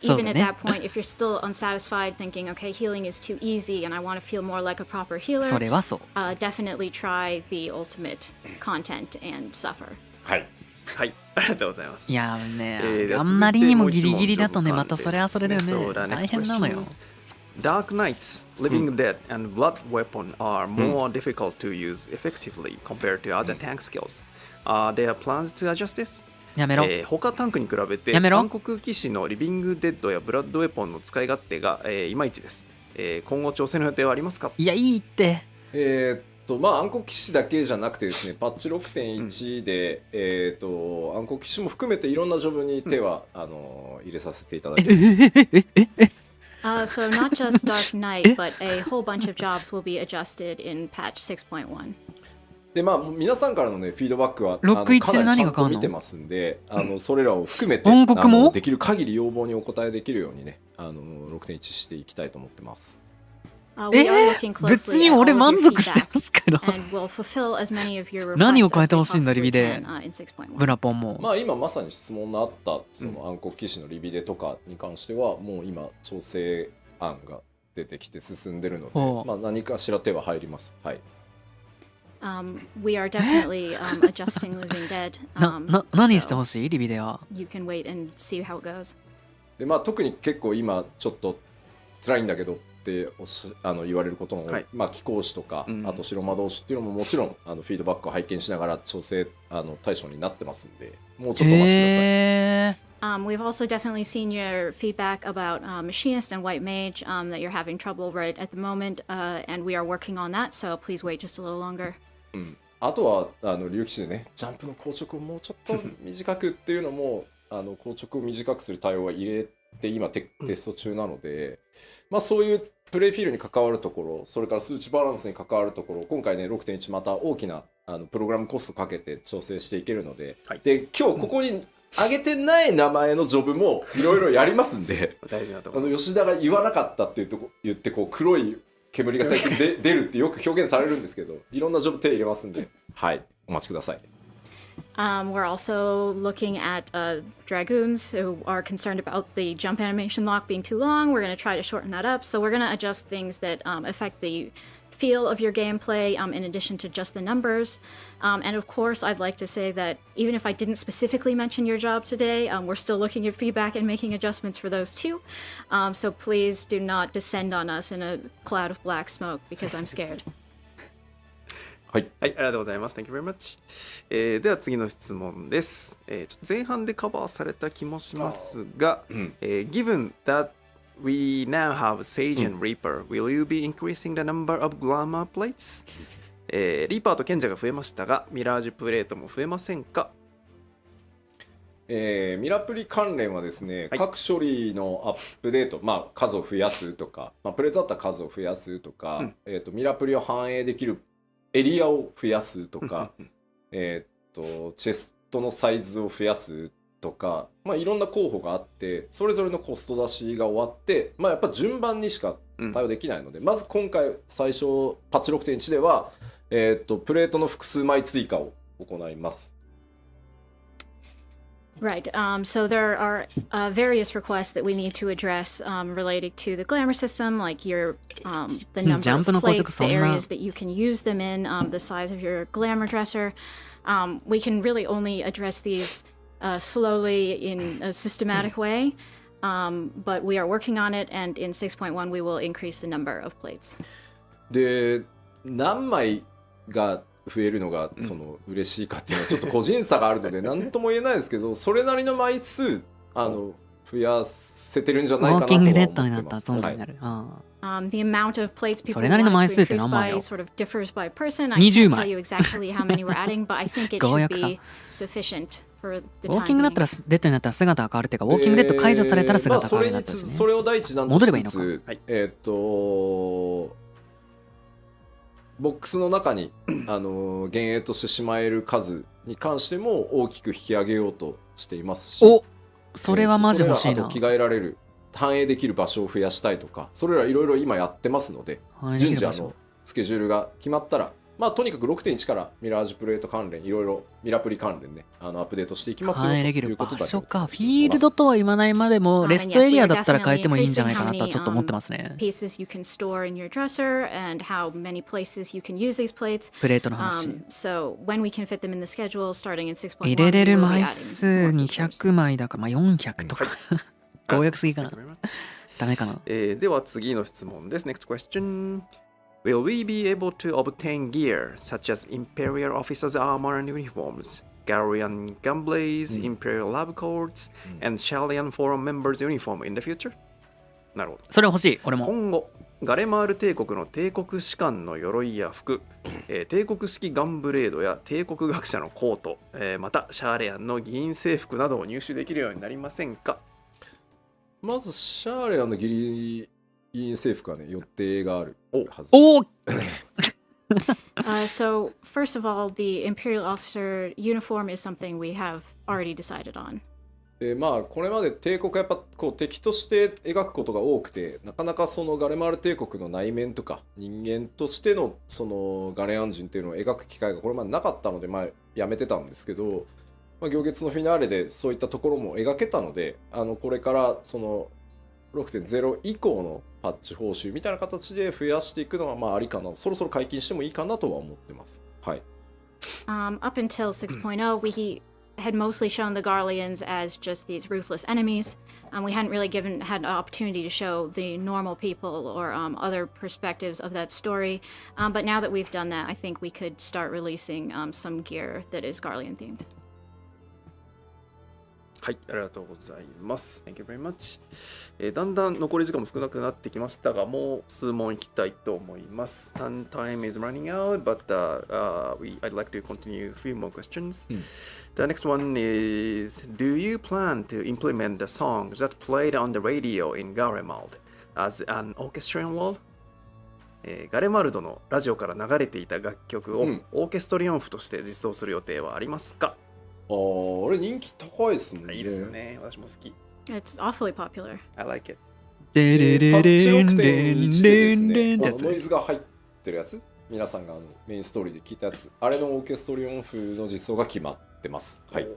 even at that point, if you're still unsatisfied, thinking, okay, healing is too easy, and I want to feel more like a proper healer, それはそう。definitely try the ultimate content and suffer. はい。はい、ありがとうございます。いやね、あんまりにもギリギリだとね、またそれはそれだよね。大変なのよ。Dark Knights, Living Dead, and Blood Weapon are more difficult to use effectively compared to other tank skills. There are plans to adjust this? やめろ。他タンクに比べて暗黒騎士のリビングデッドやブラッドウェポンの使い勝手が、いまいちです。今後調整の予定はありますか？いや、いいって。まあ暗黒騎士だけじゃなくてですね、パッチ 6.1 で、暗黒騎士も含めていろんなジョブに手は、入れさせていただきます。So not just Dark Knight, but a whole bunch of jobs will be adjusted in patch 6.1. でまあ皆さんからのねフィードバックはかなりちゃんと見てますんで、それらを含めてできる限り要望にお応えできるようにね、6.1 していきたいと思ってます。別に俺満足してますけど。何を変えてほしいんだリビデブラポンも。まあ今まさに質問のあったその暗黒騎士のリビデとかに関してはもう今調整案が出てきて進んでるので、まあ何かしら手は入ります。はい。We are definitely adjusting Living Dead. 何してほしいリビデは。You can wait and see how it goes. でまあ特に結構今ちょっと辛いんだけどって言われることも、まあ貴公子とか、あと白魔導士っていうのももちろんフィードバックを拝見しながら調整対象になってますんで、もうちょっとお待ちください。We've also definitely seen your feedback about Machinist and White Mage, that you're having trouble right at the moment, and we are working on that, so please wait just a little longer. あとは竜騎士でね、ジャンプの硬直をもうちょっと短くっていうのも硬直を短くする対応は入れて今テスト中なので、まあそういうプレイフィールに関わるところ、それから数値バランスに関わるところ、今回ね 6.1 また大きなプログラムコストかけて調整していけるので、で今日ここに挙げてない名前のジョブもいろいろやりますんで吉田が言わなかったって言ってこう黒い煙が最近出るってよく表現されるんですけど、いろんなジョブ手入れますんで、はいお待ちください。We're also looking at dragoons who are concerned about the jump animation lock being too long. We're going to try to shorten that up. So we're going to adjust things that affect the feel of your gameplay in addition to just the numbers. And of course, I'd like to say that even if I didn't specifically mention your job today, we're still looking at feedback and making adjustments for those too. So please do not descend on us in a cloud of black smoke because I'm scared. はい、ありがとうございます。Thank you very much. では次の質問です。ちょっと前半でカバーされた気もしますが、Given that we now have Sage and Reaper, will you be increasing the number of glamour plates? リーパーと賢者が増えましたが、ミラージュプレートも増えませんか？ミラプリ関連はですね、各処理のアップデート、まあ、数を増やすとか、プレートだったら数を増やすとか、ミラプリを反映できるエリアを増やすとか、チェストのサイズを増やすとか、まあ、いろんな候補があって、それぞれのコスト出しが終わって、まあ、やっぱ順番にしか対応できないので、まず今回最初パッチ 6.1 では、プレートの複数枚追加を行います。Right. So there are various requests that we need to address related to the glamour system, like your the number of plates, the areas that you can use them in, the size of your glamour dresser. We can really only address these slowly in a systematic way, but we are working on it, and in 6.1 we will increase the number of plates. で、何枚が増えるのがその嬉しいかっていうのはちょっと個人差があるので何とも言えないですけど、それなりの枚数増やせてるんじゃないかなとは思ってます。ウォーキングデッドになったらゾンビになる。The amount of plates people それなりの枚数って何枚よ。sort of differs by person. I can't tell you exactly how many we're adding, but I think it should be sufficient for the time being. ウォーキングだったらデッドになったら姿が変わるっていうか、ウォーキングデッド解除されたら姿が変わるようになったしね。それを第一弾としつつ、ボックスの中に幻影としてしまえる数に関しても大きく引き上げようとしていますし、お、それはマジ欲しいな。着替えられる反映できる場所を増やしたいとか、それらいろいろ今やってますので、順次スケジュールが決まったら、まあとにかく 6.1 からミラージュプレート関連いろいろミラプリ関連ねアップデートしていきますよということだけ場所か。フィールドとは言わないまでもレストエリアだったら変えてもいいんじゃないかなとはちょっと思ってますね。プレートの話。入れれる枚数200枚だから、まあ400とか強欲すぎかな。ダメかな。では次の質問です。Next question.Will we be able to obtain gear such as Imperial Officers' armor and uniforms, Galarian Gunblades, Imperial Lab Coats, and Shalian Forum members' uniform in the future? なるほど。それ欲しい、俺も。今後、ガレマール帝国の帝国士官の鎧や服、帝国式ガンブレードや帝国学者のコート、またシャーレアンの議員制服などを入手できるようになりませんか？まずシャーレアンの議員制服はね、予定があるはず。おSo, first of all, the Imperial Officer uniform is something we have already decided on. まあこれまで帝国やっぱこう敵として描くことが多くて、なかなかそのガレマール帝国の内面とか人間としてのそのガレアン人っていうのを描く機会がこれまでなかったので、まあやめてたんですけど、まあ、行月のフィナーレでそういったところも描けたので、これからその 6.0 以降のパッチ報酬みたいな形で増やしていくのはまあありかな、そろそろ解禁してもいいかなとは思ってます。はい。Up until 6.0, we had mostly shown the Garleans as just these ruthless enemies. We hadn't really had an opportunity to show the normal people or other perspectives of that story. But now that we've done that, I think we could start releasing some gear that is Garlean themed. はい、ありがとうございます。Thank you very much. だんだん残り時間も少なくなってきましたが、もう数問いきたいと思います。Time is running out, but I'd like to continue a few more questions. The next one is, do you plan to implement the songs that played on the radio in Garemald as an orchestrion wall? ガレマルドのラジオから流れていた楽曲をオーケストリオン譜として実装する予定はありますか？あれ人気高いですもんね。いいですよね。私も好き。It's awfully popular. I like it. パッチ 6.1 でですね、ノイズが入ってるやつ、皆さんがメインストーリーで聞いたやつ、あれのオーケストリオン風の実装が決まってます。はい。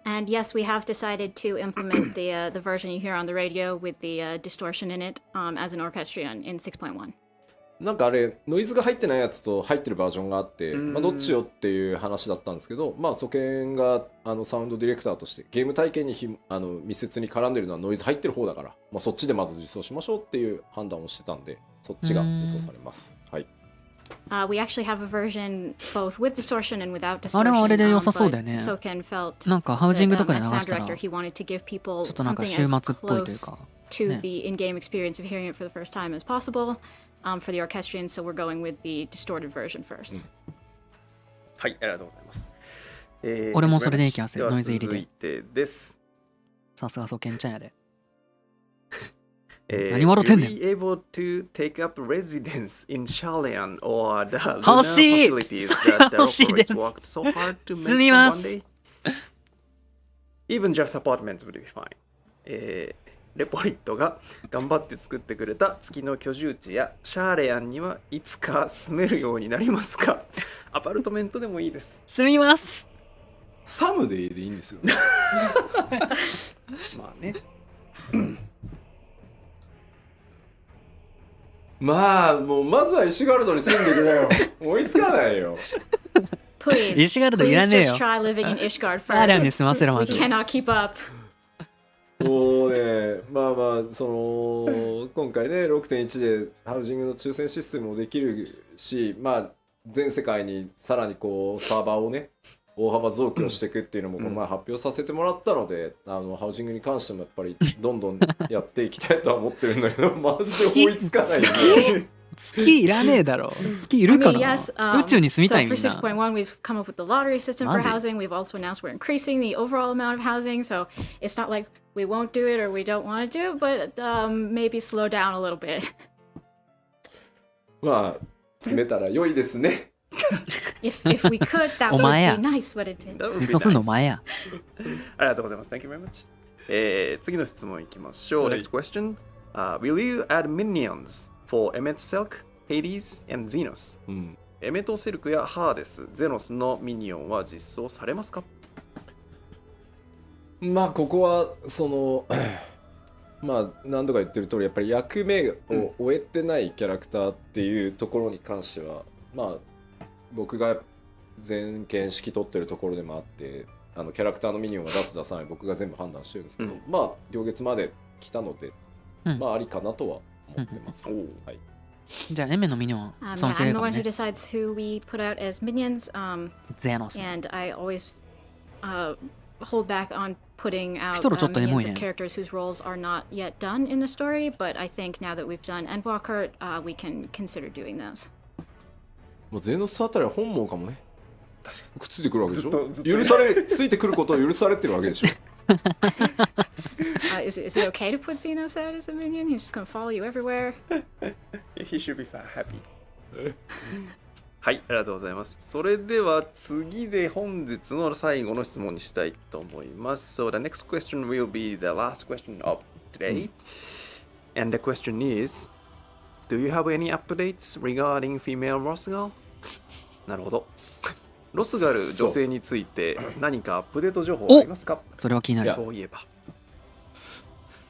And yes, we have decided to implement the version you hear on the radio with the distortion in it as an orchestrion in 6.1. なんかあれノイズが入ってないやつと入ってるバージョンがあって、まあ、どっちよっていう話だったんですけど、まあ、ソケンがサウンドディレクターとしてゲーム体験に密接に絡んでるのはノイズ入ってる方だから、まあ、そっちでまず実装しましょうっていう判断をしてたんで、そっちが実装されます。はい。We actually have a version both with distortion and without distortion. あれはあれで良さそうだよね。 Soken felt なんかハウジングとかで流したら he wanted to give people ちょっとなんか something 週 as 末っぽいという close か to the in-game experience of hearing it for the first time as possible for the orchestrion, so we're going with the distorted version first. はい、ありがとうございます。俺もそれでいきますよ、ノイズ入りで。続いてです。さすがソケンちゃんやで。何笑ってんねん。able to take up residence in Shalian or the 欲しい。 facilities それは that the 欲しいです。 operators worked so hard to 住 make み some ま one す。 day. Even just apartments would be fine. レポリットが頑張って作ってくれた月の居住地やシャーレアンにはいつか住めるようになりますか？アパルトメントでもいいです。住みます。サムデーでいいんですよね。まあね。まあもうまずは石ガルドに住んでくれよ。追いつかないよ。Please, 石ガルドいらねえよ。 just try living in Ishgard シャーレアンに first. 住ませろマ We ジで。 cannot keep up. もうね、まあまあその今回ね 6.1 でハウジングの抽選システムもできるし、まあ全世界にさらにこうサーバーをね大幅増強していくっていうのもこの前発表させてもらったので、ハウジングに関してもやっぱりどんどんやっていきたいとは思ってるんだけどマジで追いつかない月いらねえだろ。月いるかな。宇宙に住みたいみんな。So for 6.1, we've come up with the lottery system for housing. We've also announced we're increasing the overall amount of housing. So it's not like we won't do it or we don't want to do it, but maybe slow down a little bit. まあ詰めたら良いですね。If we could, that would be nice, wouldn't it? そうすんのお前や。ありがとうございます。Thank you very much. 次の質問いきましょう。Next question. Will you add minions?For エメトセルク、ヘイディス、and ゼノス。エメトセルクやハーデス、ゼノスのミニオンは実装されますか？まあここはそのまあ何度か言ってる通りやっぱり役目を終えてないキャラクターっていうところに関しては、まあ僕が全権指揮取ってるところでもあってキャラクターのミニオンが出す出さない僕が全部判断してるんですけど、まあ行月まで来たので、まあありかなとは思ってます。はい。じゃあエメのミニオンそのうち入れるかもね。I'm the one who decides who we put out as minions. And I always hold back on putting out minions of characters whose roles are not yet done in the story. But I think now that we've done Endwalker, we can consider doing those. もうゼノスあたりは本望かもね。確かにくっついてくるわけでしょ。許されついてくることを許されてるわけでしょ。Is it okay to put Xenos out as a minion? He's just gonna follow you everywhere. He should be happy. はい、ありがとうございます。それでは次で本日の最後の質問にしたいと思います。So the next question will be the last question of today. And the question is, do you have any updates regarding female Rosgal? なるほど。ロスガル女性について何かアップデート情報ありますか？それは気になる。そういえば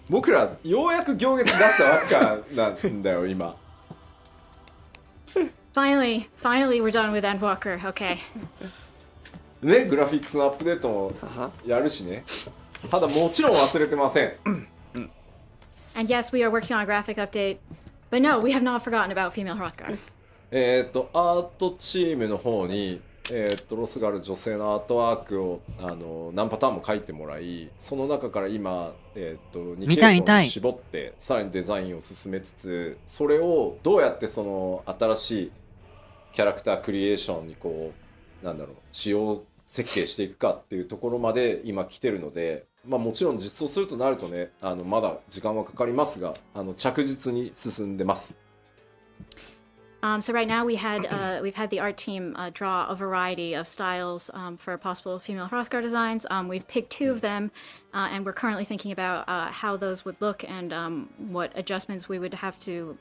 僕らようやく行月出したばっかなんだよ今。Finally, we're done with Endwalker. Okay. ね、グラフィックスのアップデートもやるしね。ただもちろん忘れてません。And yes, we are working on a graphic update. But no, we have not forgotten about female Hrothgar. アートチームの方にロスガル女性のアートワークを何パターンも書いてもらい、その中から今、2傾向に絞ってさらにデザインを進めつつ、それをどうやってその新しいキャラクタークリエーションにこうなんだろう仕様設計していくかっていうところまで今来てるので、まあ、もちろん実装するとなるとねまだ時間はかかりますが着実に進んでます。So right now we've had the art team draw a variety of styles for possible female Hrothgar designs. We've picked 2 of them, and we're currently thinking about how those would look and what adjustments we would have to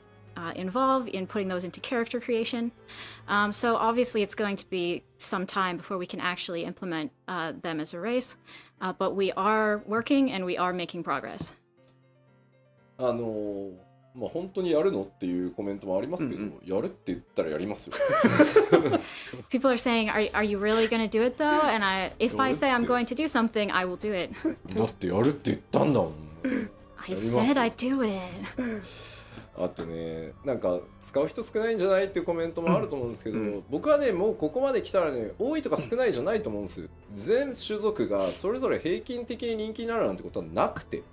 involve in putting those into character creation. So obviously it's going to be some time before we can actually implement them as a race, but we are working and we are making progress. まあ本当にやるのっていうコメントもありますけど、やるって言ったらやりますよ。People are saying, are you really going to do it though? And if I say I'm going to do something, I will do it. だってやるって言ったんだもん。I said I'd do it. あとね、なんか使う人少ないんじゃないっていうコメントもあると思うんですけど、僕はねもうここまで来たらね多いとか少ないじゃないと思うんですよ。全種族がそれぞれ平均的に人気になるなんてことはなくて。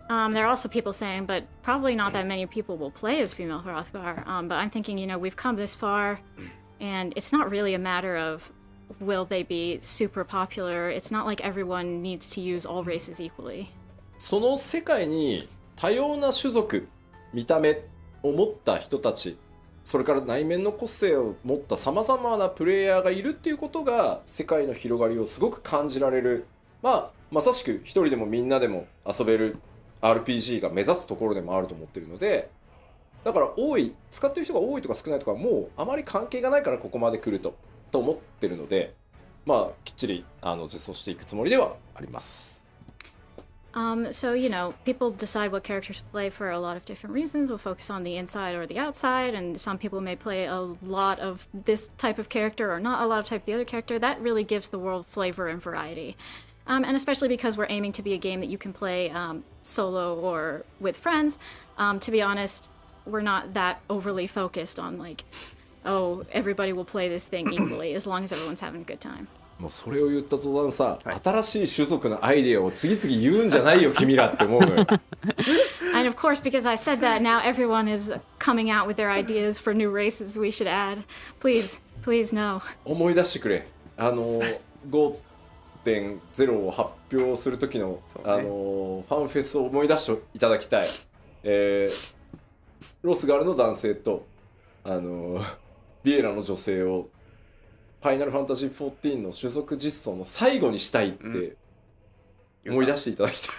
There are also people saying, but probably not that many people will play as female Hrothgar. But I'm thinking, we've come this far, and it's not really a matter of will they be super popular. It's not like everyone needs to use all races equally. その世界に多様な種族、見た目を持った人たち、それから内面の個性を持ったさまざまなプレイヤーがいるっていうことが世界の広がりをすごく感じられる。まさしく一人でもみんなでも遊べる。RPG が目指すところでもあると思ってるので、だから使ってる人が多いとか少ないとかもうあまり関係がないからここまで来ると思ってるので、きっちり実装していくつもりではあります。So, people decide what characters to play for a lot of different reasons. We'll focus on the inside or the outside, and some people may play a lot of this type of character or not a lot of type of the other character. That really gives the world flavor and variety. And especially because we're aiming to be a game that you can play solo or with friends. To be honest, we're not that overly focused on oh, everybody will play this thing equally as long as everyone's having a good time. もうそれを言った途端さ、新しい種族のアイデアを次々言うんじゃないよ君らって思うのよ。And of course, because I said that, now everyone is coming out with their ideas for new races we should add. Please no. 思い出してくれ。5.0 を発表する時の、ファンフェスを思い出していただきたい。ロスガルの男性とビエラの女性をファイナルファンタジー14の種族実装の最後にしたいって思い出していただきたい。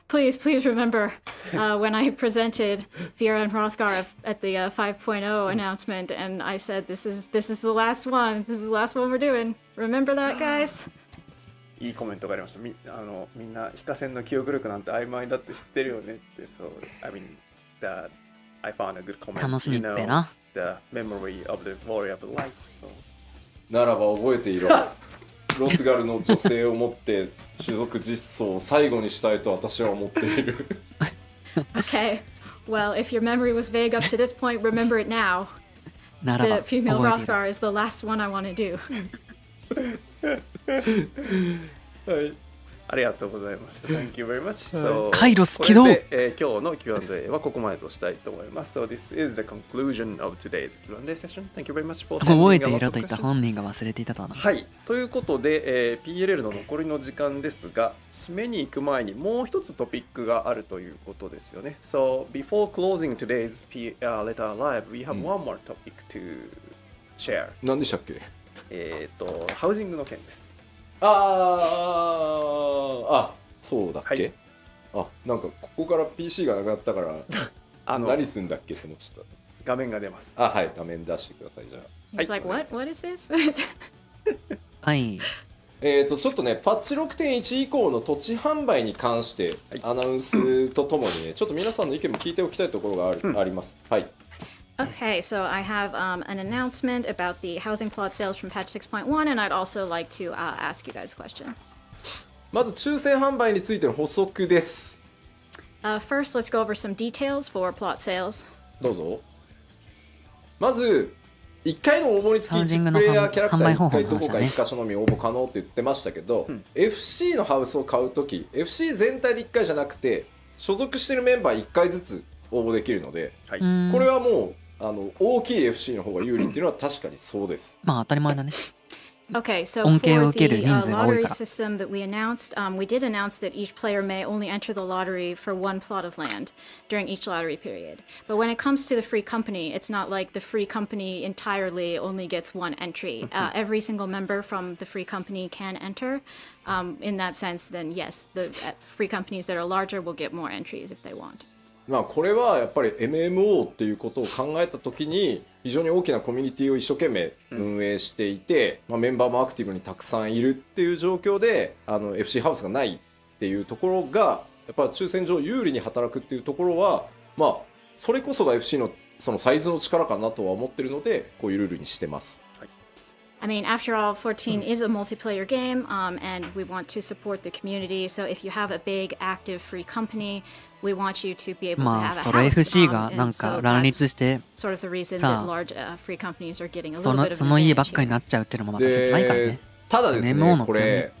Please remember when I presented Vera and Hrothgar at the 5.0 announcement, and I said, "This is the last one. This is the last one we're doing. Remember that, guys?" いいコメントがありました。みんな非化線の記憶力なんて曖昧だって知ってるよねって。So I mean, I found a good comment. 楽しみってな。The memory of the warrior of light. ならば覚えていろ。ロスガルの女性をもって種族実装を最後にしたいと私は思っている。Okay, well, if your memory was vague up to this point, remember it now. The female Hrothgar is the last one I want to do. はい。ありがとうございました。Thank you very much. So, カイロス起動。今日の Q&A はここまでとしたいと思います。So this is the conclusion of today's Q&A session. Thank you very much for 覚えていろと言った本人が忘れていたとはな。はい。ということで、PLL の残りの時間ですが、締めに行く前にもう一つトピックがあるということですよね。So before closing today's letter live, we have one more topic to share. 何でしたっけ？ハウジングの件です。そうだっけ、はい、なんかここから PC がなくなったから何すんだっけって思っちゃった。画面が出ます。はい、画面出してください。じゃあ He's like, what is this? はい。ちょっとねパッチ 6.1 以降の土地販売に関してアナウンスとともにねちょっと皆さんの意見も聞いておきたいところがあります。はい。Okay, so I have an announcement about the housing plot sales from patch 6.1, and I'd also like to ask you guys a question. まず抽選販売についての補足です。First, let's go over some details for plot sales. どうぞ。まず1回の応募につき1プレイヤーキャラクター1回どこか1箇所のみ応募可能って言ってましたけど、FC のハウスを買うとき FC 全体で1回じゃなくて所属してるメンバー1回ずつ応募できるので、これはもう大きい FC の方が有利っていうのは確かにそうです。まあ当たり前だね。Okay, so for the lottery system that we announced, we did announce that each player may only enter the lottery for one plot of land during each lottery period. But when it comes to the free company, it's not like the free company entirely only gets one entry. Every single member from the free company can enter. In that sense, then yes, the free companies that are larger will get more entries if they want. まあこれはやっぱり MMO っていうことを考えた時に非常に大きなコミュニティを一生懸命運営していて、メンバーもアクティブにたくさんいるっていう状況でFC ハウスがないっていうところがやっぱ抽選上有利に働くっていうところはそれこそが FC のそのサイズの力かなとは思ってるのでこういうルールにしてます。I mean, after all, 14 is a multiplayer game, and we want to support the community. So if you have a big, active, free company, we want you to be able to have a house. その FC がなんか乱立してsort of the reason that large free companies are getting a little bit of その家ばっかりになっちゃうっていうのもまた切ないからね。ただですね、これ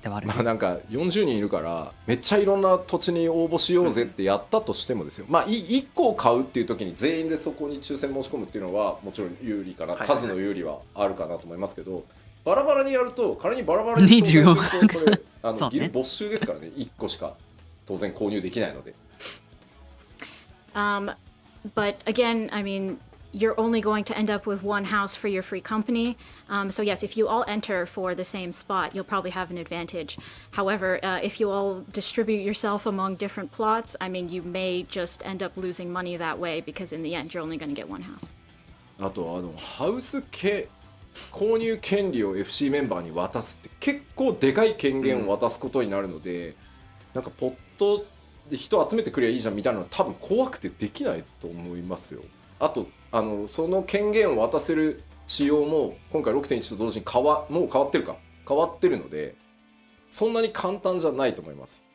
なんか40人いるからめっちゃいろんな土地に応募しようぜってやったとしてもですよ、1個を買うっていう時に全員でそこに抽選申し込むっていうのはもちろん有利かな、数の有利はあるかなと思いますけど、バラバラにやると仮にバラバラに当選するとそれギル没収ですからね。1個しか当然購入できないので。But again, I mean, you're only going to end up with one house for your free company. So yes, if you all enter for the same spot, you'll probably have an advantage. However, if you all distribute yourself among different plots, I mean, you may just end up losing money that way because in the end, you're only going to get one house. あとハウス購入権利を FC メンバーに渡すって結構でかい権限を渡すことになるので、なんかポットで人集めてくればいいじゃんみたいなのは多分怖くてできないと思いますよ。あとその権限を渡せる仕様も今回 6.1 と同時にもう変わってるのでそんなに簡単じゃないと思います。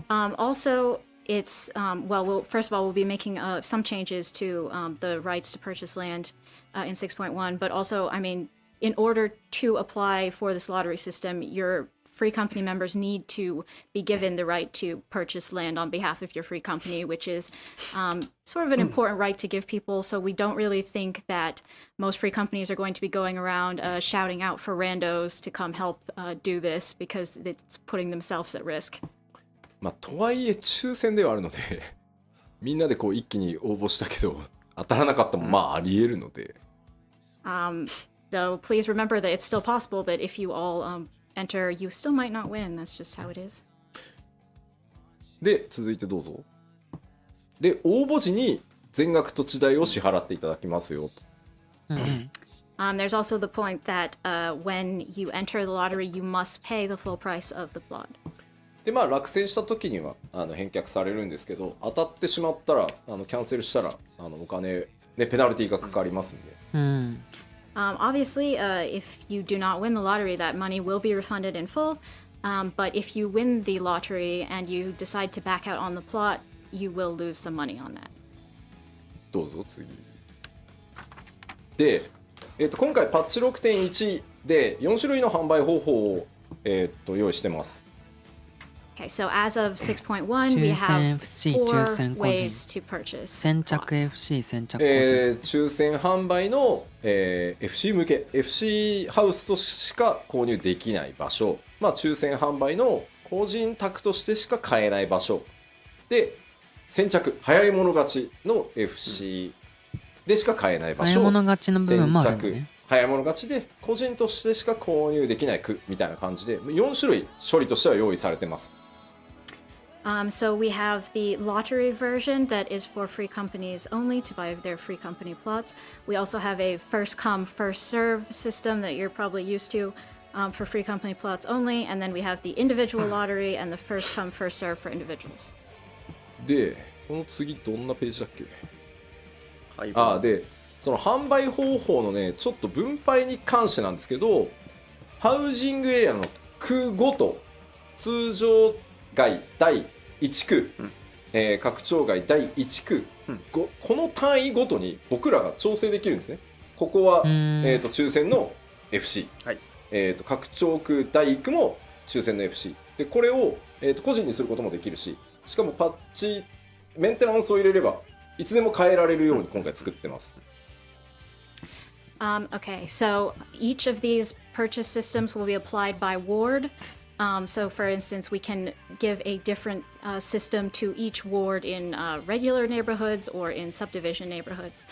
Also, it's well, first of all, we'll be making some changes to the rights to purchase land in 6.1, but also, I mean, in order to apply for this lottery system, your free company members need to be given the right to purchase land on behalf of your free company, which is sort of an important right to give people. So we don't really think that most free companies are going to be going around shouting out for randos to come help do this because it's putting themselves at risk. まあとはいえ抽選ではあるのでみんなでこう一気に応募したけど当たらなかったもまあありえるので。Though please remember that it's still possible that if you all enter, you still might not win. That's just how it is. で、続いてどうぞ。で、応募時に全額土地代を支払っていただきますよと。There's also the point that when you enter the lottery, you must pay the full price of the plot. で、まあ落選した時には返却されるんですけど、当たってしまったらキャンセルしたらお金ねペナルティがかかりますんで。Obviously, if you do not win the lottery, that money will be refunded in full. But if you win the lottery and you decide to back out on the plot, you will lose some money on that. どうぞ次。で、今回パッチ 6.1 で4種類の販売方法を、用意してます。Okay, so as of 6.1, we have 4 ways to purchase. 先着 FC 先着個人、抽選販売の、FC 向け FC ハウスとしか購入できない場所、まあ、抽選販売の個人宅としてしか買えない場所で、先着早い者勝ちの FC でしか買えない場所、早い者勝ちの部分もあるのね。早い者勝ちで個人としてしか購入できない区みたいな感じで4種類処理としては用意されてます。So we have the lottery version that is for free companies only to buy their free company plots. We also have a first come, first serve system that you're probably used to for free company plots only. And then we have the individual lottery and the first come, first serve for individuals. で、この次どんなページだっけ？で、その販売方法のね、ちょっと分配に関してなんですけど、ハウジングエリアの区ごと、通常街第1区、拡張街第1区、この単位ごとに僕らが調整できるんですね。ここは、抽選の FC、拡張区第1区も抽選の FC で、これを、個人にすることもできるし、しかもパッチメンテナンスを入れればいつでも変えられるように今回作ってます。Okay, so each of these purchase systems will be applied by ward. So for instance, we can give a different system to each ward in regular neighborhoods or in subdivision neighborhoods.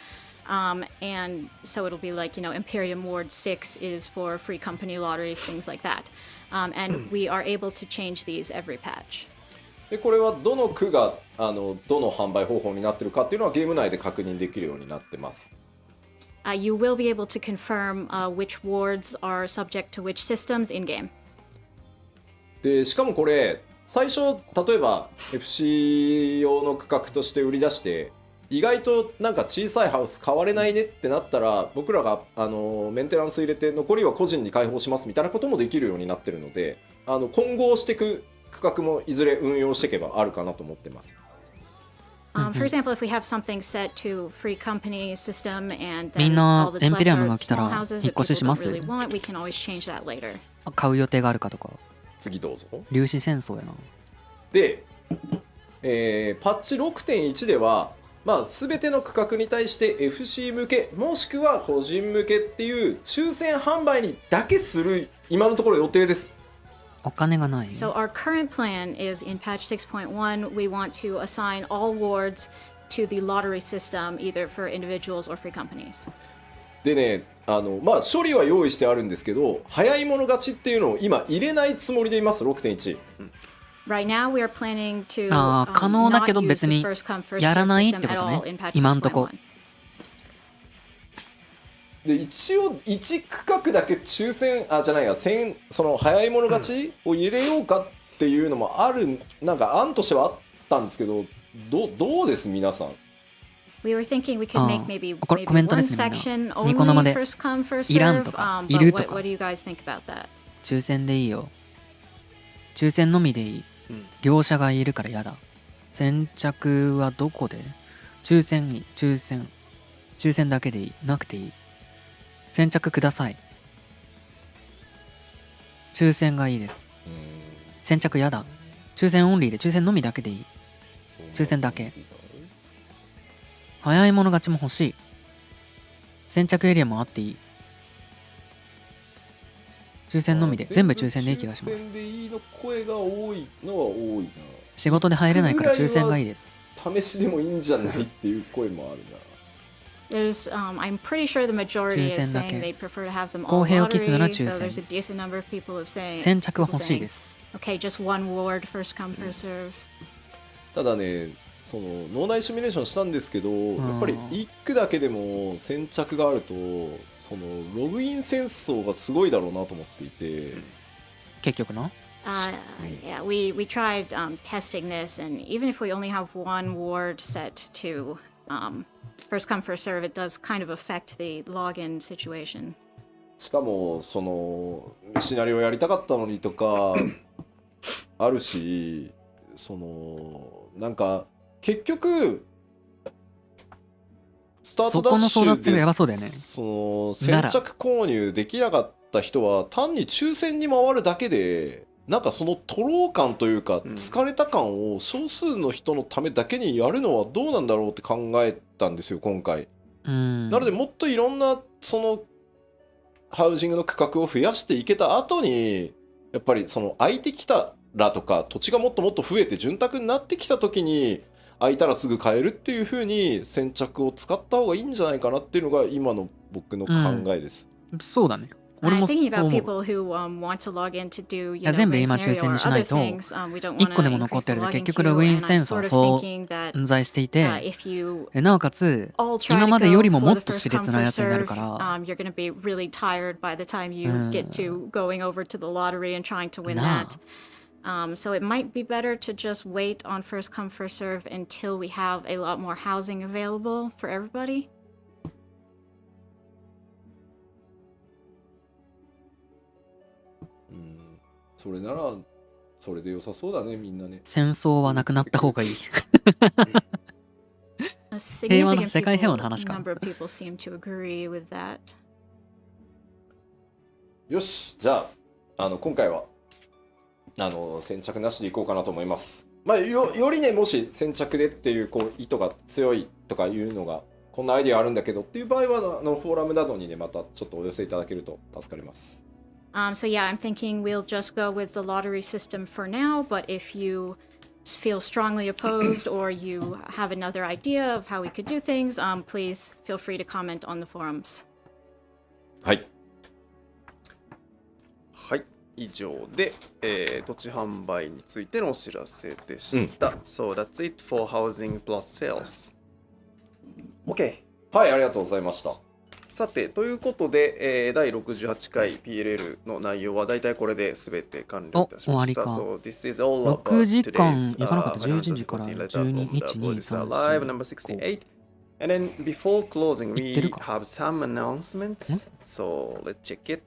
And so it'll be like, Imperium Ward 6 is for free company lotteries, things like that. And we are able to change these every patch. でこれはどの区がどの販売方法になっているかっていうのはゲーム内で確認できるようになってます。You will be able to confirm which wards are subject to which systems in game. でしかもこれ最初例えば FC 用の区画として売り出して意外となんか小さいハウス買われないねってなったら僕らがメンテナンス入れて残りは個人に開放しますみたいなこともできるようになってるので混合していく区画もいずれ運用していけばあるかなと思ってます。For example, if we have something set to free company system and みん then な all that's エン left ペリアム are が来た small ら houses 引っ that 越しし people ま don't す？ really want, we can always change that later. 買う予定があるかとか。次どうぞ。粒子戦争やな。で、パッチ 6.1 では、まあ、全ての区画に対して FC 向けもしくは個人向けっていう抽選販売にだけする今のところ予定です。お金がない。 So our current plan is in patch 6.1, we want to assign all wards to the lottery system, either for individuals or free companies. でね、まあ処理は用意してあるんですけど、早い者勝ちっていうのを今入れないつもりでいます。 6.1。Right now, we are planning to 可能だけど not use 別 the に first come first やら serve ないっ system てこ at と all ね in patch 今んとこ。 6.1. で一応1区画だけ抽選じゃないやその早い者勝ちを入れようかっていうのもある、なんか案としてはあったんですけど、どうです皆さん。We were thinking we could make maybe これコメント one ですね、みん section な。ニコ生 only で first come first いらん serve. とか、 But いるとか。 what do you guys think about that? 抽選でいいよ。抽選のみでいい。業者がいるからやだ。先着はどこで？抽選だけでいい。なくていい。先着ください。抽選がいいです。先着やだ。抽選オンリーで抽選のみだけでいい。抽選だけ。早い者勝ちも欲しい。先着エリアもあっていい。抽選のみで、全部抽選でいい気がします。仕事で入れないから抽選がいいです。試しでもいいんじゃないっていう声もあるな。I'm pretty sure the majority is saying they'd prefer to have them all 公平を期すなら lottery, 抽 though 選。 there's a decent number of people who say 先着は欲しいです。Okay, just one ward, first come, first serve. ただね、その脳内シミュレーションしたんですけど、やっぱり1区だけでも先着があると、そのログイン戦争がすごいだろうなと思っていて。結局な。Yeah, we tried testing this, and even if we only have one ward set to first come, first serve, it does kind of affect the login situation. しかもそのシナリオやりたかったのにとかあるし、そのなんか結局スタートダッシュでその先着購入できなかった人は単に抽選に回るだけで、なんかその徒労感というか疲れた感を少数の人のためだけにやるのはどうなんだろうって考えたんですよ今回。なのでもっといろんなそのハウジングの区画を増やしていけた後に、やっぱりその空いてきたらとか土地がもっともっと増えて潤沢になってきた時に空いたらすぐ買えるっていう風に先着を使った方がいいんじゃないかなっていうのが今の僕の考えです。そうだね。俺もそう思う。いや全部今抽選にしないと1個でも残ってると結局ログイン戦争は存在していて、なおかつ今までよりももっと熾烈なやつになるから。So it might be better to just wait on first come, first serve until we have a lot more housing available for everybody. それならそれで良さそうだね、みんなね。戦争はなくなった方がいい。平和な世界平和の話か。よし、じゃあ今回は先着なしでいこうかなと思います。まあ、よりね、もし先着でっていう意図が強いとかいうのがこんなアイディアあるんだけどっていう場合はフォーラムなどにねまたちょっとお寄せいただけると助かります。So yeah, I'm thinking we'll just go with the lottery system for now, but if you feel strongly opposed or you have another idea of how we could do things, please feel free to comment on the forums. はい。はい。以上で、土地販売についてのお知らせでした。So that's it for housing plus sales. OK。はい、ありがとうございました。さて、ということで、第68回 PLL の内容はだいたいこれで全て完了いたしました。So this is all about today's 6時間いかなかった11時から12、1、2、3、Live number 68. And then before closing, we have some announcements. So let's check it.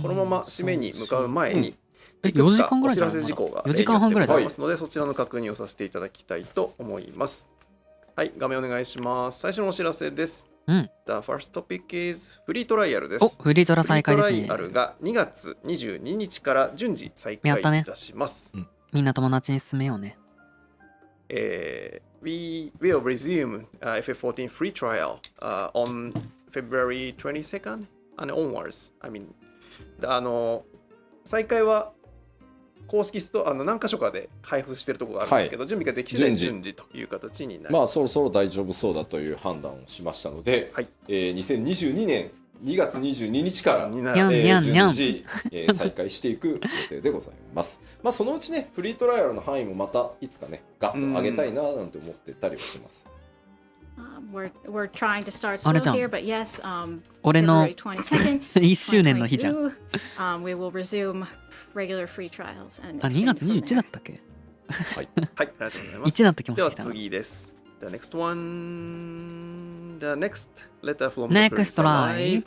このまま締めに向かう前に、いくつかお知らせ事項が4時間半ぐらいありますので、そちらの確認をさせていただきたいと思います。はい、画面お願いします。最初のお知らせです。The first topic is フリートライアルです。フリートラ再開ですね。フリートライアルが2月22日から順次再開いたします。みんな友達に勧めようね。We will resume FF14 free trial on February 22nd and onwards. I mean, 再開は公式ストア何箇所かで配布しているところがあるんですけど、準備ができ次第順次という形になります。まあそろそろ大丈夫そうだという判断をしましたので、2022年2月22日から順次再開していく予定でございます。まあそのうちね、フリートライアルの範囲もまたいつかね、ガッと上げたいななんて思ってたりはします。We're trying to start slow here, but yes, 俺の February 22nd, 1周年の日じゃん。We will resume regular free trials. 2月21だったっけ？はい、ありがとうございます。1だった気もしてきた。では次です。The next one, the next letter from Next Live.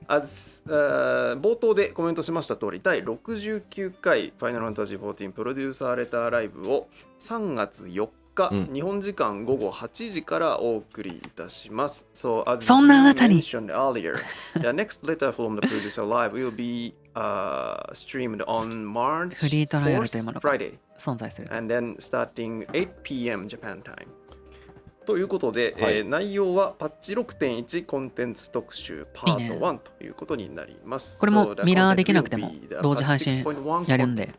冒頭でコメントしました通り、第69回ファイナルファンタジー14プロデューサーレターライブを3月4日、日本時間午後8時からお送りいたします。So, as そんなあなたに mentioned earlier, the next letter from the producer live will be streamed on March フリートライアルという 4th ものが Friday 存在すると。 and then starting 8 p.m. Japan time。ということで、内容はパッチ 6.1 コンテンツ特集パート1ということになります。これもミラーできなくても同時配信やるんで、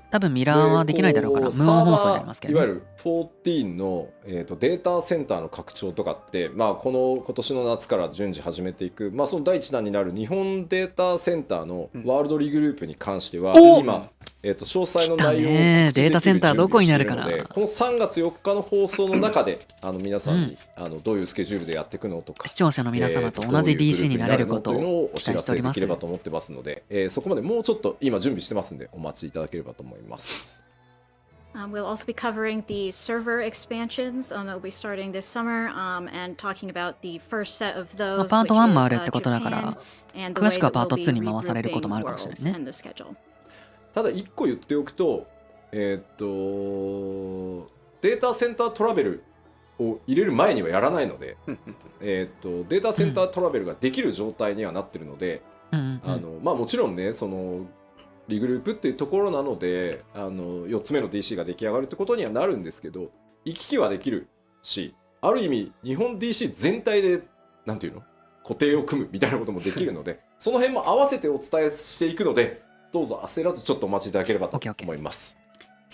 多分ミラーはできないだろうから無音放送になりますけどね。いわゆる14の、データセンターの拡張とかって、今年の夏から順次始めていく、その第一弾になる日本データセンターのワールドリーグループに関しては、今詳細の内容をデータセンターどこになるかな。この3月4日の放送の中で皆さんにどういうスケジュールでやっていくのとか、視聴者の皆様と同じ DC になれることをお知らせできればと思ってますので、そこまでもうちょっと今準備してますんでお待ちいただければと思います。We'll also be covering the server expansions that will be starting this summer and talking about the first set of those. パート1もあるってことだから、詳しくはパート2に回されることもあるかもしれないね。ただ1個言っておくと、データセンタートラベルを入れる前にはやらないので、データセンタートラベルができる状態にはなってるので、もちろんね、そのリグループっていうところなので4つ目の DC が出来上がるってことにはなるんですけど、行き来はできるし、ある意味日本 DC 全体でなんていうの固定を組むみたいなこともできるのでその辺も合わせてお伝えしていくので、どうぞ焦らずちょっとお待ちいただければと思います。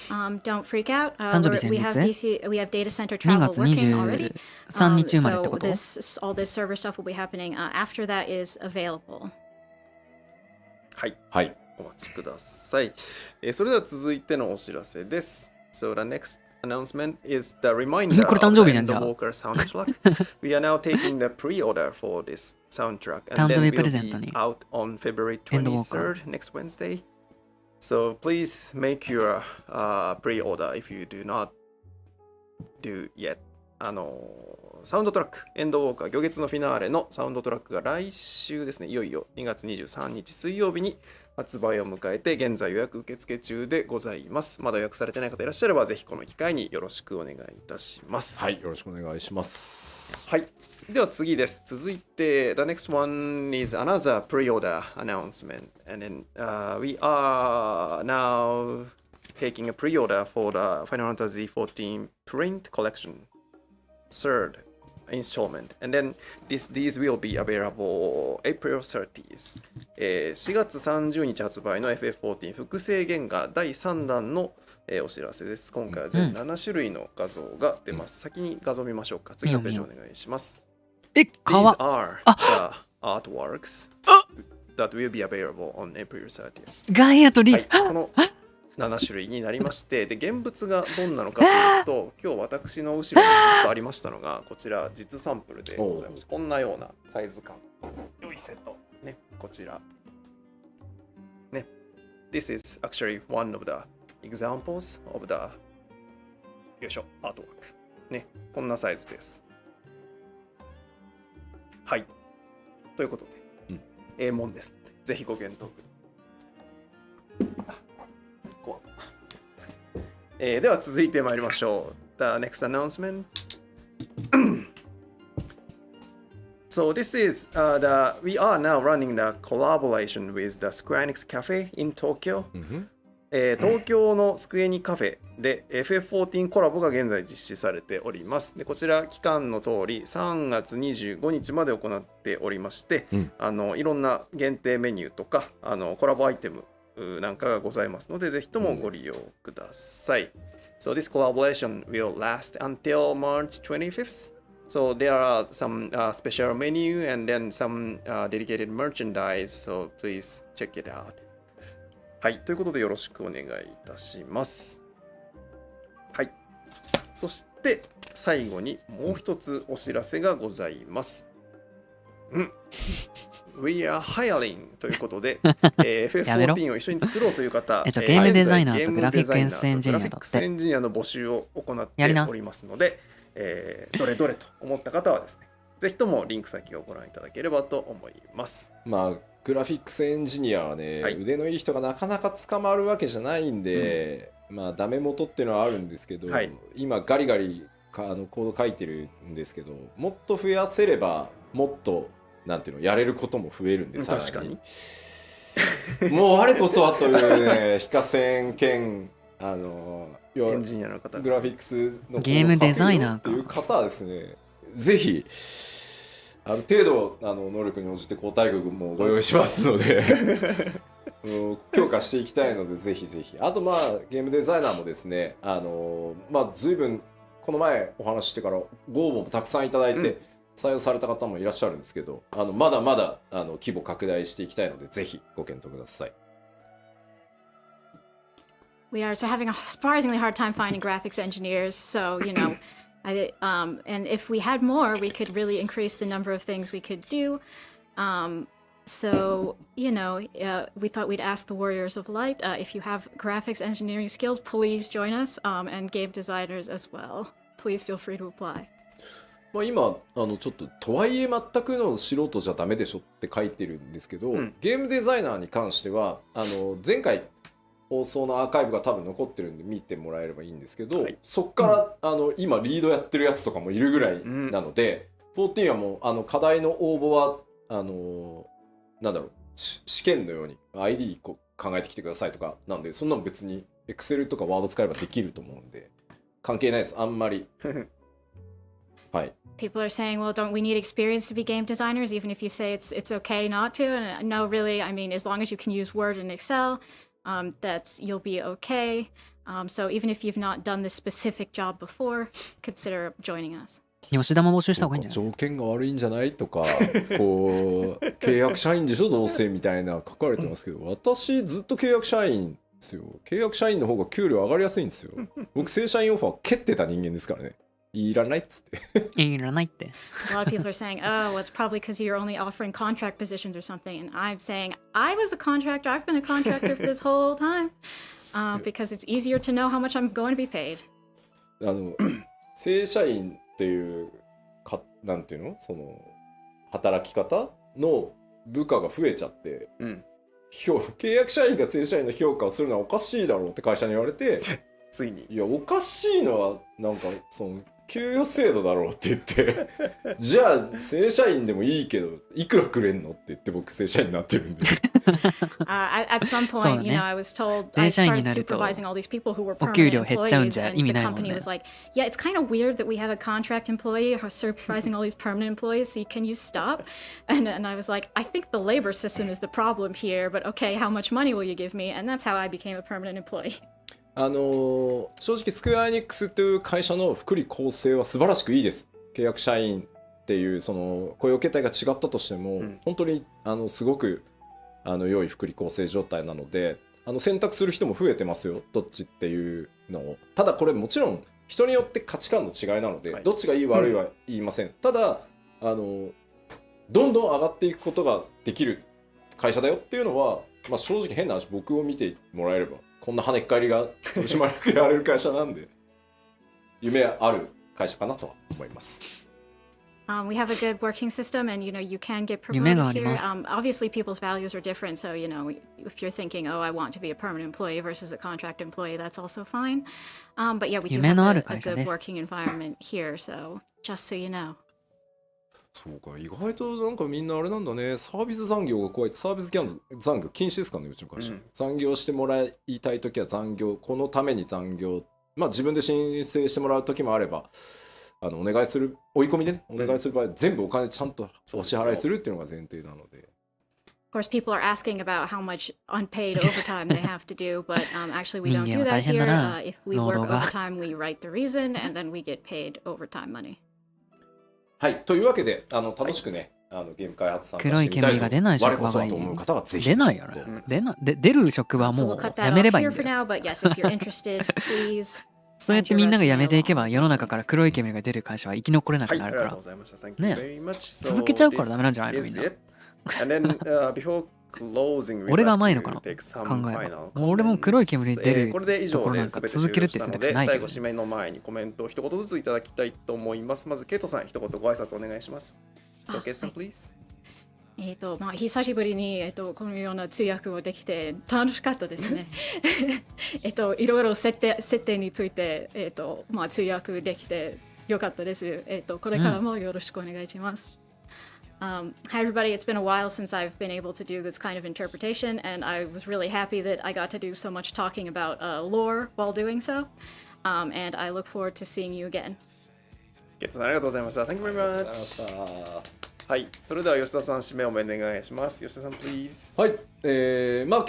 Don't freak out. 誕生日前日 we have data center 2 travel 月 working already. 23日生まれってこと？ all this server stuff will be happening after that is available. はい。お待ちください。それでは続いてのお知らせです。So the next announcement is the reminder of the Endwalker soundtrack. We are now taking the pre-order for this soundtrack and then will be out on February 23rd next Wednesday. So please make your pre-order if you do not do yet. サウンドトラック、エンドウォーカー、魚月のフィナーレのサウンドトラックが来週ですね、いよいよ2月23日水曜日に発売を迎えて、現在予約受付中でございます。まだ予約されてない方いらっしゃれば、ぜひこの機会によろしくお願いいたします。はい、よろしくお願いします。はい。では次です。続いて、The next one is another pre-order announcement. And then we are now taking a pre-order for the Final Fantasy XIV print collection.Third installment, and then these will be available April 30th. 4月30日発売の FF14 複製原画第3弾のお知らせです。今回は全7種類の画像が出ます。先に画像見ましょうか。次のページお願いします。かわ These are the artworks that will be available on April 30th. ガイアとリ、この7種類になりまして、で現物がどんなのかというと、今日私の後ろにずっとありましたのがこちら実サンプルでございます。こんなようなサイズ感、良いセットね、こちらね。This is actually one of the examples of the よいしょアートワークね、こんなサイズです。はい、ということで、もんですのでぜひご検討ください。では続いてまいりましょう。The next announcement. So this is we are now running the collaboration with the Square Enix Cafe in Tokyo. 東京のスクエニカフェで FF14 コラボが現在実施されております。でこちら期間の通り3月25日まで行っておりまして、いろんな限定メニューとかコラボアイテムなんかがございますので、ぜひともご利用ください。So this collaboration will last until March 25th. So there are some special menu and then some dedicated merchandise. So please check it out. はい、ということでよろしくお願いいたします。はい。そして最後にもう一つお知らせがございます。We are hiring ということで、FF14 を一緒に作ろうという方、ゲームデザイナーとグラフィックエンジニアだって。グラフィックエンジニアの募集を行っておりますので、どれどれと思った方はですね、ぜひともリンク先をご覧いただければと思います。まあグラフィックスエンジニアはね、腕のいい人がなかなか捕まるわけじゃないんで、まあダメ元っていうのはあるんですけど、今ガリガリコード書いてるんですけど、もっと増やせればもっとなんていうのやれることも増えるんで、確かにもう我こそはというね非課線兼エンジニアの方、グラフィックスのゲームデザイナーという方はですね、ぜひある程度能力に応じて交代額もご用意しますので強化していきたいので、ぜひぜひ。あとまあゲームデザイナーもですね、まあ随分この前お話ししてからご応募もたくさんいただいて、採用された方もいらっしゃるんですけど、まだまだ規模拡大していきたいので、ぜひご検討ください。We are having a surprisingly hard time finding graphics engineers, so and if we had more, we could really increase the number of things we could do. So, we thought we'd ask the Warriors of Light, if you have graphics engineering skills, please join us, and game designers as well. Please feel free to apply. まあ今ちょっととはいえ全くの素人じゃダメでしょって書いてるんですけど、ゲームデザイナーに関しては前回放送のアーカイブが多分残ってるんで見てもらえればいいんですけど、そっから今リードやってるやつとかもいるぐらいなので、14はもう課題の応募はなんだろう、試験のように ID 考えてきてくださいとかなんで、そんなの別に Excel とか Word 使えばできると思うんで関係ないです、あんまりはい。People are saying, well, don't we need experience to be game designers, even if you say it's okay not to? And no, really, I mean, as long as you can use Word and Excel, you'll be okay. So even if you've not done this specific job before, consider joining us. 吉田も募集した方がいいんじゃない？条件が悪いんじゃないとか、こう契約社員でしょどうせみたいな書かれてますけど、私ずっと契約社員ですよ。契約社員の方が給料上がりやすいんですよ。僕正社員オファー蹴ってた人間ですからね。いらないっつって。いらないって。A lot of people are saying, oh, it's probably because you're only offering contract positions or something. And I'm saying, I was a contractor. I've been a contractor for this whole time. Because it's easier to know how much I'm going to be paid. 正社員っていうなんていうの、その働き方の部下が増えちゃって、契約社員が正社員の評価をするのはおかしいだろうって会社に言われてついに、いやおかしいのはなんかその給与制度だろうって言ってじゃあ正社員でもいいけどいくらくれんのって言って僕正社員になってるんでat some point, I was told I started supervising all these people who were permanent employees, and the company was like, yeah, it's kind of weird that we have a contract employee supervising all these permanent employees, so can you stop? And I was like, I think the labor system is the problem here, but okay, how much money will you give me? And that's how I became a permanent employee. 正直スクエアエニックスという会社の福利厚生は素晴らしくいいです。契約社員っていうその雇用形態が違ったとしても、本当にすごく良い福利厚生状態なので、選択する人も増えてますよ、どっちっていうのを。ただこれもちろん人によって価値観の違いなので、どっちがいい悪いは言いません。ただどんどん上がっていくことができる会社だよっていうのは、まあ、正直変な話、僕を見てもらえればこんな跳ねっ返りが取締役やれる会社なんで夢ある会社かなとは思います。We have a good working system, and you can get promoted here. Obviously, people's values are different. So if you're thinking, oh, I want to be a permanent employee versus a contract employee, that's also fine. But yeah, we do have a good working environment here. So just so you know. そうか、意外となんかみんなあれなんだね。サービス残業が怖いって、サービス残業禁止ですかね、うちの会社。残業してもらいたいときは残業、このために残業、まあ自分で申請してもらうときもあれば、お願いする、追い込みでね、お願いする場合、全部お金ちゃんとお支払いするっていうのが前提なので。Of course, people are asking about how much unpaid overtime they have to do, but actually we don't do that here. If we work overtime, we write the reason, and then we get paid overtime money. はい、というわけで楽しくね、ゲーム開発参加してみたいぞ。黒い煙が出ない職場がいい。出ないよね。出る職場はもうやめればいいんだよ。そうやってみんなが辞めていけば世の中から黒い煙が出る会社は生き残れなくなるから。ね、続けちゃうからダメなんじゃないのみんな。And then before 俺が甘いのかな考えば。俺も黒い煙出るところなんか続けるって選択肢ないけど、最後締めの前にコメントを一言ずついただきたいと思います。まずケイトさん、一言ご挨拶お願いします。So, ケイトさん、please。久しぶりに、このような通訳をできて楽しかったですね。いろいろ設定について、通訳できてよかったです。これからもよろしくお願いします。Hi everybody, it's been a while since I've been able to do this kind of interpretation, and I was really happy that I got to do so much talking about lore while doing so, and I look forward to seeing you again. ケイトさん、ありがとうございました。Thank you very much. はい、それでは吉田さん、締めをお願いします。吉田さん、please。はい、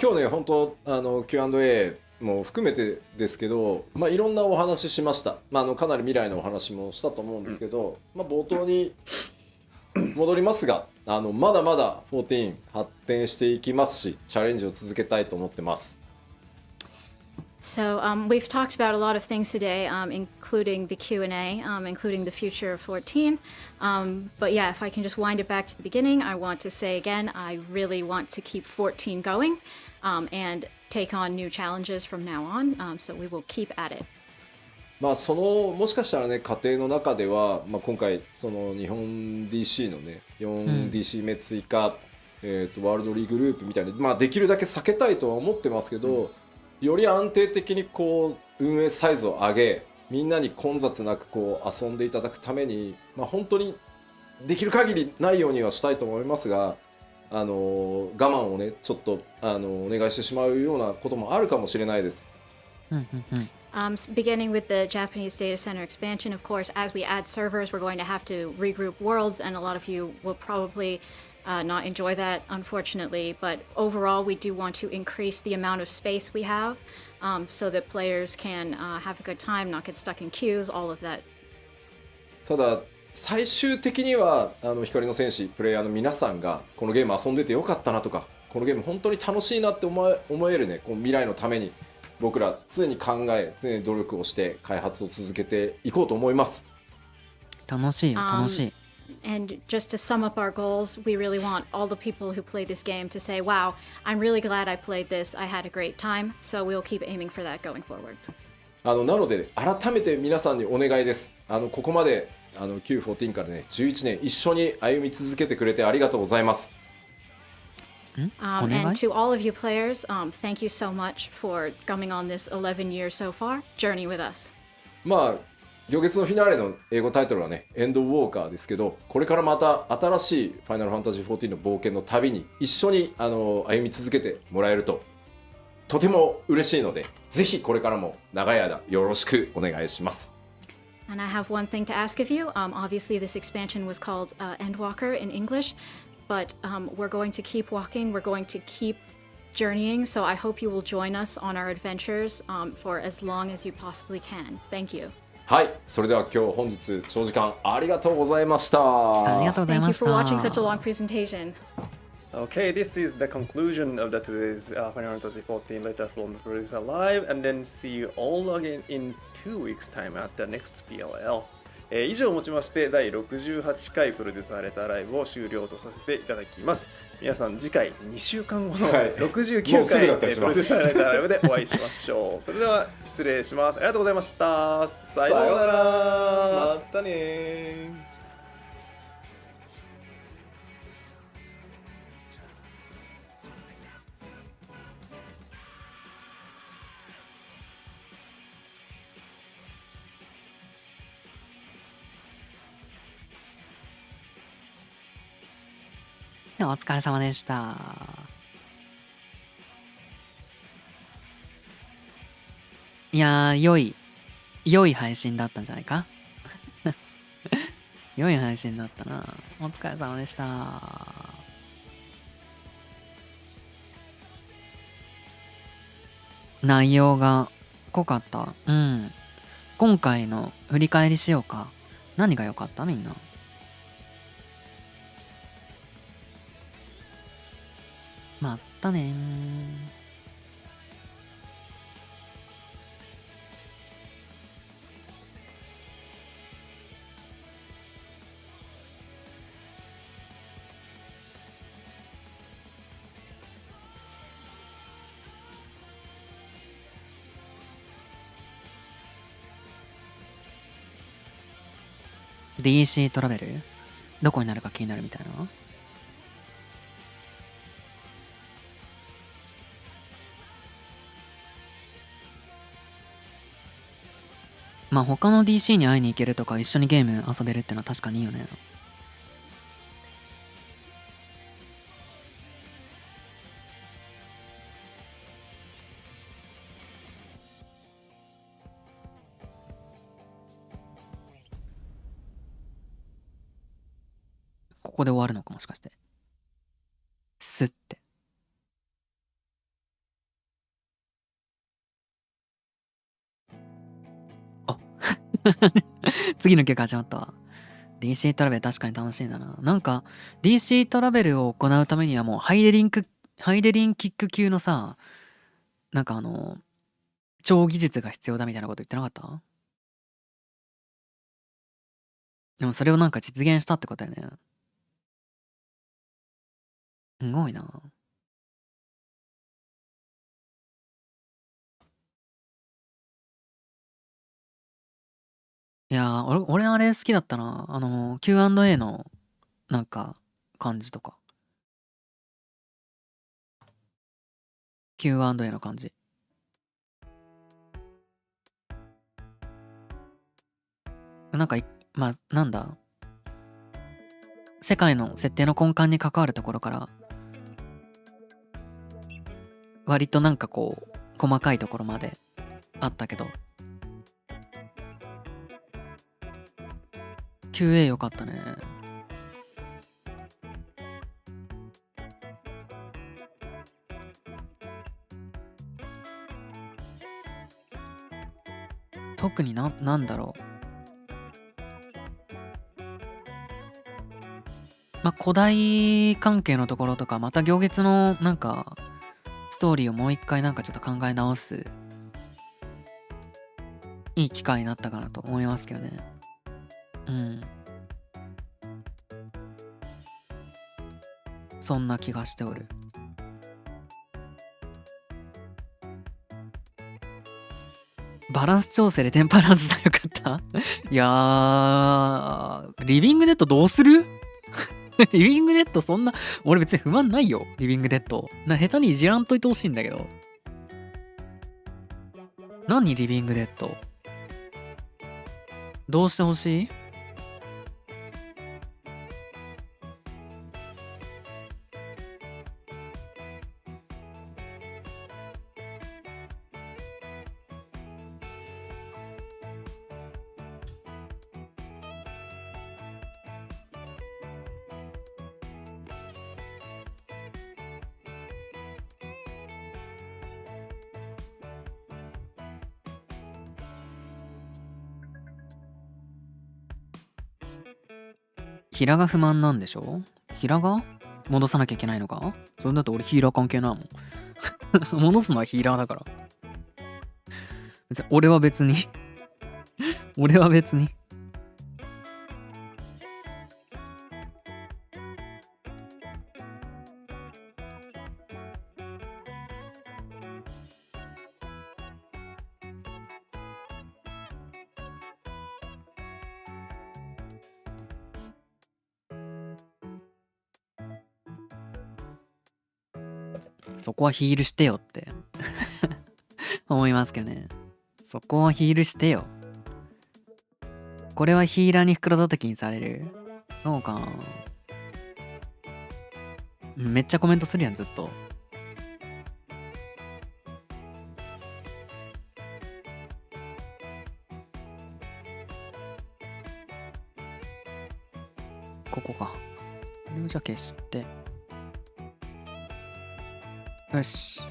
今日ね、本当Q&A も含めてですけど、いろんなお話しました。かなり未来のお話もしたと思うんですけど、冒頭に戻りますが、まだまだ14発展していきますし、チャレンジを続けたいと思ってます。So we've talked about a lot of things today, including the Q&A, including the future of 14. But yeah, if I can just wind it back to the beginning, I want to say again, I really want to keep 14 going and take on new challenges from now on. So we will keep at it. そのもしかしたらね、過程の中では、今回その日本 DC のね 4DC 目追加、ワールドリーグループみたいな、できるだけ避けたいとは思ってますけど、より安定的にこう運営サイズを上げ、みんなに混雑なくこう遊んでいただくために、本当にできる限りないようにはしたいと思いますが、我慢をねちょっとお願いしてしまうようなこともあるかもしれないです。Beginning with the Japanese data center expansion, of course, as we add servers, we're going to have to regroup worlds, and a lot of you will probably not enjoy that, unfortunately. But overall, we do want to increase the amount of space we have so that players can have a good time, not get stuck in queues, all of that. ただ最終的には光の戦士プレイヤーの皆さんがこのゲーム遊んでてよかったなとか、このゲーム本当に楽しいなって思えるね、こう未来のために僕ら常に考え、常に努力をして開発を続けていこうと思います。楽しいよ、楽しい。And just to sum up our goals, we really want all the people who play this game to say, wow, I'm really glad I played this. I had a great time. So we'll keep aiming for that going forward. なので改めて皆さんにお願いです。ここまでQ14 からね11年一緒に歩み続けてくれてありがとうございます。And to all of you players, thank you so much for coming on this 11 years so far journey with us. 行月のフィナーレの英語タイトルはね、エンドウォーカーですけど、これからまた新しいファイナルファンタジー14の冒険の旅に一緒に歩み続けてもらえるととても嬉しいので、ぜひこれからも長い間よろしくお願いします。And I have one thing to ask of you. Obviously, this expansion was called Endwalker in English, but we're going to keep walking. We're going to keep journeying. So I hope you will join us on our adventures for as long as you possibly can. Thank you. はい、それでは今日本日長時間ありがとうございました。ありがとうございました。 Thank you for watching such a long presentation. Okay, this is the conclusion of today's Final Fantasy XIV letter from the producer live, and then see you all again in 2 weeks time at the next PLL. 以上をもちまして第68回プロデューサーレターライブを終了とさせていただきます。皆さん次回2週間後の69回、プロデューサーレターライブでお会いしましょう。それでは失礼します。ありがとうございました。さようなら。またね。お疲れ様でした。いやー、良い配信だったんじゃないか良い配信だったな。お疲れ様でした。内容が濃かった。うん。今回の振り返りしようか。何が良かったみんな。まったねー。DC トラベルどこになるか気になるみたいな。まあ他の DC に会いに行けるとか一緒にゲーム遊べるってのは確かにいいよね。ここで終わるのかもしかして。スッて。あ次の曲始まったわ。DC トラベル確かに楽しいんだな。なんか DC トラベルを行うためにはもうハイデリンキック級のさ、なんか超技術が必要だみたいなこと言ってなかった？でもそれをなんか実現したってことだよね。すごいな。いやー、俺あれ好きだったな。Q&A のなんか感じとか。Q&A の感じ。なんかまあなんだ、世界の設定の根幹に関わるところから割となんかこう細かいところまであったけど QA 良かったね。特になんだろう、まあ古代関係のところとか、また行月のなんかストーリーをもう一回なんかちょっと考え直すいい機会になったかなと思いますけどね。うん、そんな気がしておる。バランス調整でテンパランスさよかったいやー、リビングネットどうするリビングネットそんな、俺別に不満ないよ、リビングネット。下手にいじらんといてほしいんだけど。何リビングネットどうしてほしい？ヒラが不満なんでしょ？ヒラが戻さなきゃいけないのか？それだと俺ヒーラー関係ないもん。戻すのはヒーラーだから。俺は別に。俺は別に。そこはヒールしてよって思いますけどね。そこはヒールしてよ。これはヒーラーに袋叩きにされる？そうかな。めっちゃコメントするやん、ずっと。ここか。これをじゃあ消して。よし。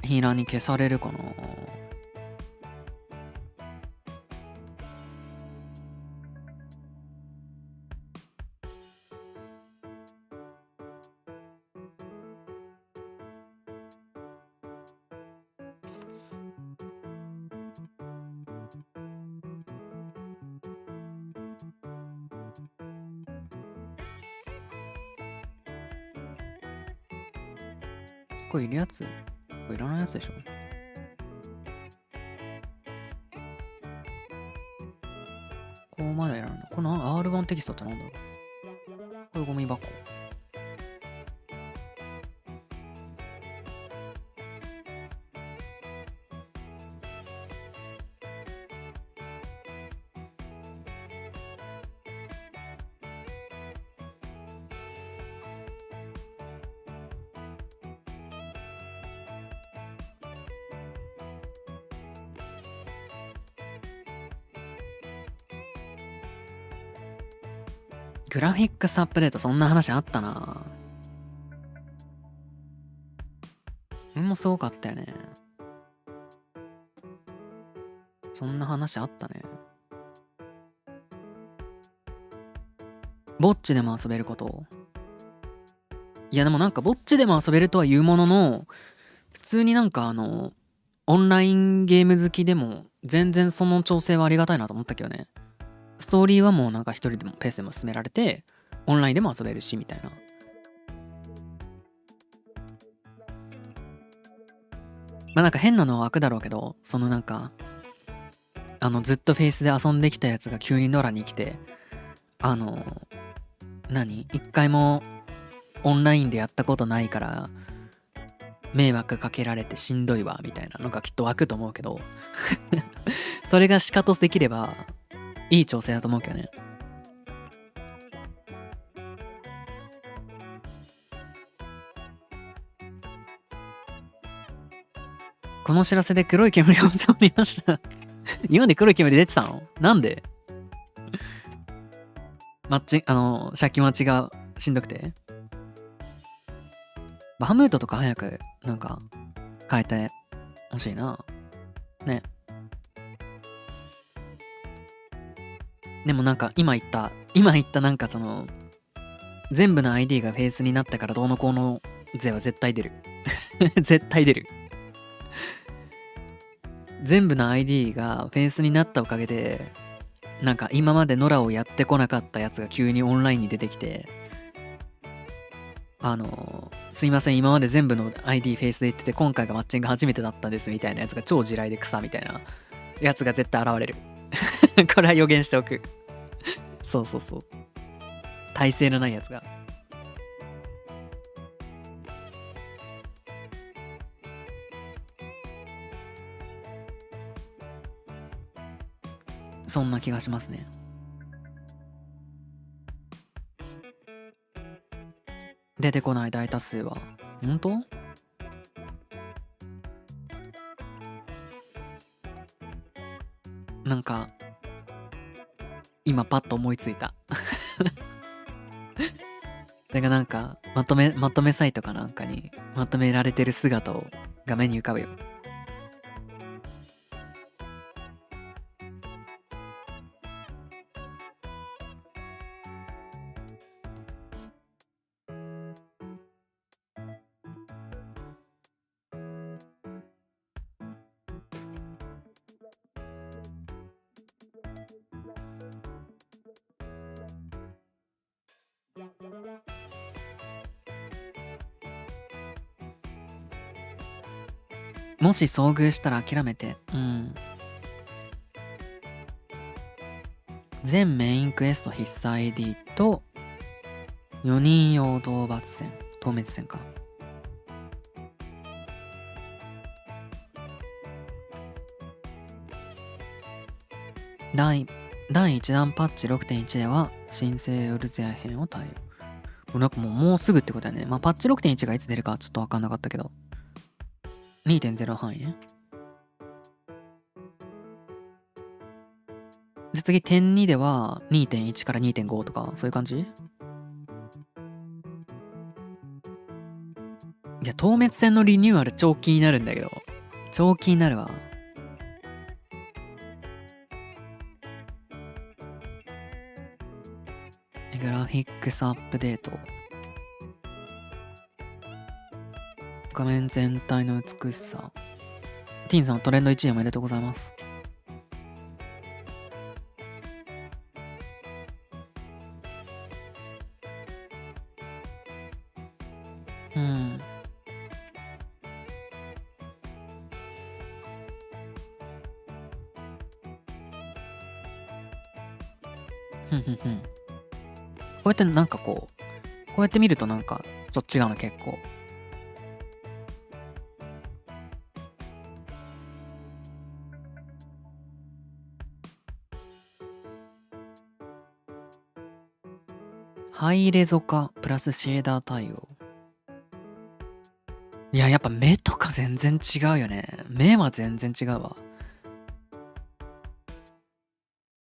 ヒーラーに消されるかな。これいるやつ？これいらないやつでしょ。この R1 テキストってなんだろう。これゴミ箱。グラフィックスアップデート、そんな話あったな。もすごかったよね。そんな話あったね。ぼっちでも遊べること。いやでもなんかぼっちでも遊べるとは言うものの、普通になんかオンラインゲーム好きでも全然その調整はありがたいなと思ったけどね。ストーリーはもうなんか一人でもペースでも進められて、オンラインでも遊べるしみたいな。まあなんか変なのは開くだろうけど、そのなんかずっとフェイスで遊んできたやつが急にノラに来て、一回もオンラインでやったことないから迷惑かけられてしんどいわみたいなのがきっと湧くと思うけどそれがシカトスできればいい調整だと思うけどね。この知らせで黒い煙が収まりました今まで黒い煙出てたの？なんで？借金待ちがしんどくて？バハムートとか早くなんか変えてほしいな。ね。でもなんか今言ったなんかその全部の ID がフェイスになったからどうのこうの税は絶対出る絶対出る。全部の ID がフェイスになったおかげでなんか今までノラをやってこなかったやつが急にオンラインに出てきて、すいません今まで全部の ID フェイスで言ってて今回がマッチング初めてだったんですみたいなやつが超地雷で草みたいなやつが絶対現れるこれは予言しておくそうそうそう、耐性のないやつが。そんな気がしますね。出てこない大多数は本当？なんか今パッと思いついただからなんかまとめサイトかなんかにまとめられてる姿を画面に浮かぶよ。もし遭遇したら諦めて、全メインクエスト必須 ID と4人用討伐戦、透滅戦か。第1弾パッチ 6.1 では新生ヨルゼア編を対応。なんかもうすぐってことだよね。まあパッチ 6.1 がいつ出るかちょっとわかんなかったけど。2.0 範囲ね。で次点2では 2.1 から 2.5 とかそういう感じ？いや透滅戦のリニューアル超気になるんだけど、超気になるわ。グラフィックスアップデート、画面全体の美しさ。ティーンさんトレンド1位おめでとうございます。うやってなんかこうやって見るとなんかちょっと違うの結構。ハイレゾ化プラスシェーダー対応。いや、やっぱ目とか全然違うよね。目は全然違うわ。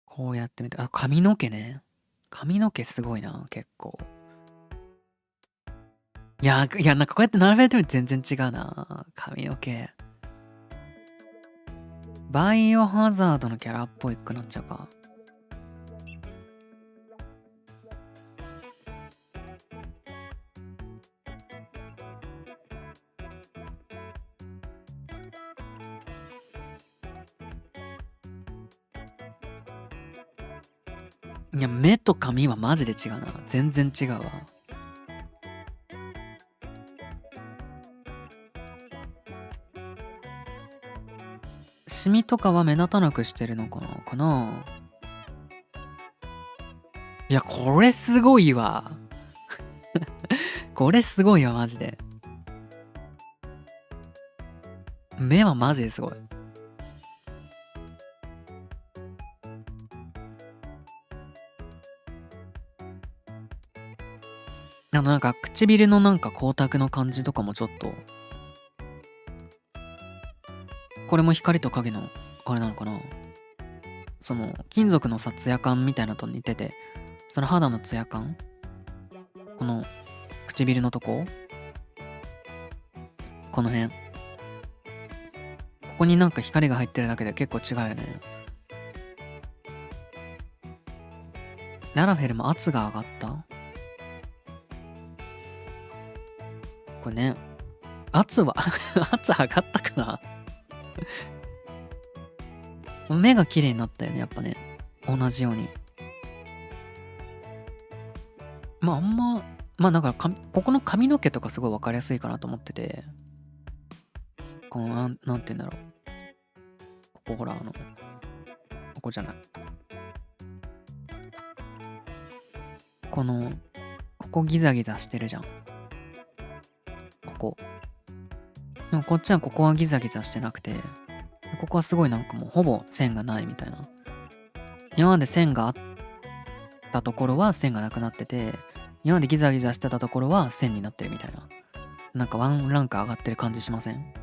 こうやってみて、髪の毛ね。髪の毛すごいな、結構。いや、なんかこうやって並べてみて全然違うな、髪の毛。バイオハザードのキャラっぽくなっちゃうか。いや、目と髪はマジで違うな。全然違うわ。シミとかは目立たなくしてるのかな。いや、これすごいわ。これすごいわ、マジで。目はマジですごい。なんか唇のなんか光沢の感じとかもちょっと、これも光と影のあれなのかな。その金属のさツヤ感みたいなのと似てて、その肌のツヤ感、この唇のとこ、この辺、ここになんか光が入ってるだけで結構違うよね。ララフェルも圧が上がった。これね、圧は圧上がったかな。目が綺麗になったよね、やっぱね。同じように。まああんまだからここの髪の毛とかすごい分かりやすいかなと思ってて、このなんて言うんだろう。ここほらここじゃない。ここギザギザしてるじゃん。ここ。でもこっちはここはギザギザしてなくて、ここはすごいなんかもうほぼ線がないみたいな。今まで線があったところは線がなくなってて、今までギザギザしてたところは線になってるみたいな。なんかワンランク上がってる感じしません？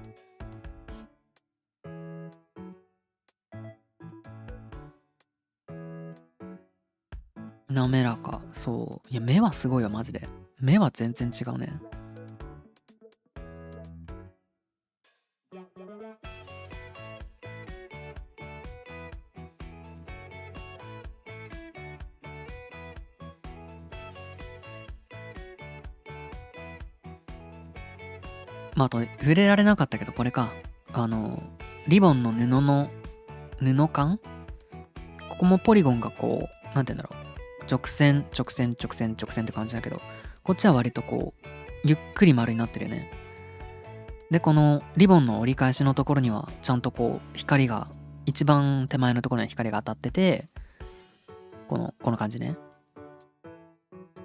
滑らか。そう。いや、目はすごいわ、マジで。目は全然違うね。まあ、あと、触れられなかったけど、これか。リボンの布感？ここもポリゴンがこう、なんて言うんだろう。直線って感じだけど、こっちは割とこう、ゆっくり丸になってるよね。で、このリボンの折り返しのところには、ちゃんとこう、光が、一番手前のところには光が当たってて、この感じね。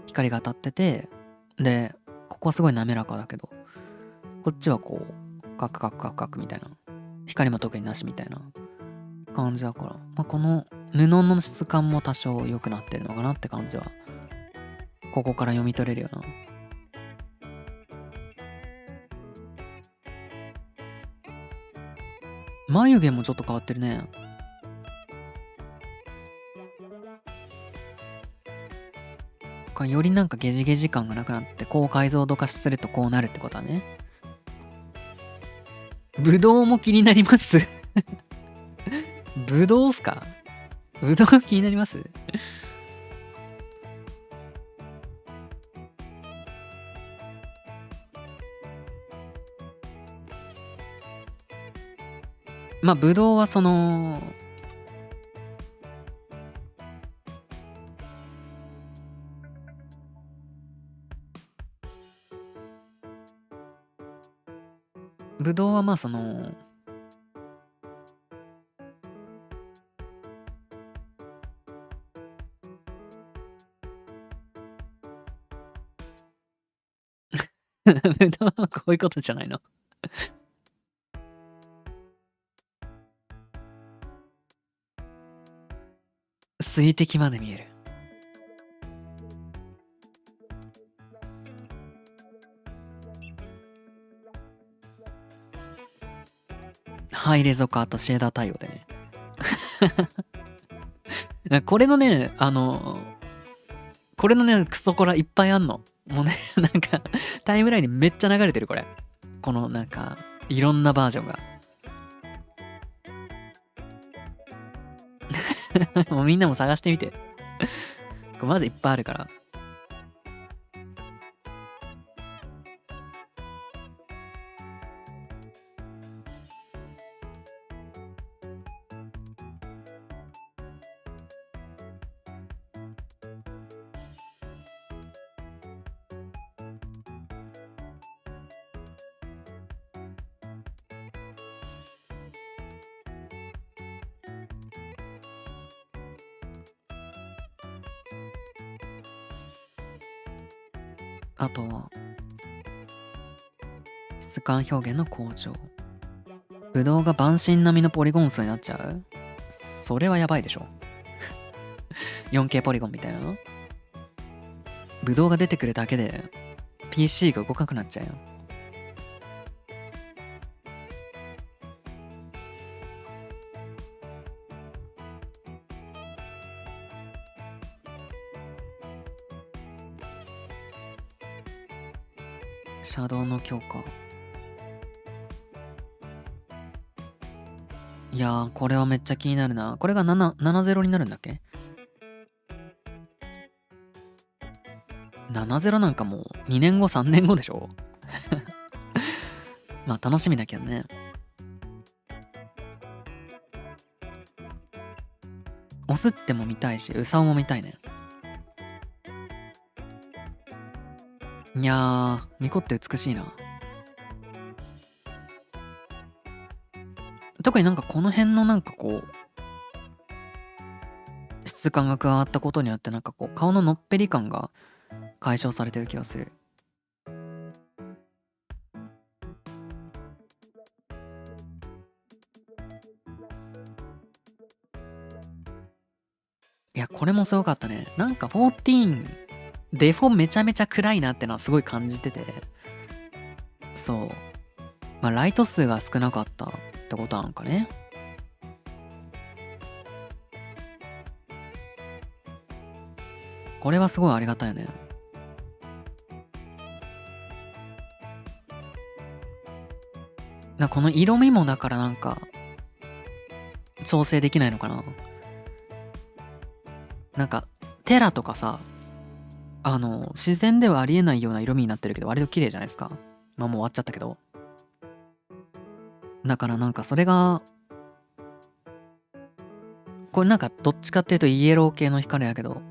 光が当たってて、で、ここはすごい滑らかだけど、こっちはこう、カクカクカクカクみたいな。光も特になしみたいな感じだから、まあ、この布の質感も多少良くなってるのかなって感じは、ここから読み取れるよな。眉毛もちょっと変わってるね。よりなんかゲジゲジ感がなくなって高解像度化するとこうなるってことはね。ブドウも気になりますブドウっすか？ブドウ気になります？まあブドウはそのブドウはまあそのぶどうはこういうことじゃないの。水滴まで見える。ハイレゾカーとシェーダー対応でね。これのね、これのね、クソコラいっぱいあんの。もうね、なんか、タイムラインにめっちゃ流れてる、これ。この、なんか、いろんなバージョンが。もうみんなも探してみて。これマジいっぱいあるから。あとは質感表現の向上。ブドウが万神並みのポリゴン数になっちゃう？それはやばいでしょ。4K ポリゴンみたいなの。ブドウが出てくるだけで PC が動かなくなっちゃうよ。シャドウの強化。いやー、これはめっちゃ気になるな。これが70になるんだっけ？ 70 なんかもう2年後3年後でしょ。まあ楽しみだけどね。オスっても見たいし、ウサオも見たいね。いやー、ミコって美しいな。特になんかこの辺のなんかこう質感が加わったことによってなんかこう顔ののっぺり感が解消されてる気がする。いや、これもすごかったね。なんか14デフォめちゃめちゃ暗いなってのはすごい感じてて、そう、まあライト数が少なかったってことなのかね。これはすごいありがたいよね。この色味もだからなんか調整できないのかな。なんかテラとかさ、自然ではありえないような色味になってるけど割と綺麗じゃないですか。まあもう終わっちゃったけど。だからなんかそれがこれなんかどっちかっていうとイエロー系の光やけど、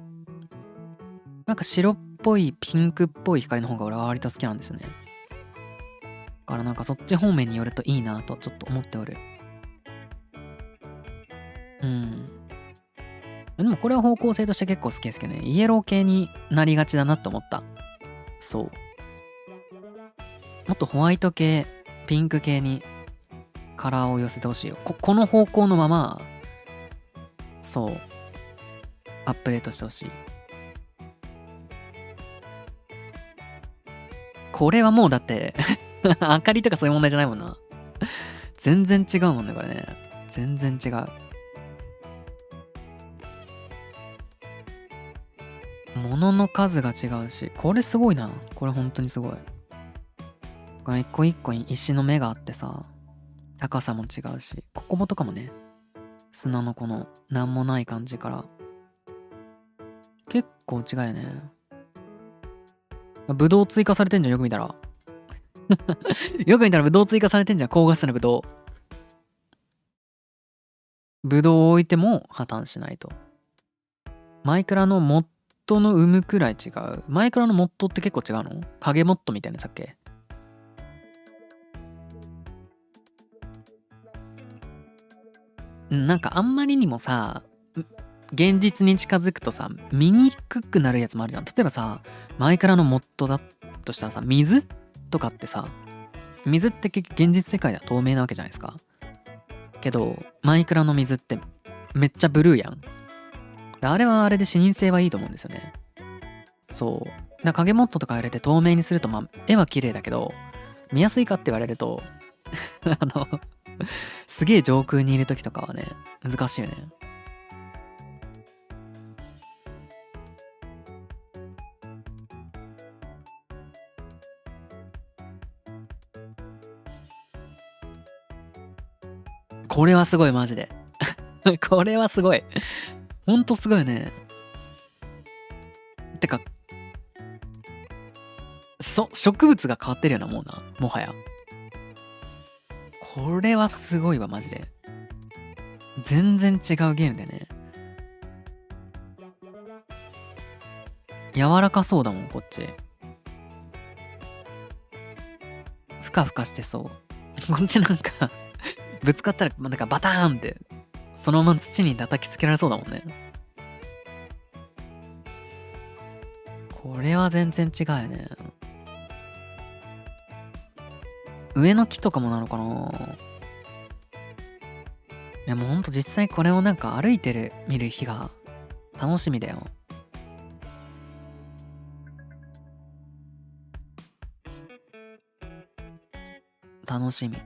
なんか白っぽいピンクっぽい光の方が俺は割と好きなんですよね。だからなんかそっち方面によるといいなとちょっと思っておる。でもこれは方向性として結構好きですけどね。イエロー系になりがちだなと思った。そう。もっとホワイト系、ピンク系にカラーを寄せてほしいよ。この方向のまま、そう、アップデートしてほしい。これはもうだって、明かりとかそういう問題じゃないもんな。全然違うもんね、これね。全然違う。物の数が違うし、これすごいな。これ本当にすごい。これ一個一個に石の目があってさ、高さも違うし、ここもとかもね、砂のこのなんもない感じから結構違うよね。ブドウ追加されてんじゃん、よく見たら。よく見たらブドウ追加されてんじゃん、高画質なブドウ。ブドウを置いても破綻しないと。マイクラのモッドの有無くらい違う。マイクラのモッドって結構違うの？影モッドみたいなやつだっけ？なんかあんまりにもさ、現実に近づくとさ、見にくくなるやつもあるじゃん。例えばさ、マイクラのモッドだとしたらさ、水とかってさ、水って結局現実世界では透明なわけじゃないですか。けどマイクラの水ってめっちゃブルーやん。あれはあれで視認性はいいと思うんですよね。そう影モッドとか入れて透明にすると、絵は綺麗だけど見やすいかって言われるとすげえ上空にいる時とかはね難しいよね。これはすごいマジでこれはすごい、ほんとすごいね。てか植物が変わってるよな、もうな、もはや。これはすごいわマジで。全然違うゲームでね。柔らかそうだもんこっち。ふかふかしてそう。こっちなんかぶつかったらなんかバターンってそのまま土に叩きつけられそうだもんね。これは全然違うよね。上の木とかもなのかな。いやもうほんと実際これをなんか歩いて見る日が楽しみだよ。楽しみ。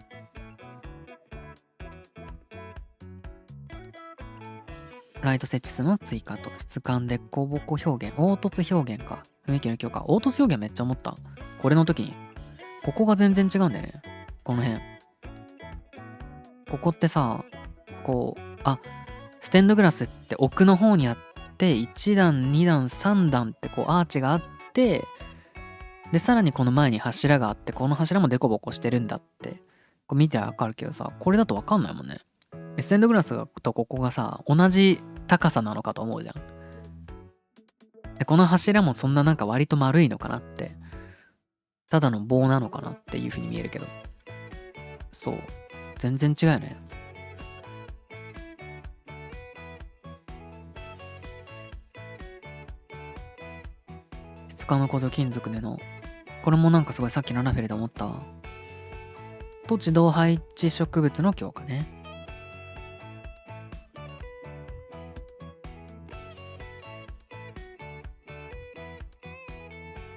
ライト設置数の追加と質感でこぼこ表現、凹凸表現か、雰囲気の強化。凹凸表現めっちゃ思った。これの時にここが全然違うんだよね。この辺ここってさ、こうステンドグラスって奥の方にあって1段2段3段ってこうアーチがあって、でさらにこの前に柱があって、この柱もデコボコしてるんだってこう見てわかるけどさ、これだとわかんないもんね。ステンドグラスとここがさ同じ高さなのかと思うじゃん。でこの柱もそんななんか割と丸いのかなって、ただの棒なのかなっていう風に見えるけど、そう全然違うよね。質感の構造金属での、これもなんかすごいさっきのラフェルで思ったわ。と自動配置植物の強化ね。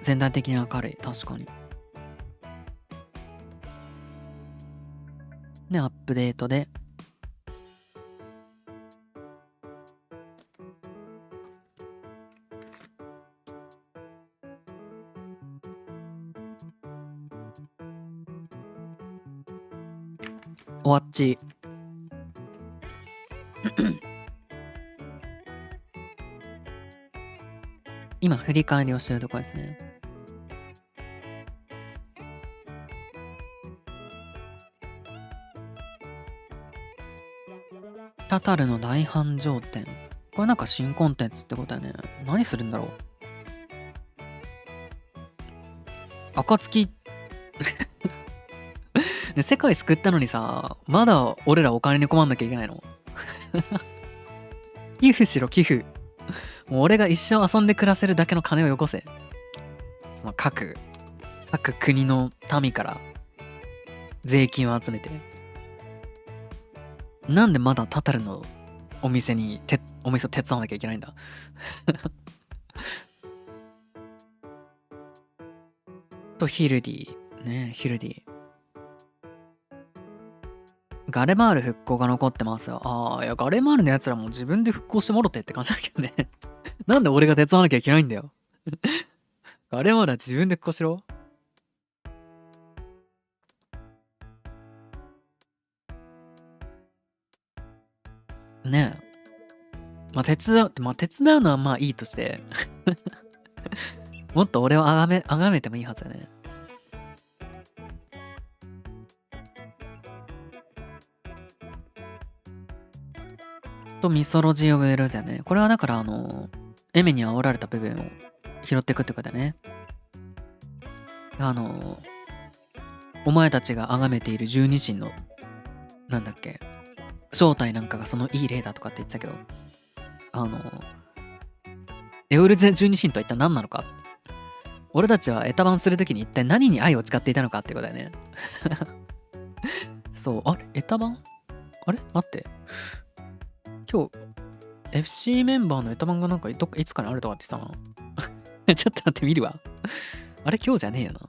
全体的に明るい。確かにね。アップデートでおわっち今振り返りをしてるところですね。タタルの大繁盛店。これなんか新コンテンツってことだよね。何するんだろう。暁で世界救ったのにさ、まだ俺らお金に困んなきゃいけないの寄付しろ寄付。もう俺が一生遊んで暮らせるだけの金をよこせ。その各国の民から税金を集めて。なんでまだタタルのお店を手伝わなきゃいけないんだとヒルディね。ヒルディガレマール復興が残ってますよ。いやガレマールのやつらも自分で復興してもろてって感じだけどねなんで俺が手伝わなきゃいけないんだよガレマールは自分で復興しろ。ねえ。手伝うのはまあいいとしてもっと俺をあがめてもいいはずだね。とミソロジー・オブ・エルズやね。これはだからエメに煽られた部分を拾っていくってことだね。お前たちが崇めている十二神のなんだっけ正体なんかがそのいい例だとかって言ってたけど、エオルゼ十二神とは一体何なのか。俺たちはエタ版するときに一体何に愛を誓っていたのかってことだよね。そう、あれエタ版あれ待って。今日、FC メンバーのエタ版がなんかいつかにあるとかって言ってたな。ちょっと待って見るわ。あれ今日じゃねえよな。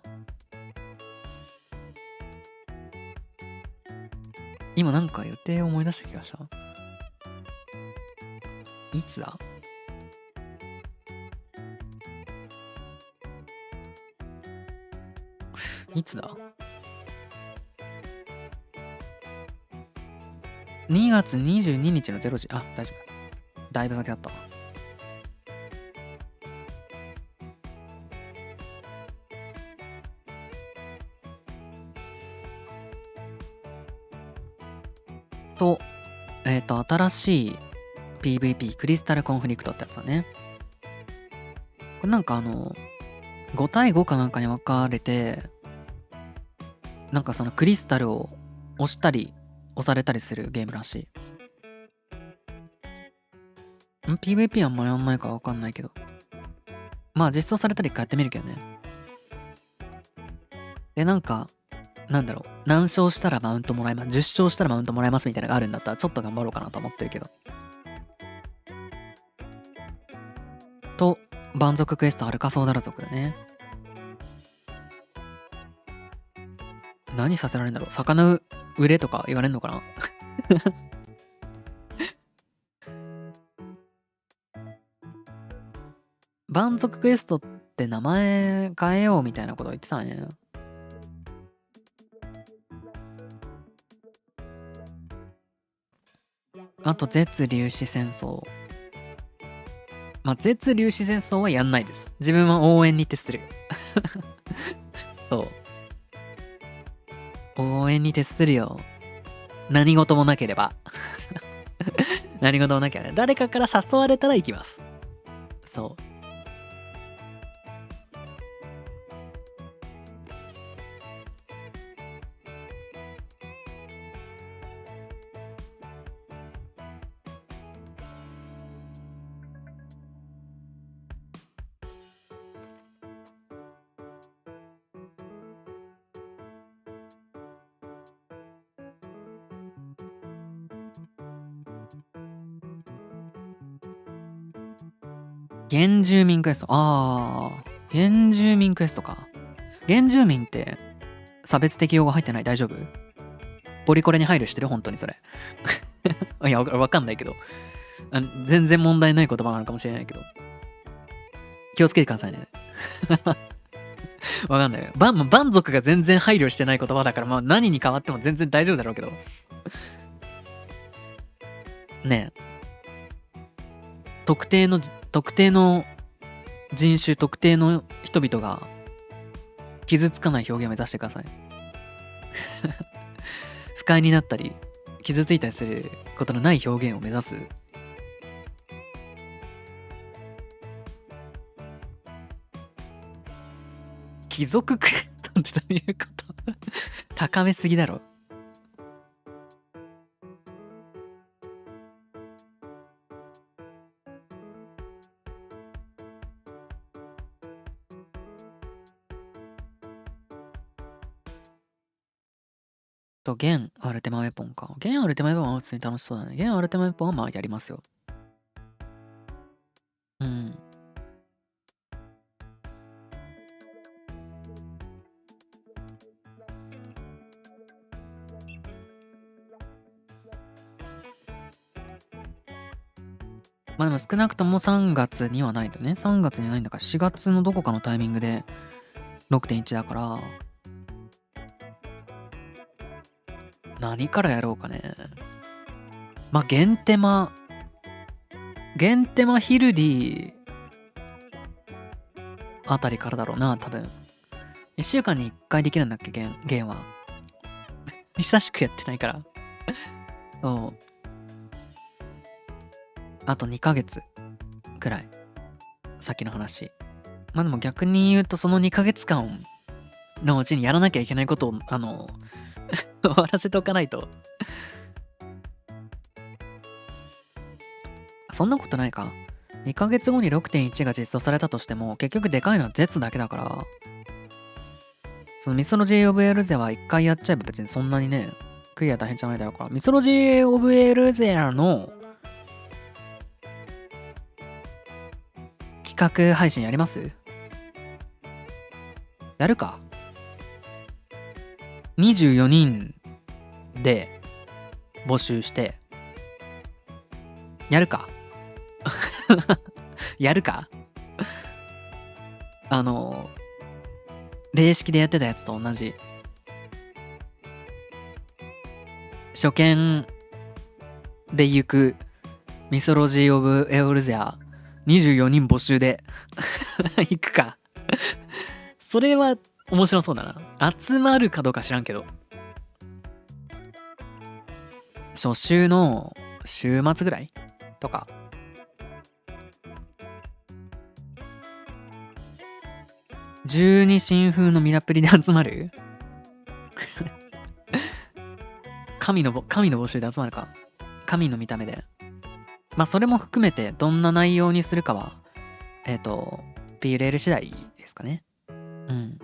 今なんか予定を思い出した気がした。いつだ？いつだ？ 2 月22日の0時。あ、大丈夫。だいぶ先だったわ。と、新しい PVP クリスタルコンフリクトってやつだね。これなんか5対5かなんかに分かれて、なんかそのクリスタルを押したり押されたりするゲームらしい。PVP あんまりやんないから分かんないけど。まあ実装されたら一回やってみるけどね。で、なんか、なんだろう、何勝したらマウントもらえます、10勝したらマウントもらえますみたいなのがあるんだったらちょっと頑張ろうかなと思ってるけど。と、蛮族クエストアルカソーダラ族だね。何させられるんだろう、魚売れとか言われんのかな。蛮族クエストって名前変えようみたいなこと言ってたね。あと、絶粒子戦争。まあ、絶粒子戦争はやんないです。自分は応援に徹する。そう。応援に徹するよ。何事もなければ。何事もなければ、ね。誰かから誘われたら行きます。そう。原住民クエスト。原住民クエストか。原住民って差別的用語入ってない？大丈夫？ポリコレに配慮してる？本当にそれ。いや、わかんないけど。全然問題ない言葉なのかもしれないけど。気をつけてくださいね。わかんない。蛮族が全然配慮してない言葉だから、まあ何に変わっても全然大丈夫だろうけど。ねえ。特定の人種、特定の人々が傷つかない表現を目指してください。不快になったり傷ついたりすることのない表現を目指す。貴族クエストってどういうこと？高めすぎだろ。現アルテマウェポンか。現アルテマウェポンは普通に楽しそうだね。現アルテマウェポンはまあやりますよ。うん。まあでも少なくとも3月にはないとね。3月にはないんだから4月のどこかのタイミングで 6.1 だから、何からやろうかね。まあ、ゲンテマヒルディあたりからだろうな、多分。1週間に1回できるんだっけ、ゲンは。久しくやってないから。そう。あと2ヶ月くらい。先の話。まあでも逆に言うと、その2ヶ月間のうちにやらなきゃいけないことを、終わらせておかないと。そんなことないか。2ヶ月後に 6.1 が実装されたとしても、結局でかいのは Z だけだから、そのミソロジー・オブ・エルゼは1回やっちゃえば別にそんなにね、クリア大変じゃないだろうから、ミソロジー・オブ・エルゼの企画配信やります？やるか。24人で募集してやるかやるか例式でやってたやつと同じ初見で行くミソロジー・オブ・エオルゼア24人募集で行くかそれは面白そうだな。集まるかどうか知らんけど、初週の週末ぐらいとか。12新風のミラプリで集まる神の募集で集まるか。神の見た目で。まあそれも含めてどんな内容にするかはPLL 次第ですかね。うん。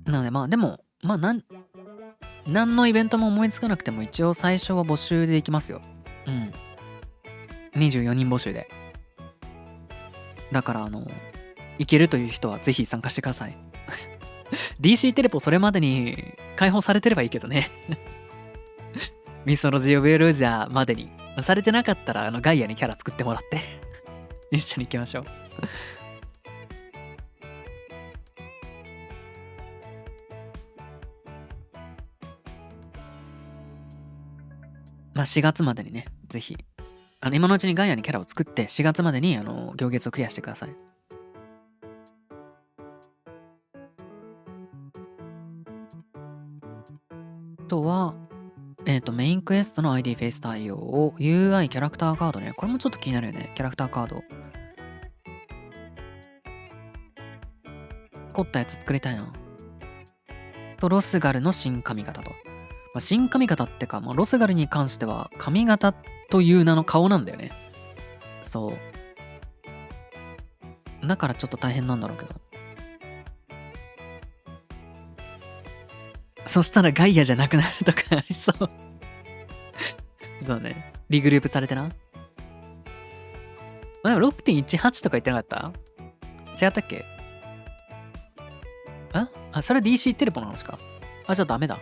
なのでまあでもまあ何のイベントも思いつかなくても一応最初は募集でいきますよ。うん。24人募集で。だからいけるという人はぜひ参加してください。DC テレポそれまでに開放されてればいいけどね。ミソロジー・オブ・エルゼアまでにされてなかったらガイアにキャラ作ってもらって一緒に行きましょう。まあ4月までにね、ぜひ今のうちにガイアにキャラを作って4月までに行月をクリアしてください。あとはメインクエストの ID フェイス対応を UI キャラクターカードね。これもちょっと気になるよね。キャラクターカード凝ったやつ作りたいな。とロスガルの新髪型と、新髪型ってか、ロスガルに関しては髪型という名の顔なんだよね。そうだからちょっと大変なんだろうけど、そしたらガイアじゃなくなるとかありそう。そうね。リグループされてな。でも 6.18 とか言ってなかった？違ったっけ？それ DC テレポの話か。じゃあダメだ。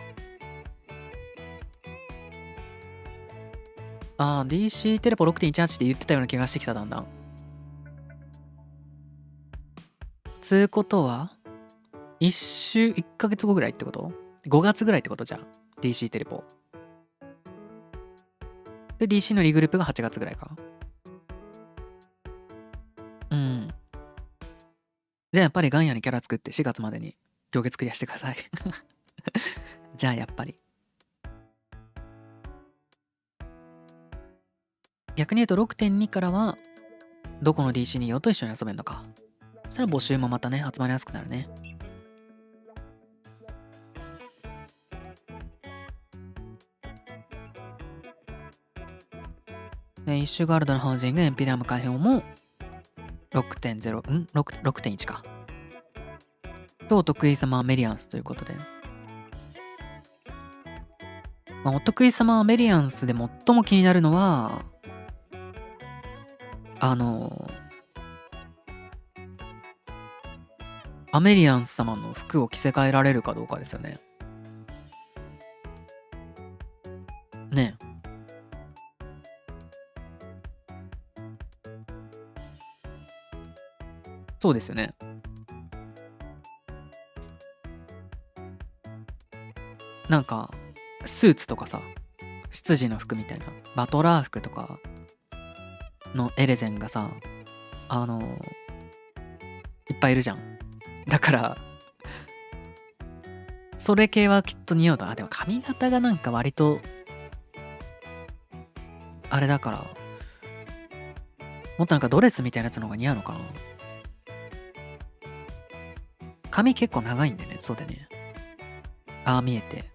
DC テレポ 6.18 って言ってたような気がしてきた、だんだん。つうことは、1ヶ月後ぐらいってこと？ 5 月ぐらいってことじゃん。DC テレポ。で、DC のリグループが8月ぐらいか。うん。じゃあやっぱりガンヤにキャラ作って4月までに行月クリアしてください。じゃあやっぱり。逆に言うと 6.2 からはどこの DC にいようと一緒に遊べるのか。そしたら募集もまたね、集まりやすくなるね。イッシュガールドのハウジング、エンピリアム改変も 6.1 か。と、お得意様メリアンスということで。お得意様メリアンスで最も気になるのは、アメリアンス様の服を着せ替えられるかどうかですよね。ねえ。そうですよね。なんかスーツとかさ、執事の服みたいなバトラー服とかのエレゼンがさ、いっぱいいるじゃん。だからそれ系はきっと似合うと。でも髪型がなんか割とあれだから、もっとなんかドレスみたいなやつの方が似合うのかな。髪結構長いんでね。そうでね。ああ見えて。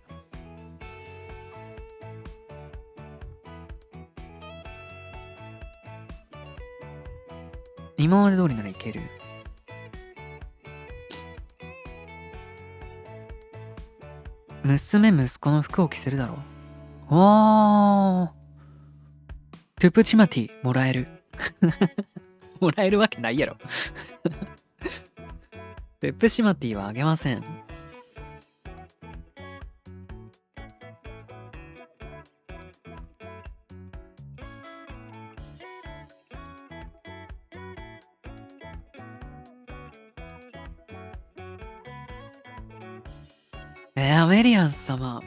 今まで通りならいける。娘息子の服を着せるだろう。わー。トゥプチマティもらえる。もらえるわけないやろ。トゥプチマティはあげません。アメリアン様。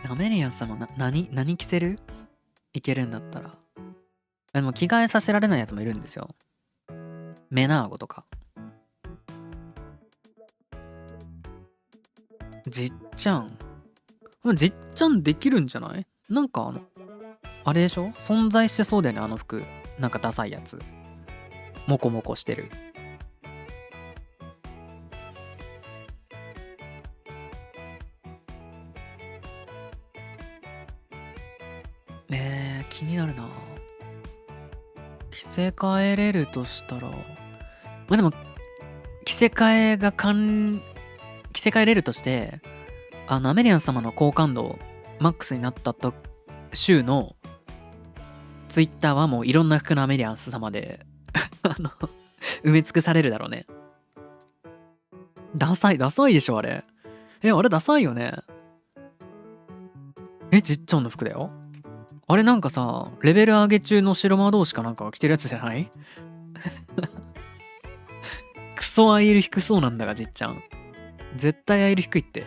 アメリアン様何着せる？いけるんだったら。でも着替えさせられないやつもいるんですよ。メナーゴとか。じっちゃん。じっちゃんできるんじゃない？なんかあれでしょ？存在してそうだよね、あの服。なんかダサいやつ。モコモコしてる。気になるな。着せ替えれるとしたら、まあでも着せ替えれるとして、アメリアン様の好感度マックスになった週のツイッターはもういろんな服のアメリアンス様で埋め尽くされるだろうね。ダサいでしょあれ。あれダサいよね。じっちゃんの服だよ。あれなんかさ、レベル上げ中の白魔導士かなんかが着てるやつじゃない？クソアイル低そうなんだが、じっちゃん。絶対アイル低いって。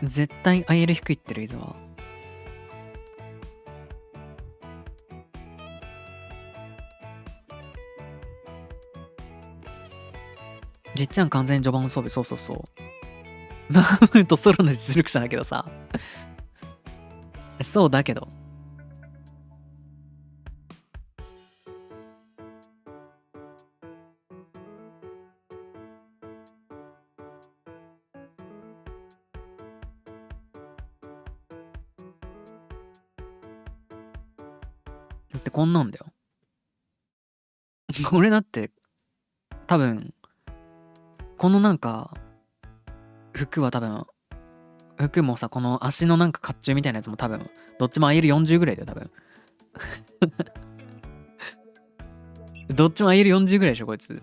絶対アイル低いってる、伊沢。じっちゃん完全に序盤装備、そうそうそう。マームとソロの実力者だけどさ。そうだけど。ってこんなんだよ。これだって多分このなんか服は多分服もさ、この足のなんか甲冑みたいなやつも多分どっちも IL40 ぐらいだよ多分。どっちも IL40 ぐらいでしょこいつ。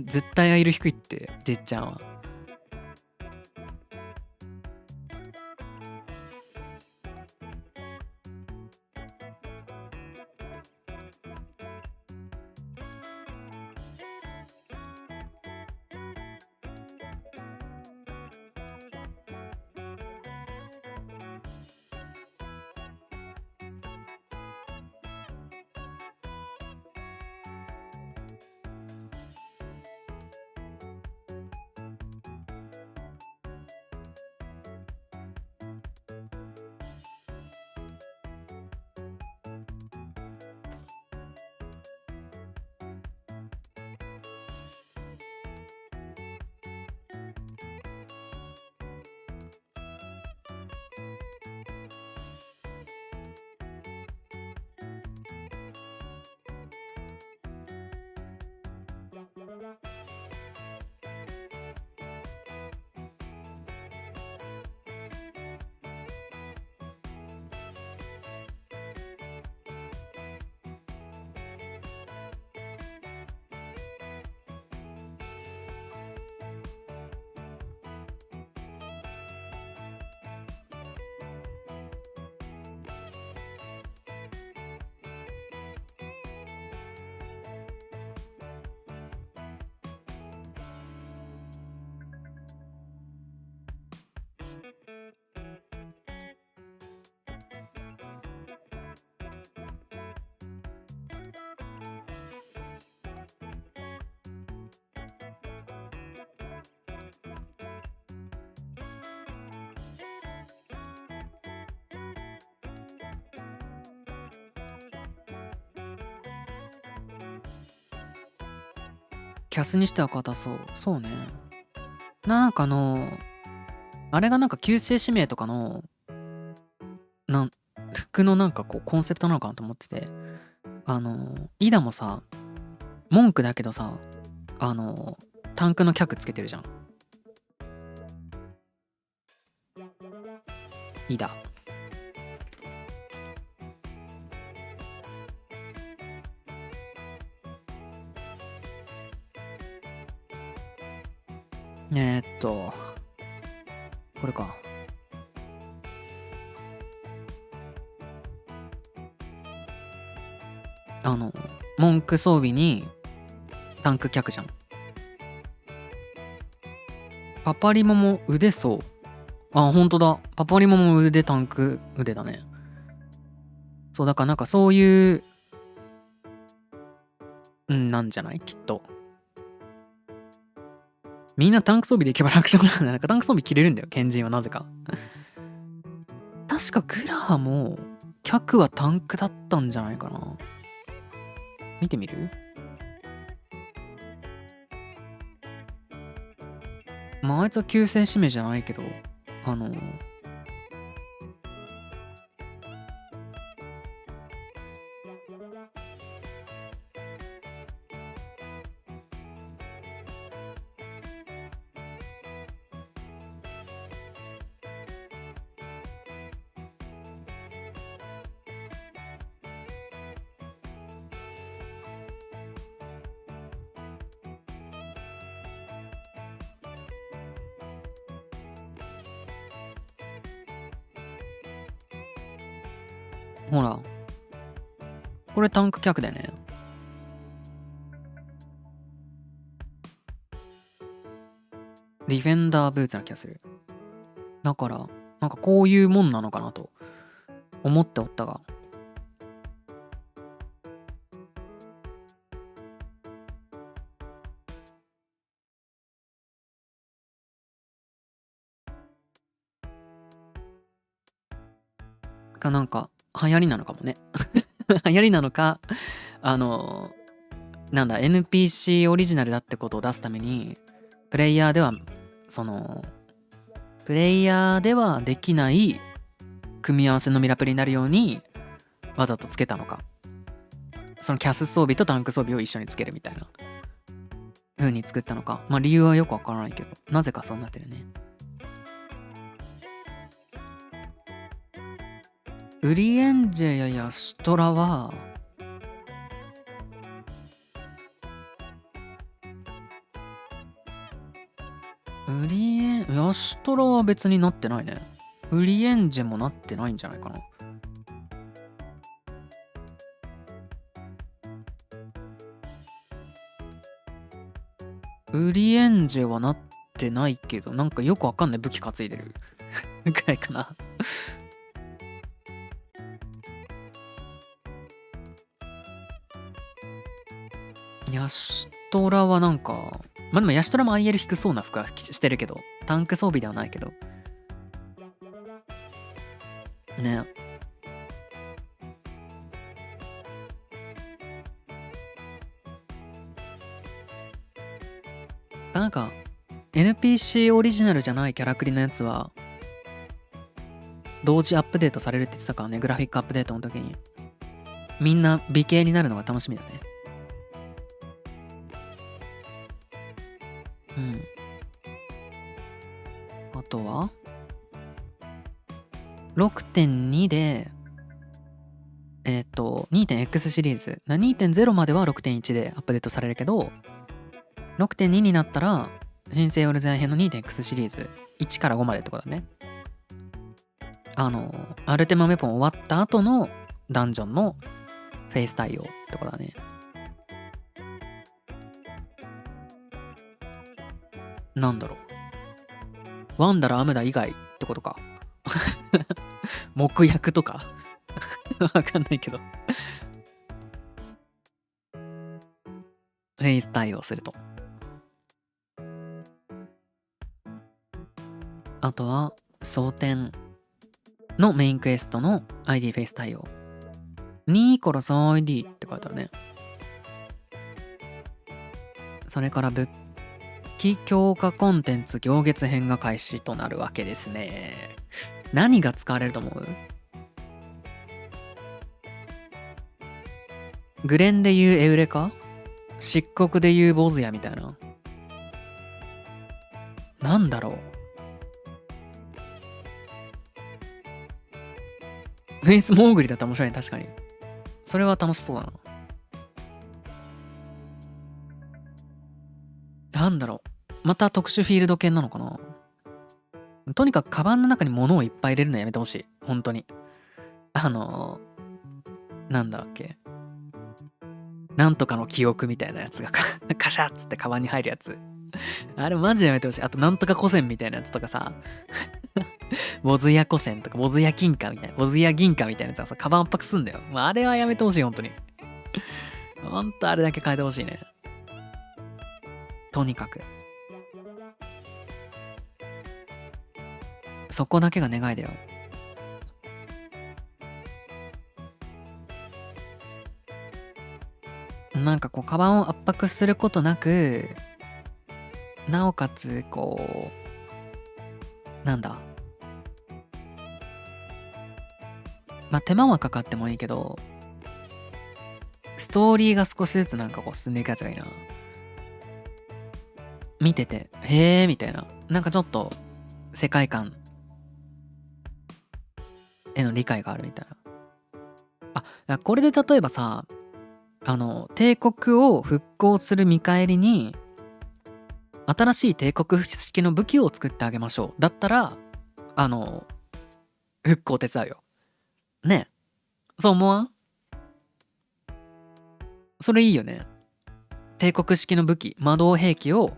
絶対 IL 低いってじっちゃんは。キャスにしては硬そう。そうね。なんかあれがなんか旧姓指名とかの服のなんかこうコンセプトなのかなと思ってて、イダもさ、文句だけどさ、タンクの脚つけてるじゃん。イダ。これか。文句装備にタンク脚じゃん。パパリモも腕そう。あ、ほんとだ。パパリモも腕タンク腕だね。そう、だからなんかそういう、なんじゃないきっと。みんなタンク装備でいけば楽勝なんだ。なんかタンク装備着れるんだよ、賢人はなぜか。確かグラハも、脚はタンクだったんじゃないかな。見てみる？まあ、あいつは旧姓指名じゃないけど、ほら。これタンク脚だよね。ディフェンダーブーツな気がする。だから、なんかこういうもんなのかなと思っておったが。なんか流行りなのかもね。流行りなのか、なんだ、NPC オリジナルだってことを出すために、プレイヤーではできない組み合わせのミラプリになるようにわざとつけたのか。そのキャス装備とタンク装備を一緒につけるみたいな風に作ったのか。まあ理由はよくわからないけど、なぜかそうなってるね。ウリエンジェやヤシトラはヤシトラは別になってないね。ウリエンジェもなってないんじゃないかな。ウリエンジェはなってないけど、なんかよくわかんない武器担いでるぐらいかな。ヤシトラはなんか、まあでもヤシトラも IL 低そうな服はしてるけど、タンク装備ではないけど。ね。なんか、NPC オリジナルじゃないキャラクリのやつは、同時アップデートされるって言ってたからね、グラフィックアップデートの時に。みんな美形になるのが楽しみだね。あとは 6.2 で2.X シリーズ 2.0 までは 6.1 でアップデートされるけど 6.2 になったら新生オルゼン編の 2.X シリーズ1から5までってことだね。アルテマメポン終わった後のダンジョンのフェイス対応ってことだね。なんだろう。ワンダラアムダ以外ってことか。木薬とかわかんないけど。フェイス対応すると。あとは、蒼天のメインクエストの ID フェイス対応。2から 3ID って書いてあるね。それから武器強化コンテンツ行月編が開始となるわけですね。何が使われると思う？グレンで言うエウレカ？漆黒で言うボズヤみたいな。なんだろう。フェイスモーグリだったら面白いね、確かに。それは楽しそうだな。なんだろう。また特殊フィールド系なのかな。とにかくカバンの中に物をいっぱい入れるのやめてほしい。本当に。なんだっけ。なんとかの記憶みたいなやつがカシャッつってカバンに入るやつ。あれマジでやめてほしい。あとなんとか古銭みたいなやつとかさ。ボズヤ古銭とかボズヤ金貨みたいな。ボズヤ銀貨みたいなやつはさ、カバン圧迫すんだよ。あれはやめてほしい、本当に。ほんとあれだけ変えてほしいね。とにかく。そこだけが願いだよ。なんかこうカバンを圧迫することなく、なおかつこうなんだ、まあ手間はかかってもいいけど、ストーリーが少しずつなんかこう進んでいくやつがいいな。見ててへえみたいな、なんかちょっと世界観への理解があるみたいな。あ、これで例えばさ、帝国を復興する見返りに新しい帝国式の武器を作ってあげましょうだったら復興手伝うよね。そう思わん？それいいよね。帝国式の武器、魔導兵器を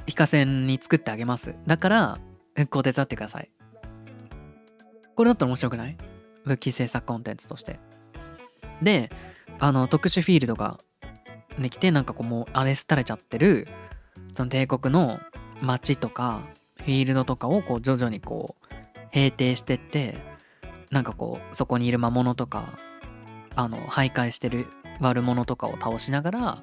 非化戦に作ってあげます。だから復興手伝ってください。これだったら面白くない？武器制作コンテンツとして。で、特殊フィールドができて、なんかこうもう荒れ廃れちゃってるその帝国の街とかフィールドとかをこう徐々にこう平定してって、なんかこうそこにいる魔物とか徘徊してる悪者とかを倒しながら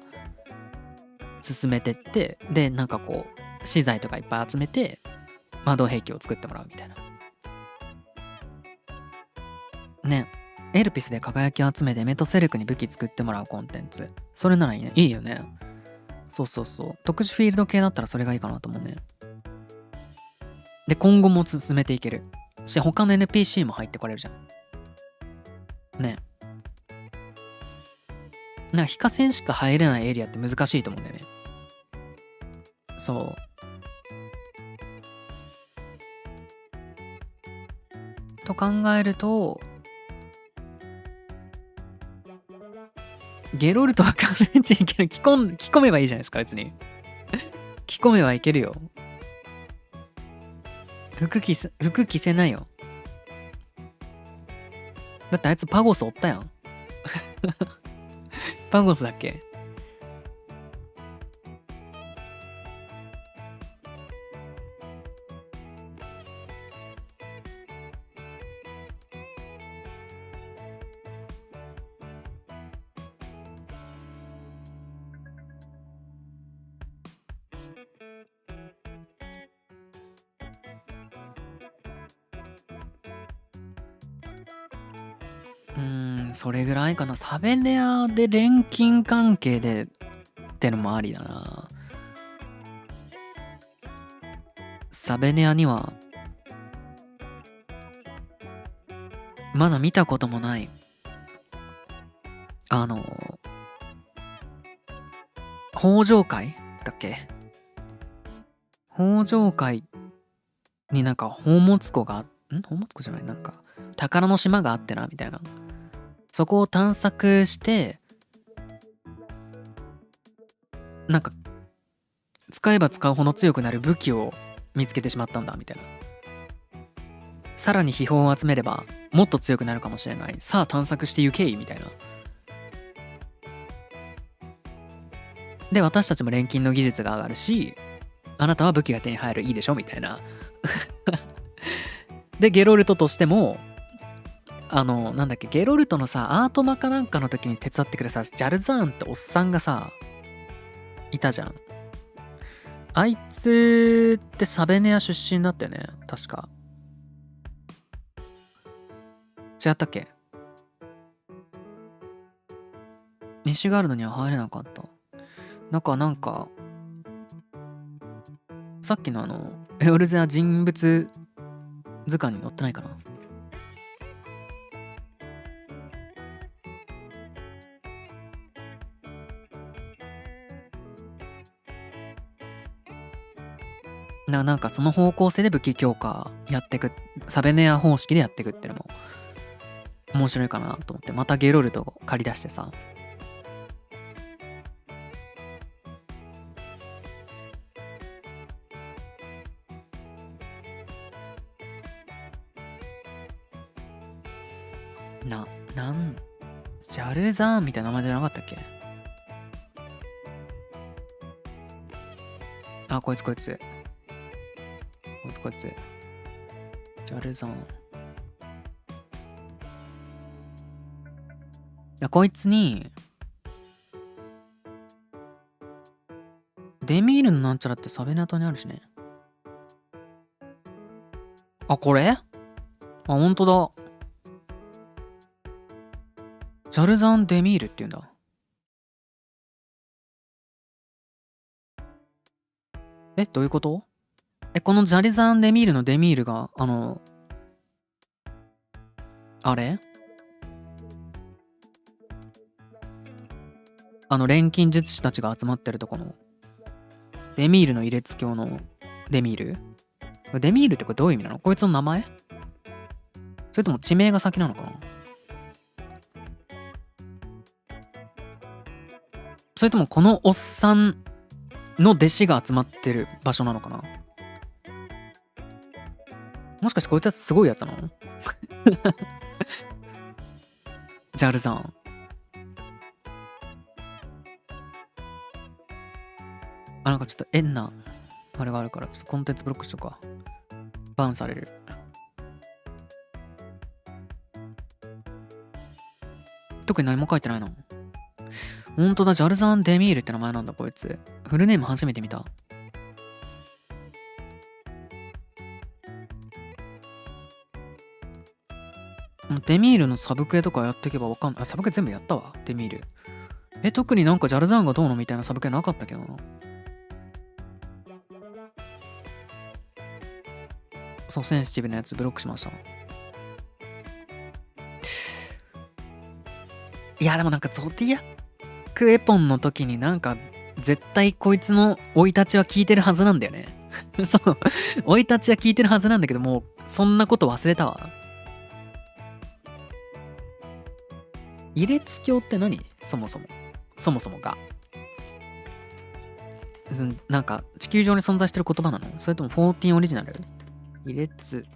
進めてって、でなんかこう資材とかいっぱい集めて魔導兵器を作ってもらうみたいなね。エルピスで輝き集めてメトセレクに武器作ってもらうコンテンツ、それならいいね。いいよね。そうそうそう。特殊フィールド系だったらそれがいいかなと思うね。で今後も進めていけるし、他の NPC も入ってこれるじゃんね。なんか非化戦しか入れないエリアって難しいと思うんだよね。そうと考えると、ゲロルトは関連値いける。着込めばいいじゃないですか、別に。着込めばいけるよ。服着せないよ。だってあいつパゴスおったやん。パゴスだっけ？それぐらいかな。サベネアで錬金関係でってのもありだな。サベネアにはまだ見たこともない北条会だっけ？北条会になんか宝物庫が宝物庫じゃない、なんか宝の島があってなみたいな。そこを探索してなんか使えば使うほど強くなる武器を見つけてしまったんだみたいな。さらに秘宝を集めればもっと強くなるかもしれない。さあ探索してゆけいみたいな。で私たちも錬金の技術が上がるし、あなたは武器が手に入る、いいでしょみたいな。でゲロルトとしてもなんだっけ、ゲロルトのさアートマかなんかの時に手伝ってくれさ、ジャルザーンっておっさんがさいたじゃん。あいつってサベネア出身だったよね、確か。違ったっけ？西ガルドには入れなかった。なんかさっきのエオルゼア人物図鑑に載ってないかな。なんかその方向性で武器強化やってく、サベネア方式でやってくっていうのも面白いかなと思って、またゲロルト借り出してさ。ジャルザーンみたいな名前じゃなかったっけ？あ、こいつ。ジャルザーン。こいつに、デミールのなんちゃらってサベナトにあるしね。あ、これ？ほんとだ。ジャルザン・デミールって言うんだ。どういうこと？このジャルザン・デミールのデミールが、あれ？錬金術師たちが集まってるとこの、デミールの異列教のデミール？デミールってこれどういう意味なの？こいつの名前？それとも地名が先なのかな？それともこのおっさんの弟子が集まってる場所なのかな？もしかしてこいつはすごいやつなの？ジャルザン。なんかちょっと変なあれがあるから、ちょっとコンテンツブロックしとくか。バーンされる。特に何も書いてないの。ほんとだ、ジャルザン・デミールって名前なんだこいつ。フルネーム初めて見た。デミールのサブクエとかやっていけばわかんない。あ、サブクエ全部やったわ、デミール。特になんかジャルザンがどうのみたいなサブクエなかったけどな。そう、センシティブなやつブロックしました。いや、でもなんかゾディアックエポンの時になんか絶対こいつの生い立ちは聞いてるはずなんだよね。そう、生い立ちは聞いてるはずなんだけど、もうそんなこと忘れたわ。異列教って何？そもそもが。なんか地球上に存在してる言葉なの？それとも14オリジナル？異列。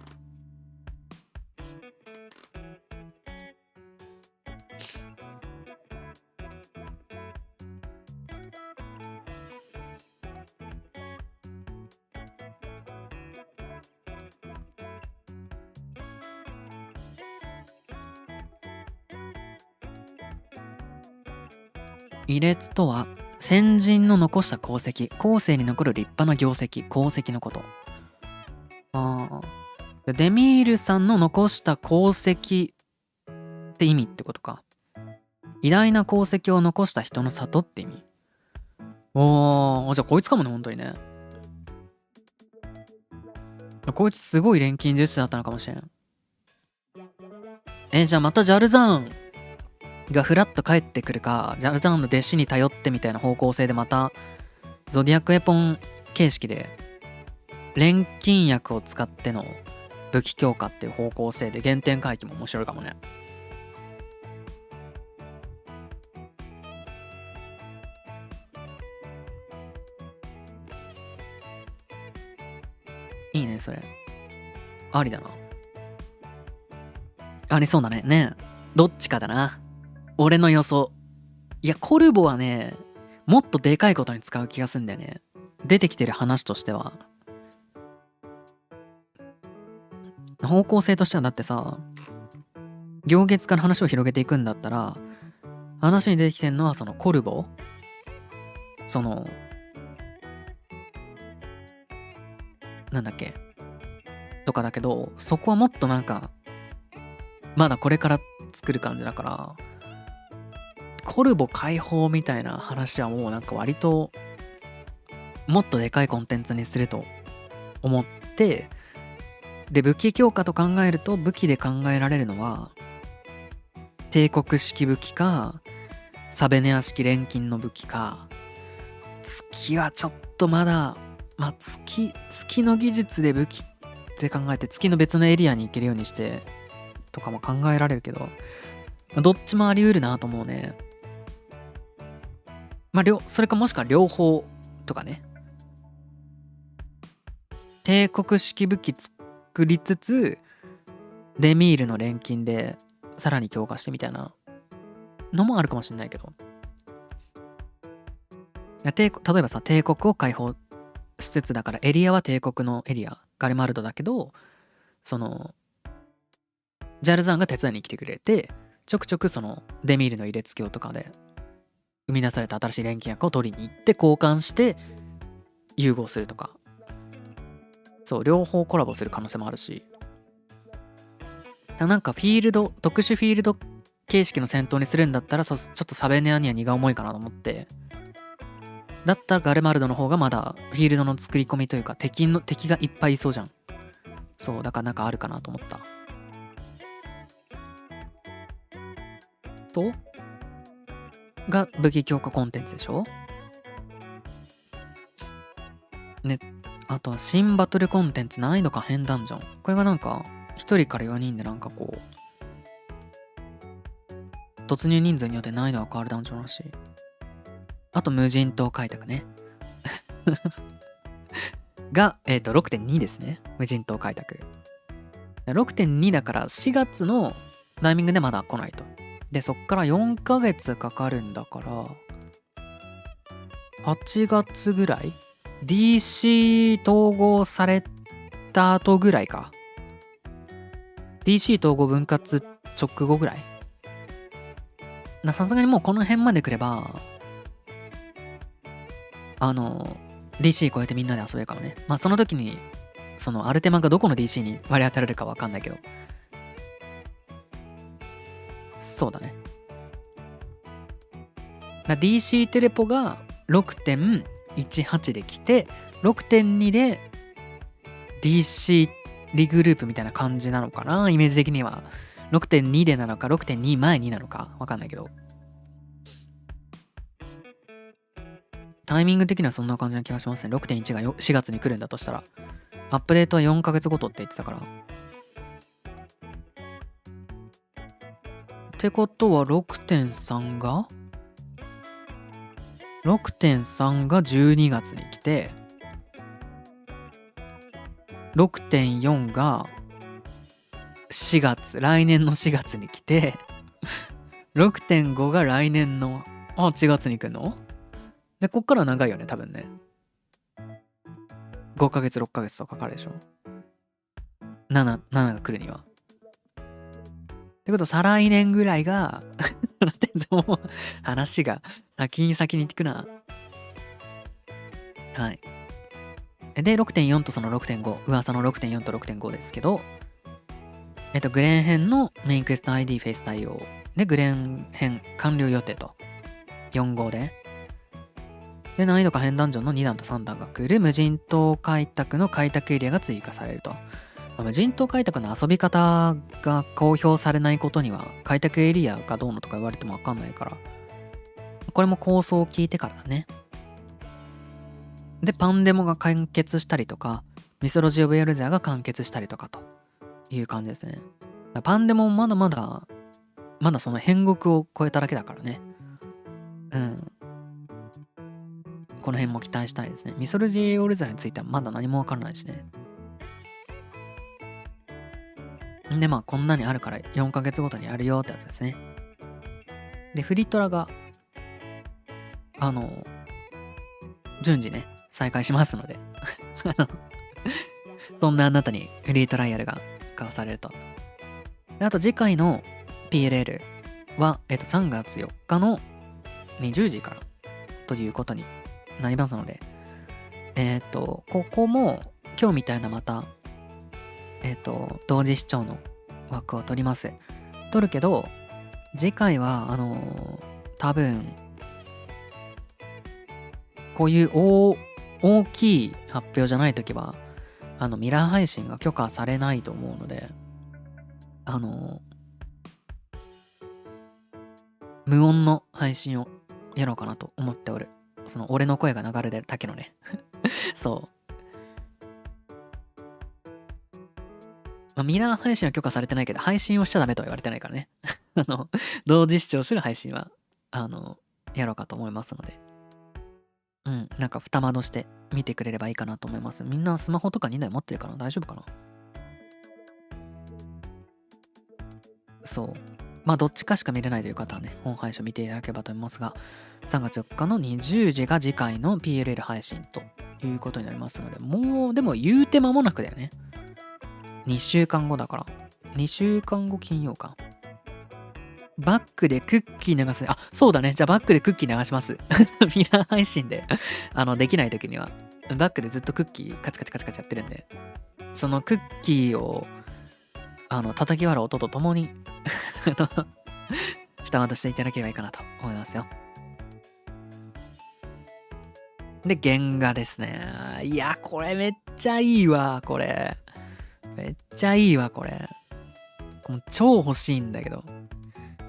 異列とは先人の残した功績、後世に残る立派な業績、功績のこと。デミールさんの残した功績って意味ってことか。偉大な功績を残した人の里って意味。じゃあこいつかもね、本当にね。こいつすごい錬金術師だったのかもしれん。じゃあまたジャルザンがフラッと帰ってくるか、ジャルザンの弟子に頼ってみたいな方向性でまたゾディアックエポン形式で錬金薬を使っての武器強化っていう方向性で原点回帰も面白いかもね。いいね、それ。ありだな。ありそうだね。ねえ。どっちかだな。俺の予想。いや、コルボはね、もっとでかいことに使う気がするんだよね。出てきてる話としては。方向性としてはだってさ、行月から話を広げていくんだったら、話に出てきてるのはそのコルボ、そのなんだっけとかだけど、そこはもっとなんかまだこれから作る感じだから、コルボ解放みたいな話はもうなんか割ともっとでかいコンテンツにすると思って、で武器強化と考えると、武器で考えられるのは帝国式武器かサベネア式錬金の武器か。月はちょっとまだ、まあ月の技術で武器って考えて月の別のエリアに行けるようにしてとかも考えられるけど、どっちもあり得るなと思うね。まあそれかもしくは両方とかね。帝国式武器作りつつデミールの錬金でさらに強化してみたいなのもあるかもしれないけど、例えばさ、帝国を解放しつつだからエリアは帝国のエリアガレマルドだけど、そのジャルザンが手伝いに来てくれて、ちょくちょくそのデミールの入れ付けとかで生み出された新しい錬金薬を取りに行って交換して融合するとか、そう両方コラボする可能性もあるし、なんか特殊フィールド形式の戦闘にするんだったら、ちょっとサベネアには荷が重いかなと思って、だったらガレマルドの方がまだフィールドの作り込みというか、敵がいっぱいいそうじゃん。そうだからなんかあるかなと思ったとが武器強化コンテンツでしょね。あとは新バトルコンテンツ難易度可変ダンジョン。これがなんか1人から4人でなんかこう突入人数によって難易度が変わるダンジョンらしい。あと無人島開拓ねが、6.2 ですね。無人島開拓 6.2 だから4月のタイミングでまだ来ないと。でそっから4ヶ月かかるんだから8月ぐらい DC 統合された後ぐらいか。 DC 統合分割直後ぐらい。さすがにもうこの辺まで来ればDC 超えてみんなで遊べるかもね。まあその時にそのアルテマがどこの DC に割り当てられるか分かんないけど、そうだね。DC テレポが 6.18 で来て 6.2 で DC リグループみたいな感じなのかな、イメージ的には。 6.2 でなのか 6.2 前になのか分かんないけど、タイミング的にはそんな感じな気がしますね。 6.1 が4月に来るんだとしたら、アップデートは4ヶ月ごとって言ってたから。ってことは 6.3 が12月に来て、 6.4 が4月、来年の4月に来て6.5 が来年の8月に来るので、こっからは長いよね多分ね。5ヶ月6ヶ月とかかかるでしょ。7が来るには。ってことは再来年ぐらいがもう話が先に行ってくな。はい。で 6.4 とその 6.5、 噂の 6.4 と 6.5 ですけど、グレン編のメインクエスト ID フェイス対応で、グレン編完了予定と4号で、で難易度可変ダンジョンの2段と3段が来る無人島開拓の開拓エリアが追加されると。無人島開拓の遊び方が公表されないことには開拓エリアがどうのとか言われても分かんないから、これも構想を聞いてからだね。でパンデモが完結したりとか、ミソロジー・オブ・エルゼアが完結したりとかという感じですね。パンデモもまだその変国を超えただけだからね。この辺も期待したいですね。ミソロジー・オルゼアについてはまだ何も分からないしね。でこんなにあるから4ヶ月ごとにやるよってやつですね。でフリートラが順次ね再開しますのでそんなあなたにフリートライアルが交わされると。であと次回の PLL は、3月4日の20時からということになりますので、ここも今日みたいなまた同時視聴の枠を取ります。取るけど次回は多分こういう大きい発表じゃないときはミラー配信が許可されないと思うので、無音の配信をやろうかなと思っておる。その俺の声が流れてるだけのねそう、ミラー配信は許可されてないけど配信をしちゃダメとは言われてないからね同時視聴する配信はやろうかと思いますので、なんか二窓して見てくれればいいかなと思います。みんなスマホとか2台持ってるかな？大丈夫かな？そう。どっちかしか見れないという方はね、本配信を見ていただければと思いますが、3月4日の20時が次回の PLL 配信ということになりますので、もう、でも言うて間もなくだよね。2週間後だから。2週間後金曜か。バックでクッキー流す。あ、そうだね。じゃあバックでクッキー流します。ミラー配信でできない時には、バックでずっとクッキーカチカチカチカチやってるんで、そのクッキーを叩き割る音とともに二窓していただければいいかなと思いますよ。で、原画ですね。いや、これめっちゃいいわ、これ。めっちゃいいわ、これ。もう超欲しいんだけど。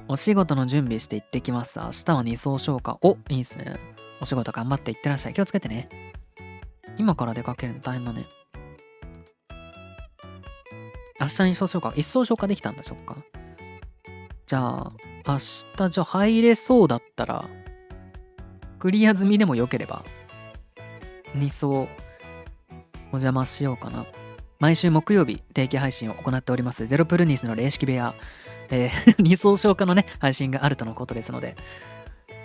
お仕事の準備して行ってきます。明日は2層消化。お、いいですね。お仕事頑張って行ってらっしゃい。気をつけてね。今から出かけるの大変だね。明日2層消化。1層消化できたんだ、そっか。じゃあ、明日じゃあ入れそうだったら、クリア済みでもよければ、2層お邪魔しようかな。毎週木曜日定期配信を行っておりますゼロプルニスの霊式部屋、2層消化のね配信があるとのことですので、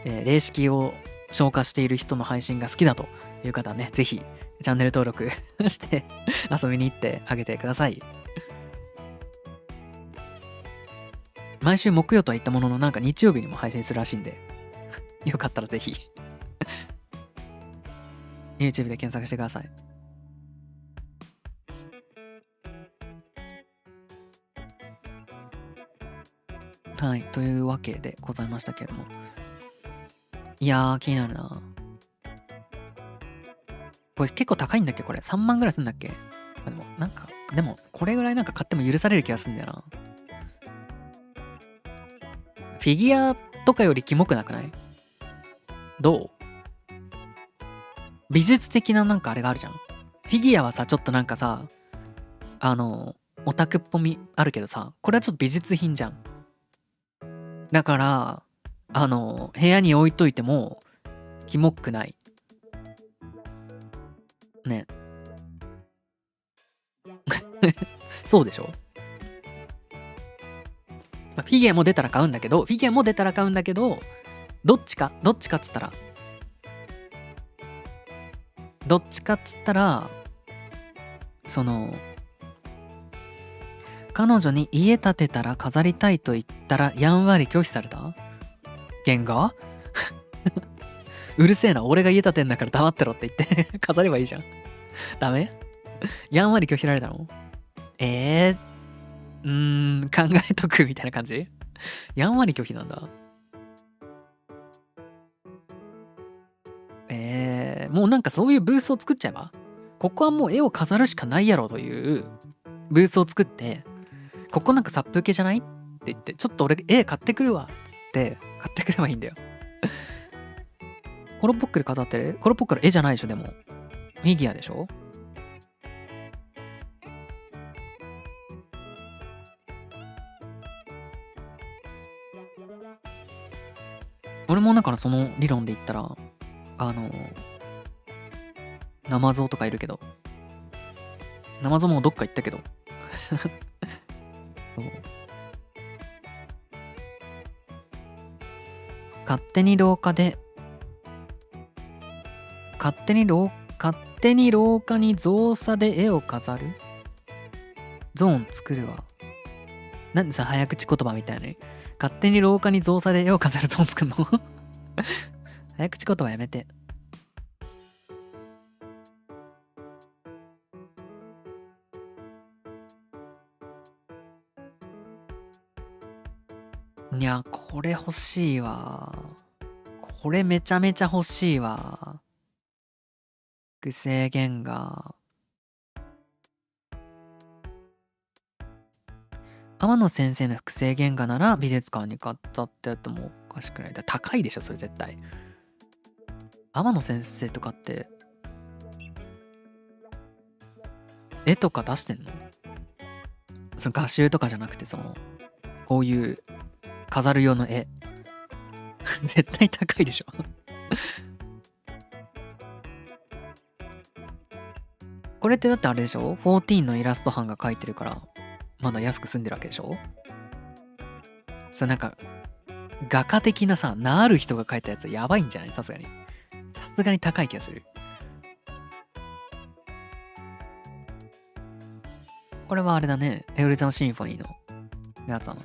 霊式を消化している人の配信が好きだという方はね、ぜひチャンネル登録して遊びに行ってあげてください。毎週木曜とは言ったものの、なんか日曜日にも配信するらしいんでよかったらぜひYouTube で検索してください。はい、というわけでございましたけれども、いやー気になるな。これ結構高いんだっけ？これ3万ぐらいするんだっけ？でもこれぐらいなんか買っても許される気がするんだよな。フィギュアとかよりキモくなくない？どう？美術的ななんかあれがあるじゃん。フィギュアはさ、ちょっとなんかさ、オタクっぽみあるけどさ、これはちょっと美術品じゃん。だから部屋に置いといてもキモくないね。そうでしょ？フィギュアも出たら買うんだけど、どっちかっつったらその彼女に家建てたら飾りたいと言ったらやんわり拒否された？原画うるせえな、俺が家建てんだから黙ってろって言って飾ればいいじゃん。ダメ？やんわり拒否られたの？考えとくみたいな感じ？やんわり拒否なんだ。もうなんかそういうブースを作っちゃえば、ここはもう絵を飾るしかないやろというブースを作って、ここなんか殺風景じゃないって言って、ちょっと俺絵買ってくるわって買ってくればいいんだよ。コロポックル飾ってる？コロポックル絵じゃないでしょ。でもフィギュアでしょ。俺もだからその理論で言ったらナマゾウとかいるけど、ナマゾウもどっか行ったけど勝手に廊下に造作で絵を飾るゾーン作るわ。なんでさ、早口言葉みたいな、勝手に廊下に造作で絵を飾るゾーン作るの早口言葉やめて。や、これ欲しいわ。これめちゃめちゃ欲しいわ。複製原画。天野先生の複製原画なら美術館に飾ってあってもおかしくない。だ高いでしょ、それ絶対。天野先生とかって絵とか出してんの？その画集とかじゃなくて、そのこういう飾る用の絵絶対高いでしょこれってだってあれでしょ、14のイラスト班が描いてるからまだ安く済んでるわけでしょ。それなんか画家的なさ、名ある人が描いたやつやばいんじゃない？さすがに高い気がする。これはあれだね、エウレザンシンフォニーのやつだな。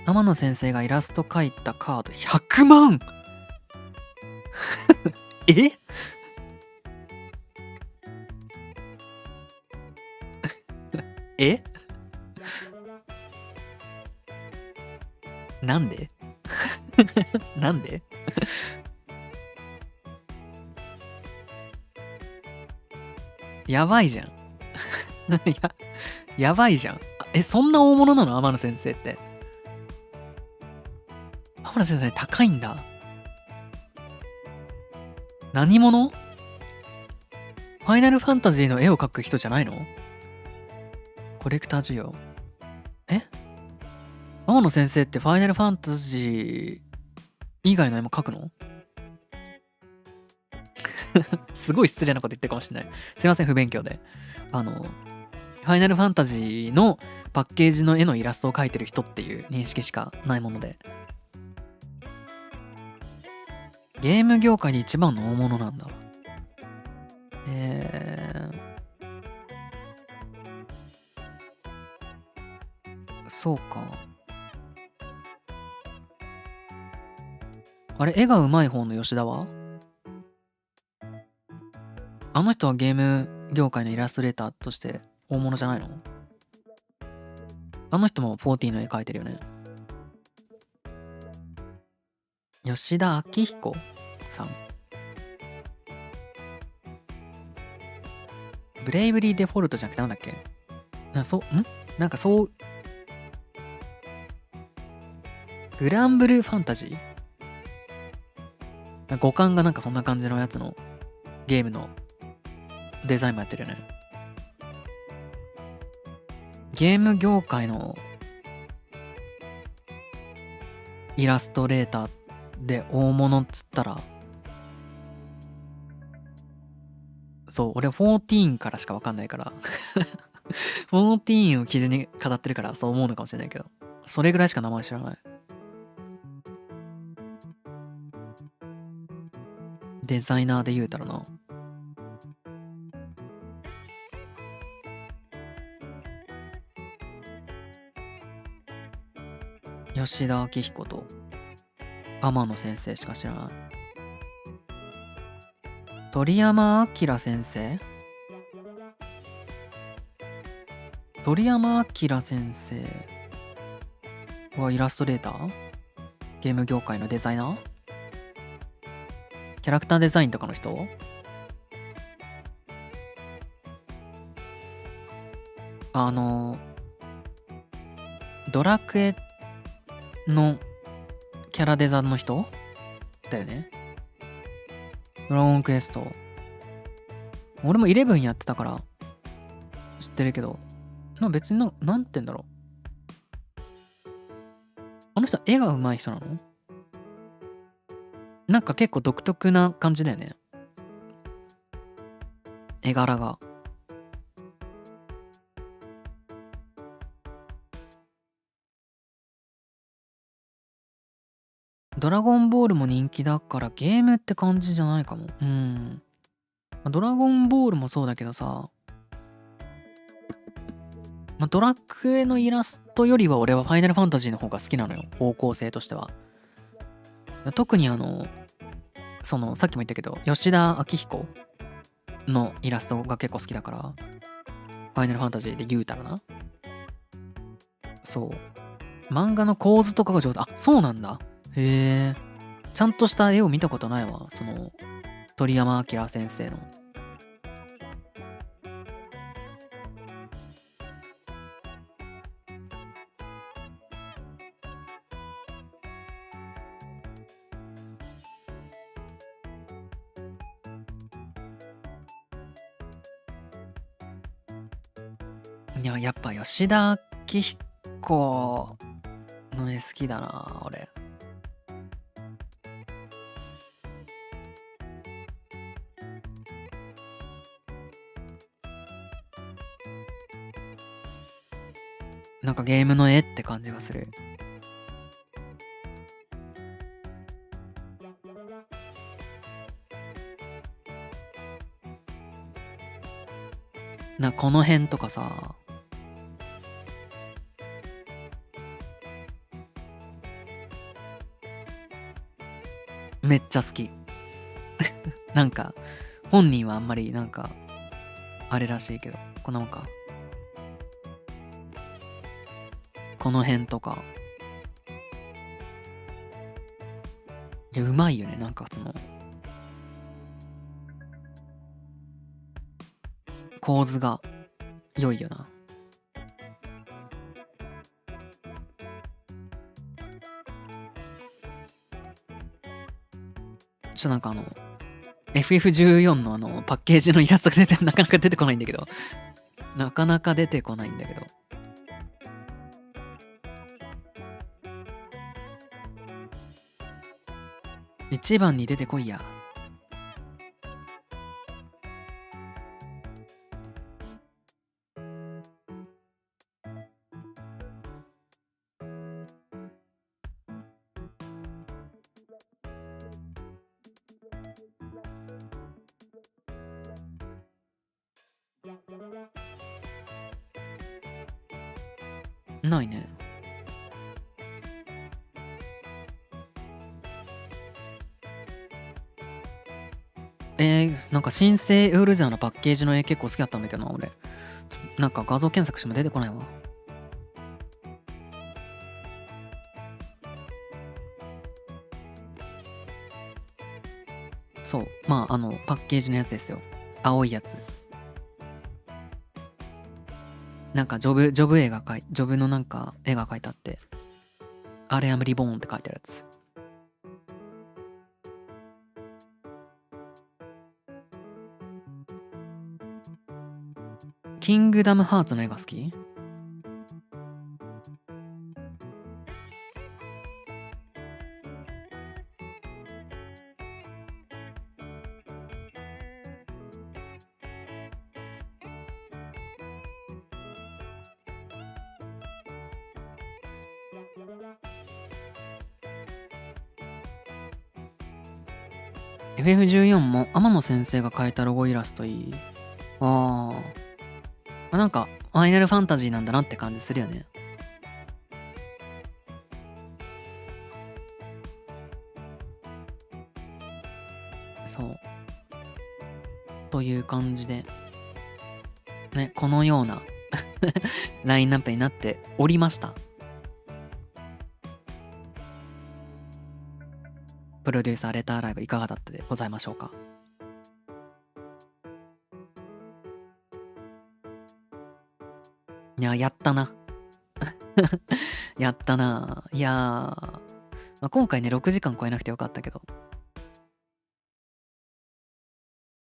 天野先生がイラスト描いたカード100万ええなんでなんでやばいじゃんやばいじゃん。そんな大物なの？天野先生って。天野先生高いんだ。何者？ファイナルファンタジーの絵を描く人じゃないの？コレクター需要。天野先生ってファイナルファンタジー以外の絵も描くの？すごい失礼なこと言ってるかもしれない。すいません、不勉強で。ファイナルファンタジーのパッケージの絵のイラストを描いてる人っていう認識しかないもので。ゲーム業界で一番の大物なんだ。そうか。あれ、絵が上手い方の吉田は？あの人はゲーム業界のイラストレーターとして大物じゃないの？あの人も14の絵描いてるよね。吉田明彦さん。ブレイブリーデフォルトじゃなくてなんだっけ？なんかそうグランブルーファンタジー？五感がなんかそんな感じのやつのゲームのデザインもやってるよね。ゲーム業界のイラストレーターで大物っつったら、そう、俺14からしか分かんないから14を基準に語ってるからそう思うのかもしれないけど、それぐらいしか名前知らない。デザイナーで言うたらな。吉田明彦と天野先生しか知らない。鳥山明先生？鳥山明先生はイラストレーター？ゲーム業界のデザイナー？キャラクターデザインとかの人？ドラクエのキャラデザの人だよね。ドラゴンクエスト。俺も11やってたから知ってるけど、別になんて言うんだろう。あの人絵が上手い人なの？なんか結構独特な感じだよね。絵柄が。ドラゴンボールも人気だからゲームって感じじゃないかも。ドラゴンボールもそうだけどさ、ドラクエのイラストよりは俺はファイナルファンタジーの方が好きなのよ。方向性としては。特にそのさっきも言ったけど吉田明彦のイラストが結構好きだから、ファイナルファンタジーで言うたらな、そう漫画の構図とかが上手。あ、そうなんだ。へえ。ちゃんとした絵を見たことないわ、その鳥山明先生の。いや、やっぱ吉田明彦の絵好きだな、俺。なんかゲームの絵って感じがする。この辺とかさ、めっちゃ好き。なんか本人はあんまりなんかあれらしいけど、なんかこの辺とか、いやうまいよね。なんかその構図が良いよな。なんかFF14 のパッケージのイラストがなかなか出てこないんだけど、一番に出てこいや。ないね。なんか新生ウールゼアのパッケージの絵結構好きだったんだけどな、俺。なんか画像検索しても出てこないわ。そう、まあパッケージのやつですよ。青いやつ。なんかジョブのなんか絵が描いてあって、アレアムリボーンって書いてあるやつ。キングダムハーツの絵が好き？FF14 も天野先生が描いたロゴイラストいい。なんかファイナルファンタジーなんだなって感じするよね。そうという感じでね、このようなラインナップになっておりました。プロデューサーレターライブいかがだったでございましょうか。いや、やったな。やったな。いやまあ、今回ね、6時間超えなくてよかったけど、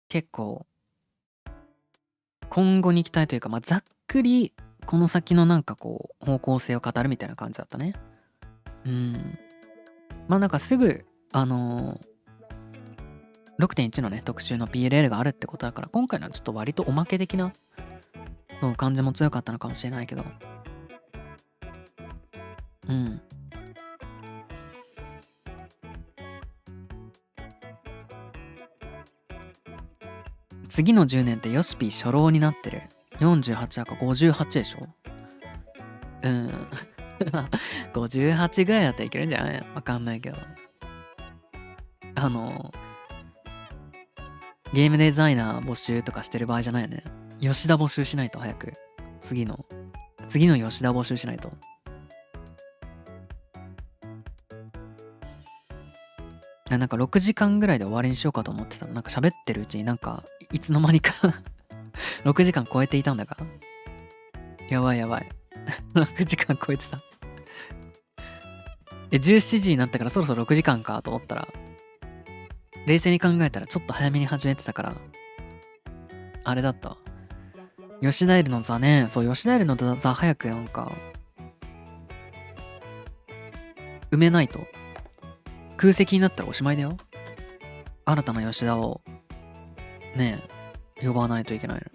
結構、今後に期待というか、まあ、ざっくり、この先のなんかこう、方向性を語るみたいな感じだったね。まあなんかすぐ、6.1 のね、特集の PLL があるってことだから、今回のはちょっと割とおまけ的な感じも強かったのかもしれないけど。次の10年ってヨシピー初老になってる。48か58でしょ。58ぐらいだったらいけるんじゃない？わかんないけど。ゲームデザイナー募集とかしてる場合じゃないよね。吉田募集しないと、早く。次の吉田募集しないと。なんか6時間ぐらいで終わりにしようかと思ってたの。なんか喋ってるうちになんかいつの間にか6時間超えていたんだが。やばい6時間超えてた。17時になったからそろそろ6時間かと思ったら、冷静に考えたらちょっと早めに始めてたから、あれだったわ。吉田エルの座ね。そう、吉田エルの座早くなんか埋めないと空席になったらおしまいだよ。新たな吉田をね呼ばないといけないの。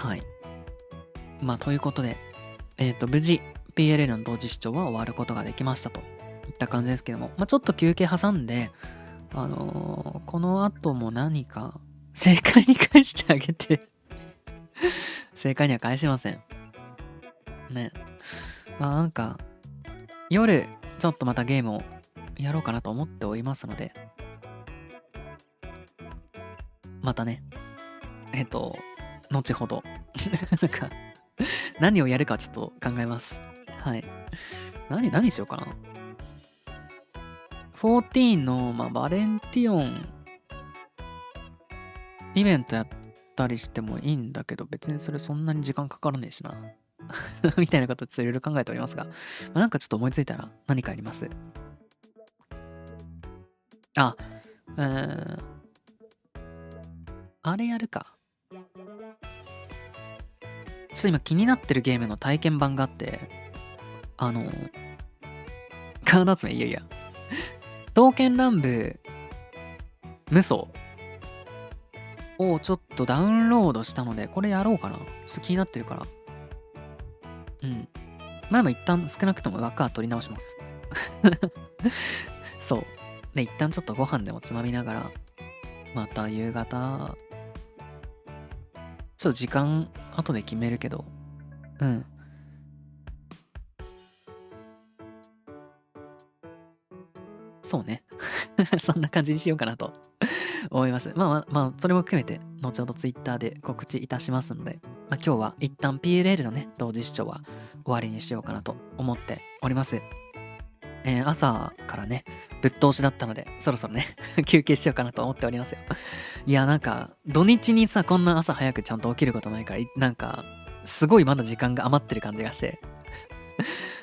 はい。まあということで、無事 PLL の同時視聴は終わることができましたといった感じですけども、まあちょっと休憩挟んで、この後も何か正解に返してあげて正解には返しませんね。まあなんか夜ちょっとまたゲームをやろうかなと思っておりますので、またね後ほどなんか何をやるかちょっと考えます。はい。何しようかな。14の、バレンティオンイベントやったりしてもいいんだけど、別にそれそんなに時間かからねえしなみたいなことちょっといろいろ考えておりますが、なんかちょっと思いついたら何かやります。あれやるか。ちょっと今気になってるゲームの体験版があって、カード集め、刀剣乱舞無双をちょっとダウンロードしたので、これやろうかな。ちょっと気になってるから。まあ一旦少なくとも枠は取り直しますそう。で、一旦ちょっとご飯でもつまみながら、また夕方、ちょっと時間後で決めるけど、そうねそんな感じにしようかなと思います。まあそれも含めて後ほどツイッターで告知いたしますので、今日は一旦 PLL のね同時視聴は終わりにしようかなと思っております。朝からねぶっ通しだったので、そろそろね休憩しようかなと思っておりますよ。いや、なんか土日にさこんな朝早くちゃんと起きることないから、なんかすごいまだ時間が余ってる感じがして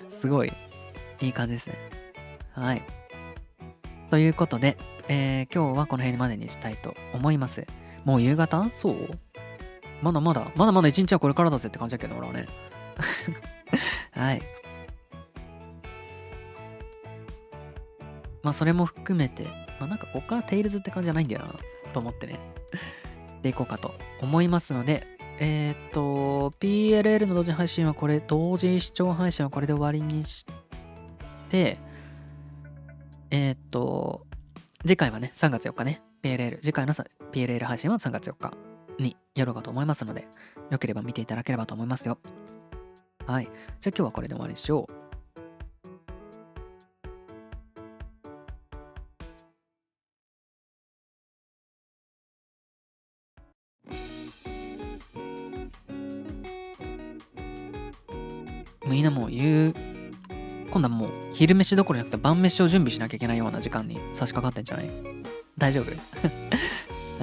すごいいい感じですね。はい、ということで、今日はこの辺までにしたいと思います。もう夕方？そう？まだ一日はこれからだぜって感じだけど、俺はねはい、それも含めて、なんかこっからテイルズって感じじゃないんだよなと思ってねでいこうかと思いますので、PLL の同時配信は同時視聴配信はこれで終わりにして、次回はね3月4日ね、次回の PLL 配信は3月4日にやろうかと思いますので、よければ見ていただければと思いますよ。はい、じゃあ今日はこれで終わりにしよう。みんなもう今度はもう昼飯どころじゃなくて晩飯を準備しなきゃいけないような時間に差し掛かってんじゃない？大丈夫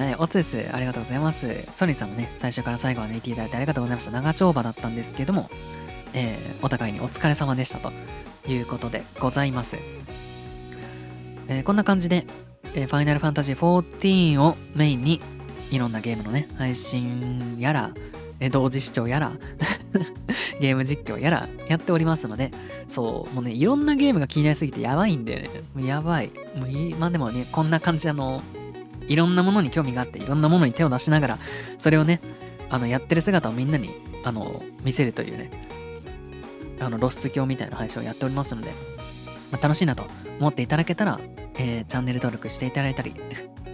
はい、おつです。ありがとうございます。ソニーさんもね、最初から最後まで見ていただいてありがとうございました。長丁場だったんですけども、お互いにお疲れ様でしたということでございます。こんな感じで、ファイナルファンタジー14をメインにいろんなゲームのね、配信やら、同時視聴やらゲーム実況やらやっておりますので、そうもうねいろんなゲームが気になりすぎてやばいんだよね。もうやばい。もうでもねこんな感じいろんなものに興味があっていろんなものに手を出しながらそれをねやってる姿をみんなに見せるというね露出狂みたいな配信をやっておりますので、楽しいなと思っていただけたら、チャンネル登録していただいたり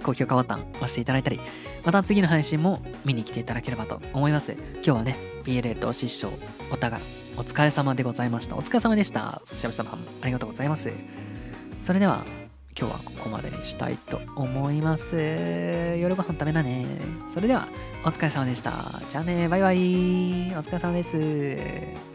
高評価ボタン押していただいたり、また次の配信も見に来ていただければと思います。今日はね PLL と同時視聴お互いお疲れ様でございました。お疲れ様でした。寿司屋さんありがとうございます。それでは今日はここまでにしたいと思います。夜ご飯食べなね。それではお疲れ様でした。じゃあね、バイバイ。お疲れ様です。